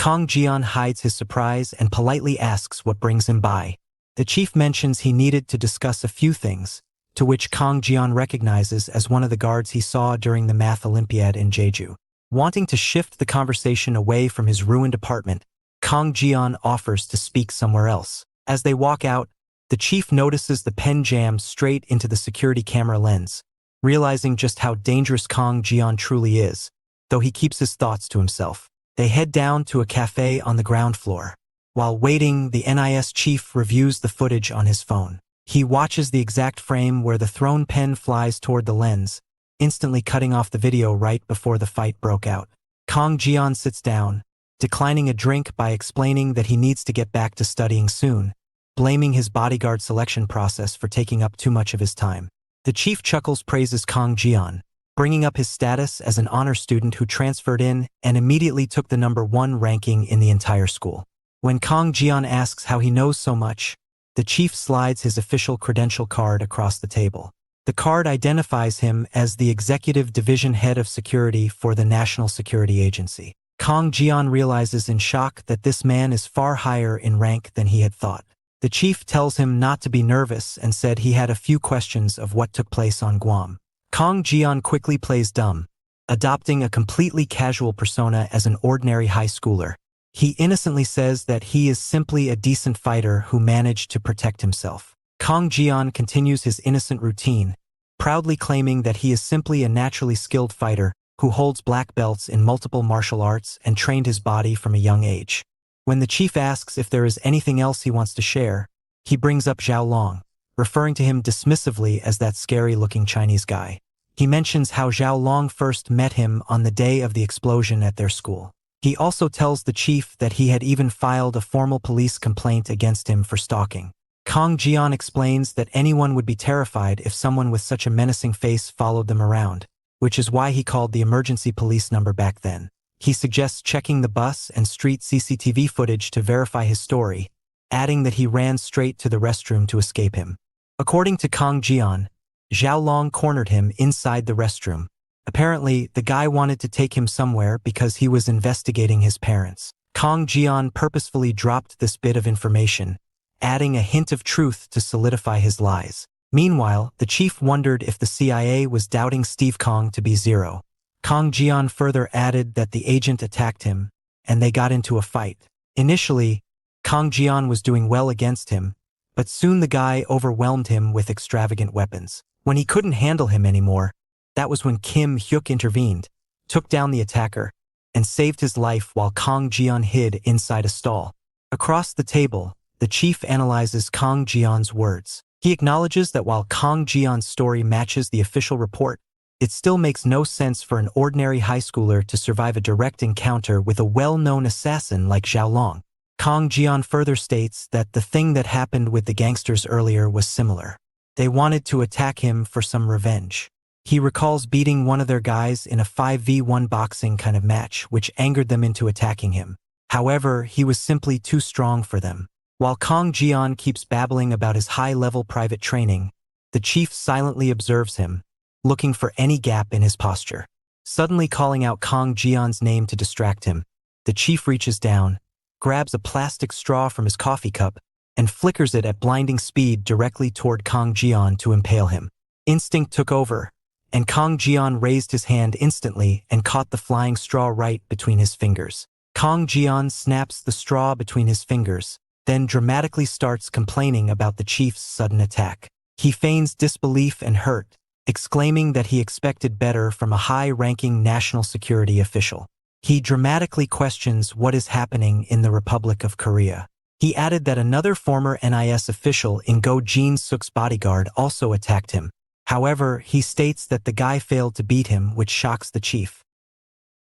Kong Jian hides his surprise and politely asks what brings him by. The chief mentions he needed to discuss a few things, to which Kong Jian recognizes as one of the guards he saw during the math Olympiad in Jeju. Wanting to shift the conversation away from his ruined apartment, Kong Jian offers to speak somewhere else. As they walk out, the chief notices the pen jams straight into the security camera lens, realizing just how dangerous Kong Jian truly is, though he keeps his thoughts to himself. They head down to a cafe on the ground floor. While waiting, the NIS chief reviews the footage on his phone. He watches the exact frame where the thrown pen flies toward the lens, instantly cutting off the video right before the fight broke out. Kong Jian sits down, declining a drink by explaining that he needs to get back to studying soon, blaming his bodyguard selection process for taking up too much of his time. The chief chuckles, praises Kong Jian, bringing up his status as an honor student who transferred in and immediately took the #1 ranking in the entire school. When Kong Jian asks how he knows so much, the chief slides his official credential card across the table. The card identifies him as the Executive Division Head of Security for the National Security Agency. Kong Jian realizes in shock that this man is far higher in rank than he had thought. The chief tells him not to be nervous and said he had a few questions of what took place on Guam. Kong Jian quickly plays dumb, adopting a completely casual persona as an ordinary high schooler. He innocently says that he is simply a decent fighter who managed to protect himself. Kong Jian continues his innocent routine, proudly claiming that he is simply a naturally skilled fighter who holds black belts in multiple martial arts and trained his body from a young age. When the chief asks if there is anything else he wants to share, he brings up Zhao Long, referring to him dismissively as that scary-looking Chinese guy. He mentions how Zhao Long first met him on the day of the explosion at their school. He also tells the chief that he had even filed a formal police complaint against him for stalking. Kong Jian explains that anyone would be terrified if someone with such a menacing face followed them around, which is why he called the emergency police number back then. He suggests checking the bus and street CCTV footage to verify his story, adding that he ran straight to the restroom to escape him. According to Kong Jian, Zhao Long cornered him inside the restroom. Apparently, the guy wanted to take him somewhere because he was investigating his parents. Kong Jian purposefully dropped this bit of information, adding a hint of truth to solidify his lies. Meanwhile, the chief wondered if the CIA was doubting Steve Kong to be zero. Kong Jian further added that the agent attacked him, and they got into a fight. Initially, Kong Jian was doing well against him, but soon the guy overwhelmed him with extravagant weapons. When he couldn't handle him anymore, that was when Kim Hyuk intervened, took down the attacker, and saved his life while Kong Jian hid inside a stall. Across the table, the chief analyzes Kong Jian's words. He acknowledges that while Kong Jian's story matches the official report, it still makes no sense for an ordinary high schooler to survive a direct encounter with a well-known assassin like Zhao Long. Kong Jian further states that the thing that happened with the gangsters earlier was similar. They wanted to attack him for some revenge. He recalls beating one of their guys in a 5v1 boxing kind of match, which angered them into attacking him. However, he was simply too strong for them. While Kong Jian keeps babbling about his high-level private training, the chief silently observes him, looking for any gap in his posture. Suddenly calling out Kong Jian's name to distract him, the chief reaches down, grabs a plastic straw from his coffee cup, and flickers it at blinding speed directly toward Kong Jian to impale him. Instinct took over, and Kong Jian raised his hand instantly and caught the flying straw right between his fingers. Kong Jian snaps the straw between his fingers, then dramatically starts complaining about the chief's sudden attack. He feigns disbelief and hurt, exclaiming that he expected better from a high-ranking national security official. He dramatically questions what is happening in the Republic of Korea. He added that another former NIS official in Go Jin-suk's bodyguard also attacked him. However, he states that the guy failed to beat him, which shocks the chief.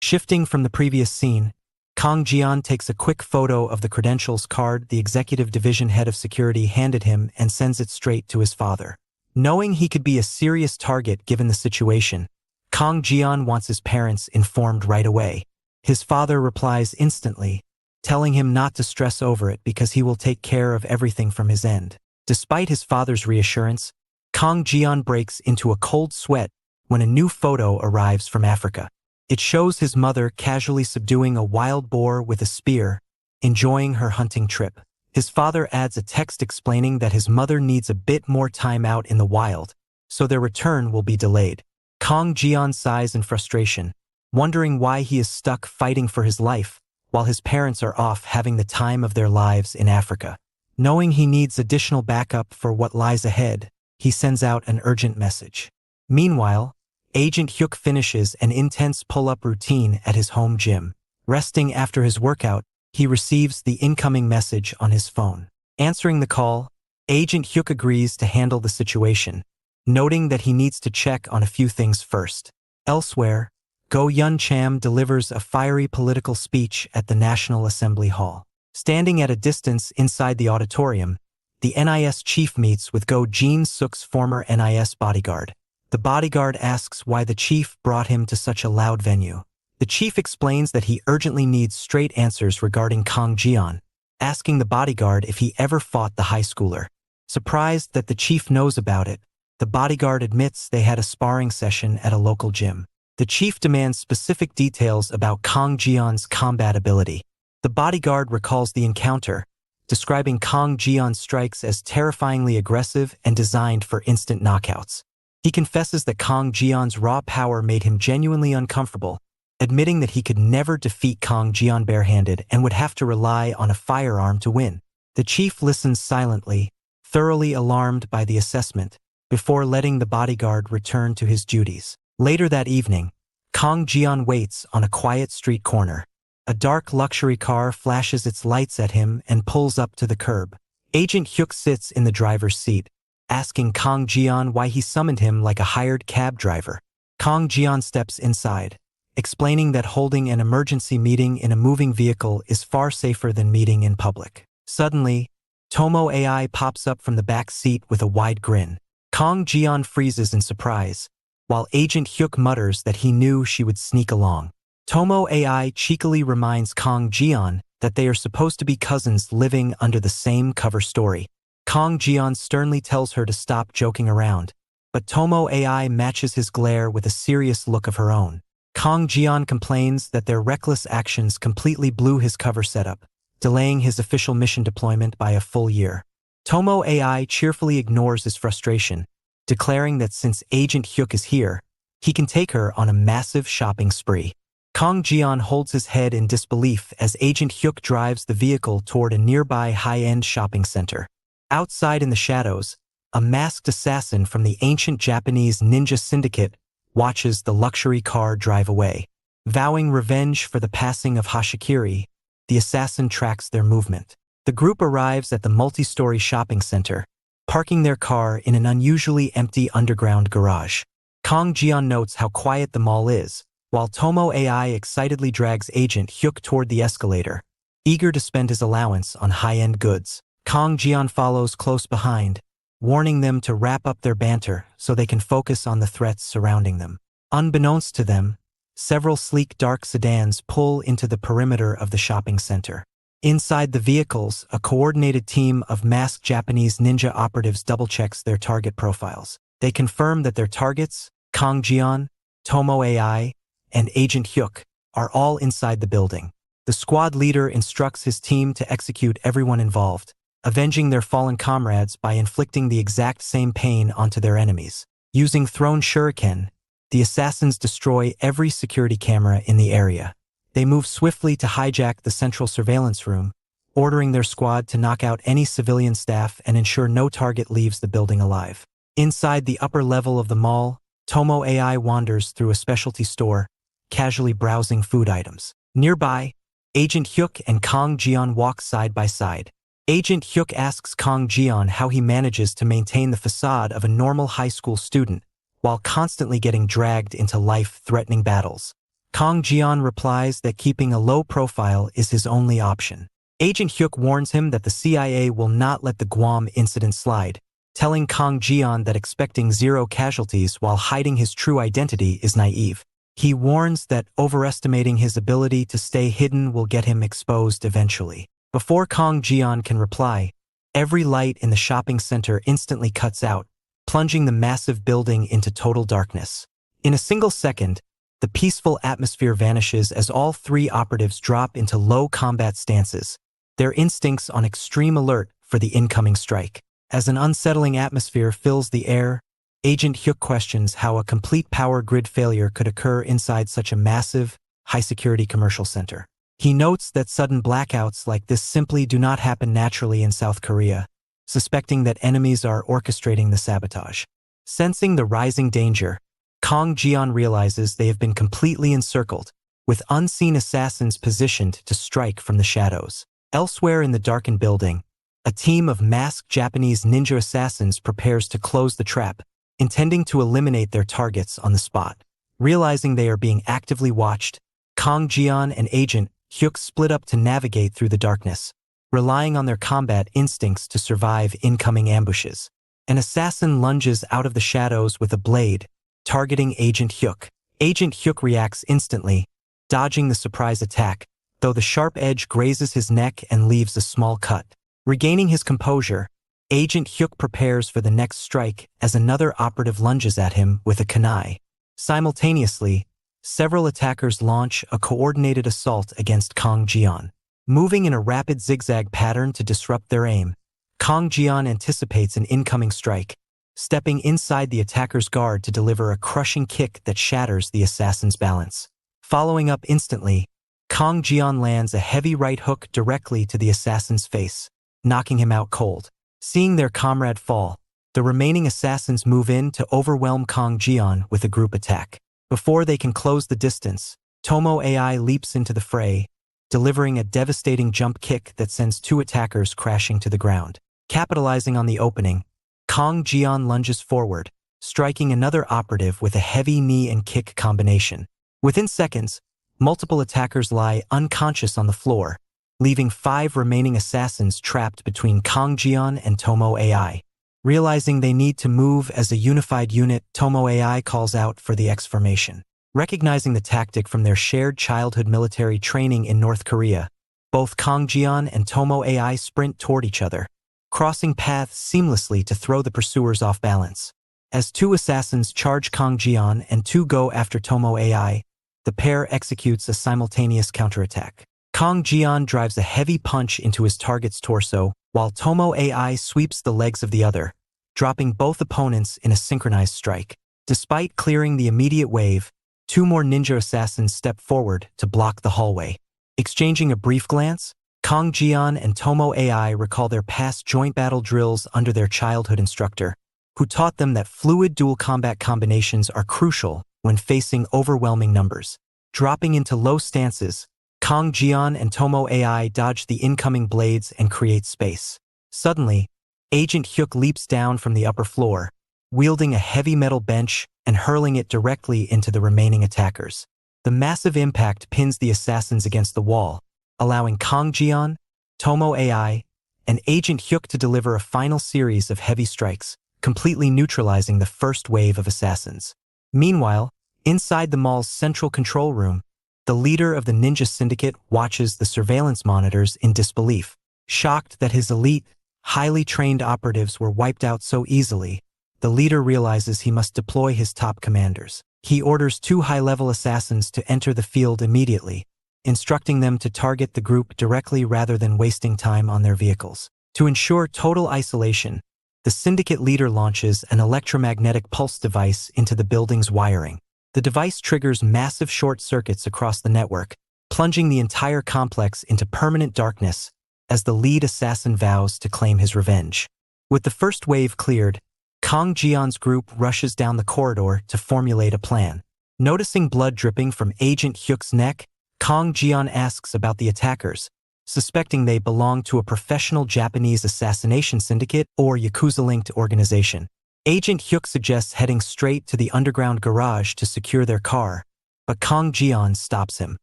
Shifting from the previous scene, Kong Jian takes a quick photo of the credentials card the Executive Division Head of Security handed him and sends it straight to his father. Knowing he could be a serious target given the situation, Kong Jian wants his parents informed right away. His father replies instantly, telling him not to stress over it because he will take care of everything from his end. Despite his father's reassurance, Kong Jian breaks into a cold sweat when a new photo arrives from Africa. It shows his mother casually subduing a wild boar with a spear, enjoying her hunting trip. His father adds a text explaining that his mother needs a bit more time out in the wild, so their return will be delayed. Kang Jian sighs in frustration, wondering why he is stuck fighting for his life, while his parents are off having the time of their lives in Africa. Knowing he needs additional backup for what lies ahead, he sends out an urgent message. Meanwhile, Agent Hyuk finishes an intense pull-up routine at his home gym. Resting after his workout, he receives the incoming message on his phone. Answering the call, Agent Hyuk agrees to handle the situation, noting that he needs to check on a few things first. Elsewhere, Go Yun Cham delivers a fiery political speech at the National Assembly Hall. Standing at a distance inside the auditorium, the NIS chief meets with Go Jin Suk's former NIS bodyguard. The bodyguard asks why the chief brought him to such a loud venue. The chief explains that he urgently needs straight answers regarding Kang Jian, asking the bodyguard if he ever fought the high schooler. Surprised that the chief knows about it, the bodyguard admits they had a sparring session at a local gym. The chief demands specific details about Kang Jian's combat ability. The bodyguard recalls the encounter, describing Kang Jian's strikes as terrifyingly aggressive and designed for instant knockouts. He confesses that Kang Jian's raw power made him genuinely uncomfortable, admitting that he could never defeat Kang Jian barehanded and would have to rely on a firearm to win. The chief listens silently, thoroughly alarmed by the assessment, before letting the bodyguard return to his duties. Later that evening, Kang Jian waits on a quiet street corner. A dark luxury car flashes its lights at him and pulls up to the curb. Agent Hyuk sits in the driver's seat, asking Kang Jian why he summoned him like a hired cab driver. Kang Jian steps inside, explaining that holding an emergency meeting in a moving vehicle is far safer than meeting in public. Suddenly, Tomo AI pops up from the back seat with a wide grin. Kang Jian freezes in surprise, while Agent Hyuk mutters that he knew she would sneak along. Tomo AI cheekily reminds Kang Jian that they are supposed to be cousins living under the same cover story. Kang Jian sternly tells her to stop joking around, but Tomo AI matches his glare with a serious look of her own. Kang Jian complains that their reckless actions completely blew his cover setup, delaying his official mission deployment by a full year. Tomo AI cheerfully ignores his frustration, declaring that since Agent Hyuk is here, he can take her on a massive shopping spree. Kang Jian holds his head in disbelief as Agent Hyuk drives the vehicle toward a nearby high-end shopping center. Outside in the shadows, a masked assassin from the ancient Japanese ninja syndicate watches the luxury car drive away. Vowing revenge for the passing of Hashikiri, the assassin tracks their movement. The group arrives at the multi-story shopping center, parking their car in an unusually empty underground garage. Kang Jian notes how quiet the mall is, while Tomo AI excitedly drags Agent Hyuk toward the escalator, eager to spend his allowance on high-end goods. Kang Jian follows close behind, warning them to wrap up their banter so they can focus on the threats surrounding them. Unbeknownst to them, several sleek dark sedans pull into the perimeter of the shopping center. Inside the vehicles, a coordinated team of masked Japanese ninja operatives double-checks their target profiles. They confirm that their targets, Kang Jian, Tomo AI, and Agent Hyuk, are all inside the building. The squad leader instructs his team to execute everyone involved, avenging their fallen comrades by inflicting the exact same pain onto their enemies. Using thrown shuriken, the assassins destroy every security camera in the area. They move swiftly to hijack the central surveillance room, ordering their squad to knock out any civilian staff and ensure no target leaves the building alive. Inside the upper level of the mall, Tomo AI wanders through a specialty store, casually browsing food items. Nearby, Agent Hyuk and Kang Jian walk side by side. Agent Hyuk asks Kang Jian how he manages to maintain the facade of a normal high school student while constantly getting dragged into life-threatening battles. Kang Jian replies that keeping a low profile is his only option. Agent Hyuk warns him that the CIA will not let the Guam incident slide, telling Kang Jian that expecting zero casualties while hiding his true identity is naive. He warns that overestimating his ability to stay hidden will get him exposed eventually. Before Kang Jian can reply, every light in the shopping center instantly cuts out, plunging the massive building into total darkness. In a single second, The peaceful atmosphere vanishes as all three operatives drop into low combat stances, their instincts on extreme alert for the incoming strike. As an unsettling atmosphere fills the air, Agent Hyuk questions how a complete power grid failure could occur inside such a massive, high-security commercial center. He notes that sudden blackouts like this simply do not happen naturally in South Korea, suspecting that enemies are orchestrating the sabotage. Sensing the rising danger, Kang Jian realizes they have been completely encircled, with unseen assassins positioned to strike from the shadows. Elsewhere in the darkened building, a team of masked Japanese ninja assassins prepares to close the trap, intending to eliminate their targets on the spot. Realizing they are being actively watched, Kang Jian and Agent Hyuk split up to navigate through the darkness, relying on their combat instincts to survive incoming ambushes. An assassin lunges out of the shadows with a blade, targeting Agent Hyuk. Agent Hyuk reacts instantly, dodging the surprise attack, though the sharp edge grazes his neck and leaves a small cut. Regaining his composure, Agent Hyuk prepares for the next strike as another operative lunges at him with a kunai. Simultaneously, several attackers launch a coordinated assault against Kang Jian. Moving in a rapid zigzag pattern to disrupt their aim, Kang Jian anticipates an incoming strike, stepping inside the attacker's guard to deliver a crushing kick that shatters the assassin's balance. Following up instantly, Kang Jian lands a heavy right hook directly to the assassin's face, knocking him out cold. Seeing their comrade fall, the remaining assassins move in to overwhelm Kang Jian with a group attack. Before they can close the distance, Tomo AI leaps into the fray, delivering a devastating jump kick that sends two attackers crashing to the ground. Capitalizing on the opening, Kang Jian lunges forward, striking another operative with a heavy knee and kick combination. Within seconds, multiple attackers lie unconscious on the floor, leaving 5 remaining assassins trapped between Kang Jian and Tomo AI. Realizing they need to move as a unified unit, Tomo AI calls out for the X formation. Recognizing the tactic from their shared childhood military training in North Korea, both Kang Jian and Tomo AI sprint toward each other, crossing paths seamlessly to throw the pursuers off balance. As 2 assassins charge Kang Jian and 2 go after Tomo AI, the pair executes a simultaneous counterattack. Kang Jian drives a heavy punch into his target's torso, while Tomo AI sweeps the legs of the other, dropping both opponents in a synchronized strike. Despite clearing the immediate wave, 2 more ninja assassins step forward to block the hallway. Exchanging a brief glance, Kang Jian and Tomo AI recall their past joint battle drills under their childhood instructor, who taught them that fluid dual combat combinations are crucial when facing overwhelming numbers. Dropping into low stances, Kang Jian and Tomo AI dodge the incoming blades and create space. Suddenly, Agent Hyuk leaps down from the upper floor, wielding a heavy metal bench and hurling it directly into the remaining attackers. The massive impact pins the assassins against the wall, allowing Kang Jian, Tomo AI, and Agent Hyuk to deliver a final series of heavy strikes, completely neutralizing the first wave of assassins. Meanwhile, inside the mall's central control room, the leader of the ninja syndicate watches the surveillance monitors in disbelief. Shocked that his elite, highly trained operatives were wiped out so easily, the leader realizes he must deploy his top commanders. He orders 2 high-level assassins to enter the field immediately, instructing them to target the group directly rather than wasting time on their vehicles. To ensure total isolation, the syndicate leader launches an electromagnetic pulse device into the building's wiring. The device triggers massive short circuits across the network, plunging the entire complex into permanent darkness as the lead assassin vows to claim his revenge. With the first wave cleared, Kang Jian's group rushes down the corridor to formulate a plan. Noticing blood dripping from Agent Hyuk's neck, Kang Jian asks about the attackers, suspecting they belong to a professional Japanese assassination syndicate or Yakuza-linked organization. Agent Hyuk suggests heading straight to the underground garage to secure their car, but Kang Jian stops him.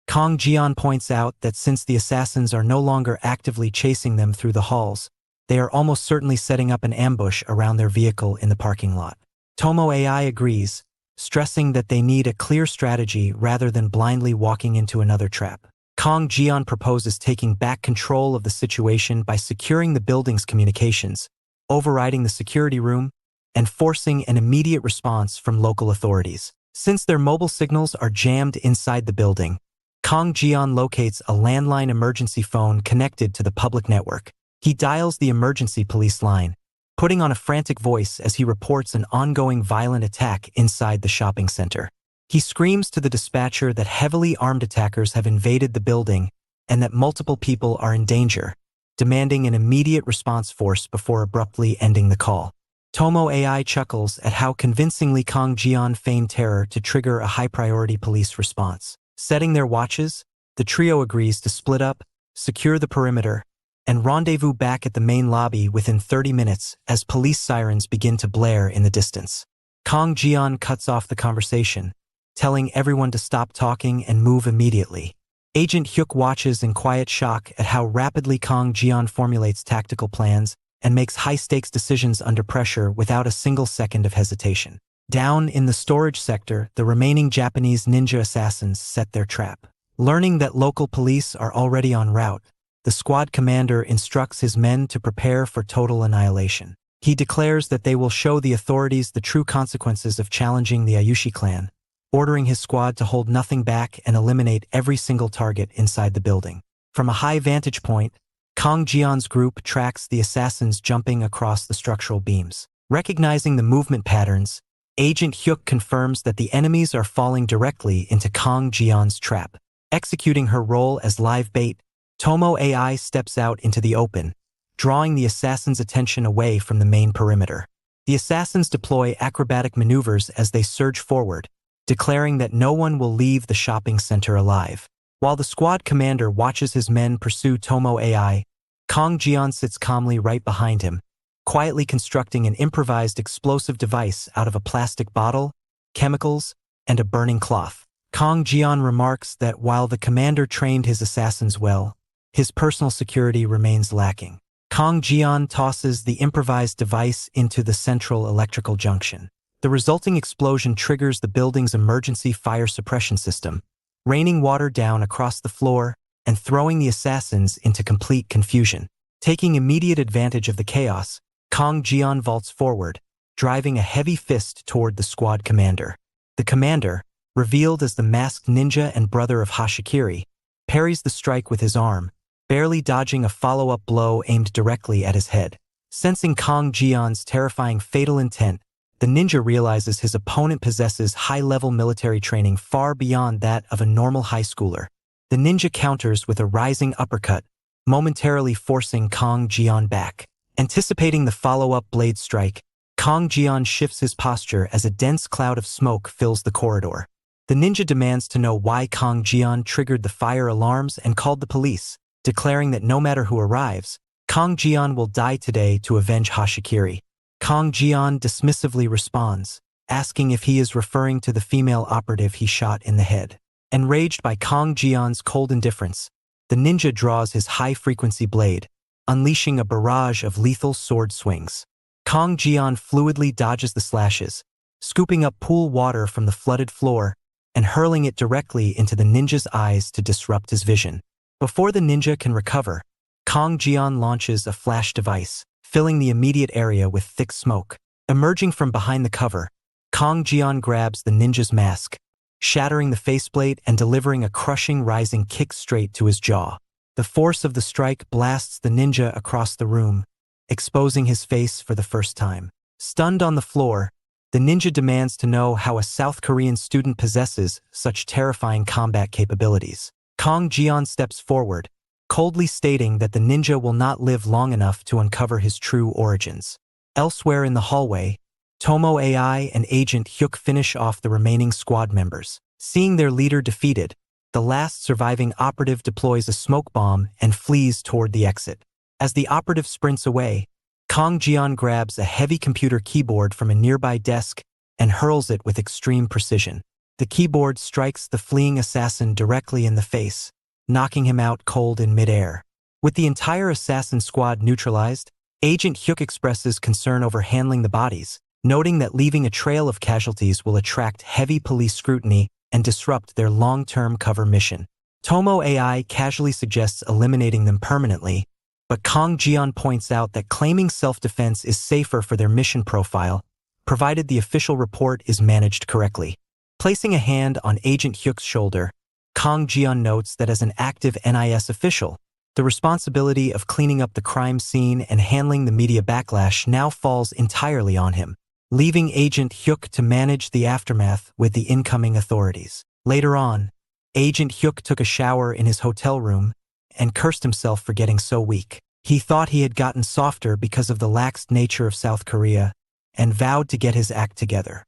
Kang Jian points out that since the assassins are no longer actively chasing them through the halls, they are almost certainly setting up an ambush around their vehicle in the parking lot. Tomo AI agrees, stressing that they need a clear strategy rather than blindly walking into another trap. Kang Jian proposes taking back control of the situation by securing the building's communications, overriding the security room, and forcing an immediate response from local authorities. Since their mobile signals are jammed inside the building, Kang Jian locates a landline emergency phone connected to the public network. He dials the emergency police line, putting on a frantic voice as he reports an ongoing violent attack inside the shopping center. He screams to the dispatcher that heavily armed attackers have invaded the building and that multiple people are in danger, demanding an immediate response force before abruptly ending the call. Tomo AI chuckles at how convincingly Kang Jian feigned terror to trigger a high-priority police response. Setting their watches, the trio agrees to split up, secure the perimeter, and rendezvous back at the main lobby within 30 minutes as police sirens begin to blare in the distance. Kang Jian cuts off the conversation, telling everyone to stop talking and move immediately. Agent Hyuk watches in quiet shock at how rapidly Kang Jian formulates tactical plans and makes high-stakes decisions under pressure without a single second of hesitation. Down in the storage sector, the remaining Japanese ninja assassins set their trap. Learning that local police are already en route, the squad commander instructs his men to prepare for total annihilation. He declares that they will show the authorities the true consequences of challenging the Ayushi clan, ordering his squad to hold nothing back and eliminate every single target inside the building. From a high vantage point, Kang Jian's group tracks the assassins jumping across the structural beams. Recognizing the movement patterns, Agent Hyuk confirms that the enemies are falling directly into Kang Jian's trap. Executing her role as live bait, Tomo AI steps out into the open, drawing the assassins' attention away from the main perimeter. The assassins deploy acrobatic maneuvers as they surge forward, declaring that no one will leave the shopping center alive. While the squad commander watches his men pursue Tomo AI, Kang Jian sits calmly right behind him, quietly constructing an improvised explosive device out of a plastic bottle, chemicals, and a burning cloth. Kang Jian remarks that while the commander trained his assassins well, his personal security remains lacking. Kang Jian tosses the improvised device into the central electrical junction. The resulting explosion triggers the building's emergency fire suppression system, raining water down across the floor and throwing the assassins into complete confusion. Taking immediate advantage of the chaos, Kang Jian vaults forward, driving a heavy fist toward the squad commander. The commander, revealed as the masked ninja and brother of Hashikiri, parries the strike with his arm, barely dodging a follow-up blow aimed directly at his head. Sensing Kang Jian's terrifying fatal intent, the ninja realizes his opponent possesses high-level military training far beyond that of a normal high schooler. The ninja counters with a rising uppercut, momentarily forcing Kang Jian back. Anticipating the follow-up blade strike, Kang Jian shifts his posture as a dense cloud of smoke fills the corridor. The ninja demands to know why Kang Jian triggered the fire alarms and called the police, declaring that no matter who arrives, Kang Jian will die today to avenge Hashikiri. Kang Jian dismissively responds, asking if he is referring to the female operative he shot in the head. Enraged by Kang Jian's cold indifference, the ninja draws his high-frequency blade, unleashing a barrage of lethal sword swings. Kang Jian fluidly dodges the slashes, scooping up pool water from the flooded floor and hurling it directly into the ninja's eyes to disrupt his vision. Before the ninja can recover, Kang Jian launches a flash device, filling the immediate area with thick smoke. Emerging from behind the cover, Kang Jian grabs the ninja's mask, shattering the faceplate and delivering a crushing rising kick straight to his jaw. The force of the strike blasts the ninja across the room, exposing his face for the first time. Stunned on the floor, the ninja demands to know how a South Korean student possesses such terrifying combat capabilities. Kang Jian steps forward, coldly stating that the ninja will not live long enough to uncover his true origins. Elsewhere in the hallway, Tomo AI and Agent Hyuk finish off the remaining squad members. Seeing their leader defeated, the last surviving operative deploys a smoke bomb and flees toward the exit. As the operative sprints away, Kang Jian grabs a heavy computer keyboard from a nearby desk and hurls it with extreme precision. The keyboard strikes the fleeing assassin directly in the face, knocking him out cold in midair. With the entire assassin squad neutralized, Agent Hyuk expresses concern over handling the bodies, noting that leaving a trail of casualties will attract heavy police scrutiny and disrupt their long-term cover mission. Tomo AI casually suggests eliminating them permanently, but Kang Jian points out that claiming self-defense is safer for their mission profile, provided the official report is managed correctly. Placing a hand on Agent Hyuk's shoulder, Kang Jian notes that as an active NIS official, the responsibility of cleaning up the crime scene and handling the media backlash now falls entirely on him, leaving Agent Hyuk to manage the aftermath with the incoming authorities. Later on, Agent Hyuk took a shower in his hotel room and cursed himself for getting so weak. He thought he had gotten softer because of the lax nature of South Korea and vowed to get his act together.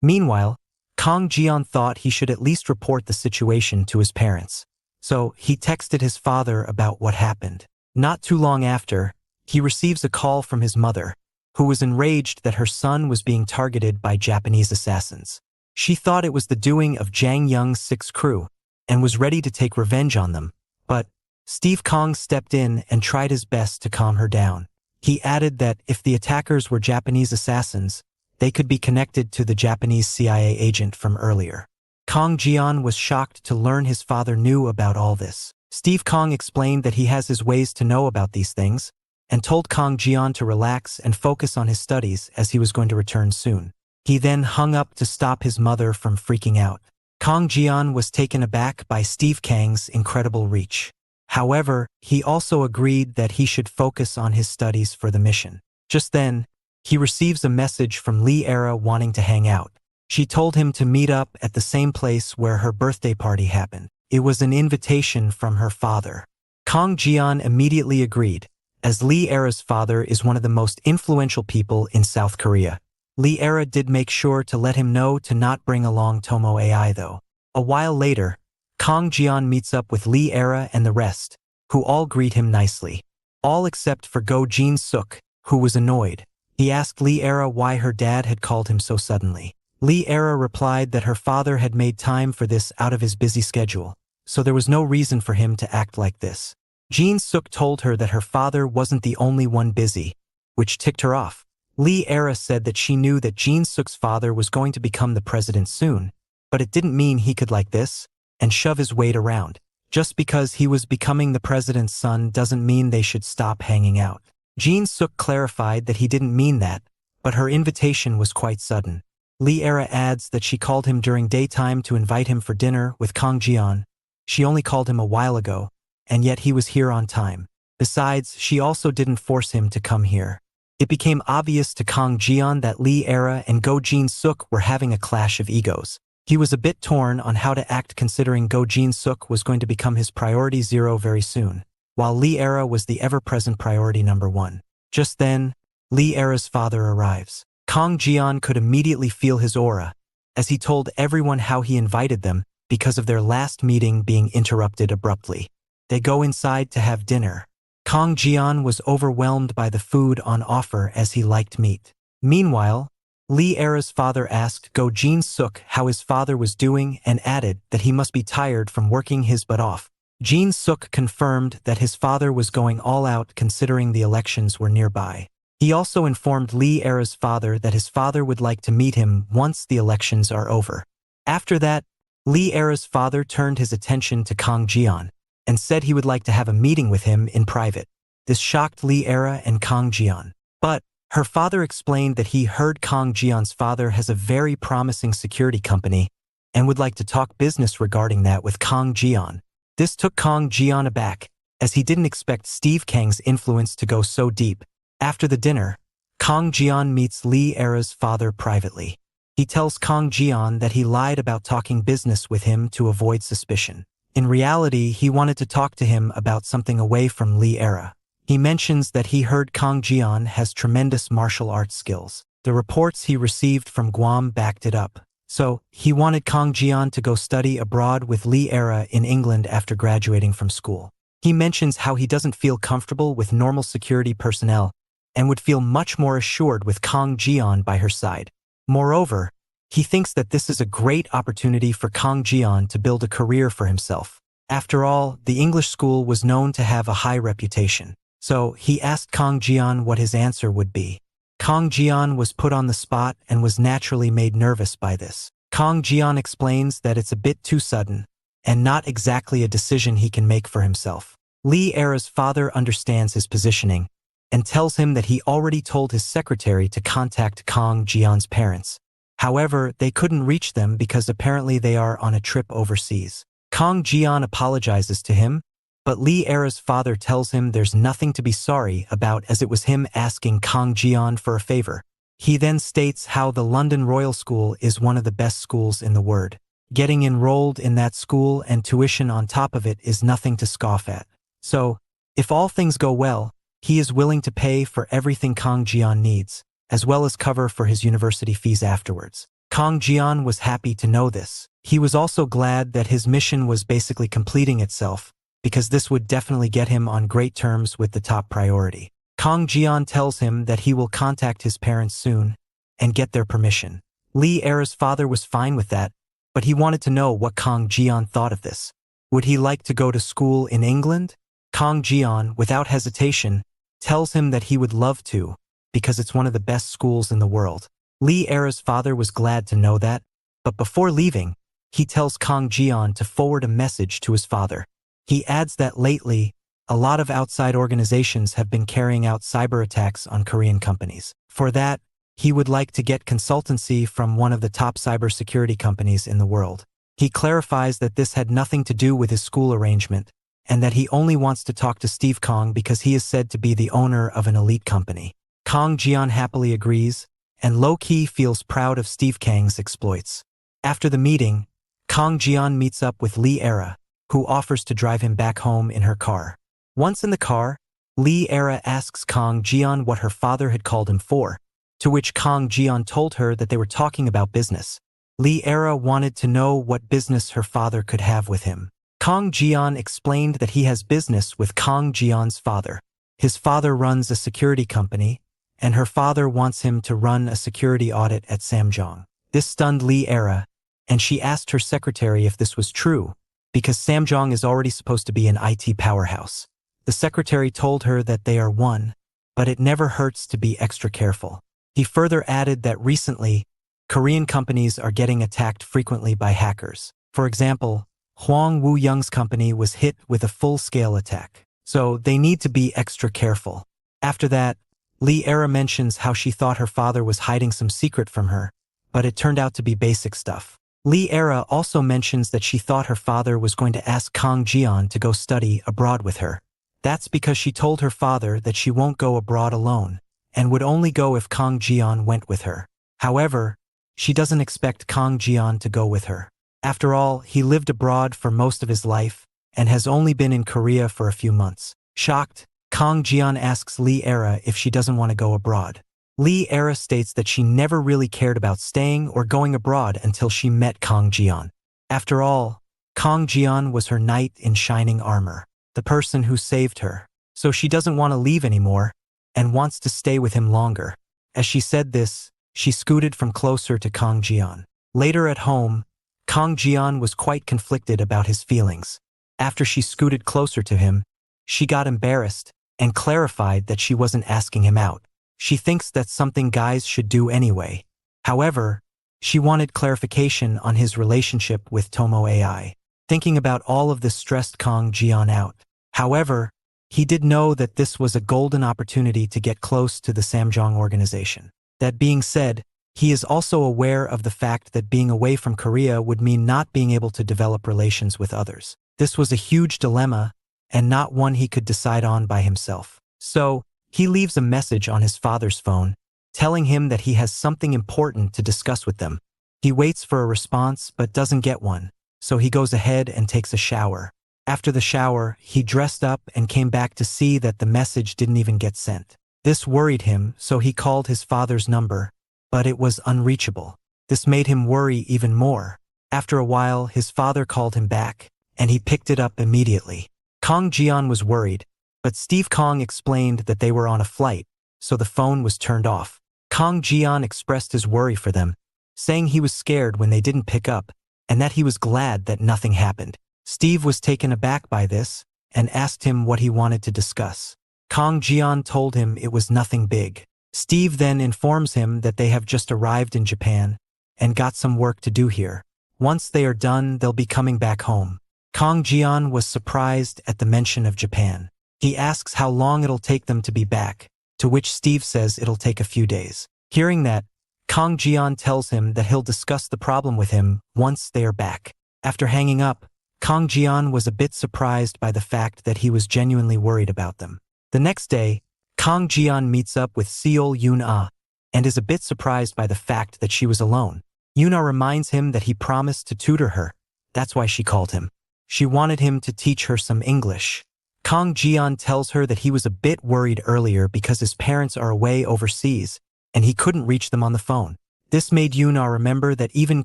Meanwhile, Kang Jian thought he should at least report the situation to his parents. So he texted his father about what happened. Not too long after, he receives a call from his mother, who was enraged that her son was being targeted by Japanese assassins. She thought it was the doing of Jang Young's 6 crew and was ready to take revenge on them, but Steve Kang stepped in and tried his best to calm her down. He added that if the attackers were Japanese assassins, they could be connected to the Japanese CIA agent from earlier. Kang Jian was shocked to learn his father knew about all this. Steve Kang explained that he has his ways to know about these things, and told Kang Jian to relax and focus on his studies as he was going to return soon. He then hung up to stop his mother from freaking out. Kang Jian was taken aback by Steve Kang's incredible reach. However, he also agreed that he should focus on his studies for the mission. Just then, he receives a message from Lee Era wanting to hang out. She told him to meet up at the same place where her birthday party happened. It was an invitation from her father. Kang Jian immediately agreed, as Lee Era's father is one of the most influential people in South Korea. Lee Era did make sure to let him know to not bring along Tomo AI though. A while later, Kang Jian meets up with Lee Era and the rest, who all greet him nicely. All except for Go Jin Suk, who was annoyed. He asked Lee Era why her dad had called him so suddenly. Lee Era replied that her father had made time for this out of his busy schedule, so there was no reason for him to act like this. Jin Suk told her that her father wasn't the only one busy, which ticked her off. Lee Era said that she knew that Jin Suk's father was going to become the president soon, but it didn't mean he could like this and shove his weight around. Just because he was becoming the president's son doesn't mean they should stop hanging out. Jin Suk clarified that he didn't mean that, but her invitation was quite sudden. Lee Era adds that she called him during daytime to invite him for dinner with Kang Jian. She only called him a while ago, and yet he was here on time. Besides, she also didn't force him to come here. It became obvious to Kang Jian that Lee Era and Go Jin Suk were having a clash of egos. He was a bit torn on how to act considering Go Jin Suk was going to become his priority 0 very soon, while Lee Era was the ever-present priority number 1. Just then, Lee Era's father arrives. Kang Jian could immediately feel his aura, as he told everyone how he invited them because of their last meeting being interrupted abruptly. They go inside to have dinner. Kang Jian was overwhelmed by the food on offer as he liked meat. Meanwhile, Lee Era's father asked Go Jin Suk how his father was doing and added that he must be tired from working his butt off. Jin Suk confirmed that his father was going all out considering the elections were nearby. He also informed Lee Era's father that his father would like to meet him once the elections are over. After that, Lee Era's father turned his attention to Kang Jian and said he would like to have a meeting with him in private. This shocked Lee Era and Kang Jian. But her father explained that he heard Kang Jian's father has a very promising security company and would like to talk business regarding that with Kang Jian. This took Kang Jian aback, as he didn't expect Steve Kang's influence to go so deep. After the dinner, Kang Jian meets Lee Era's father privately. He tells Kang Jian that he lied about talking business with him to avoid suspicion. In reality, he wanted to talk to him about something away from Lee Era. He mentions that he heard Kang Jian has tremendous martial arts skills. The reports he received from Guam backed it up. So, he wanted Kang Jian to go study abroad with Lee Era in England after graduating from school. He mentions how he doesn't feel comfortable with normal security personnel and would feel much more assured with Kang Jian by her side. Moreover, he thinks that this is a great opportunity for Kang Jian to build a career for himself. After all, the English school was known to have a high reputation. So, he asked Kang Jian what his answer would be. Kang Jian was put on the spot and was naturally made nervous by this. Kang Jian explains that it's a bit too sudden, and not exactly a decision he can make for himself. Lee Era's father understands his positioning, and tells him that he already told his secretary to contact Kang Jian's parents. However, they couldn't reach them because apparently they are on a trip overseas. Kang Jian apologizes to him, but Lee Era's father tells him there's nothing to be sorry about as it was him asking Kang Jian for a favor. He then states how the London Royal School is one of the best schools in the world. Getting enrolled in that school and tuition on top of it is nothing to scoff at. So, if all things go well, he is willing to pay for everything Kang Jian needs, as well as cover for his university fees afterwards. Kang Jian was happy to know this. He was also glad that his mission was basically completing itself, because this would definitely get him on great terms with the top priority. Kang Jian tells him that he will contact his parents soon and get their permission. Lee Era's father was fine with that, but he wanted to know what Kang Jian thought of this. Would he like to go to school in England? Kang Jian, without hesitation, tells him that he would love to, because it's one of the best schools in the world. Lee Era's father was glad to know that, but before leaving, he tells Kang Jian to forward a message to his father. He adds that lately, a lot of outside organizations have been carrying out cyber attacks on Korean companies. For that, he would like to get consultancy from one of the top cybersecurity companies in the world. He clarifies that this had nothing to do with his school arrangement, and that he only wants to talk to Steve Kang because he is said to be the owner of an elite company. Kang Jian happily agrees, and low-key feels proud of Steve Kang's exploits. After the meeting, Kang Jian meets up with Lee Era, who offers to drive him back home in her car. Once in the car, Lee Era asks Kang Jian what her father had called him for, to which Kang Jian told her that they were talking about business. Lee Era wanted to know what business her father could have with him. Kang Jian explained that he has business with Kang Jian's father. His father runs a security company, and her father wants him to run a security audit at Samjong. This stunned Lee Era, and she asked her secretary if this was true, because Samjong is already supposed to be an IT powerhouse. The secretary told her that they are one, but it never hurts to be extra careful. He further added that recently, Korean companies are getting attacked frequently by hackers. For example, Hwang Woo-young's company was hit with a full-scale attack, so they need to be extra careful. After that, Lee Era mentions how she thought her father was hiding some secret from her, but it turned out to be basic stuff. Lee Era also mentions that she thought her father was going to ask Kang Jian to go study abroad with her. That's because she told her father that she won't go abroad alone, and would only go if Kang Jian went with her. However, she doesn't expect Kang Jian to go with her. After all, he lived abroad for most of his life, and has only been in Korea for a few months. Shocked, Kang Jian asks Lee Era if she doesn't want to go abroad. Lee Era states that she never really cared about staying or going abroad until she met Kang Jian. After all, Kang Jian was her knight in shining armor, the person who saved her. So she doesn't want to leave anymore, and wants to stay with him longer. As she said this, she scooted from closer to Kang Jian. Later at home, Kang Jian was quite conflicted about his feelings. After she scooted closer to him, she got embarrassed and clarified that she wasn't asking him out. She thinks that's something guys should do anyway. However, she wanted clarification on his relationship with Tomo AI. Thinking about all of this stressed Kang Jian out. However, he did know that this was a golden opportunity to get close to the Samjong organization. That being said, he is also aware of the fact that being away from Korea would mean not being able to develop relations with others. This was a huge dilemma, and not one he could decide on by himself. So, he leaves a message on his father's phone, telling him that he has something important to discuss with them. He waits for a response but doesn't get one, so he goes ahead and takes a shower. After the shower, he dressed up and came back to see that the message didn't even get sent. This worried him, so he called his father's number, but it was unreachable. This made him worry even more. After a while, his father called him back, and he picked it up immediately. Kang Jian was worried, but Steve Kang explained that they were on a flight, so the phone was turned off. Kang Jian expressed his worry for them, saying he was scared when they didn't pick up, and that he was glad that nothing happened. Steve was taken aback by this, and asked him what he wanted to discuss. Kang Jian told him it was nothing big. Steve then informs him that they have just arrived in Japan, and got some work to do here. Once they are done, they'll be coming back home. Kang Jian was surprised at the mention of Japan. He asks how long it'll take them to be back, to which Steve says it'll take a few days. Hearing that, Kang Jian tells him that he'll discuss the problem with him once they are back. After hanging up, Kang Jian was a bit surprised by the fact that he was genuinely worried about them. The next day, Kang Jian meets up with Seol Yoon-ah and is a bit surprised by the fact that she was alone. Yoon-ah reminds him that he promised to tutor her. That's why she called him. She wanted him to teach her some English. Kang Jian tells her that he was a bit worried earlier because his parents are away overseas and he couldn't reach them on the phone. This made Yoon-ah remember that even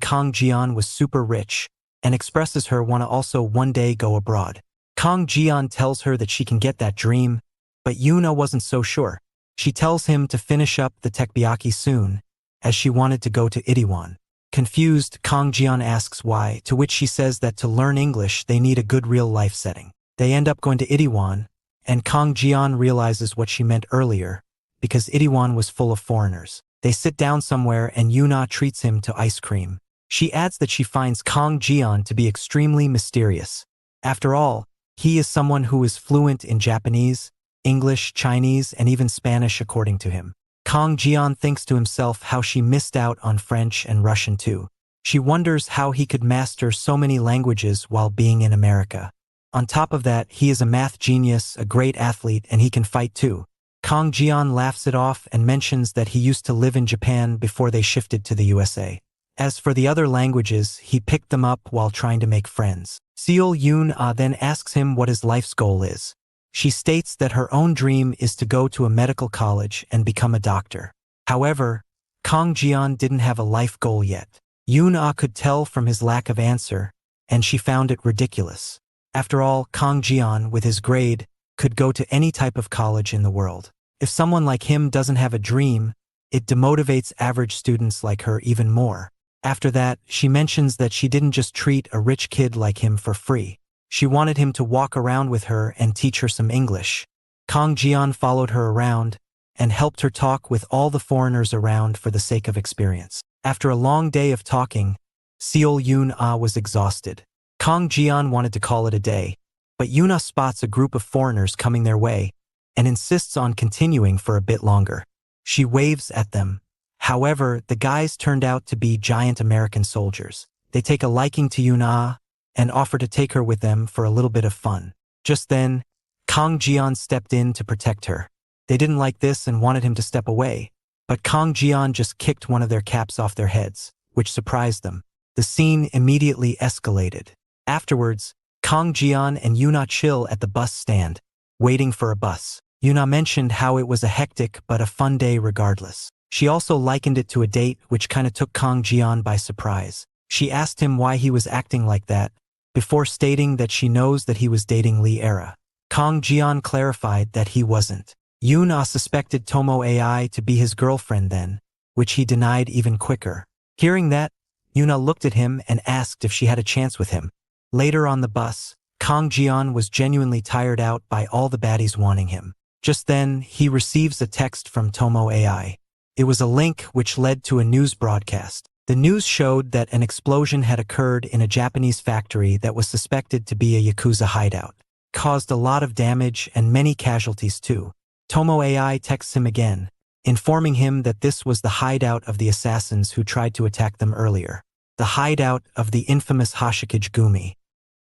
Kang Jian was super rich and expresses her want to also one day go abroad. Kang Jian tells her that she can get that dream, but Yoon-ah wasn't so sure. She tells him to finish up the tekbyaki soon, as she wanted to go to Itaewon. Confused, Kang Jian asks why, to which she says that to learn English they need a good real-life setting. They end up going to Itaewon, and Kang Jian realizes what she meant earlier, because Itaewon was full of foreigners. They sit down somewhere and Yoon-ah treats him to ice cream. She adds that she finds Kang Jian to be extremely mysterious. After all, he is someone who is fluent in Japanese, English, Chinese, and even Spanish according to him. Kang Jian thinks to himself how she missed out on French and Russian too. She wonders how he could master so many languages while being in America. On top of that, he is a math genius, a great athlete, and he can fight too. Kang Jian laughs it off and mentions that he used to live in Japan before they shifted to the USA. As for the other languages, he picked them up while trying to make friends. Seol Yoon-ah then asks him what his life's goal is. She states that her own dream is to go to a medical college and become a doctor. However, Kang Jian didn't have a life goal yet. Yoon-ah could tell from his lack of answer, and she found it ridiculous. After all, Kang Jian, with his grade, could go to any type of college in the world. If someone like him doesn't have a dream, it demotivates average students like her even more. After that, she mentions that she didn't just treat a rich kid like him for free. She wanted him to walk around with her and teach her some English. Kang Jian followed her around and helped her talk with all the foreigners around for the sake of experience. After a long day of talking, Seol Yoon-ah was exhausted. Kang Jian wanted to call it a day, but Yoon-ah spots a group of foreigners coming their way and insists on continuing for a bit longer. She waves at them. However, the guys turned out to be giant American soldiers. They take a liking to Yoon-ah and offer to take her with them for a little bit of fun. Just then, Kang Jian stepped in to protect her. They didn't like this and wanted him to step away, but Kang Jian just kicked one of their caps off their heads, which surprised them. The scene immediately escalated. Afterwards, Kang Jian and Yoon-ah chill at the bus stand, waiting for a bus. Yoon-ah mentioned how it was a hectic but a fun day regardless. She also likened it to a date, which kinda took Kang Jian by surprise. She asked him why he was acting like that, before stating that she knows that he was dating Lee Era. Kang Jian clarified that he wasn't. Yoon-ah suspected Tomo AI to be his girlfriend then, which he denied even quicker. Hearing that, Yoon-ah looked at him and asked if she had a chance with him. Later on the bus, Kang Jian was genuinely tired out by all the baddies wanting him. Just then, he receives a text from Tomo AI. It was a link which led to a news broadcast. The news showed that an explosion had occurred in a Japanese factory that was suspected to be a Yakuza hideout. Caused a lot of damage and many casualties too. Tomo AI texts him again, informing him that this was the hideout of the assassins who tried to attack them earlier. The hideout of the infamous Hashikage Gumi.